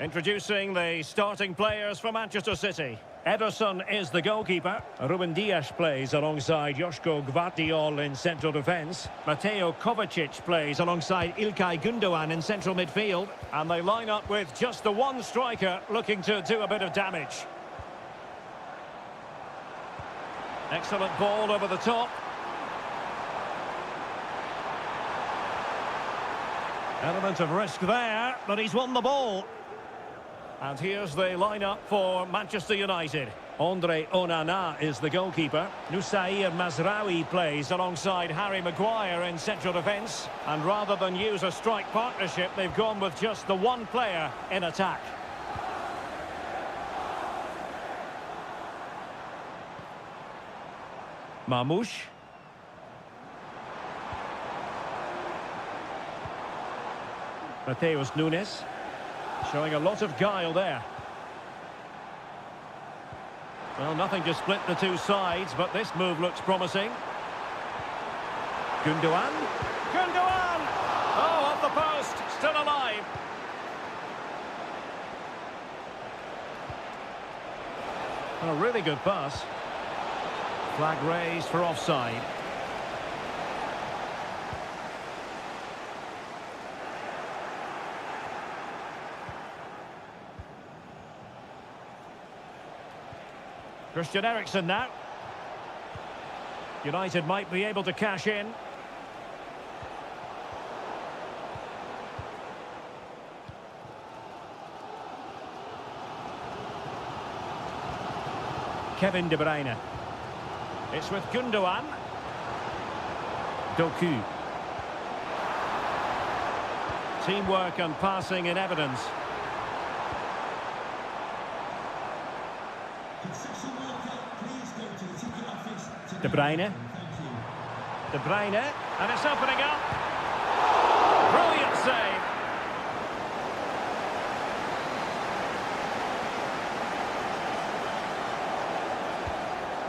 Introducing the starting players for Manchester City. Ederson is the goalkeeper. Ruben Dias plays alongside Joško Gvardiol in central defence. Mateo Kovacic plays alongside İlkay Gündoğan in central midfield. And they line up with just the one striker looking to do a bit of damage. Excellent ball over the top. Element of risk there, but he's won the ball. And here's the lineup for Manchester United. Andre Onana is the goalkeeper. Nusair Mazraoui plays alongside Harry Maguire in central defence. And rather than use a strike partnership, they've gone with just the one player in attack. Marmoush. Mateus Nunes. Showing a lot of guile there. Well, nothing to split the two sides, but this move looks promising. Gündoğan. Gündoğan! Oh, off the post, still alive. A really good pass. Flag raised for offside. Christian Eriksen now. United might be able to cash in. Kevin De Bruyne. It's with Gündoğan. Doku. Teamwork and passing in evidence. De Bruyne. De Bruyne, and it's opening up. Brilliant save.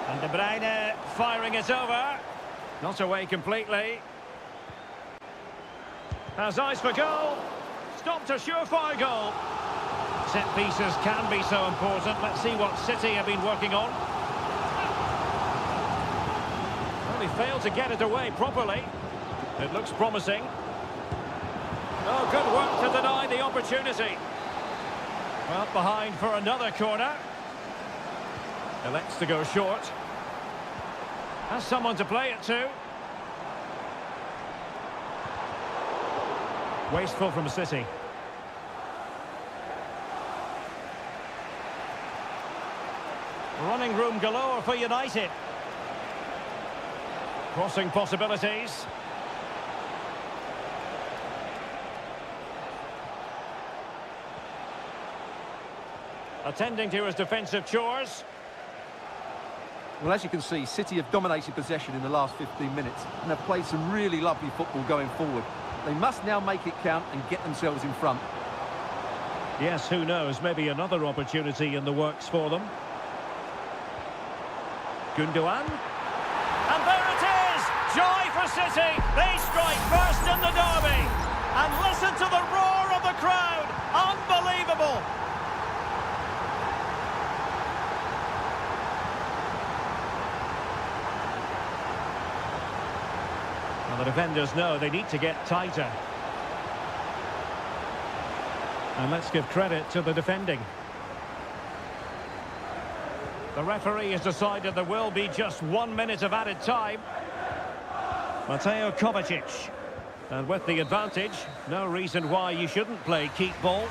And De Bruyne firing it over. Not away completely. Has eyes for goal. Stopped a surefire goal. Set pieces can be so important. Let's see what City have been working on. He failed to get it away properly. It looks promising. Oh, good work to deny the opportunity. Well, behind for another corner. Elects to go short. Has someone to play it to. Wasteful from City. Running room galore for United. Crossing possibilities. Attending to his defensive chores. Well, as you can see, City have dominated possession in the last 15 minutes and have played some really lovely football going forward. They must now make it count and get themselves in front. Yes, who knows, maybe another opportunity in the works for them. Gündoğan. And there it is! Joy for City! They strike first in the derby! And listen to the roar of the crowd! Unbelievable! Well, the defenders know they need to get tighter. And let's give credit to the defending. The referee has decided there will be just 1 minute of added time. Mateo Kovacic. And with the advantage, no reason why you shouldn't play keep ball.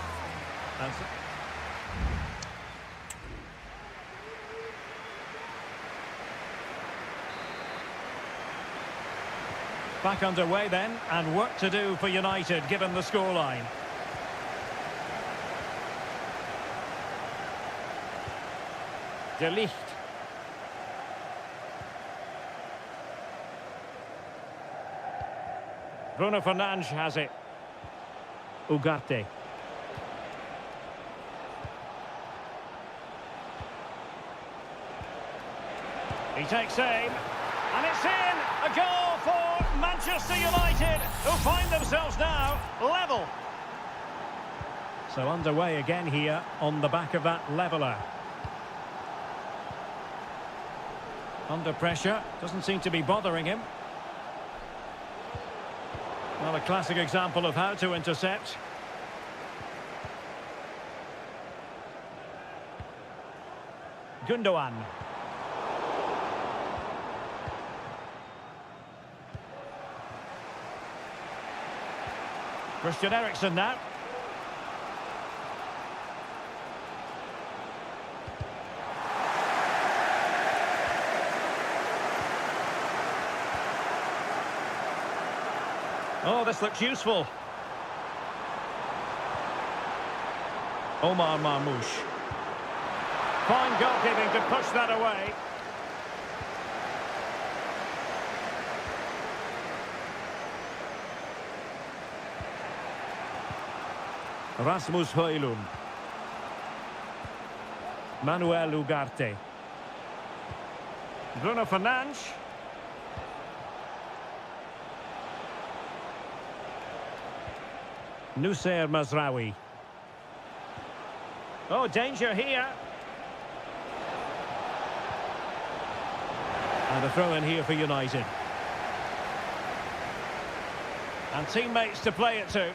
Back underway then, and work to do for United given the scoreline. De Ligt. Bruno Fernandes has it. Ugarte. He takes aim, and it's in! A goal for Manchester United, who find themselves now level. So underway again here on the back of that leveller. Under pressure, doesn't seem to be bothering him. Well, a classic example of how to intercept. Gundogan. Christian Eriksen now. Oh, this looks useful. Omar Marmoush. Fine goalkeeping to push that away. Rasmus Højlund. Manuel Ugarte. Bruno Fernandes. Nussair Mazraoui. Oh, danger here. And a throw in here for United. And teammates to play it to.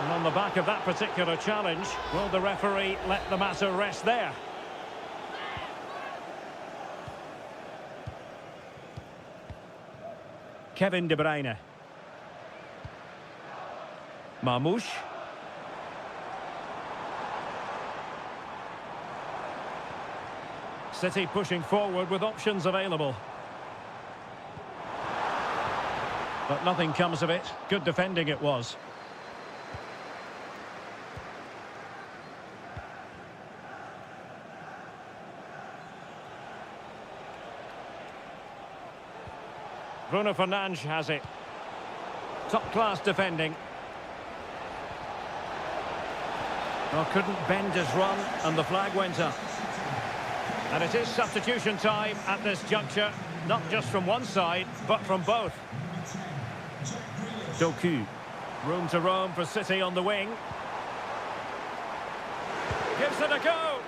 And on the back of that particular challenge, will the referee let the matter rest there? Kevin De Bruyne. Marmoush. City pushing forward with options available. But nothing comes of it. Good defending it was. Bruno Fernandes has it. Top-class defending. Well, couldn't bend his run, and the flag went up. And it is substitution time at this juncture, not just from one side, but from both. Doku. Room to roam for City on the wing. Gives it a go.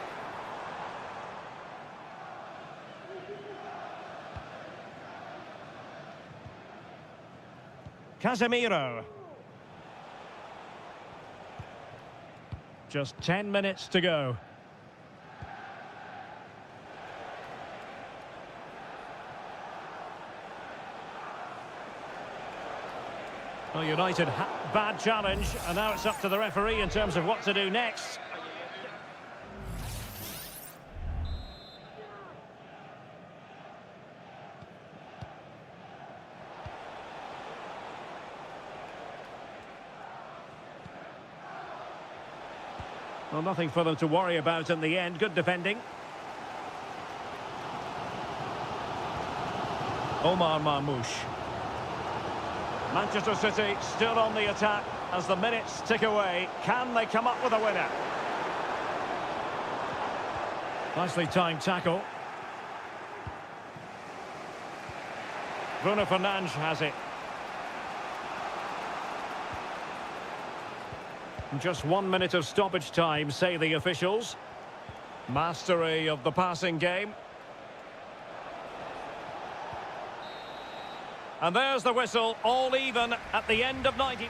Casemiro. Just 10 minutes to go. Well, United, bad challenge, and now it's up to the referee in terms of what to do next. Well, nothing for them to worry about in the end. Good defending. Omar Marmoush. Manchester City still on the attack as the minutes tick away. Can they come up with a winner? Nicely timed tackle. Bruno Fernandes has it. Just 1 minute of stoppage time, say the officials. Mastery of the passing game. And there's the whistle, all even at the end of 90.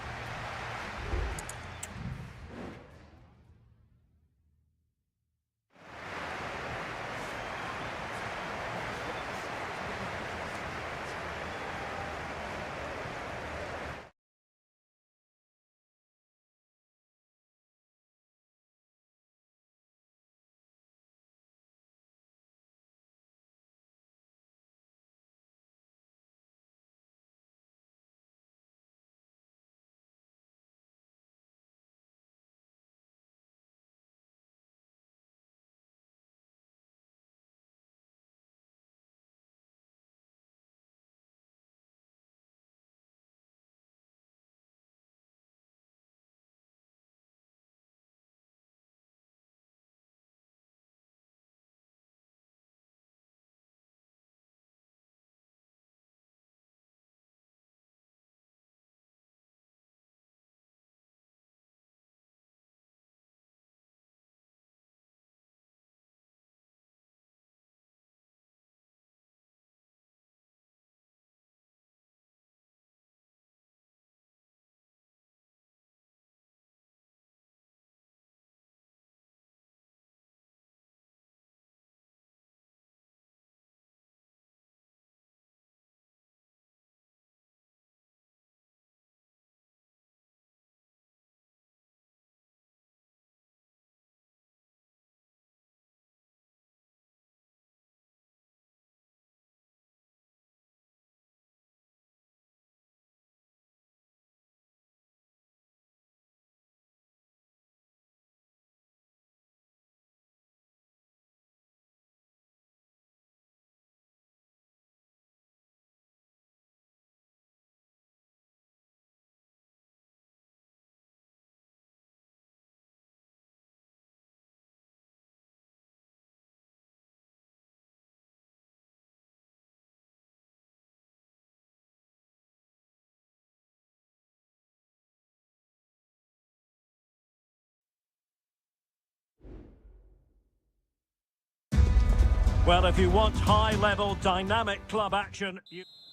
Well, if you want high-level, dynamic club action,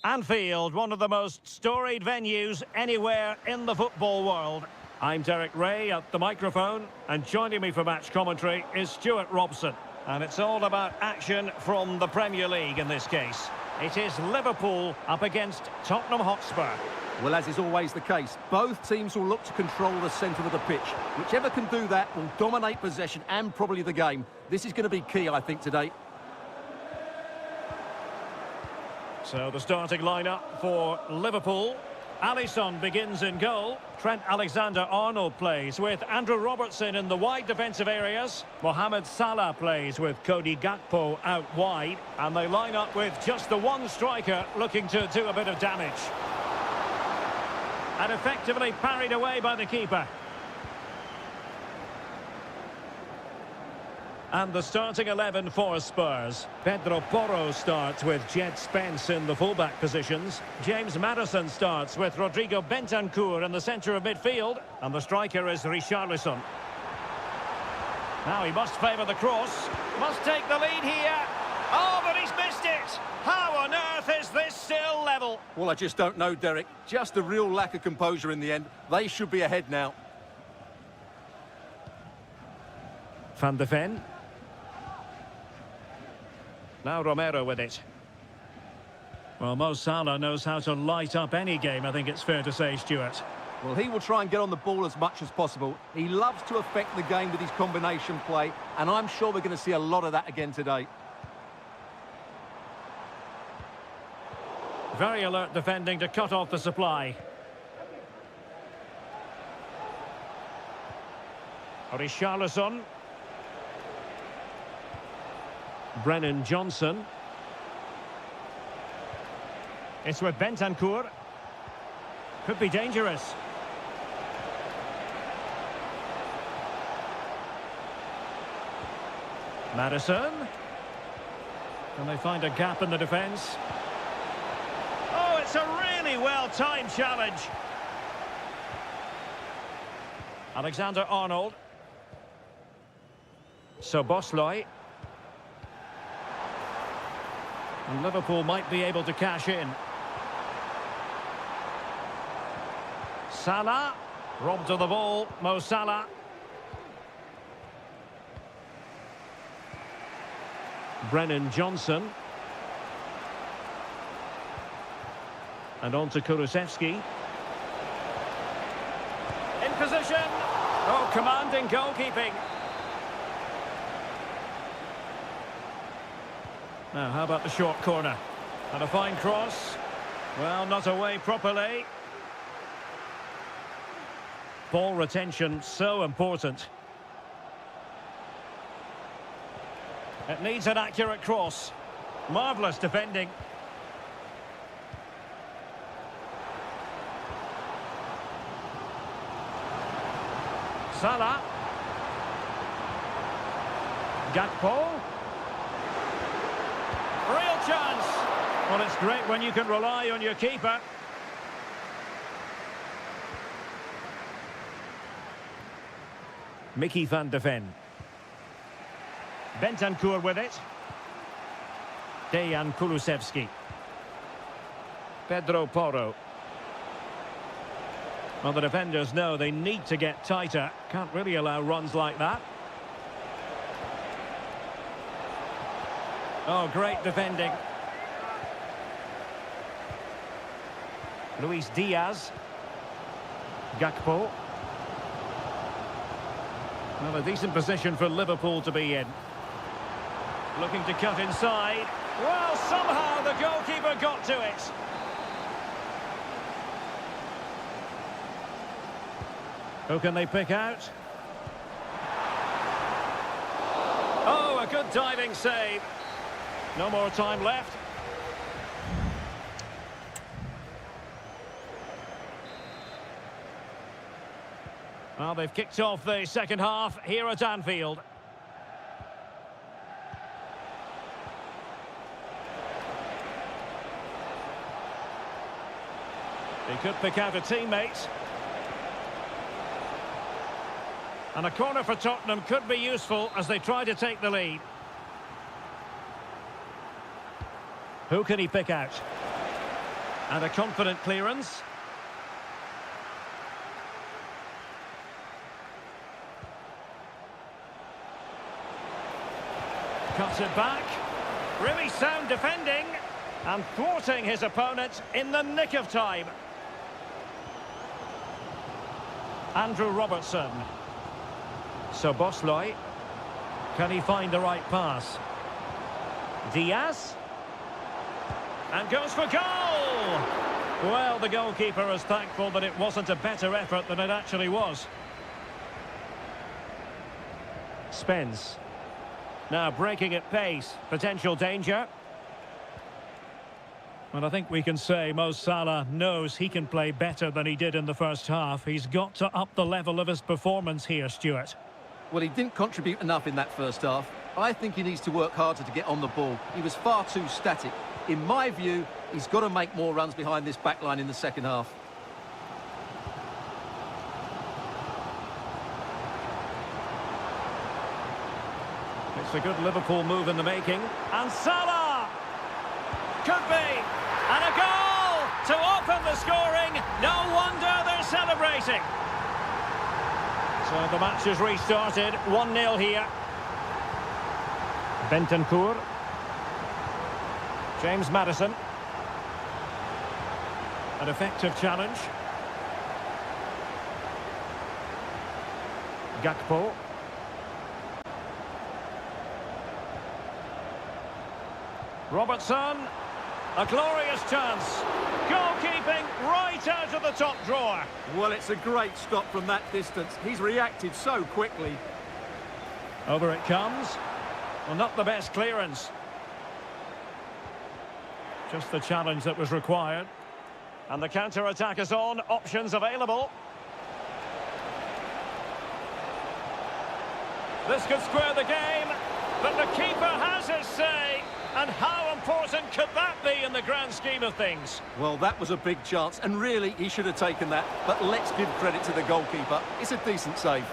Anfield, one of the most storied venues anywhere in the football world. I'm Derek Ray at the microphone, and joining me for match commentary is Stuart Robson. And it's all about action from the Premier League in this case. It is Liverpool up against Tottenham Hotspur. Well, as is always the case, both teams will look to control the centre of the pitch. Whichever can do that will dominate possession and probably the game. This is going to be key, I think, today. So the starting lineup for Liverpool. Alisson begins in goal. Trent Alexander-Arnold plays with Andrew Robertson in the wide defensive areas. Mohamed Salah plays with Cody Gakpo out wide. And they line up with just the one striker looking to do a bit of damage. And effectively parried away by the keeper. And the starting 11 for Spurs. Pedro Porro starts with Jed Spence in the fullback positions. James Maddison starts with Rodrigo Bentancur in the centre of midfield. And the striker is Richarlison. Now he must favour the cross. Must take the lead here. Oh, but he's missed it. How on earth is this still level? Well, I just don't know, Derek. Just a real lack of composure in the end. They should be ahead now. Van de Ven. Now Romero with it. Well, Mo Salah knows how to light up any game, I think it's fair to say, Stuart. Well, he will try and get on the ball as much as possible. He loves to affect the game with his combination play, and I'm sure we're going to see a lot of that again today. Very alert defending to cut off the supply. Richarlison. Brennan Johnson. It's with Bentancur. Could be dangerous. Maddison. Can they find a gap in the defence? Oh, it's a really well-timed challenge. Alexander-Arnold. Szoboszlai. And Liverpool might be able to cash in. Salah. Robbed of the ball. Mo Salah. Brennan Johnson. And on to Kulusevski. In position. Oh, commanding goalkeeping. Now, how about the short corner? And a fine cross. Well, not away properly. Ball retention, so important. It needs an accurate cross. Marvellous defending. Salah. Gakpo. Real chance. Well, it's great when you can rely on your keeper. Mickey van de Ven. Bentancur with it. Dejan Kulusevski. Pedro Porro. Well, the defenders know they need to get tighter. Can't really allow runs like that. Oh, great defending. Luis Diaz. Gakpo. Well, a decent position for Liverpool to be in. Looking to cut inside. Well, somehow the goalkeeper got to it. Who can they pick out? Oh, a good diving save. No more time left. Well, they've kicked off the second half here at Anfield. He could pick out a teammate. And a corner for Tottenham could be useful as they try to take the lead. Who can he pick out? And a confident clearance. Cuts it back. Really sound defending. And thwarting his opponent in the nick of time. Andrew Robertson. So Bosloy. Can he find the right pass? Diaz. And goes for goal! Well, the goalkeeper is thankful that it wasn't a better effort than it actually was. Spence. Now breaking at pace. Potential danger. Well, I think we can say Mo Salah knows he can play better than he did in the first half. He's got to up the level of his performance here, Stuart. Well, he didn't contribute enough in that first half. I think he needs to work harder to get on the ball. He was far too static. In my view, he's got to make more runs behind this back line in the second half. It's a good Liverpool move in the making. And Salah! Could be! And a goal to open the scoring. No wonder they're celebrating. So the match has restarted. 1-0 here. Bentancur. James Maddison. An effective challenge. Gakpo. Robertson. A glorious chance. Goalkeeping right out of the top drawer. Well, it's a great stop from that distance. He's reacted so quickly. Over it comes. Well, not the best clearance. Just the challenge that was required. And the counter-attack is on. Options available. This could square the game, but the keeper has his say. And how important could that be in the grand scheme of things? Well, that was a big chance, and really, he should have taken that. But let's give credit to the goalkeeper. It's a decent save.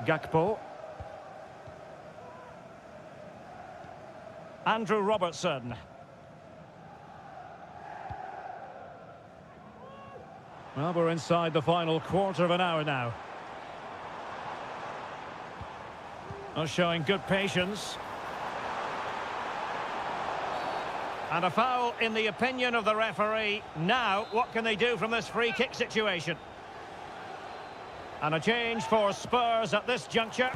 Gakpo. Andrew Robertson. Well, we're inside the final quarter of an hour now. Well, showing good patience. And a foul in the opinion of the referee. Now, what can they do from this free kick situation? And a change for Spurs at this juncture.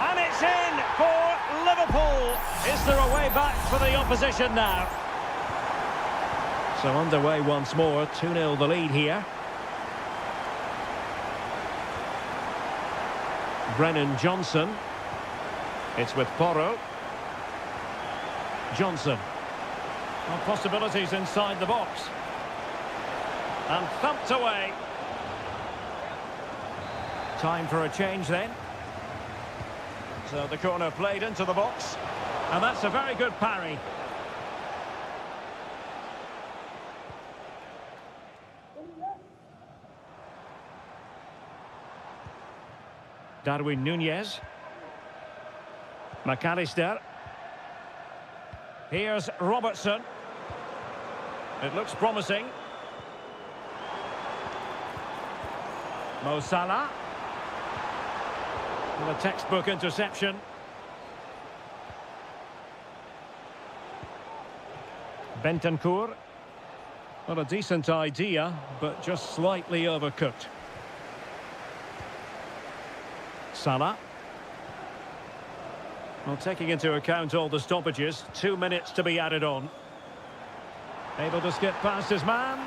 And it's in for Liverpool. Is there a way back for the opposition now? So underway once more. 2-0 the lead here. Brennan Johnson. It's with Porro. Johnson. Well, possibilities inside the box. And thumped away. Time for a change then. So the corner played into the box. And that's a very good parry. Darwin Núñez. McAllister. Here's Robertson. It looks promising. Mo Salah. And a textbook interception. Bentancur. Well, a decent idea, but just slightly overcooked. Salah. Well, taking into account all the stoppages, 2 minutes to be added on. Able to skip past his man.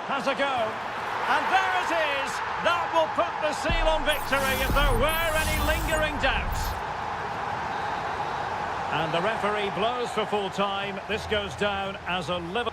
Has a go. And there it is. That will put the seal on victory if there were any lingering doubts. And the referee blows for full time. This goes down as a Liverpool.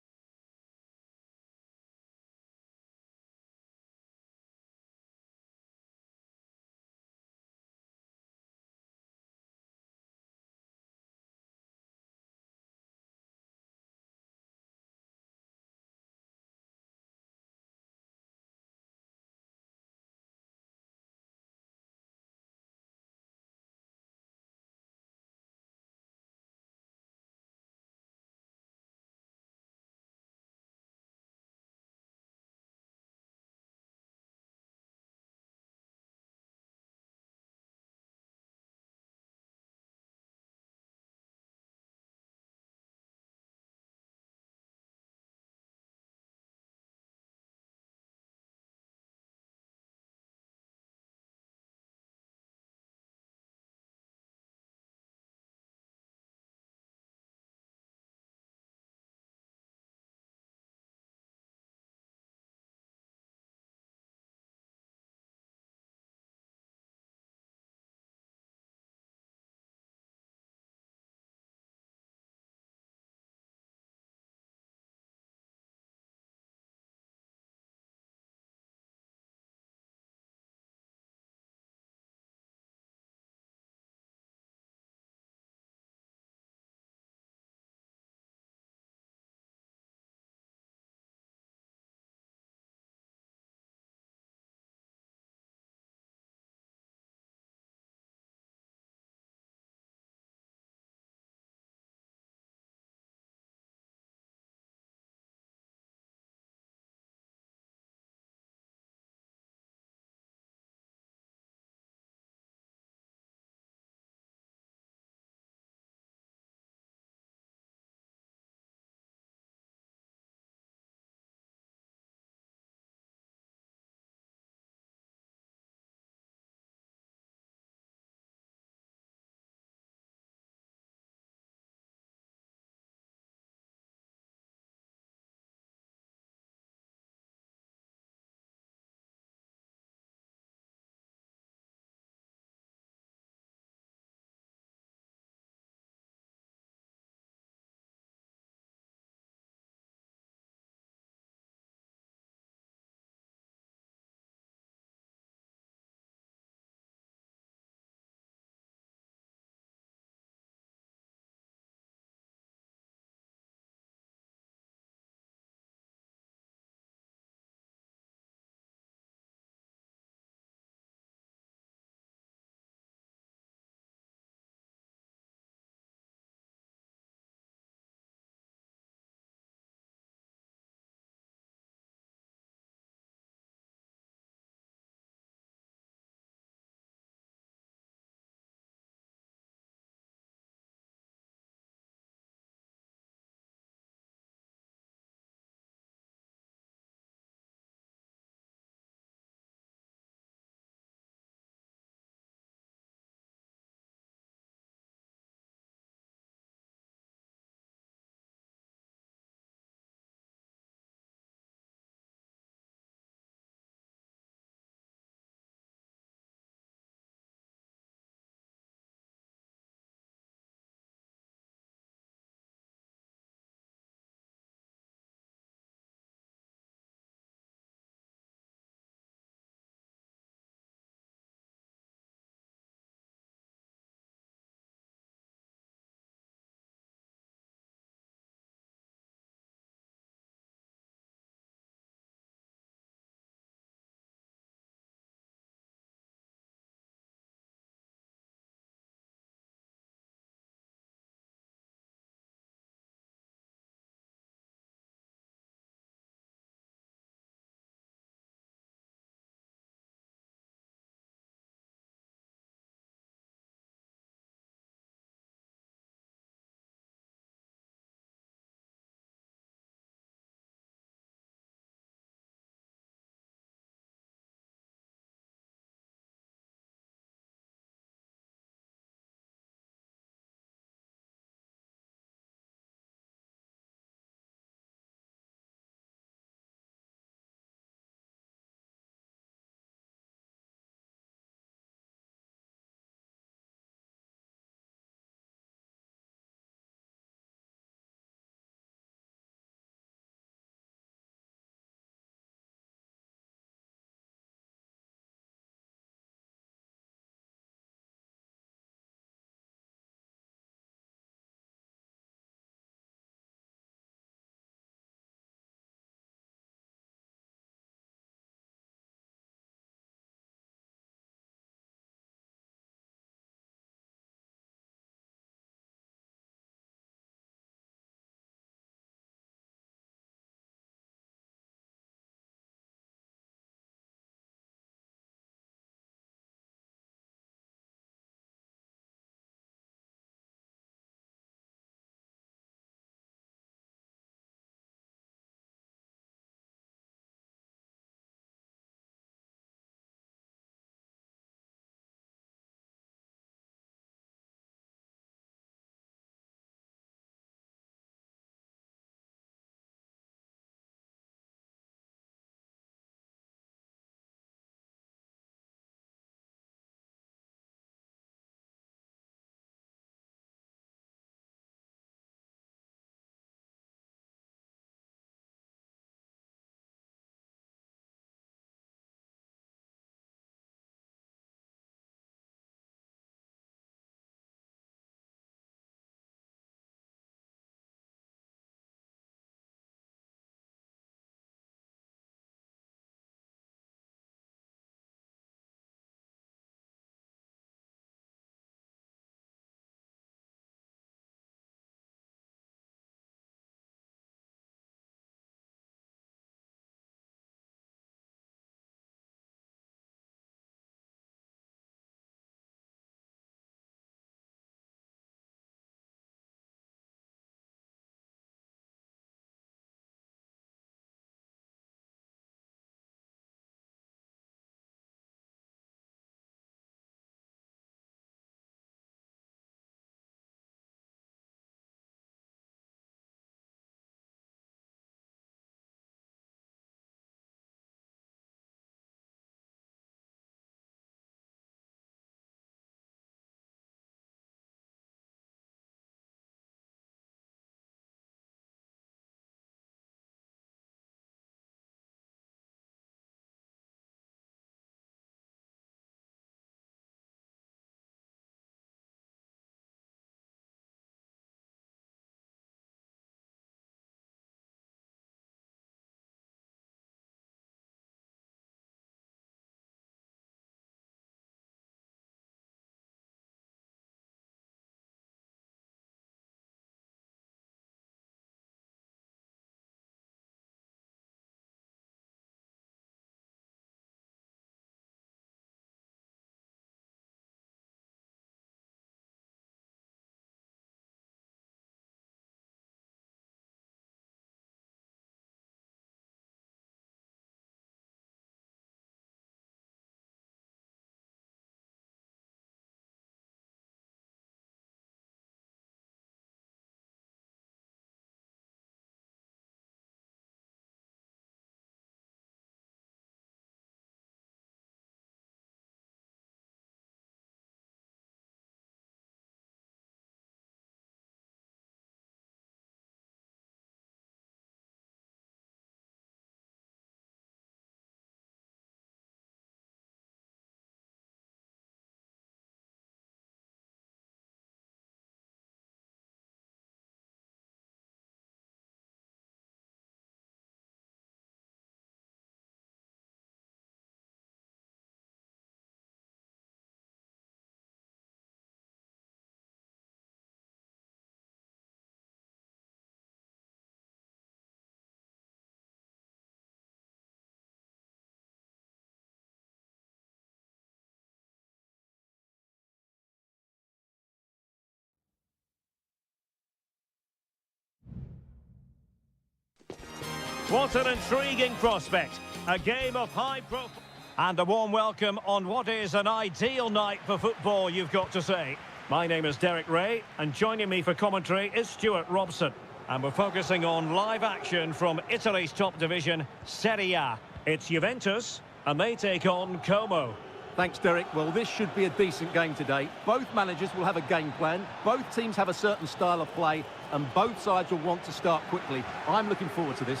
What an intriguing prospect. A game of high profile. And a warm welcome on what is an ideal night for football, you've got to say. My name is Derek Ray, and joining me for commentary is Stuart Robson. And we're focusing on live action from Italy's top division, Seria. It's Juventus, and they take on Como. Thanks, Derek. Well, this should be a decent game today. Both managers will have a game plan. Both teams have a certain style of play, and both sides will want to start quickly. I'm looking forward to this.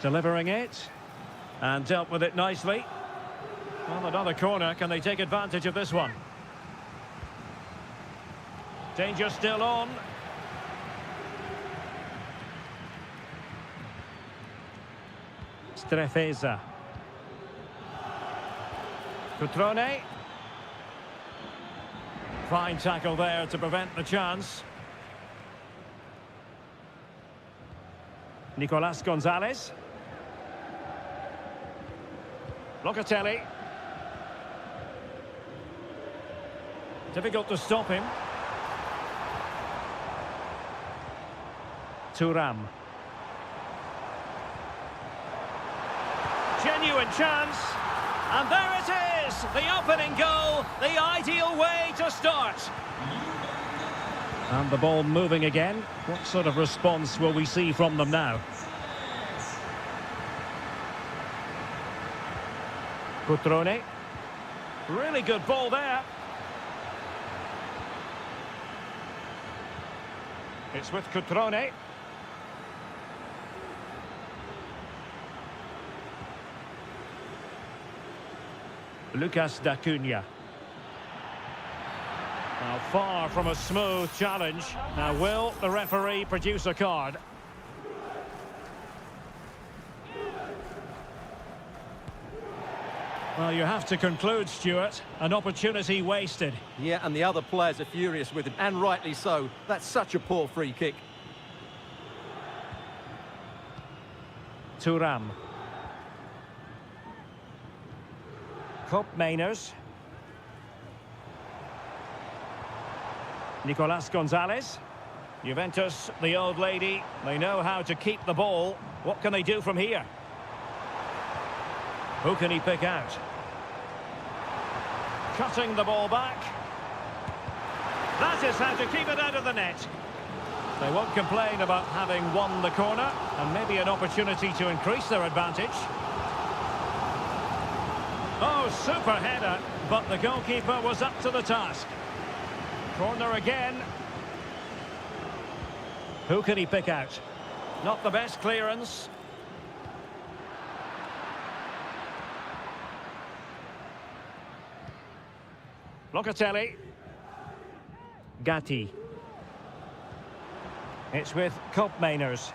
Delivering it, and dealt with it nicely. Well, another corner. Can they take advantage of this one? Danger still on. Strefeza. Cutrone. Fine tackle there to prevent the chance. Nicolas Gonzalez. Locatelli. Difficult to stop him. Thuram. Genuine chance. And there it is! The opening goal, the ideal way to start. And the ball moving again. What sort of response will we see from them now? Cutrone. Really good ball there. It's with Cutrone. Lucas d'Acunha. Now far from a smooth challenge. Now will the referee produce a card? Well, you have to conclude, Stuart, an opportunity wasted. Yeah, and the other players are furious with him, and rightly so. That's such a poor free kick. Thuram. Cup Mainers. Nicolas Gonzalez. Juventus, the old lady, they know how to keep the ball. What can they do from here? Who can he pick out? Cutting the ball back. That is how to keep it out of the net. They won't complain about having won the corner, and maybe an opportunity to increase their advantage. Oh, super header, but the goalkeeper was up to the task. Corner again. Who can he pick out? Not the best clearance. Locatelli. Gatti. It's with Cup Mainers.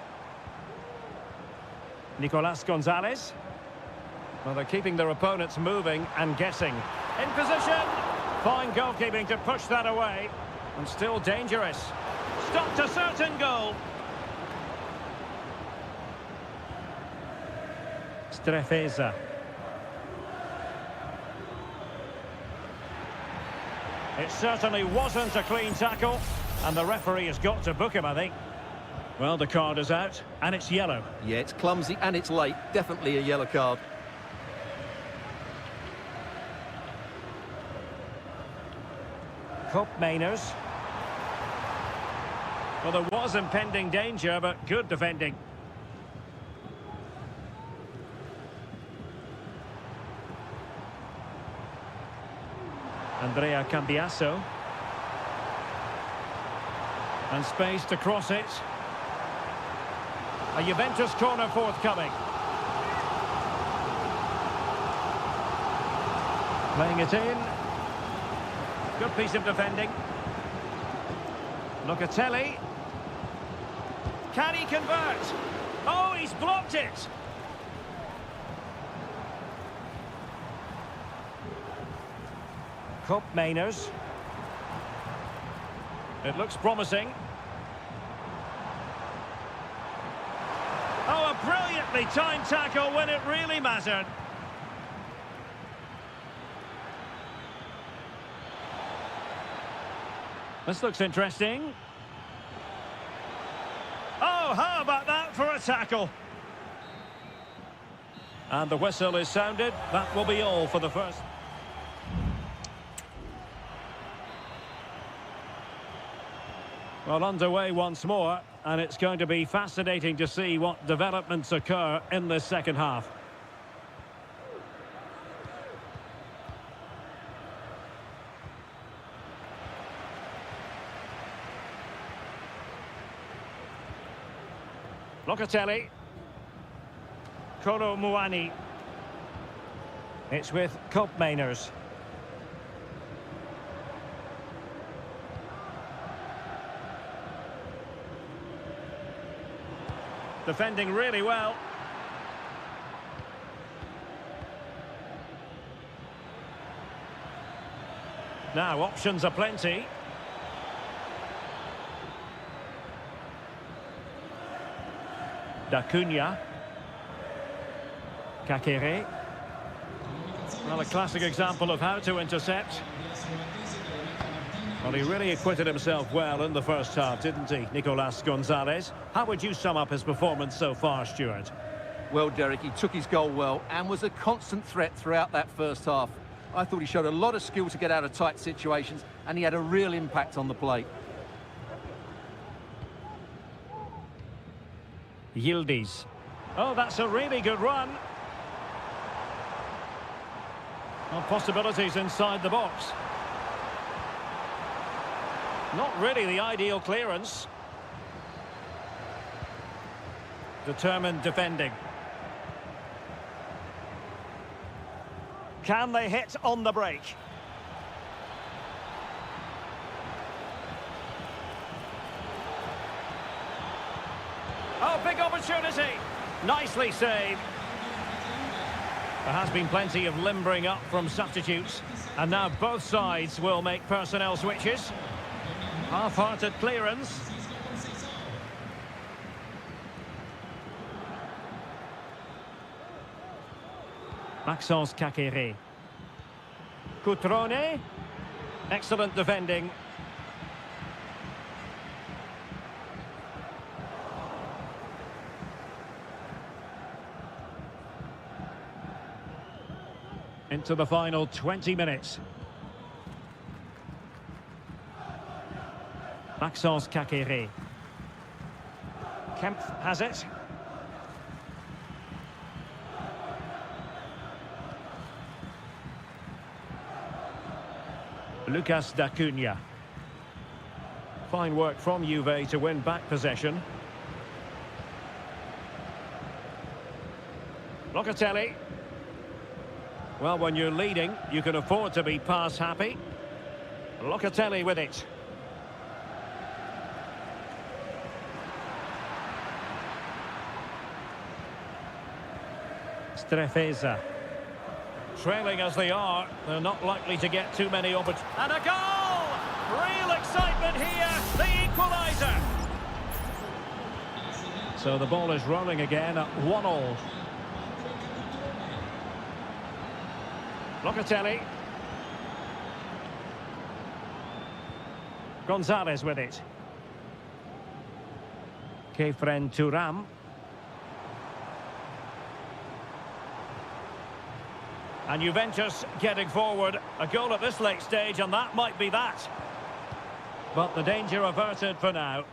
Nicolas Gonzalez. Well, they're keeping their opponents moving and guessing. In position. Fine goalkeeping to push that away. And still dangerous. Stopped a certain goal. Strefeza. It certainly wasn't a clean tackle, and the referee has got to book him, I think. Well, the card is out, and it's yellow. Yeah, it's clumsy and it's late. Definitely a yellow card. Cup Mainers. Well, there was impending danger, but good defending. Andrea Cambiasso. And space to cross it. A Juventus corner forthcoming. Playing it in. Good piece of defending. Locatelli. Can he convert? Oh, he's blocked it. Cup Mainers. It looks promising. Oh, a brilliantly timed tackle when it really mattered. This looks interesting. Oh, Oh, how about that for a tackle? And the whistle is sounded. That will be all for the first. Well, underway once more, and it's going to be fascinating to see what developments occur in this second half. Locatelli. Kolo Muani. It's with Koopmeiners. Defending really well. Now, options are plenty. D'Acunha. Kakere. Well, a classic example of how to intercept. Well, he really acquitted himself well in the first half, didn't he, Nicolas Gonzalez? How would you sum up his performance so far, Stuart? Well, Derek, he took his goal well and was a constant threat throughout that first half. I thought he showed a lot of skill to get out of tight situations, and he had a real impact on the plate. Yildiz. Oh, that's a really good run. Well, possibilities inside the box. Not really the ideal clearance. Determined defending. Can they hit on the break? Oh, big opportunity. Nicely saved. There has been plenty of limbering up from substitutes. And now both sides will make personnel switches. Half-hearted clearance. Maxence Kakere. Cutrone. Excellent defending. Into the final 20 minutes. Maxence Kakere. Kempf has it. Lucas D'Acunha. Fine work from Juve to win back possession. Locatelli. Well, when you're leading, you can afford to be pass happy. Locatelli with it. Strefeza. Trailing as they are, they're not likely to get too many opportunities. And a goal! Real excitement here, the equaliser. So the ball is rolling again at 1-1. Locatelli. Gonzalez with it. Kefren Turam. And Juventus getting forward. A goal at this late stage, and that might be that. But the danger averted for now.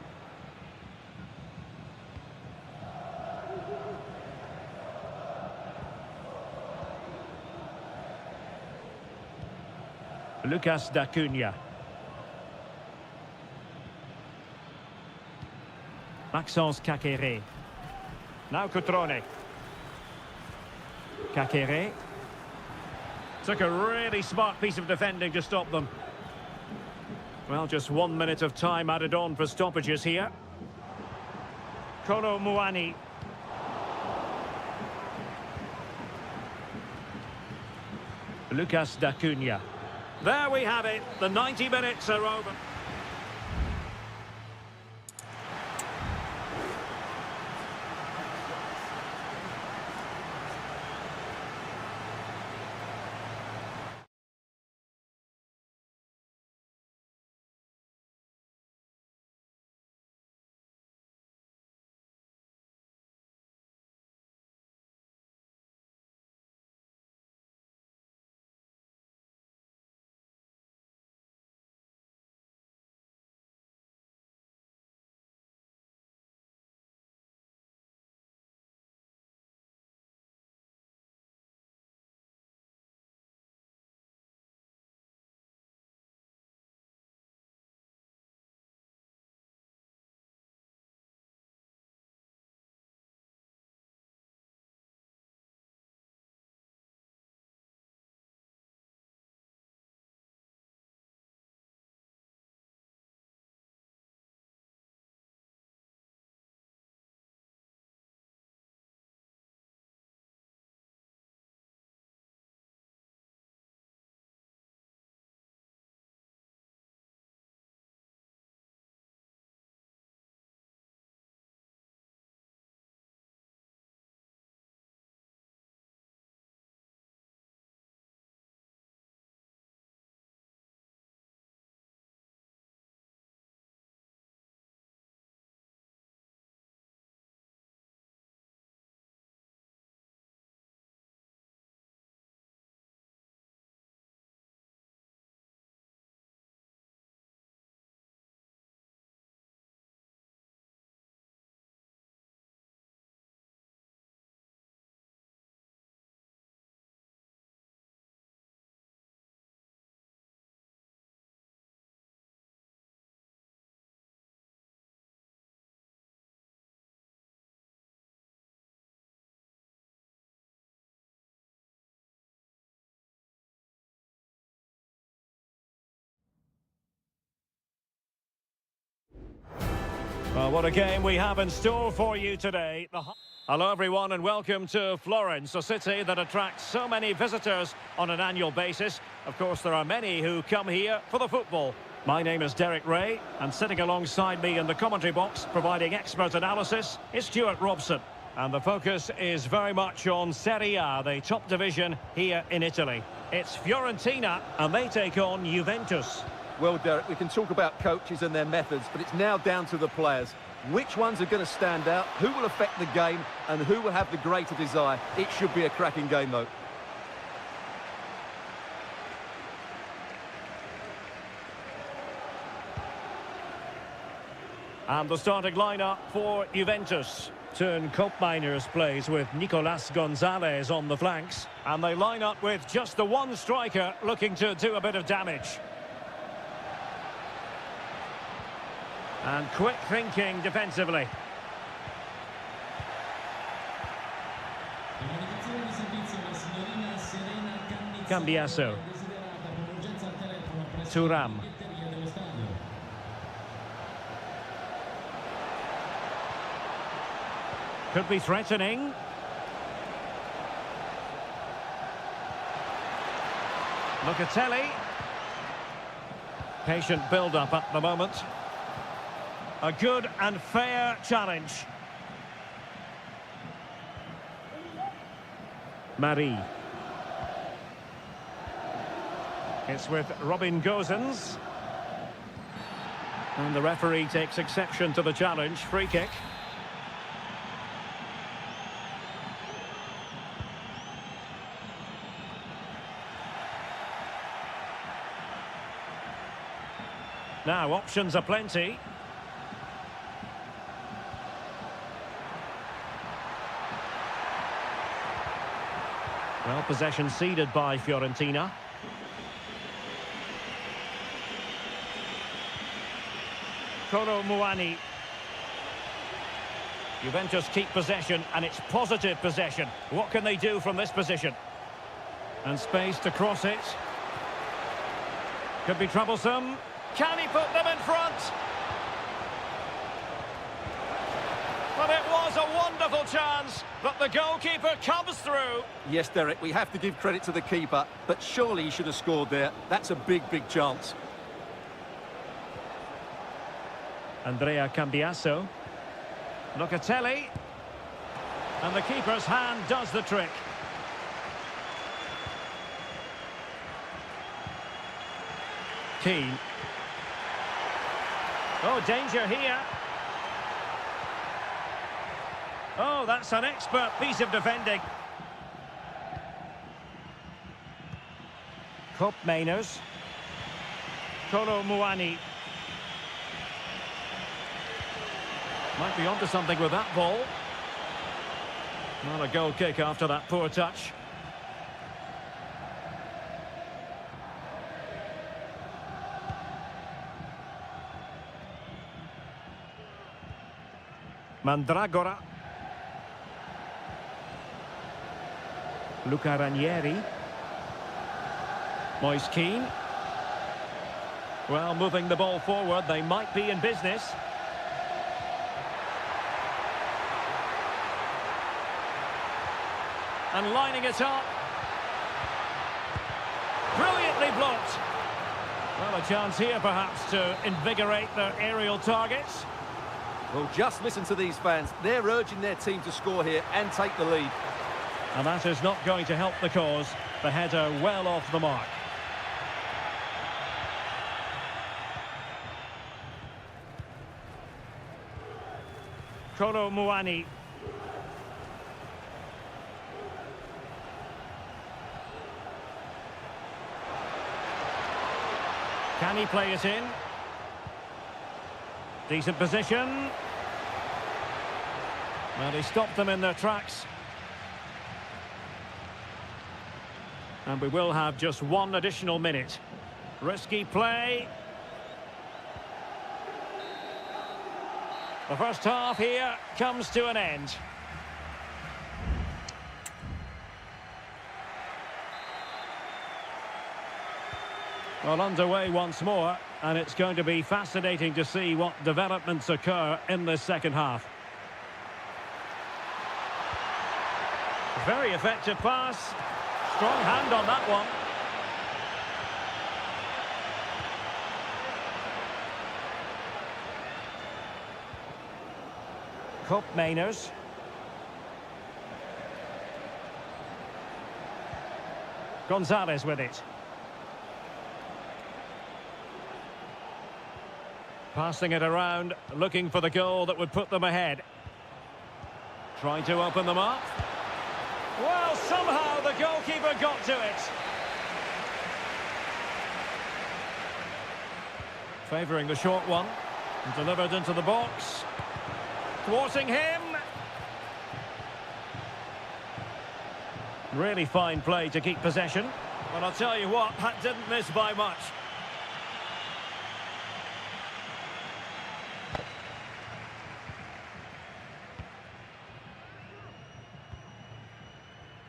Lucas D'Acunha. Maxence Kakere. Now Cutrone. Kakere. Took a really smart piece of defending to stop them. Well, just 1 minute of time added on for stoppages here. Kolo Muani. Lucas D'Acunha. There we have it. The 90 minutes are over. Well, what a game we have in store for you today. Hello everyone and welcome to Florence, a city that attracts so many visitors on an annual basis. Of course, there are many who come here for the football. My name is Derek Ray, and sitting alongside me in the commentary box, providing expert analysis, is Stuart Robson. And the focus is very much on Seria, the top division here in Italy. It's Fiorentina, and they take on Juventus. Well, Derek, we can talk about coaches and their methods, but it's now down to the players. Which ones are going to stand out, who will affect the game, and who will have the greater desire? It should be a cracking game, though. And the starting lineup for Juventus. Turn Koopmeiners plays with Nicolas Gonzalez on the flanks. And they line up with just the one striker looking to do a bit of damage. And quick thinking defensively. Cambiasso. Thuram. Could be threatening. Locatelli. Patient build-up at the moment. A good and fair challenge. Marie. It's with Robin Gosens. And the referee takes exception to the challenge. Free kick. Now, options are plenty. Well, possession ceded by Fiorentina. Kolo Muani. Juventus keep possession, and it's positive possession. What can they do from this position? And space to cross it. Could be troublesome. Can he put them in front? But it was a wonderful chance, but the goalkeeper comes through. Yes, Derek, we have to give credit to the keeper, but surely he should have scored there. That's a big, big chance. Andrea Cambiasso. Locatelli. And the keeper's hand does the trick. Keane. Oh, danger here. Oh, that's an expert piece of defending. Koopmeiners. Kolo Muani. Might be onto something with that ball. Not a goal kick after that poor touch. Mandragora. Luca Ranieri. Moise Keane. Well, moving the ball forward, they might be in business. And lining it up. Brilliantly blocked. Well, a chance here perhaps to invigorate their aerial targets. Well, just listen to these fans. They're urging their team to score here and take the lead. And that is not going to help the cause. The header well off the mark. Kolo Muani. Can he play it in? Decent position. Well, he stopped them in their tracks. And we will have just one additional minute. Risky play. The first half here comes to an end. Well, underway once more. and it's going to be fascinating to see what developments occur in this second half. Very effective pass. Strong hand on that one. Mainers. Gonzalez with it. Passing it around, looking for the goal that would put them ahead. Trying to open them up. Well, somehow the goalkeeper got to it. Favouring the short one. And delivered into the box. Thwarting him. Really fine play to keep possession. But I'll tell you what, that didn't miss by much.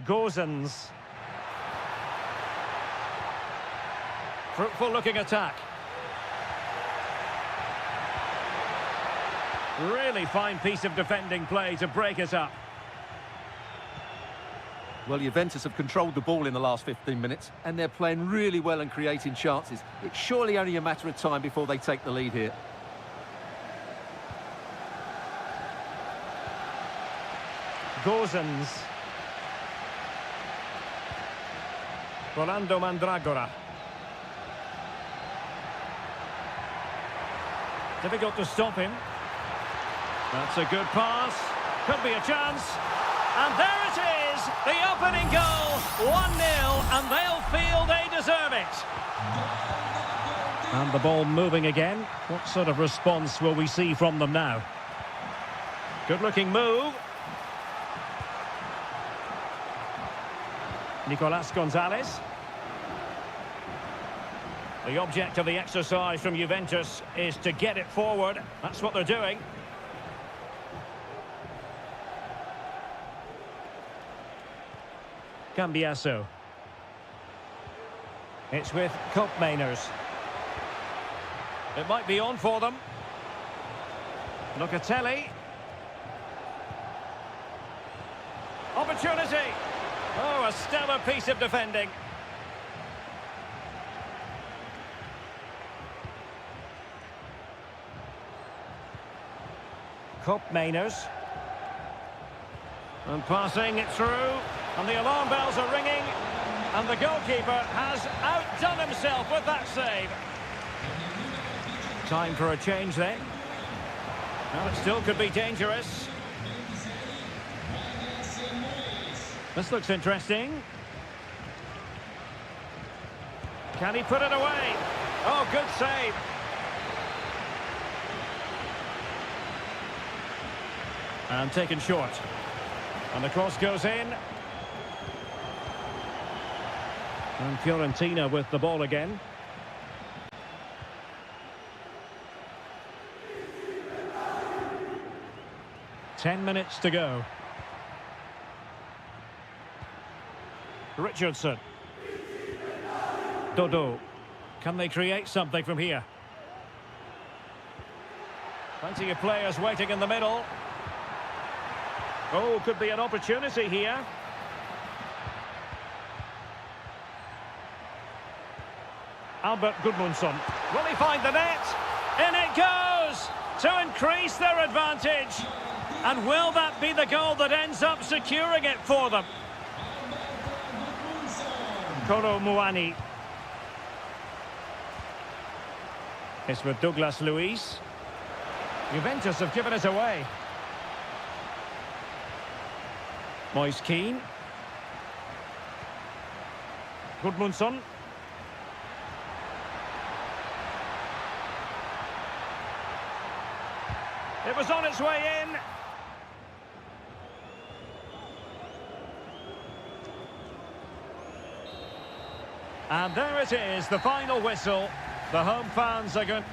Gozens. Fruitful looking attack. Really fine piece of defending play to break it up. Well, Juventus have controlled the ball in the last 15 minutes, and they're playing really well and creating chances. It's surely only a matter of time before they take the lead here. Gozens. Rolando Mandragora. Difficult to stop him. That's a good pass. Could be a chance. And there it is, the opening goal, 1-0, and they'll feel they deserve it. And the ball moving again. What sort of response will we see from them now? Good-looking move. Nicolas Gonzalez. The object of the exercise from Juventus is to get it forward. That's what they're doing. Cambiasso. It's with Mainers. It might be on for them. Locatelli. Opportunity. Oh, a stellar piece of defending. Mainers. And passing it through. And the alarm bells are ringing. And the goalkeeper has outdone himself with that save. Time for a change then. Well, it still could be dangerous. This looks interesting. Can he put it away? Oh, good save. And taken short. And the cross goes in. And Fiorentina with the ball again. Ten minutes to go. Richardson. Dodo. Can they create something from here? Plenty of players waiting in the middle. Oh, could be an opportunity here. Albert Gudmundsson. Will he find the net? In it goes! To increase their advantage. And will that be the goal that ends up securing it for them? Kolo Muani. It's with Douglas Luiz. Juventus have given it away. Moise Keane. Gudmundsson. It was on its way in. And there it is, the final whistle. The home fans are going...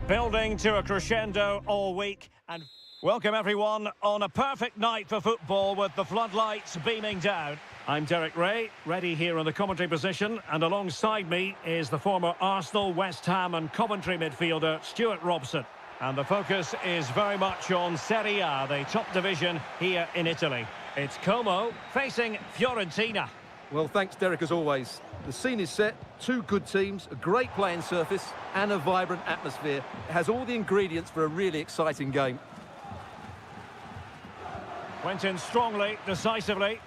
Building to a crescendo all week, and welcome everyone on a perfect night for football with the floodlights beaming down. I'm Derek Ray, ready here in the commentary position, and alongside me is the former Arsenal, West Ham and Coventry midfielder Stuart Robson. And the focus is very much on Seria, the top division here in Italy. It's Como facing Fiorentina. Well, thanks, Derek, as always. The scene is set, two good teams, a great playing surface and a vibrant atmosphere. It has all the ingredients for a really exciting game. Went in strongly, decisively.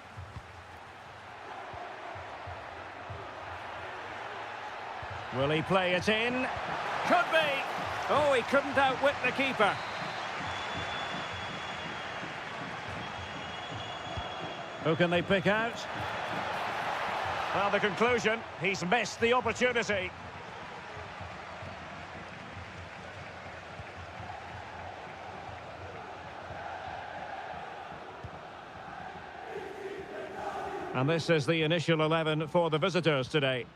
Will he play it in? Could be! Oh, he couldn't outwit the keeper. Who can they pick out? Well, the conclusion, he's missed the opportunity. And this is the initial 11 for the visitors today.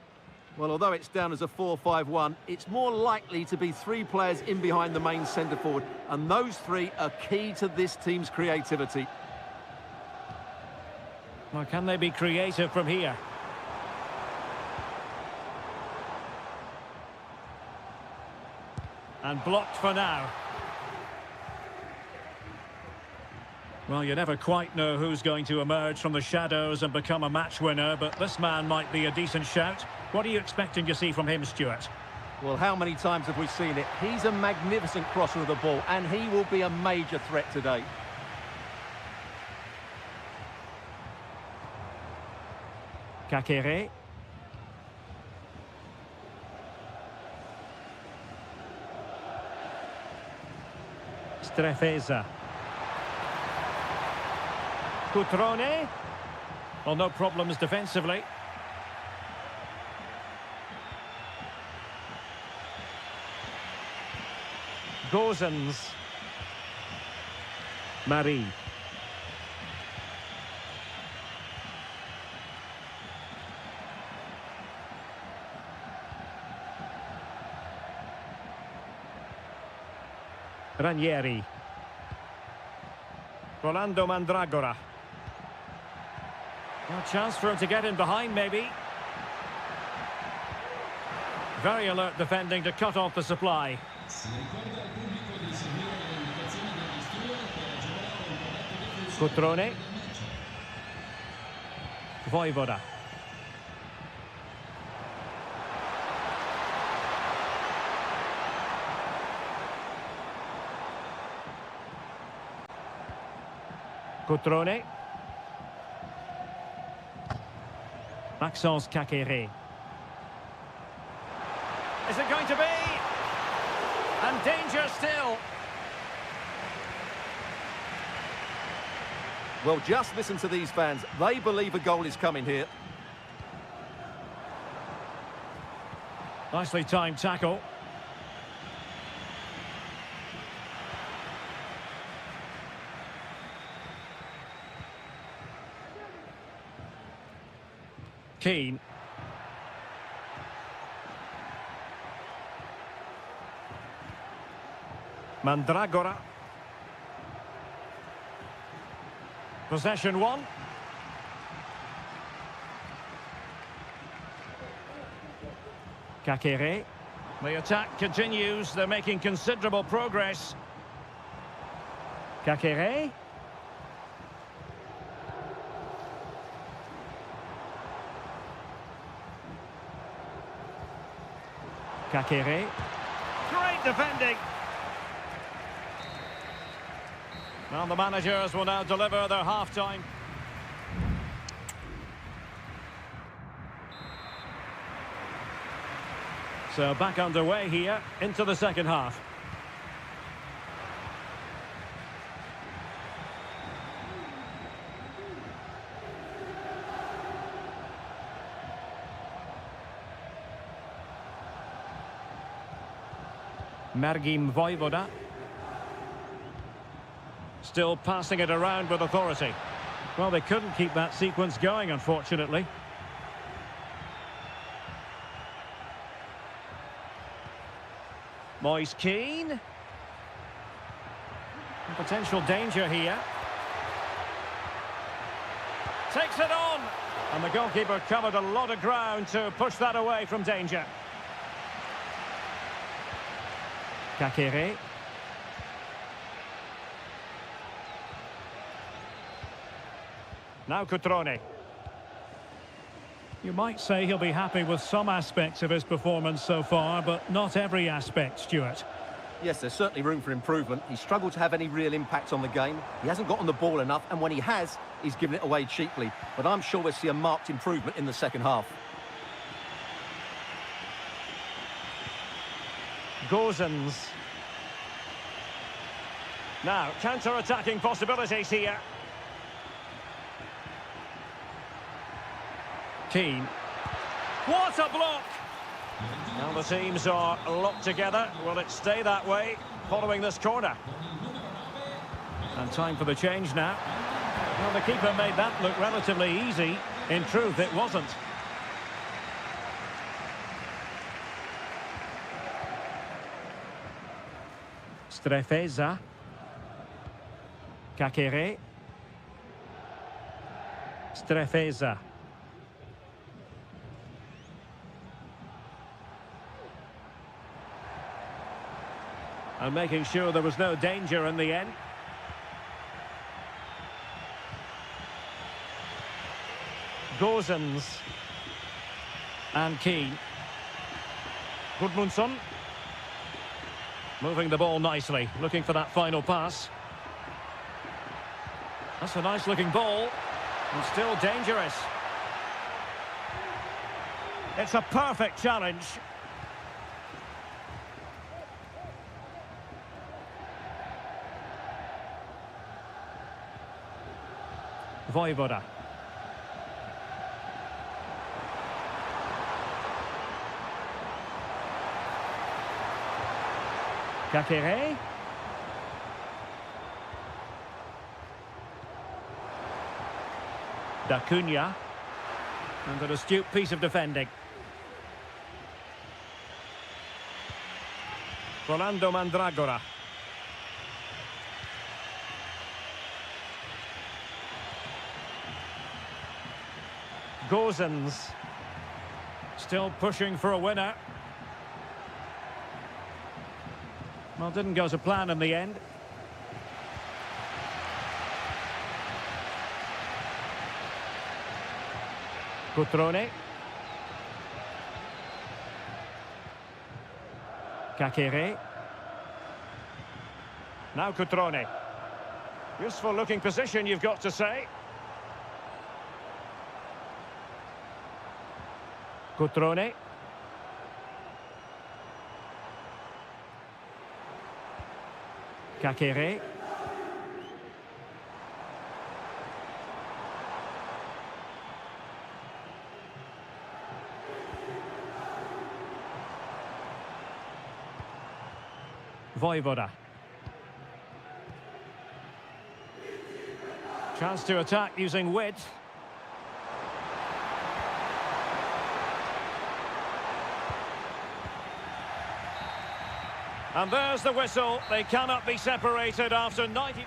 Well, although it's down as a 4-5-1, it's more likely to be three players in behind the main centre-forward, and those three are key to this team's creativity. Well, can they be creative from here? And blocked for now. Well, you never quite know who's going to emerge from the shadows and become a match winner, but this man might be a decent shout. What are you expecting to see from him, Stuart? Well, how many times have we seen it? He's a magnificent crosser of the ball, and he will be a major threat today. Kakere. Strefeza. Cutrone. Well, no problems defensively. Gozens. Marie. Ranieri. Rolando Mandragora. No chance for him to get in behind, maybe. Very alert defending to cut off the supply. Cutrone. Voivoda. Cutrone. Maxence Kakere. Is it going to be? And danger still. Well, just listen to these fans. They believe a goal is coming here. Nicely timed tackle. Keane. Mandragora. Possession one. Kakere. The attack continues. They're making considerable progress. Kakere. Kakere. Great defending. Well, the managers will now deliver their half-time. So back underway here into the second half. Mergim Voivoda. Still passing it around with authority. Well, they couldn't keep that sequence going, unfortunately. Moise Keane. Potential danger here. Takes it on. And the goalkeeper covered a lot of ground to push that away from danger. Kakere. Now Cutrone. You might say he'll be happy with some aspects of his performance so far, but not every aspect, Stuart. Yes, there's certainly room for improvement. He's struggled to have any real impact on the game. He hasn't got on the ball enough, and when he has, he's given it away cheaply. But I'm sure we'll see a marked improvement in the second half. Gozens. Now, counter-attacking possibilities here. Keane. What a block! Now the teams are locked together. Will it stay that way following this corner? And time for the change now. Well, the keeper made that look relatively easy. In truth, it wasn't. Strefeza. Kakere. Strefeza. And making sure there was no danger in the end. Gozens. And Keane. Gudmundsson. Moving the ball nicely, looking for that final pass. That's a nice-looking ball, and still dangerous. It's a perfect challenge. Voivoda. Kakere. D'Acunha. And an astute piece of defending. Rolando Mandragora. Gozens. Still pushing for a winner. Well, didn't go to plan in the end. Cutrone. Kakere. Now Cutrone. Useful looking position, you've got to say. Cutrone. Kakere. Voivoda. Chance to attack using width. And there's the whistle. They cannot be separated after 90...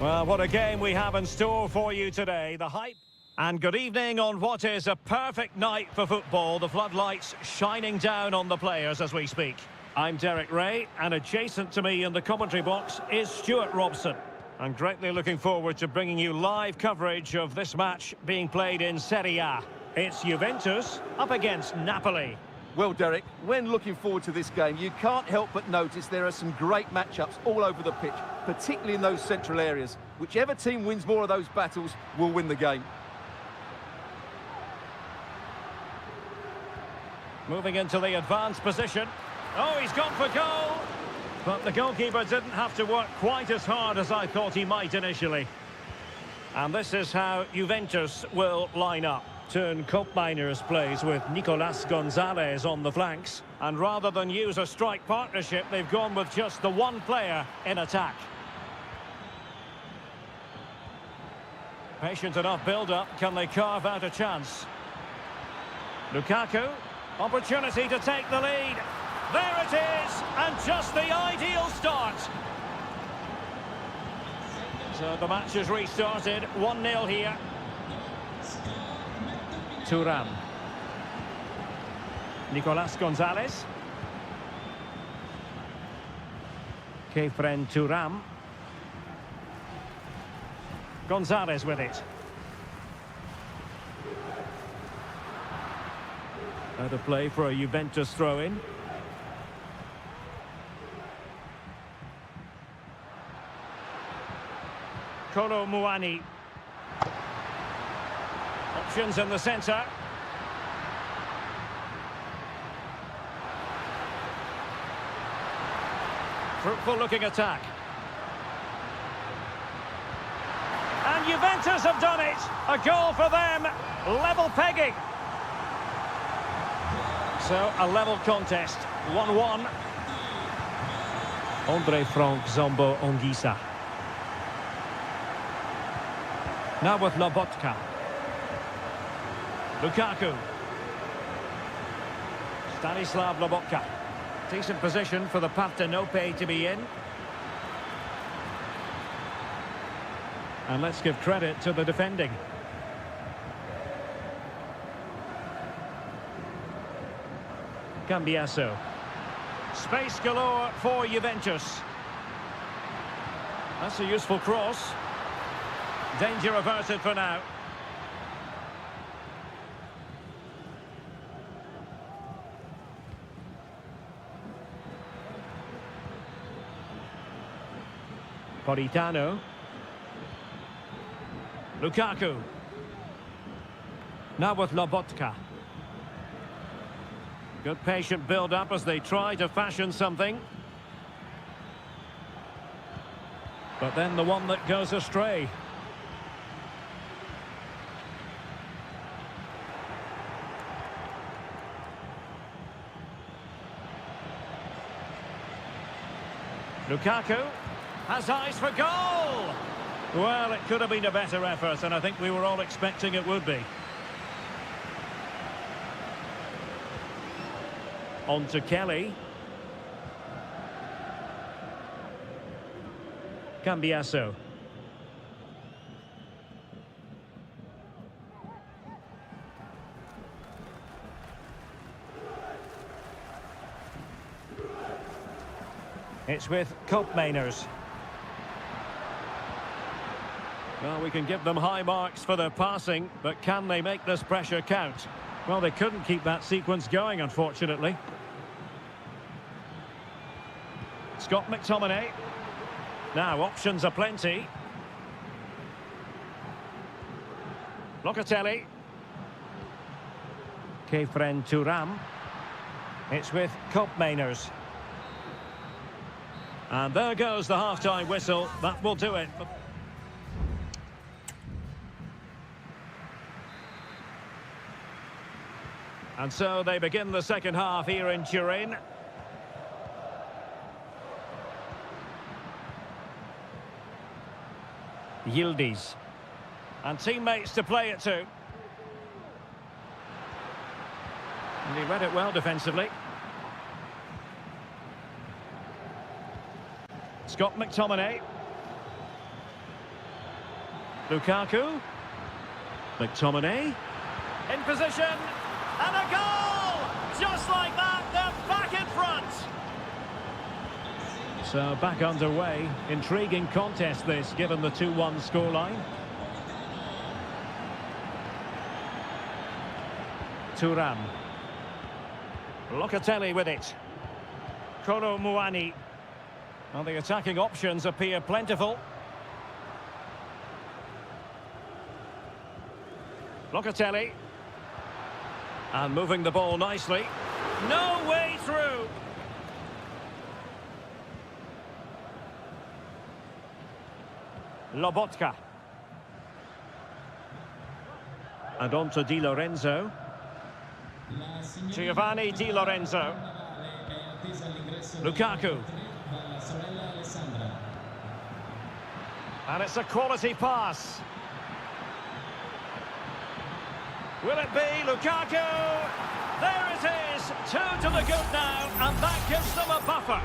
Well, what a game we have in store for you today. The hype. And good evening on what is a perfect night for football. The floodlights shining down on the players as we speak. I'm Derek Ray, and adjacent to me in the commentary box is Stuart Robson. I'm greatly looking forward to bringing you live coverage of this match being played in Seria. It's Juventus up against Napoli. Well, Derek, when looking forward to this game, you can't help but notice there are some great matchups all over the pitch, particularly in those central areas. Whichever team wins more of those battles will win the game. Moving into the advanced position. Oh, he's gone for goal! But the goalkeeper didn't have to work quite as hard as I thought he might initially. And this is how Juventus will line up. Turn Koopmeiners plays with Nicolas Gonzalez on the flanks. And rather than use a strike partnership, they've gone with just the one player in attack. Patient enough build-up. Can they carve out a chance? Lukaku. Opportunity to take the lead. There it is, and just the ideal start. So the match has restarted, 1-0 here. Thuram. Nicolas Gonzalez. Kefren Thuram. Gonzalez with it. Out of play for a Juventus throw-in. Kolo Muani. Options in the centre. Fruitful looking attack. And Juventus have done it. A goal for them. Level pegging. So a level contest. 1-1. Andre Frank Zombo Onguisa. Now with Lobotka. Lukaku. Stanislav Lobotka. Decent position for the Partenope to be in. And let's give credit to the defending. Cambiasso. Space galore for Juventus. That's a useful cross. Danger averted for now. Politano. Lukaku. Now with Lobotka. Good patient build-up as they try to fashion something. But then the one that goes astray. Lukaku has eyes for goal! Well, it could have been a better effort, and I think we were all expecting it would be. On to Kelly. Cambiasso. It's with Koopmeiners. Well, we can give them high marks for their passing, but can they make this pressure count? Well, they couldn't keep that sequence going, unfortunately. Scott McTominay. Now, options are plenty. Locatelli. Kefren Thuram. It's with Koopmeiners. And there goes the half-time whistle. That will do it. And so they begin the second half here in Turin. Yildiz. And teammates to play it to. And he read it well defensively. Scott McTominay. Lukaku. McTominay. In position. And a goal! Just like that, they're back in front. So back underway. Intriguing contest this, given the 2-1 scoreline. Thuram. Locatelli with it. Kolo Muani. Well, the attacking options appear plentiful. Locatelli. And moving the ball nicely. No way through. Lobotka. And on to Di Lorenzo. Giovanni Di Lorenzo. Lukaku. And it's a quality pass. Will it be Lukaku? There it is. 2 to the good now, and that gives them a buffer.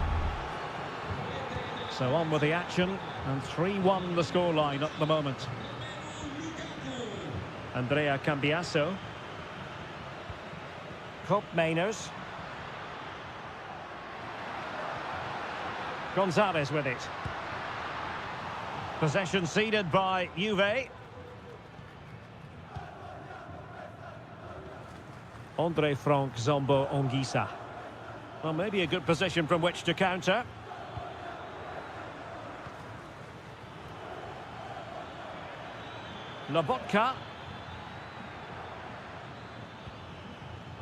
So on with the action, and 3-1 the scoreline at the moment. Andrea Cambiasso. Koop Mainers. Gonzalez with it. Possession ceded by Juve. Andre Frank Zombo Ongisa. Well, maybe a good position from which to counter. Lobotka.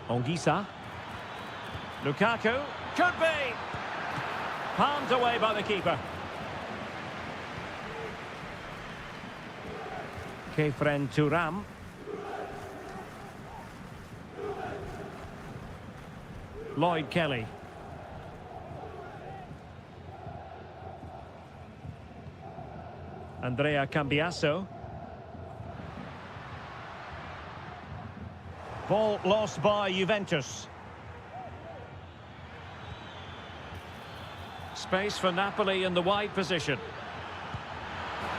Ongisa. Lukaku. Could be! Palmed away by the keeper. Kefren Thuram. Lloyd Kelly. Andrea Cambiasso. Ball lost by Juventus. Space for Napoli in the wide position.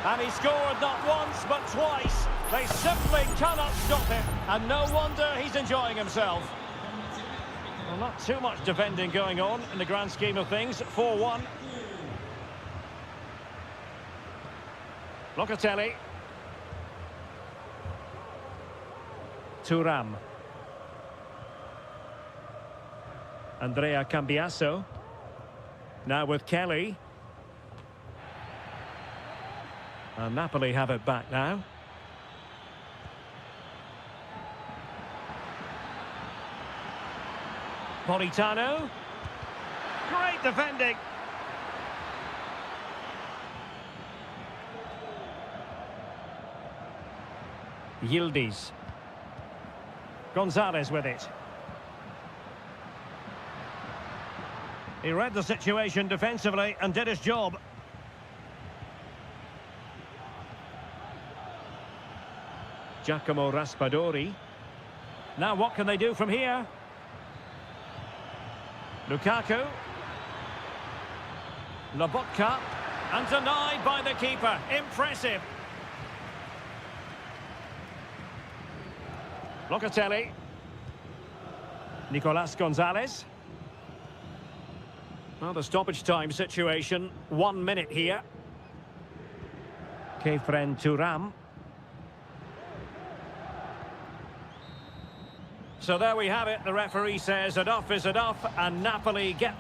And he scored not once but twice. They simply cannot stop him. And no wonder he's enjoying himself. Well, not too much defending going on in the grand scheme of things. 4-1. Locatelli. Thuram. Andrea Cambiasso. Now with Kelly. And Napoli have it back now. Politano. Great defending. Yildiz. Gonzalez with it. He read the situation defensively and did his job. Giacomo Raspadori. Now what can they do from here? Lukaku. Lobotka. And denied by the keeper. Impressive. Locatelli. Nicolas Gonzalez. Well, the stoppage time situation, 1 minute here. Kefren Thuram. So there we have it. The referee says enough is enough, and Napoli get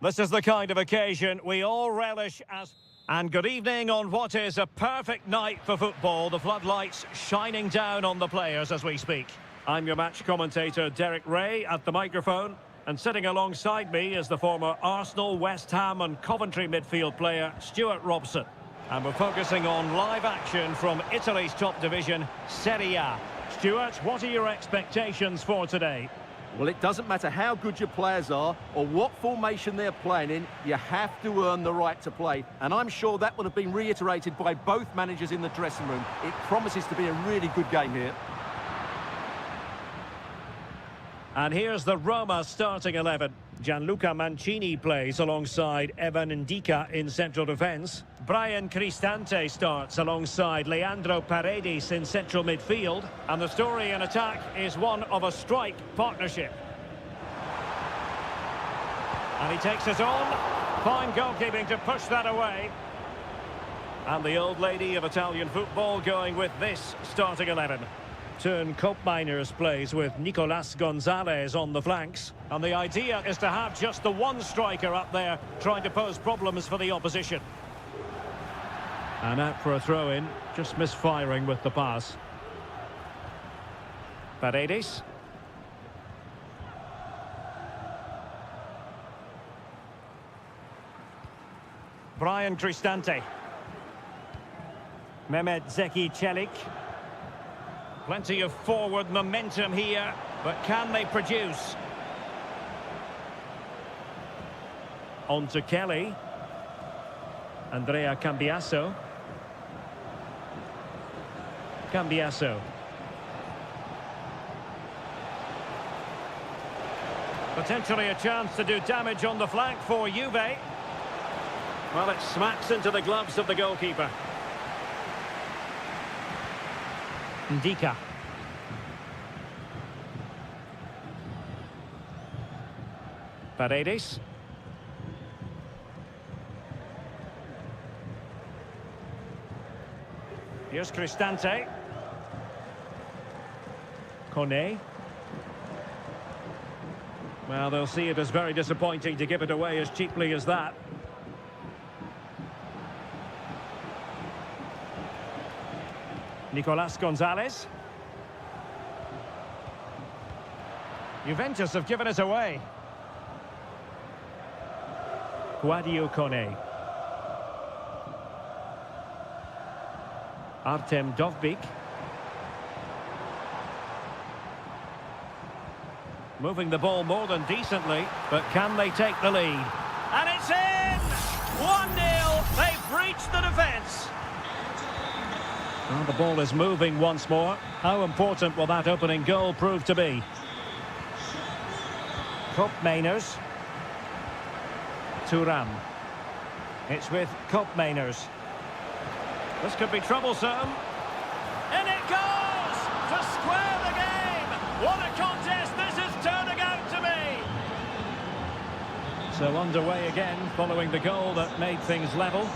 This is the kind of occasion we all relish as... And good evening on what is a perfect night for football. The floodlights shining down on the players as we speak. I'm your match commentator, Derek Ray, at the microphone. And sitting alongside me is the former Arsenal, West Ham and Coventry midfield player, Stuart Robson. And we're focusing on live action from Italy's top division, Seria. Stuart, what are your expectations for today? Well, it doesn't matter how good your players are or what formation they're playing in, you have to earn the right to play. And I'm sure that would have been reiterated by both managers in the dressing room. It promises to be a really good game here. And here's the Roma starting 11. Gianluca Mancini plays alongside Evan Ndika in central defence. Brian Cristante starts alongside Leandro Paredes in central midfield. And the story in attack is one of a strike partnership. And he takes it on. Fine goalkeeping to push that away. And the old lady of Italian football going with this starting 11. Turn Miners plays with Nicolas Gonzalez on the flanks. And the idea is to have just the one striker up there trying to pose problems for the opposition. And out for a throw-in, just misfiring with the pass. Paredes. Brian Cristante. Mehmet Zeki Çelik. Plenty of forward momentum here, but can they produce? On to Kelly. Andrea Cambiaso. Cambiaso. Potentially a chance to do damage on the flank for Juve. Well, it smacks into the gloves of the goalkeeper. Ndika. Paredes. Here's Cristante. Kone. Well, they'll see it as very disappointing to give it away as cheaply as that. Nicolas Gonzalez. Juventus have given it away. Guadio Kone. Artem Dovbyk. Moving the ball more than decently, but can they take the lead? And it's in! 1-0, they've breached the defence. Well, the ball is moving once more. How important will that opening goal prove to be? Mainers. Thuram. It's with Mainers. This could be troublesome. And it goes! To square the game! What a contest this is turning out to be! So underway again, following the goal that made things level.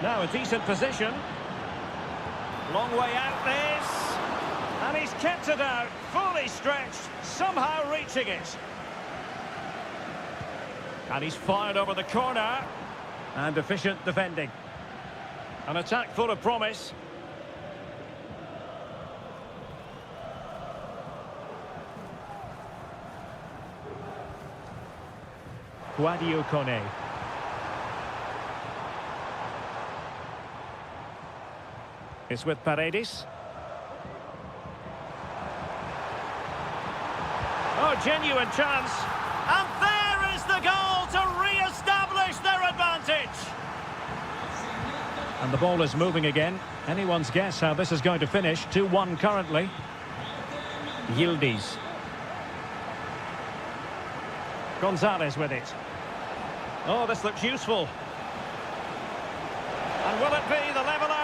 Now a decent position. Long way out this. And he's kept it out, fully stretched, somehow reaching it. And he's fired over the corner. And efficient defending. An attack full of promise. Guadio Kone. It's with Paredes. Oh, genuine chance. And there is the goal to re-establish their advantage. And the ball is moving again. Anyone's guess how this is going to finish. 2-1 currently. Yildiz. Gonzalez with it. Oh, this looks useful. And will it be the leveller?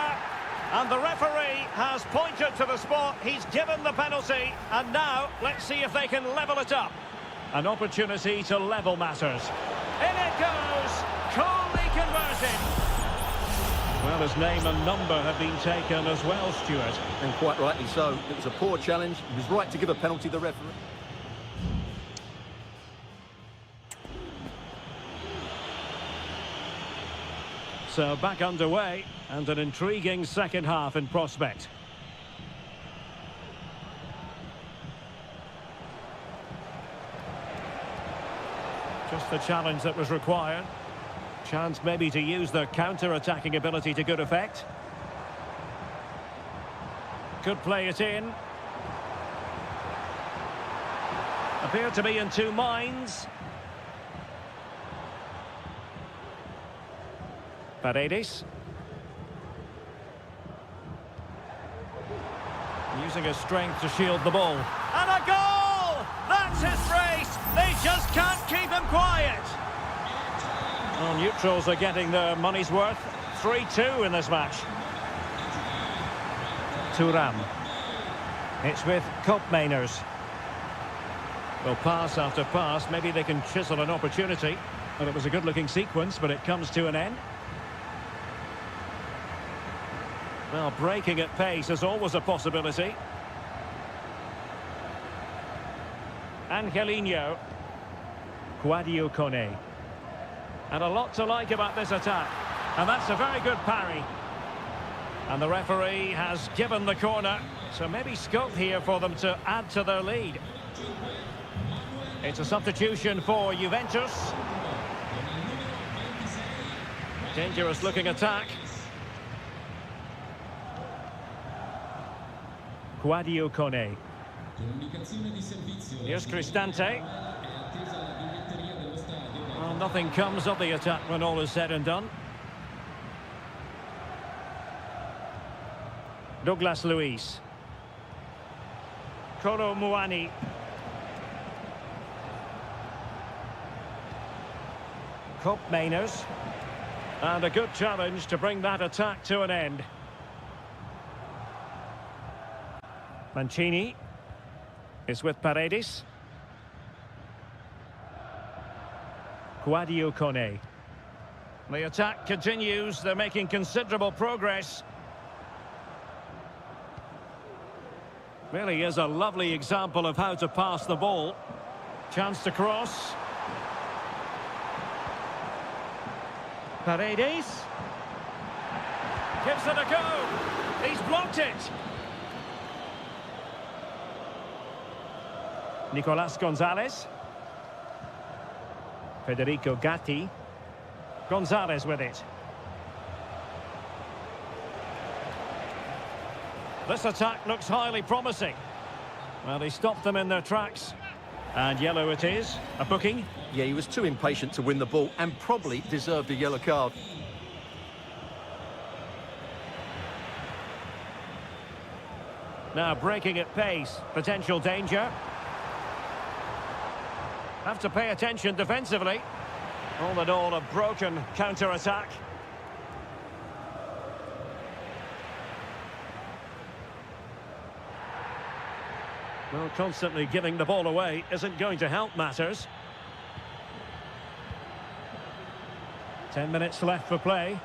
And the referee has pointed to the spot. He's given the penalty. And now, let's see if they can level it up. An opportunity to level matters. In it goes. Coolly converted. Well, his name and number have been taken as well, Stuart. And quite rightly so. It was a poor challenge. He was right to give a penalty to the referee. So back underway and an intriguing second half in prospect. Just the challenge that was required. Chance maybe to use their counter-attacking ability to good effect. Could play it in. Appear to be in two minds. Paredes. Using his strength to shield the ball. And a goal! That's his race! They just can't keep him quiet! Well, neutrals are getting their money's worth. 3-2 in this match. Thuram. It's with Koopmeiners. Well, pass after pass. Maybe they can chisel an opportunity. Well, it was a good-looking sequence, but it comes to an end. Well, breaking at pace is always a possibility. Angelino. Guadio Kone. And a lot to like about this attack. And that's a very good parry. And the referee has given the corner. So maybe scope here for them to add to their lead. It's a substitution for Juventus. Dangerous looking attack. Guadio Kone. Here's Cristante. Well, nothing comes of the attack when all is said and done. Douglas Luiz. Kolo Muani. Koopmeiners. And a good challenge to bring that attack to an end. Mancini is with Paredes. Guadio Kone. The attack continues. They're making considerable progress. Really is a lovely example of how to pass the ball. Chance to cross. Paredes. Gives it a go. He's blocked it. Nicolas Gonzalez. Federico Gatti. Gonzalez with it. This attack looks highly promising. Well, he stopped them in their tracks. And yellow it is. A booking. Yeah, he was too impatient to win the ball and probably deserved a yellow card. Now breaking at pace. Potential danger. Have to pay attention defensively. All in all, a broken counter-attack. Well, constantly giving the ball away isn't going to help matters. 10 minutes left for play.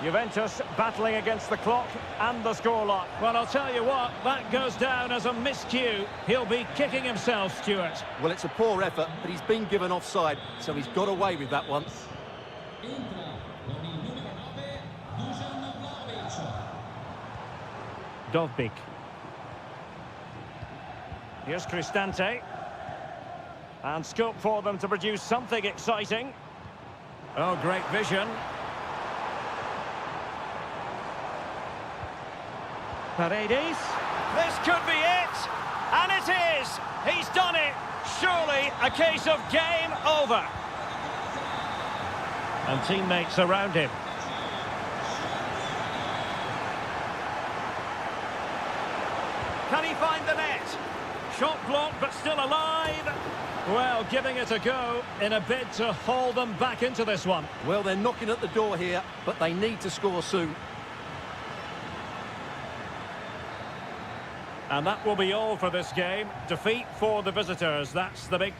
Juventus battling against the clock and the scoreline. Well, I'll tell you what, that goes down as a miscue. He'll be kicking himself, Stuart. Well, it's a poor effort, but he's been given offside, so he's got away with that one. Dovbik. Here's Cristante. And scope for them to produce something exciting. Oh, great vision. Paredes. This could be it. And it is. He's done it. Surely a case of game over. And teammates around him. Can he find the net? Shot blocked, but still alive. Well, giving it a go in a bid to haul them back into this one. Well, they're knocking at the door here, but they need to score soon. And that will be all for this game. Defeat for the visitors. That's the big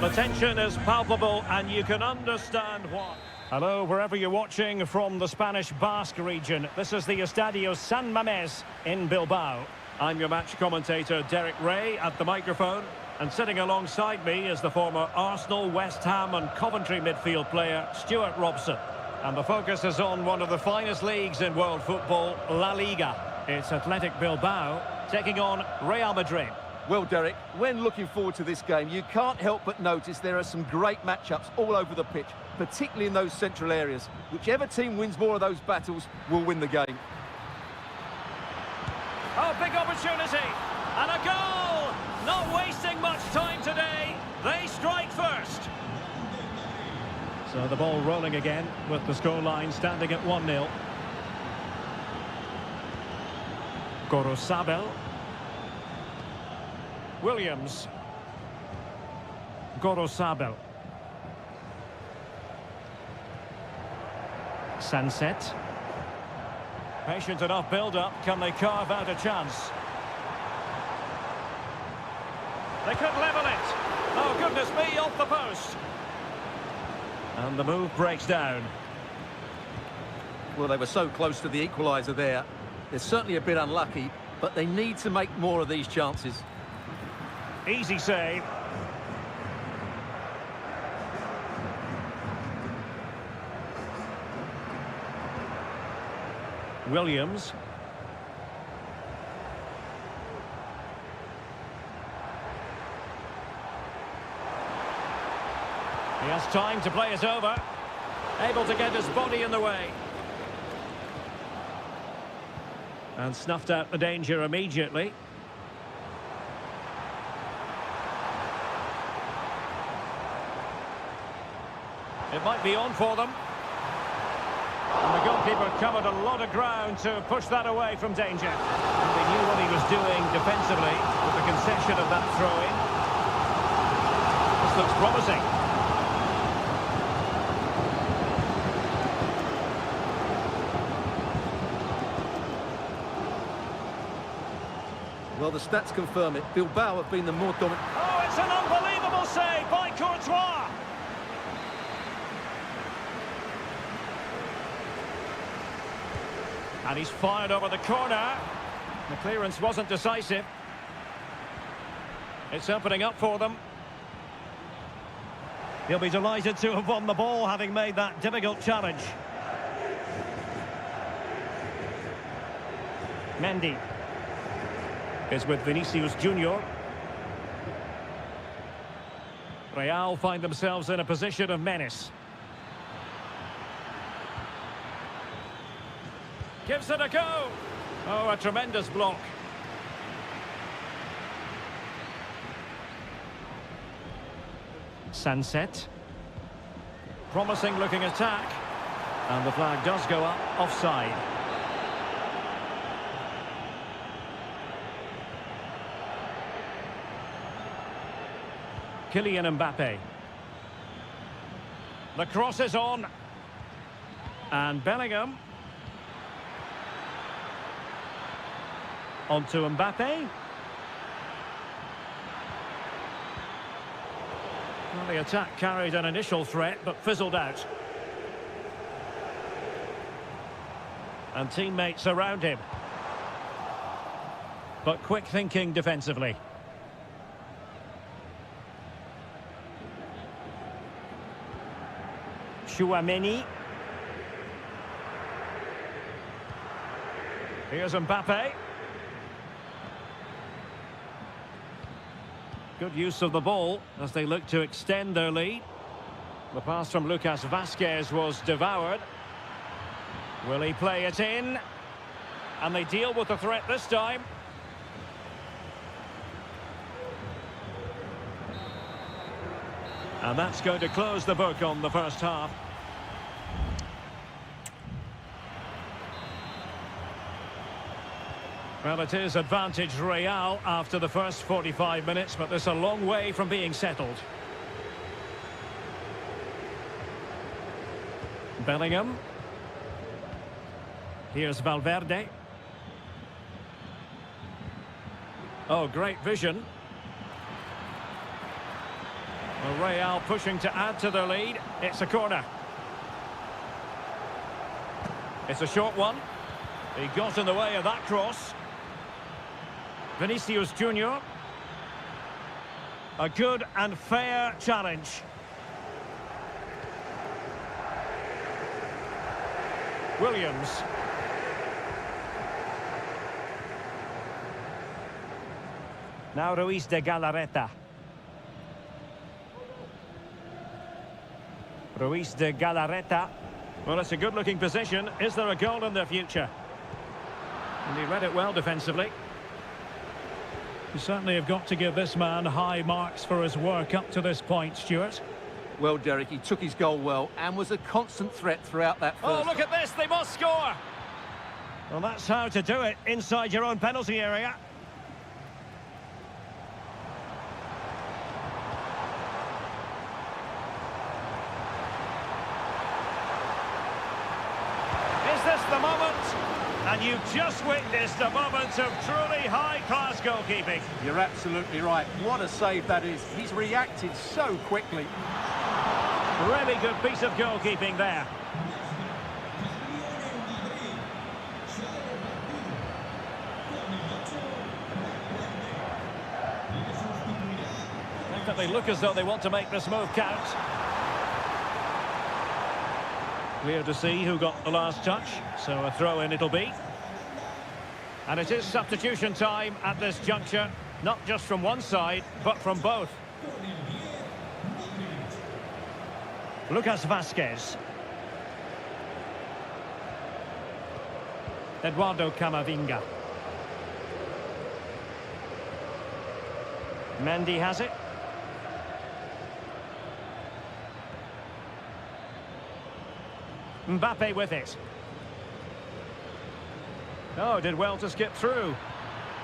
The tension is palpable and you can understand why. Hello, wherever you're watching from the Spanish Basque region. This is the Estadio San Mamés in Bilbao. I'm your match commentator, Derek Ray, at the microphone. And sitting alongside me is the former Arsenal, West Ham and Coventry midfield player, Stuart Robson. And the focus is on one of the finest leagues in world football, La Liga. It's Athletic Bilbao taking on Real Madrid. Well, Derek, when looking forward to this game, you can't help but notice there are some great matchups all over the pitch, particularly in those central areas. Whichever team wins more of those battles will win the game. Oh, big opportunity. And a goal! Not wasting much time today. They strike first. So the ball rolling again with the scoreline standing at 1-0. Gorosabel. Williams. Gorosabel. Sunset. Patient enough build-up. Can they carve out a chance? They could level it. Oh, goodness me, off the post. And the move breaks down. Well, they were so close to the equaliser there. They're certainly a bit unlucky, but they need to make more of these chances. Easy save. Williams. He has time to play it over. Able to get his body in the way. And snuffed out the danger immediately. It might be on for them. And the goalkeeper covered a lot of ground to push that away from danger. And he knew what he was doing defensively with the concession of that throw-in. This looks promising. Well, the stats confirm it. Bilbao have been the more dominant. Oh, it's an unbelievable save by Courtois. And he's fired over the corner. The clearance wasn't decisive. It's opening up for them. He'll be delighted to have won the ball, having made that difficult challenge. Mendy is with Vinicius Junior. Real find themselves in a position of menace. Gives it a go. Oh, a tremendous block. Sunset. Promising looking attack. And the flag does go up, offside. Kylian Mbappe. The cross is on. And Bellingham. On to Mbappe. Well, the attack carried an initial threat, but fizzled out. And teammates around him. But quick thinking defensively. Chouameni. Here's Mbappe. Good use of the ball as they look to extend their lead. The pass from Lucas Vazquez was devoured. Will he play it in? And they deal with the threat this time. And that's going to close the book on the first half. Well, it is advantage Real after the first 45 minutes, but there's a long way from being settled. Bellingham. Here's Valverde. Oh, great vision. Well, Real pushing to add to their lead. It's a corner. It's a short one. He got in the way of that cross. Vinicius Junior. A good and fair challenge. Williams. Now Ruiz de Galarreta. Ruiz de Galarreta. Well, it's a good-looking position. Is there a goal in their future? And he read it well defensively. You certainly have got to give this man high marks for his work up to this point, Stuart. Well, Derek, he took his goal well and was a constant threat throughout that first. Oh, look at this, they must score! Well, that's how to do it, inside your own penalty area. Is this the moment? And you've just witnessed a moment of truly high-class goalkeeping. You're absolutely right. What a save that is. He's reacted so quickly. Really good piece of goalkeeping there. I think that they look as though they want to make this move count. Clear to see who got the last touch, so a throw-in it'll be. And it is substitution time at this juncture, not just from one side, but from both. Lucas Vazquez. Eduardo Camavinga. Mendy has it. Mbappe with it. Oh, did well to skip through.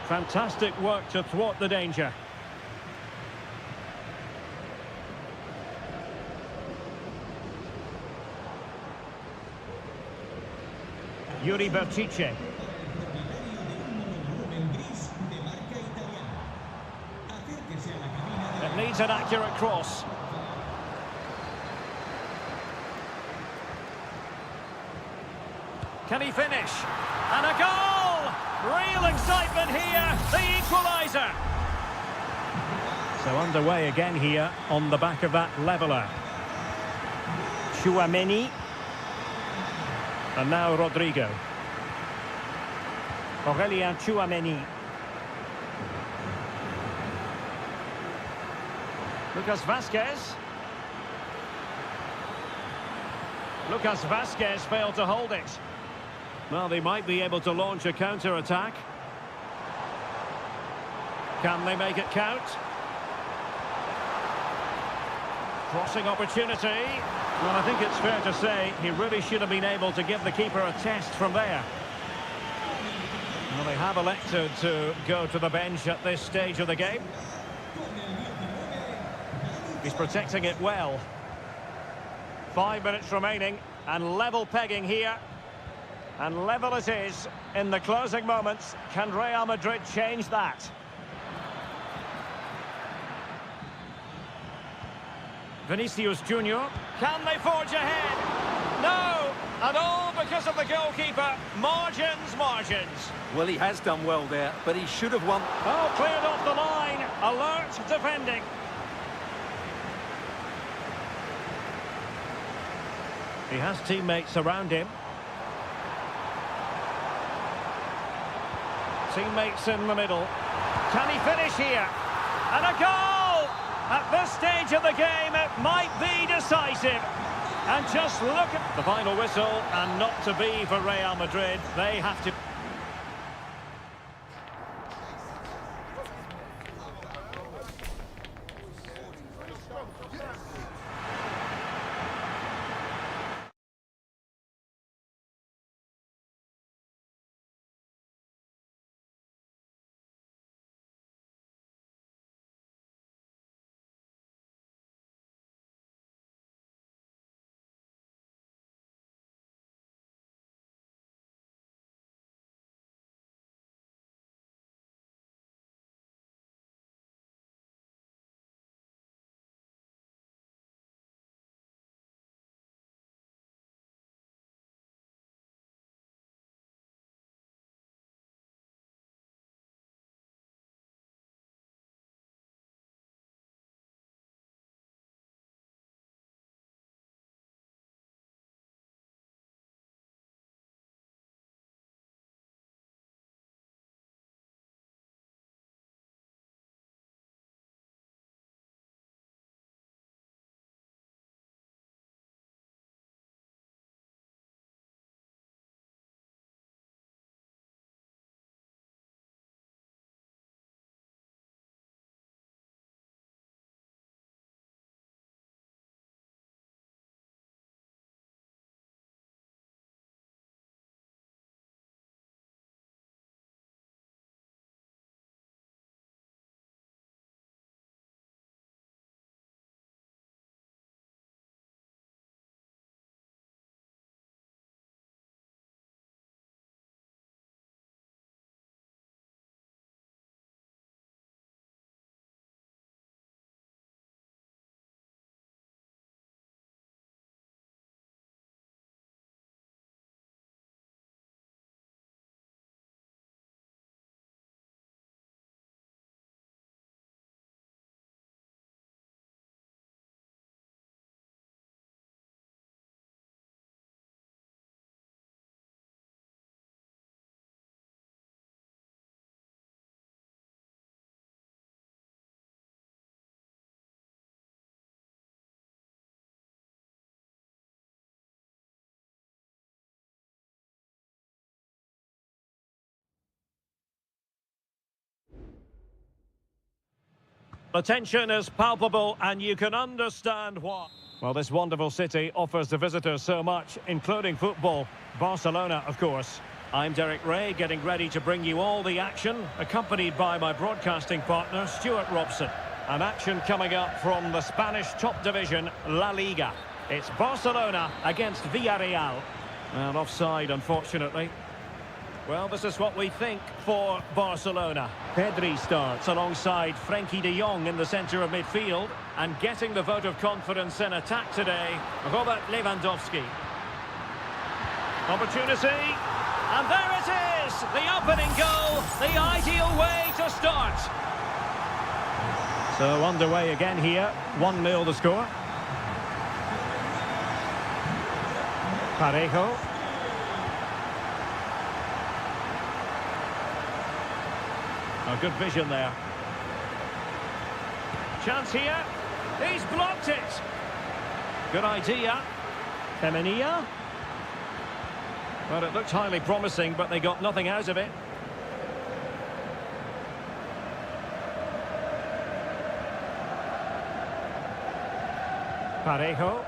Fantastic work to thwart the danger. Yuri Berchiche. It needs an accurate cross. Can he finish? And a goal! Real excitement here, the equaliser. So underway again here on the back of that leveller. Tchouaméni. And now Rodrigo. Aurélien Tchouaméni. Lucas Vazquez. Lucas Vazquez failed to hold it. Well, they might be able to launch a counter-attack. Can they make it count? Crossing opportunity. Well, I think it's fair to say he really should have been able to give the keeper a test from there. Well, they have elected to go to the bench at this stage of the game. He's protecting it well. 5 minutes remaining and level pegging here. And level it is in the closing moments. Can Real Madrid change that? Vinicius Junior. Can they forge ahead? No! And all because of the goalkeeper. Margins, margins. Well, he has done well there, but he should have won. Oh, cleared off the line. Alert defending. He has teammates around him. Teammates in the middle. Can he finish here? And a goal! At this stage of the game, it might be decisive. And just look at the final whistle, and not to be for Real Madrid. They have to... The tension is palpable and you can understand why. Well, this wonderful city offers the visitors so much, including football. Barcelona, of course. I'm Derek Ray, getting ready to bring you all the action, accompanied by my broadcasting partner, Stuart Robson. An action coming up from the Spanish top division, La Liga. It's Barcelona against Villarreal. And offside, unfortunately. Well, this is what we think for Barcelona. Pedri starts alongside Frenkie de Jong in the centre of midfield. And getting the vote of confidence in attack today, Robert Lewandowski. Opportunity. And there it is! The opening goal, the ideal way to start. So underway again here. 1-0 the score. Parejo. A good vision there. Chance here. He's blocked it. Good idea. Femenia. Well, it looked highly promising, but they got nothing out of it. Parejo.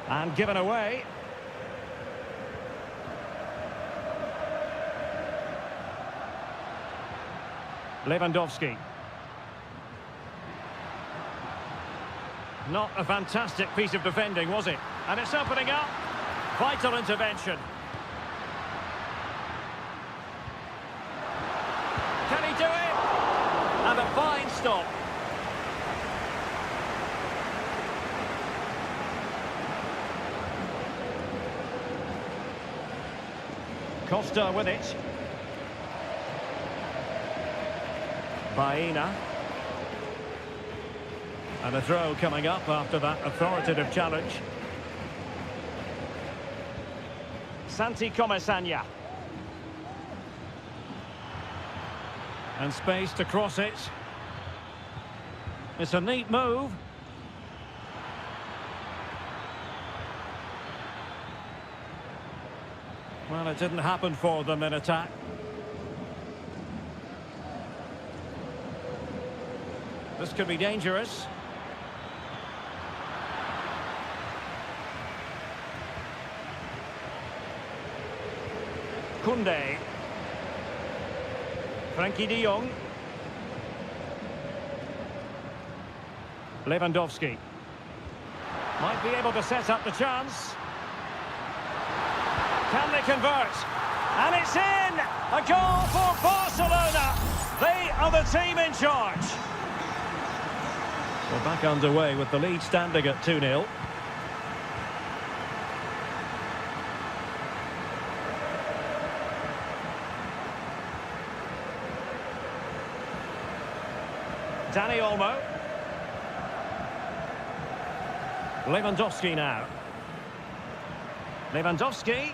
And given away. Lewandowski. Not a fantastic piece of defending, was it? And it's opening up. Vital intervention. Can he do it? And a fine stop. Costa with it. Baena. And a throw coming up after that authoritative challenge. Santi Comesaña. And space to cross it. It's a neat move. Well, it didn't happen for them in attack. This could be dangerous. Koundé. Frenkie de Jong. Lewandowski. Might be able to set up the chance. Can they convert? And it's in! A goal for Barcelona! They are the team in charge. Well, back underway with the lead standing at 2-0. Dani Olmo. Lewandowski now. Lewandowski.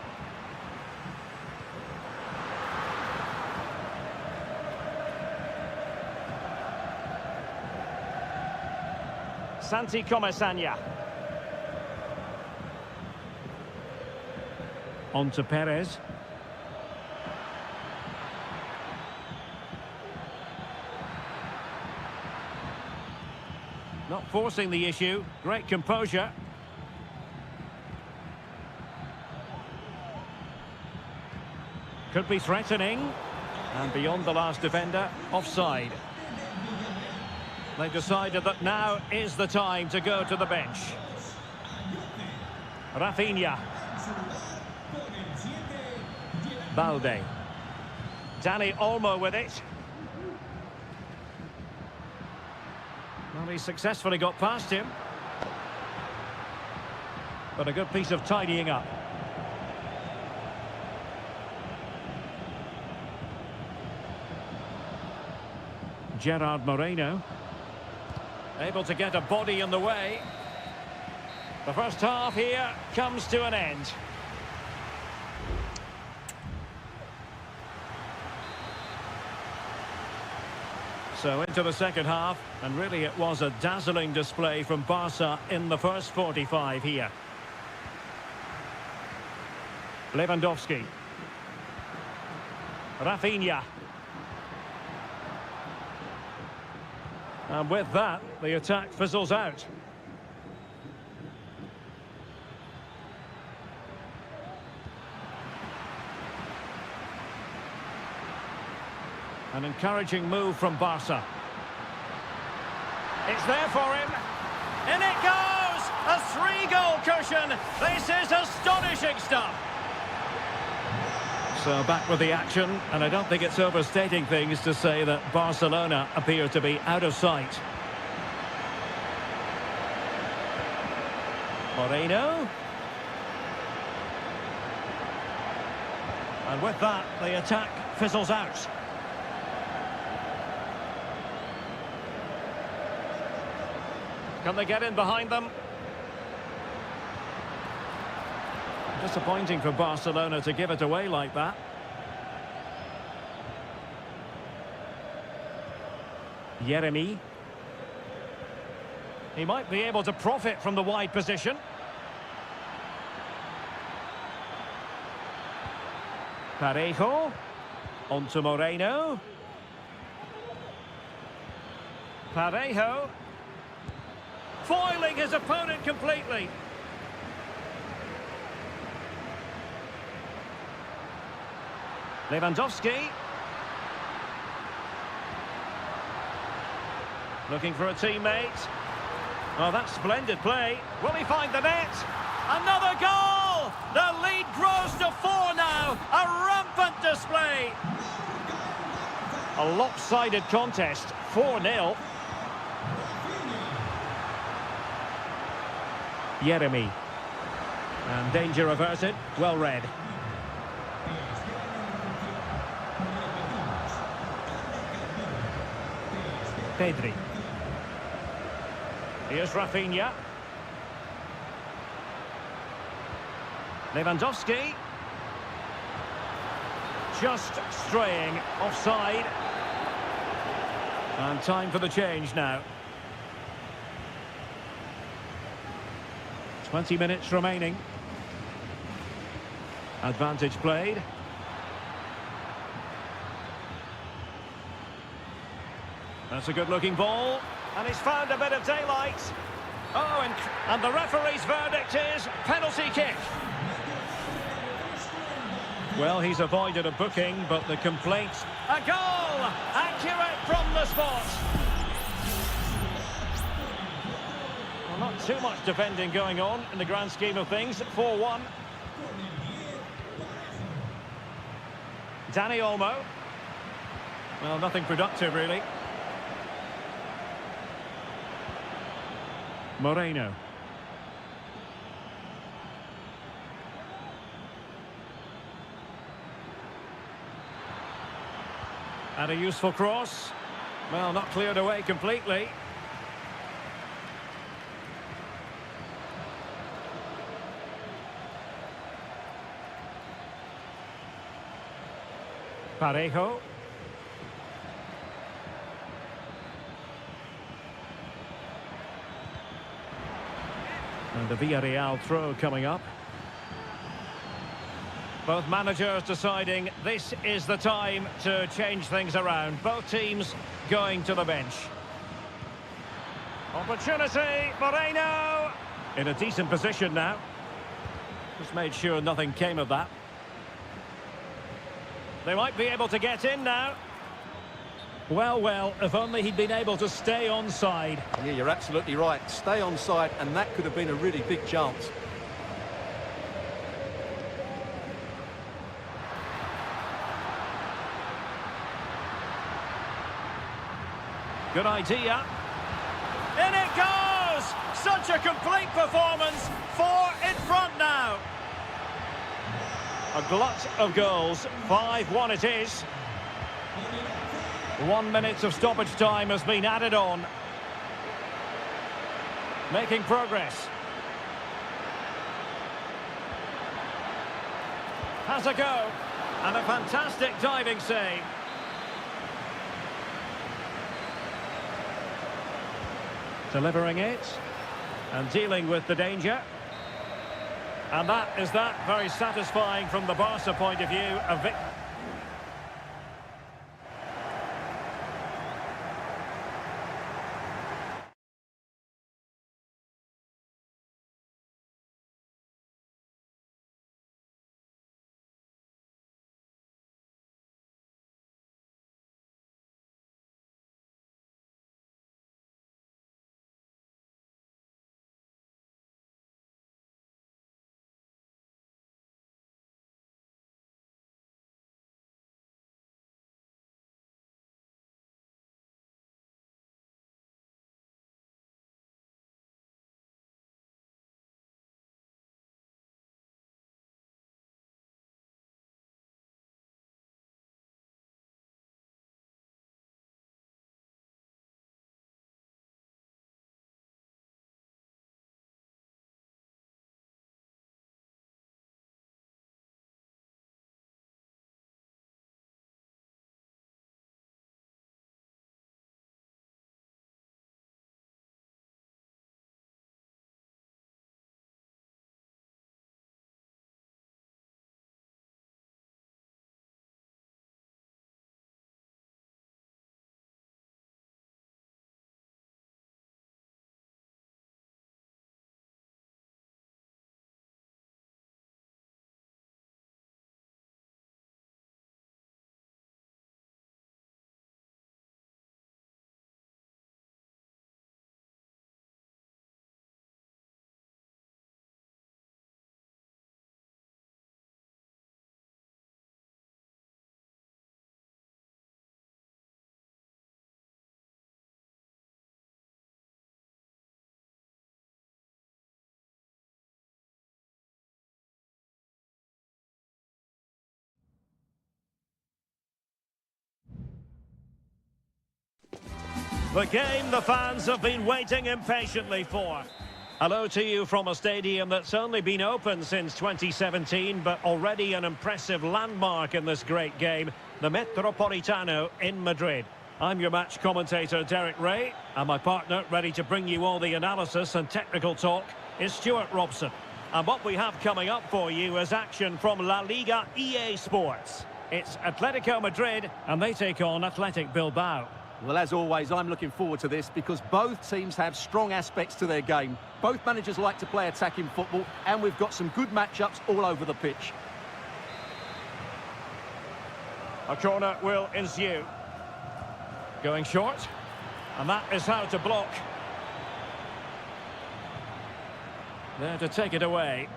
Santi Comesaña. On to Perez. Not forcing the issue. Great composure. Could be threatening. And beyond the last defender, offside. They've decided that now is the time to go to the bench. Rafinha. Balde. Dani Olmo with it. Well, he successfully got past him. But a good piece of tidying up. Gerard Moreno. Able to get a body in the way. The first half here comes to an end. So into the second half, and really it was a dazzling display from Barca in the first 45 here. Lewandowski. Rafinha. And with that, the attack fizzles out. An encouraging move from Barca. It's there for him. In it goes! A 3-goal cushion. This is astonishing stuff. So back with the action, and I don't think it's overstating things to say that Barcelona appear to be out of sight. Moreno. And with that, the attack fizzles out. Can they get in behind them? Disappointing for Barcelona to give it away like that. Jeremy. He might be able to profit from the wide position. Parejo. On to Moreno. Parejo. Foiling his opponent completely. Lewandowski. Looking for a teammate. Oh, that's splendid play. Will he find the net? Another goal! The lead grows to 4 now. A rampant display. A lopsided contest. 4-0. Jeremy. And danger averted. Well read. Pedri. Here's Rafinha. Lewandowski. Just straying offside. And time for the change now. 20 minutes remaining. Advantage played. That's a good-looking ball. And he's found a bit of daylight. Oh, and the referee's verdict is penalty kick. Well, he's avoided a booking, but the complaints... A goal! Accurate from the spot. Well, not too much defending going on in the grand scheme of things. 4-1. Dani Olmo. Well, nothing productive, really. Moreno. And a useful cross. Well, not cleared away completely. Parejo. And the Villarreal throw coming up. Both managers deciding this is the time to change things around. Both teams going to the bench. Opportunity, Moreno! In a decent position now. Just made sure nothing came of that. They might be able to get in now. Well, if only he'd been able to stay onside. Yeah, you're absolutely right. Stay onside, and that could have been a really big chance. Good idea. In it goes! Such a complete performance. 4 in front now. A glut of goals. 5-1 it is. 1 minute of stoppage time has been added on. Making progress. Has a go. And a fantastic diving save. Delivering it. And dealing with the danger. And that is that. Very satisfying from the Barca point of view. The game the fans have been waiting impatiently for. Hello to you from a stadium that's only been open since 2017, but already an impressive landmark in this great game, the Metropolitano in Madrid. I'm your match commentator, Derek Ray, and my partner, ready to bring you all the analysis and technical talk, is Stuart Robson. And what we have coming up for you is action from La Liga EA Sports. It's Atletico Madrid, and they take on Athletic Bilbao. Well, as always, I'm looking forward to this because both teams have strong aspects to their game. Both managers like to play attacking football, and we've got some good matchups all over the pitch. A corner will ensue. Going short, and that is how to block. There to take it away.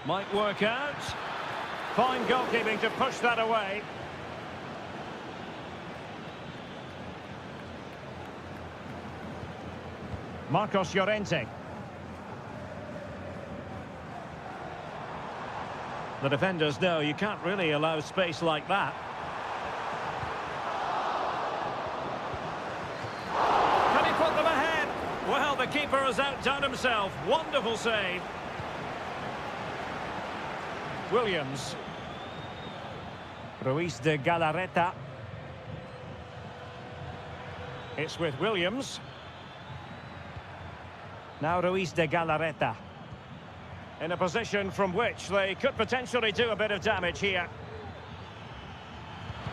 Might work out. Fine goalkeeping to push that away. Marcos Llorente. The defenders know you can't really allow space like that. Can he put them ahead? Well, the keeper has outdone himself. Wonderful save. Williams. Ruiz de Galarreta. It's with Williams. Now Ruiz de Galarreta. In a position from which they could potentially do a bit of damage here.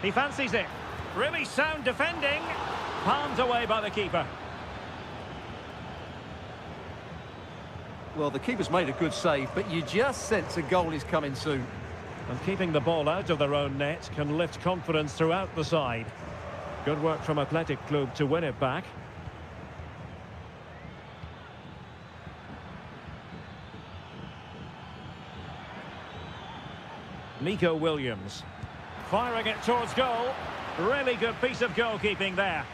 He fancies it. Really sound defending. Palmed away by the keeper. Well, the keeper's made a good save, but you just sense a goal is coming soon. And keeping the ball out of their own net can lift confidence throughout the side. Good work from Athletic Club to win it back. Nico Williams. Firing it towards goal. Really good piece of goalkeeping there.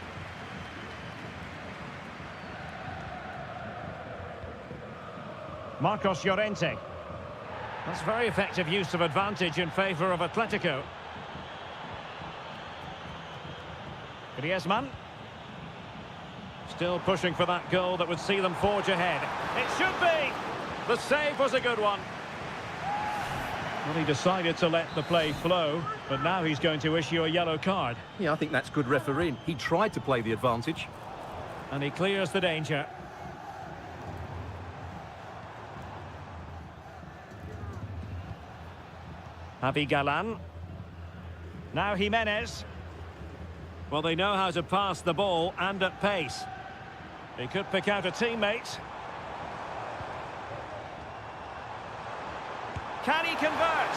Marcos Llorente. That's very effective use of advantage in favour of Atletico. Griezmann. Still pushing for that goal that would see them forge ahead. It should be! The save was a good one. Well, he decided to let the play flow, but now he's going to issue a yellow card. Yeah, I think that's good refereeing. He tried to play the advantage. And he clears the danger. Javi Galan. Now Jimenez. Well, they know how to pass the ball and at pace. He could pick out a teammate. Can he convert?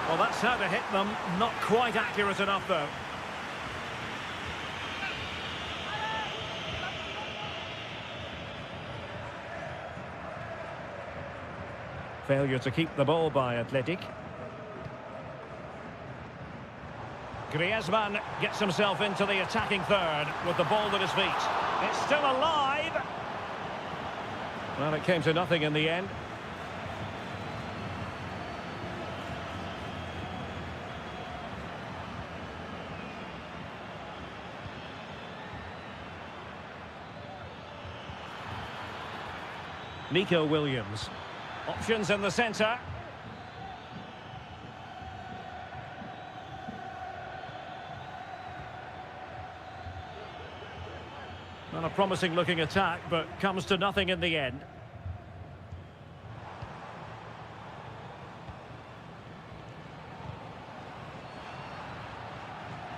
Well, that's how to hit them. Not quite accurate enough, though. Failure to keep the ball by Athletic. Griezmann gets himself into the attacking third with the ball at his feet. It's still alive. Well, it came to nothing in the end. Nico Williams. Options in the centre. Well, a promising looking attack, but comes to nothing in the end.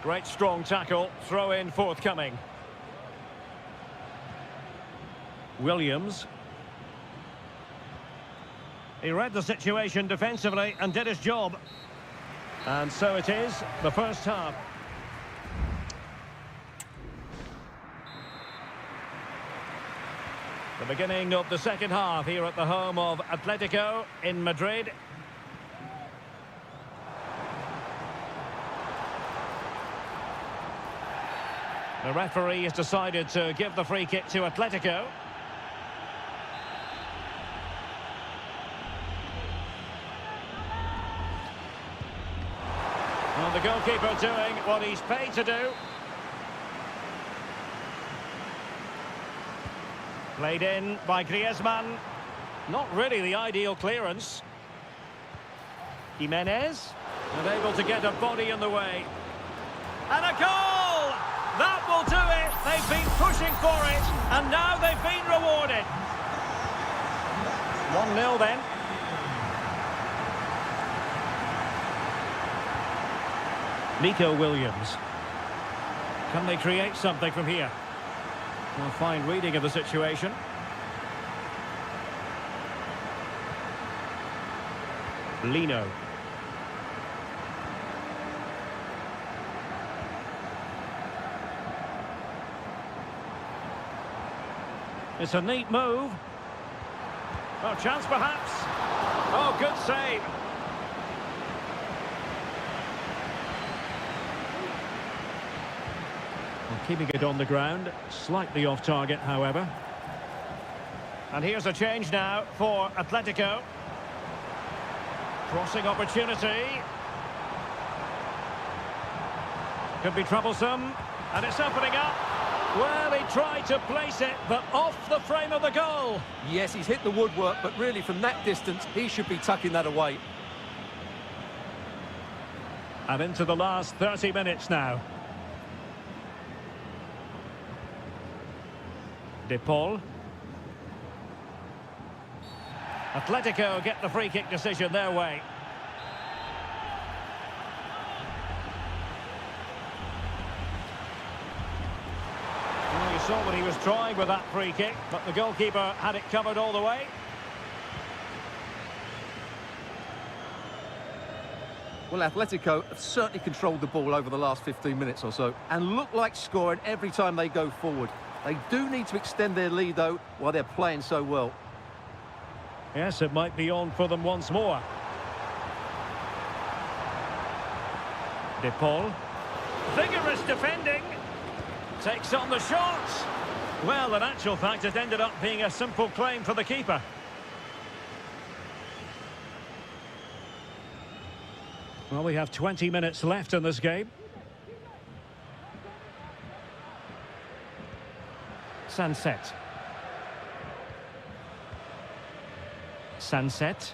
Great strong tackle, throw in forthcoming. Williams. He read the situation defensively and did his job. And so it is, the first half. The beginning of the second half here at the home of Atletico in Madrid. The referee has decided to give the free kick to Atletico. And the goalkeeper doing what he's paid to do. Played in by Griezmann. Not really the ideal clearance. Jimenez, unable to get a body in the way. And a goal! That will do it! They've been pushing for it, and now they've been rewarded. 1-0 then. Nico Williams. Can they create something from here? Well, fine reading of the situation. Lino. It's a neat move. Oh, chance perhaps. Oh, good save. Well, keeping it on the ground, slightly off target, however. And here's a change now for Atletico. Crossing opportunity. Could be troublesome. And it's opening up. Well, he tried to place it, but off the frame of the goal. Yes, he's hit the woodwork, but really from that distance, he should be tucking that away. And into the last 30 minutes now. De Paul. Atletico get the free kick decision their way. Well, you saw what he was trying with that free kick, but the goalkeeper had it covered all the way. Well, Atletico have certainly controlled the ball over the last 15 minutes or so and look like scoring every time they go forward. They do need to extend their lead, though, while they're playing so well. Yes, it might be on for them once more. De Paul. Vigorous defending. Takes on the shot. Well, in actual fact, it ended up being a simple claim for the keeper. Well, we have 20 minutes left in this game. Sunset. Sunset.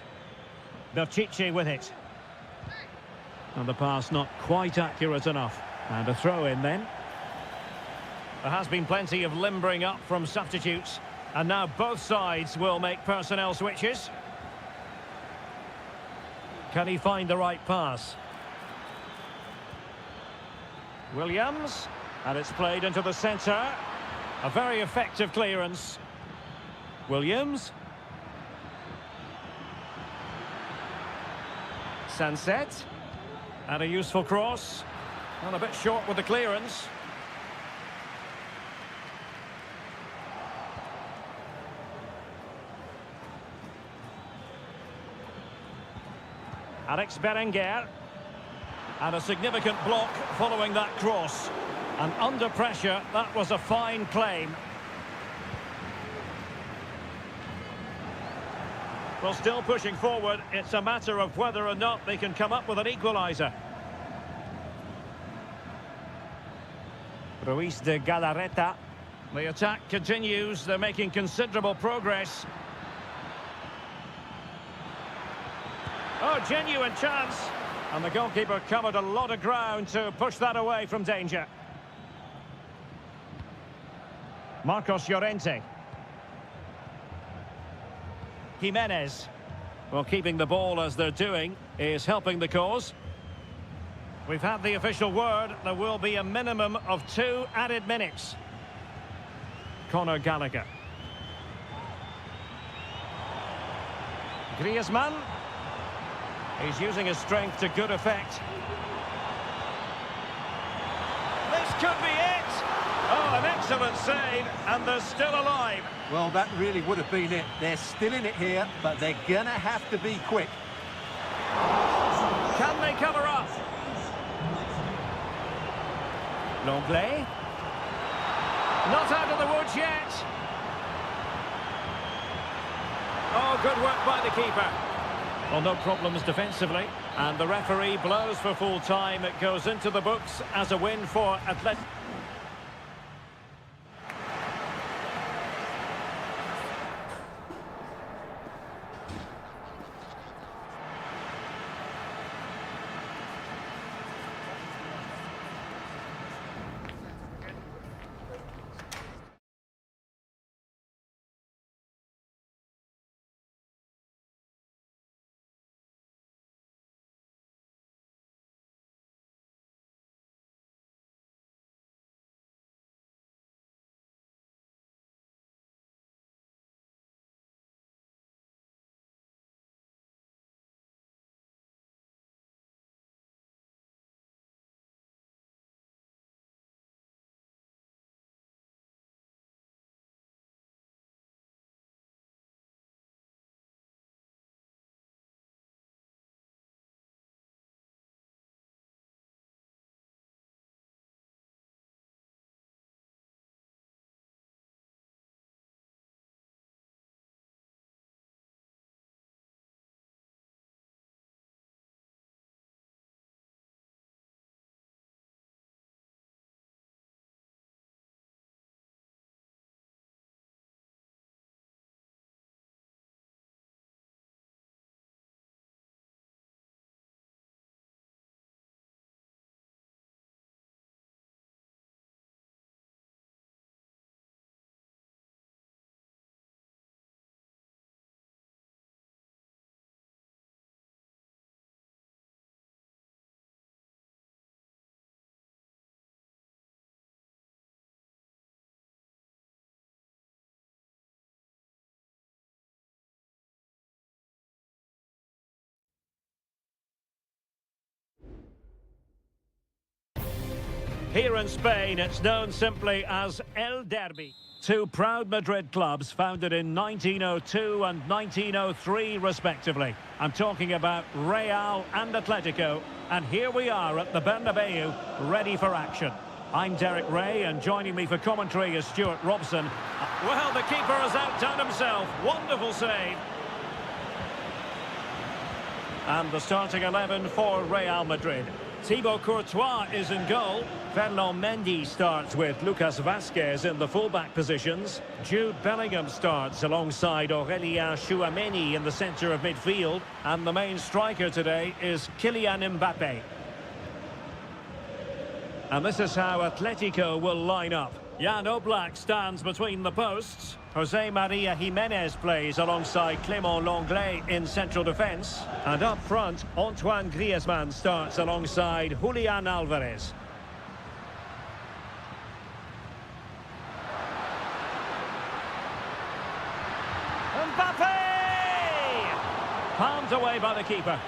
Pichetty with it. And the pass not quite accurate enough. And a throw in then. There has been plenty of limbering up from substitutes. And now both sides will make personnel switches. Can he find the right pass? Williams. And it's played into the centre. A very effective clearance. Williams. Sunset. And a useful cross. And a bit short with the clearance. Alex Berenguer. And a significant block following that cross. And under pressure, that was a fine claim. Well, still pushing forward, it's a matter of whether or not they can come up with an equaliser. Ruiz de Galarreta. The attack continues, they're making considerable progress. Oh, genuine chance. And the goalkeeper covered a lot of ground to push that away from danger. Marcos Llorente. Jimenez. Well, keeping the ball as they're doing is helping the cause. We've had the official word. There will be a minimum of 2 added minutes. Conor Gallagher. Griezmann. He's using his strength to good effect. This could be it! Oh, an excellent save, and they're still alive. Well, that really would have been it. They're still in it here, but they're going to have to be quick. Can they cover up? Longley. Not out of the woods yet. Oh, good work by the keeper. Well, no problems defensively. And the referee blows for full time. It goes into the books as a win for Athletic. Here in Spain, it's known simply as El Derby. Two proud Madrid clubs founded in 1902 and 1903, respectively. I'm talking about Real and Atletico, and here we are at the Bernabeu, ready for action. I'm Derek Ray, and joining me for commentary is Stuart Robson. Well, the keeper has outdone himself. Wonderful save. And the starting 11 for Real Madrid. Thibaut Courtois is in goal. Ferland Mendy starts with Lucas Vazquez in the fullback positions. Jude Bellingham starts alongside Aurélien Tchouameni in the centre of midfield. And the main striker today is Kylian Mbappe. And this is how Atletico will line up. Jan Oblak stands between the posts. Jose Maria Jimenez plays alongside Clément Lenglet in central defence. And up front, Antoine Griezmann starts alongside Julian Alvarez. Mbappe! Palmed away by the keeper.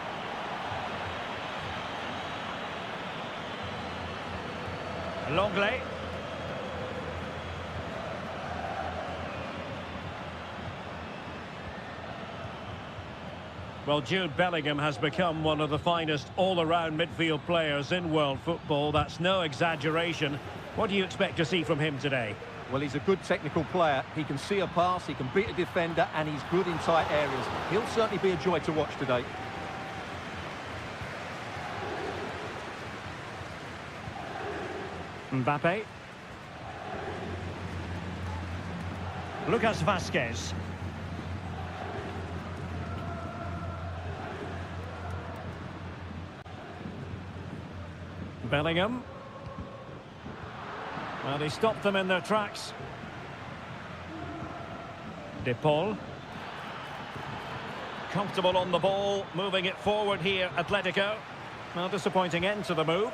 Lenglet. Well, Jude Bellingham has become one of the finest all-around midfield players in world football. That's no exaggeration. What do you expect to see from him today? Well, he's a good technical player. He can see a pass, he can beat a defender, and he's good in tight areas. He'll certainly be a joy to watch today. Mbappe. Lucas Vazquez. Bellingham. Well, he stopped them in their tracks. De Paul. Comfortable on the ball, moving it forward here, Atletico. Well, disappointing end to the move.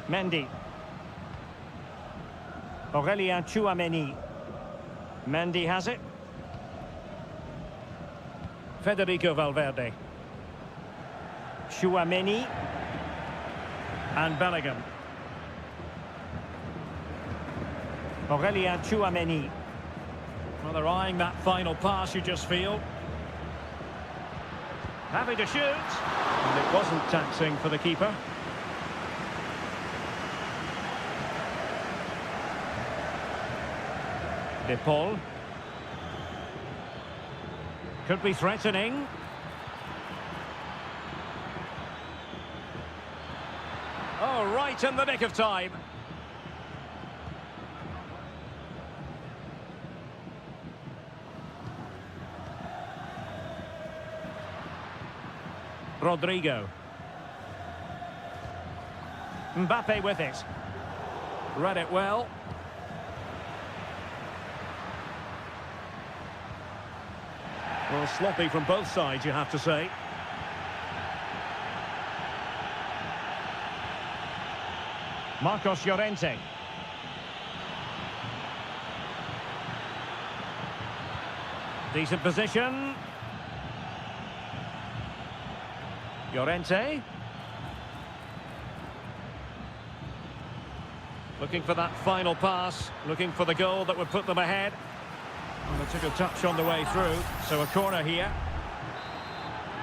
Mendy. Aurélien Tchouameni. Mendy has it. Federico Valverde. Tchouameni. And Bellingham. Aurélien Tchouameni. Well, they're eyeing that final pass, you just feel. Happy to shoot. And it wasn't taxing for the keeper. De Paul. Could be threatening. Oh, right in the nick of time. Rodrigo. Mbappe with it. Read it well. Well, sloppy from both sides, you have to say. Marcos Llorente. Decent position. Llorente. Looking for that final pass, looking for the goal that would put them ahead. And they took a touch on the way through, so a corner here.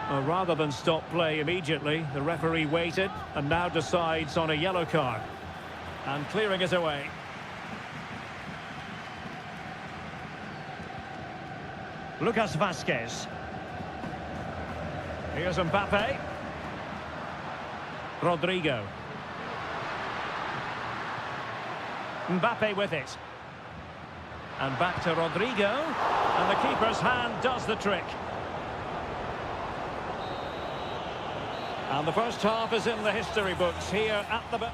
Well, rather than stop play immediately, the referee waited and now decides on a yellow card. And clearing it away. Lucas Vasquez. Here's Mbappe. Rodrigo. Mbappe with it. And back to Rodrigo. And the keeper's hand does the trick. And the first half is in the history books here at the...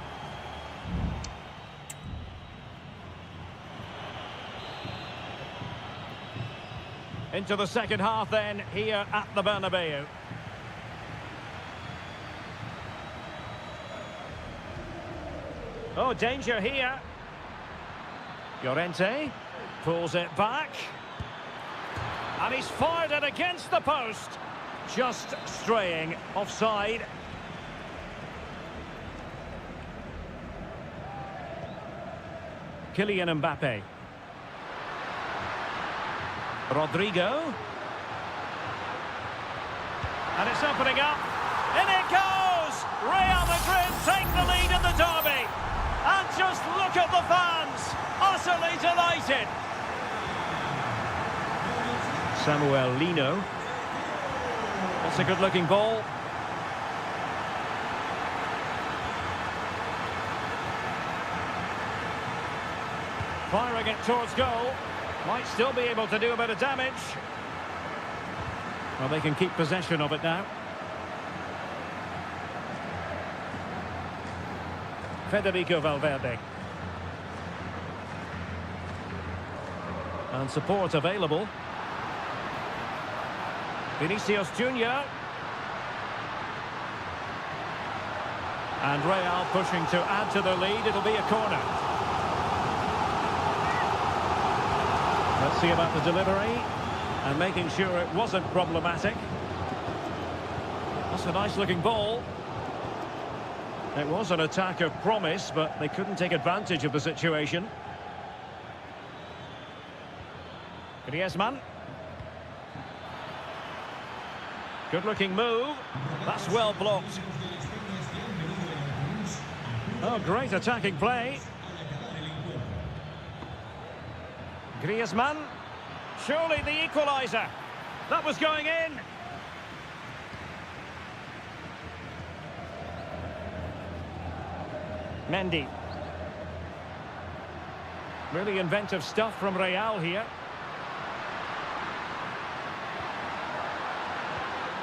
Into the second half then, here at the Bernabeu. Oh, danger here. Llorente pulls it back. And he's fired it against the post. Just straying offside. Kylian Mbappe. Rodrigo. And it's opening up. In it goes! Real Madrid take the lead in the derby. And just look at the fans. Utterly delighted. Samuel Lino. That's a good-looking ball. Firing it towards goal. Might still be able to do a bit of damage. Well, they can keep possession of it now. Federico Valverde. And support available. Vinicius Junior. And Real pushing to add to the lead. It'll be a corner. Let's see about the delivery. And making sure it wasn't problematic. That's a nice-looking ball. It was an attack of promise, but they couldn't take advantage of the situation. Griezmann. Good-looking move. That's well blocked. Oh, great attacking play. Griezmann. Surely the equaliser. That was going in. Mendy. Really inventive stuff from Real here.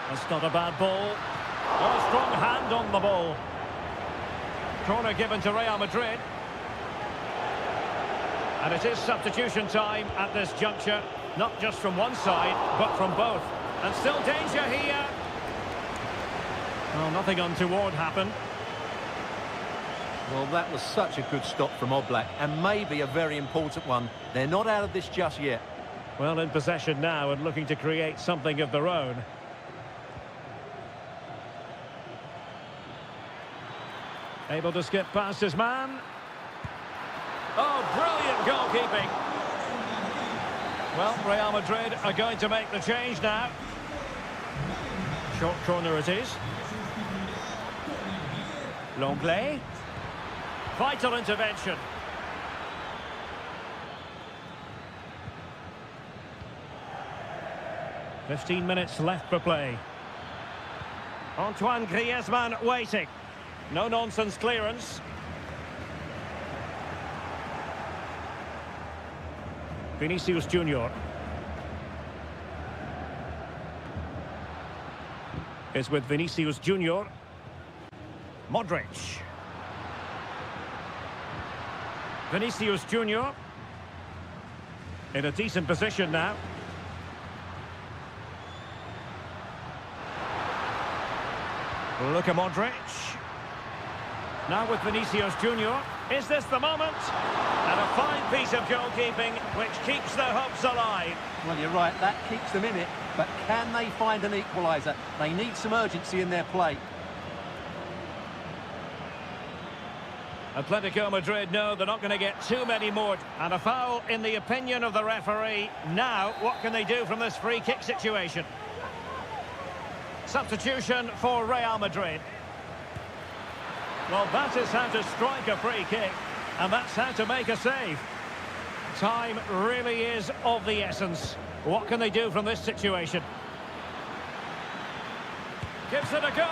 That's not a bad ball. Oh, strong hand on the ball. Corner given to Real Madrid. And it is substitution time at this juncture. Not just from one side, but from both. And still danger here. Well, nothing untoward happened. Well, that was such a good stop from Oblak, and maybe a very important one. They're not out of this just yet. Well, in possession now and looking to create something of their own. Able to skip past his man. Oh, brilliant goalkeeping. Well, Real Madrid are going to make the change now. Short corner it is. Long play. Vital intervention. 15 minutes left for play. Antoine Griezmann waiting. No-nonsense clearance. Vinicius Junior. Is with Vinicius Junior. Modric. Vinicius Junior. In a decent position now. Look at Modric. Now with Vinicius Junior. Is this the moment? And a fine piece of goalkeeping which keeps their hopes alive. Well, you're right, that keeps them in it. But can they find an equaliser? They need some urgency in their play. Atletico Madrid know they're not going to get too many more. And a foul in the opinion of the referee. Now, what can they do from this free kick situation? Substitution for Real Madrid. Well, that is how to strike a free kick. And that's how to make a save. Time really is of the essence. What can they do from this situation? Gives it a go.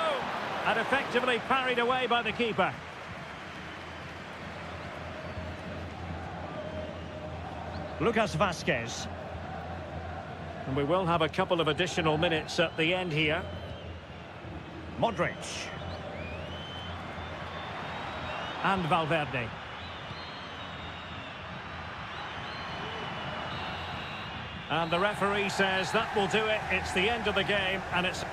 And effectively parried away by the keeper. Lucas Vazquez. And we will have a couple of additional minutes at the end here. Modric. And Valverde. And the referee says that will do it. It's the end of the game, and it's...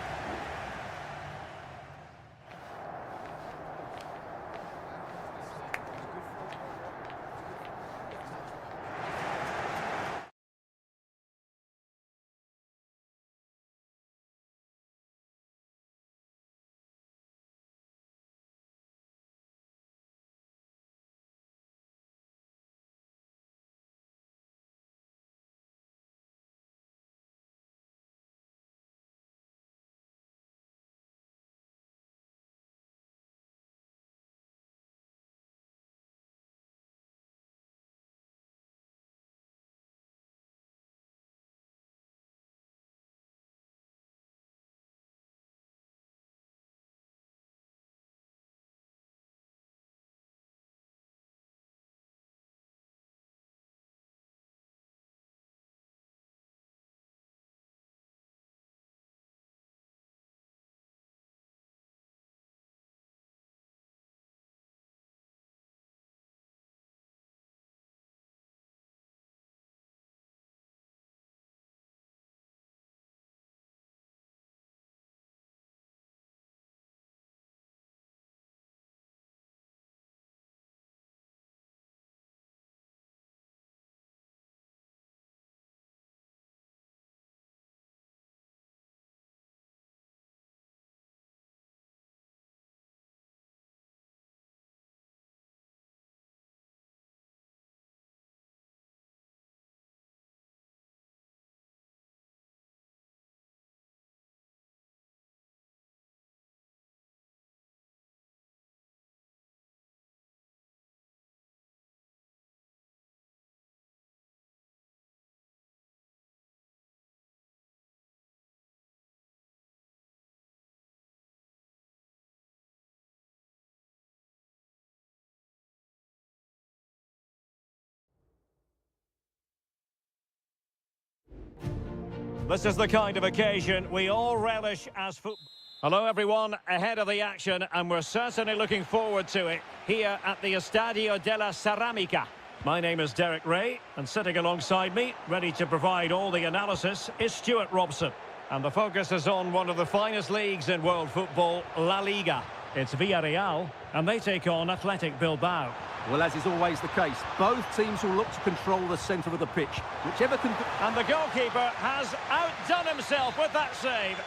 This is the kind of occasion we all relish as football. Hello everyone, ahead of the action, and we're certainly looking forward to it here at the Estadio de la Ceramica. My name is Derek Ray, and sitting alongside me, ready to provide all the analysis, is Stuart Robson. And the focus is on one of the finest leagues in world football, La Liga. It's Villarreal, and they take on Athletic Bilbao. Well, as is always the case, both teams will look to control the centre of the pitch. Whichever can... And the goalkeeper has outdone himself with that save.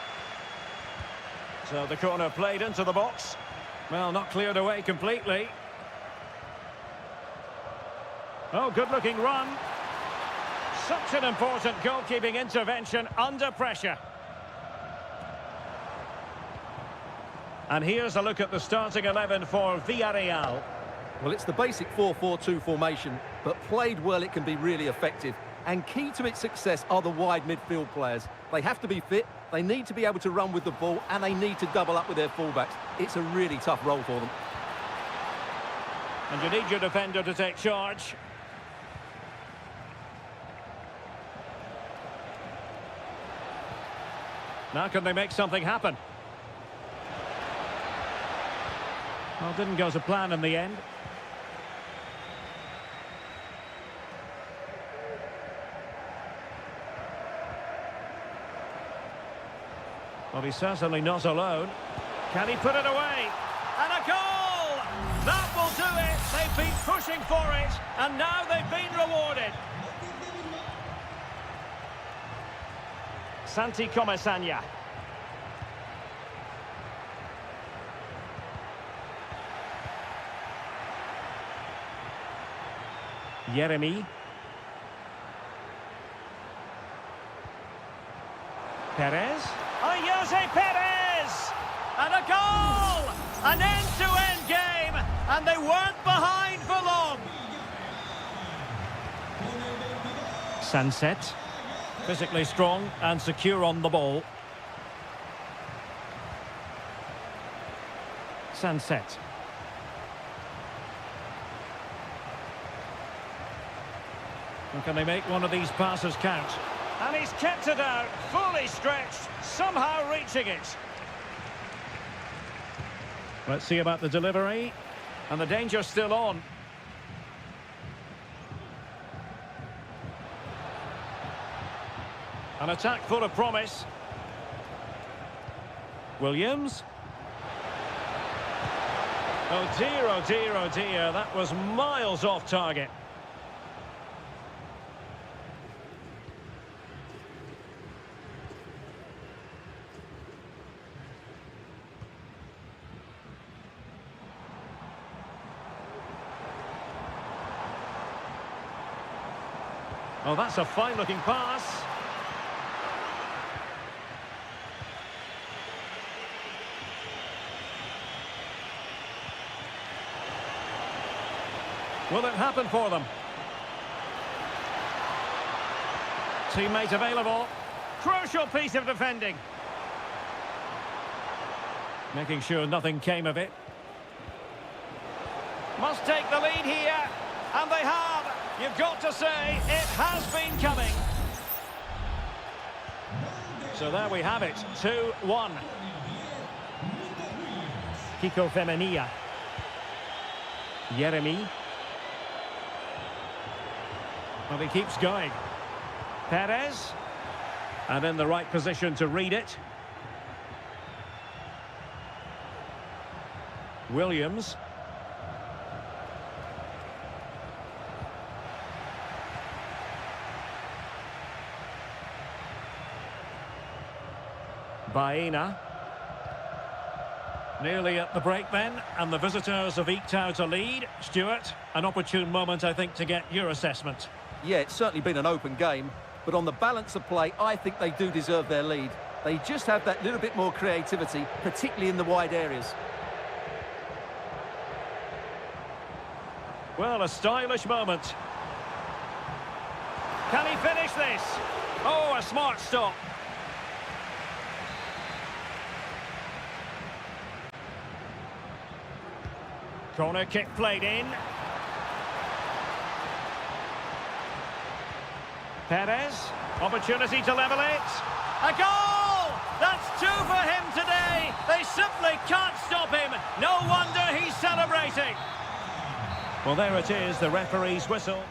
So the corner played into the box. Well, not cleared away completely. Oh, good-looking run. Such an important goalkeeping intervention under pressure. And here's a look at the starting 11 for Villarreal. Well, it's the basic 4-4-2 formation, but played well it can be really effective. And key to its success are the wide midfield players. They have to be fit, they need to be able to run with the ball, and they need to double up with their fullbacks. It's a really tough role for them. And you need your defender to take charge. Now can they make something happen? Well, didn't go to plan in the end. Well, he's certainly not alone. Can he put it away? And a goal! That will do it. They've been pushing for it, and now they've been rewarded. Santi Comesaña. Jeremy. Perez. Jose Perez! And a goal! An end-to-end game, and they weren't behind for long. Sunset. Physically strong and secure on the ball. Sunset. And can they make one of these passes count? And he's kept it out, fully stretched, somehow reaching it. Let's see about the delivery. And the danger's still on. An attack full of promise. Williams. Oh dear, oh dear, oh dear. That was miles off target. Oh, that's a fine-looking pass. Will it happen for them? Teammate available. Crucial piece of defending. Making sure nothing came of it. Must take the lead here. And they have. You've got to say, it has been coming. So there we have it, 2-1. Kiko Femenia. Jeremy. Well, he keeps going. Perez. And in the right position to read it. Williams. Baena. Nearly at the break then, and the visitors have eked out a lead. Stuart, an opportune moment, I think, to get your assessment. Yeah, it's certainly been an open game, but on the balance of play, I think they do deserve their lead. They just have that little bit more creativity, particularly in the wide areas. Well, a stylish moment. Can he finish this? Oh, a smart stop. Corner kick played in. Perez, opportunity to level it. A goal! That's 2 for him today. They simply can't stop him. No wonder he's celebrating. Well, there it is, the referee's whistle.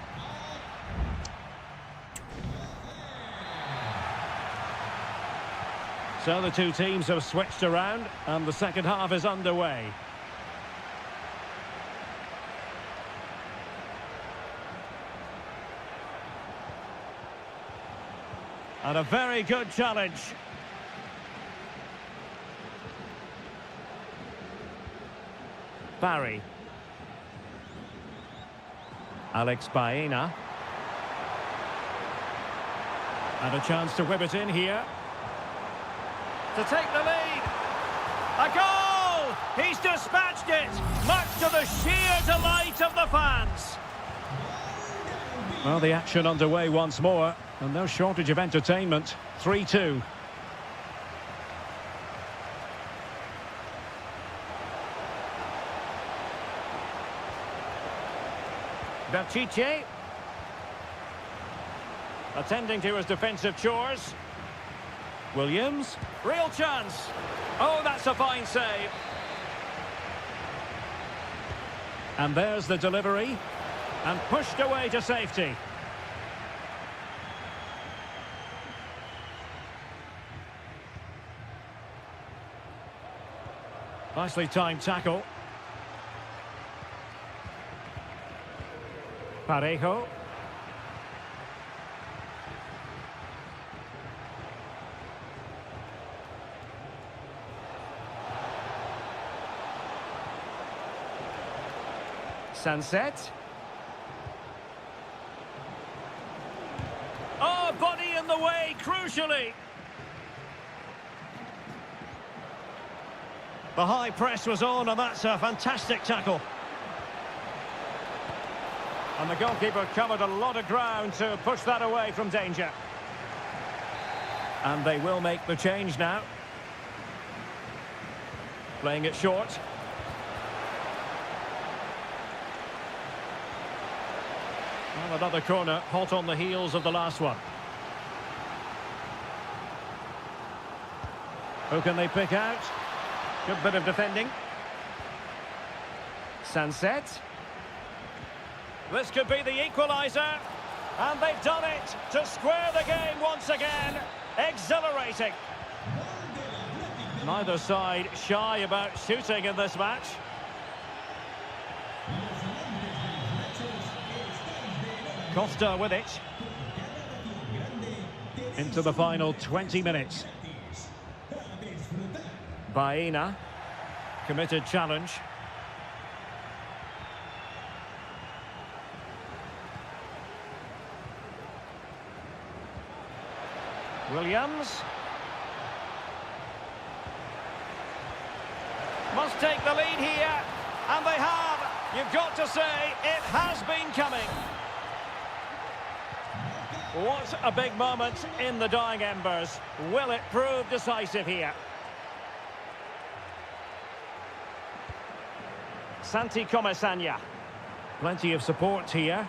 So the two teams have switched around, and the second half is underway. And a very good challenge. Barry. Alex Baena. And a chance to whip it in here. To take the lead. A goal! He's dispatched it, much to the sheer delight of the fans. Well, the action underway once more, and no shortage of entertainment. 3-2. Pichet. Attending to his defensive chores. Williams. Real chance. Oh, that's a fine save. And there's the delivery. And pushed away to safety. Nicely timed tackle. Parejo. Sunset. Oh, body in the way, crucially. The high press was on, and that's a fantastic tackle. And the goalkeeper covered a lot of ground to push that away from danger. And they will make the change now. Playing it short. Well, another corner, hot on the heels of the last one. Who can they pick out? Good bit of defending. Sunset. This could be the equaliser. And they've done it to square the game once again. Exhilarating. Neither side shy about shooting in this match. Costa with it. Into the final 20 minutes. Baena. Committed challenge. Williams. Must take the lead here. And they have. You've got to say, it has been coming. What a big moment in the dying embers. Will it prove decisive here? Santi Comesaña. Plenty of support here.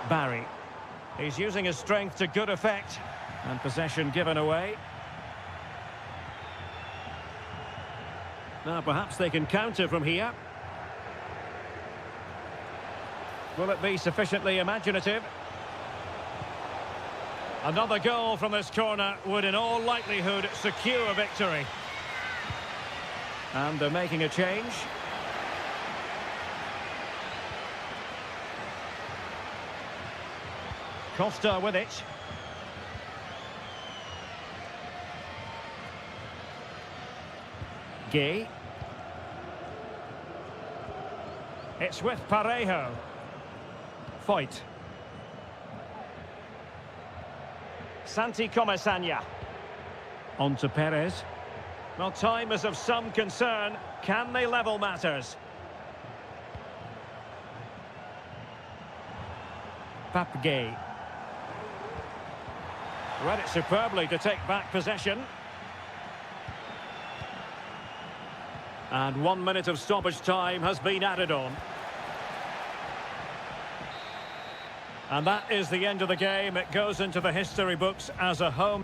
Barry. He's using his strength to good effect. And possession given away. Now perhaps they can counter from here. Will it be sufficiently imaginative? Another goal from this corner would in all likelihood secure victory. And they're making a change. Costa with it. Gay. It's with Parejo. Fight. Santi Comesaña. On to Perez. Well, time is of some concern. Can they level matters? Papgay. Read it superbly to take back possession. And 1 minute of stoppage time has been added on. And that is the end of the game. It goes into the history books as a home.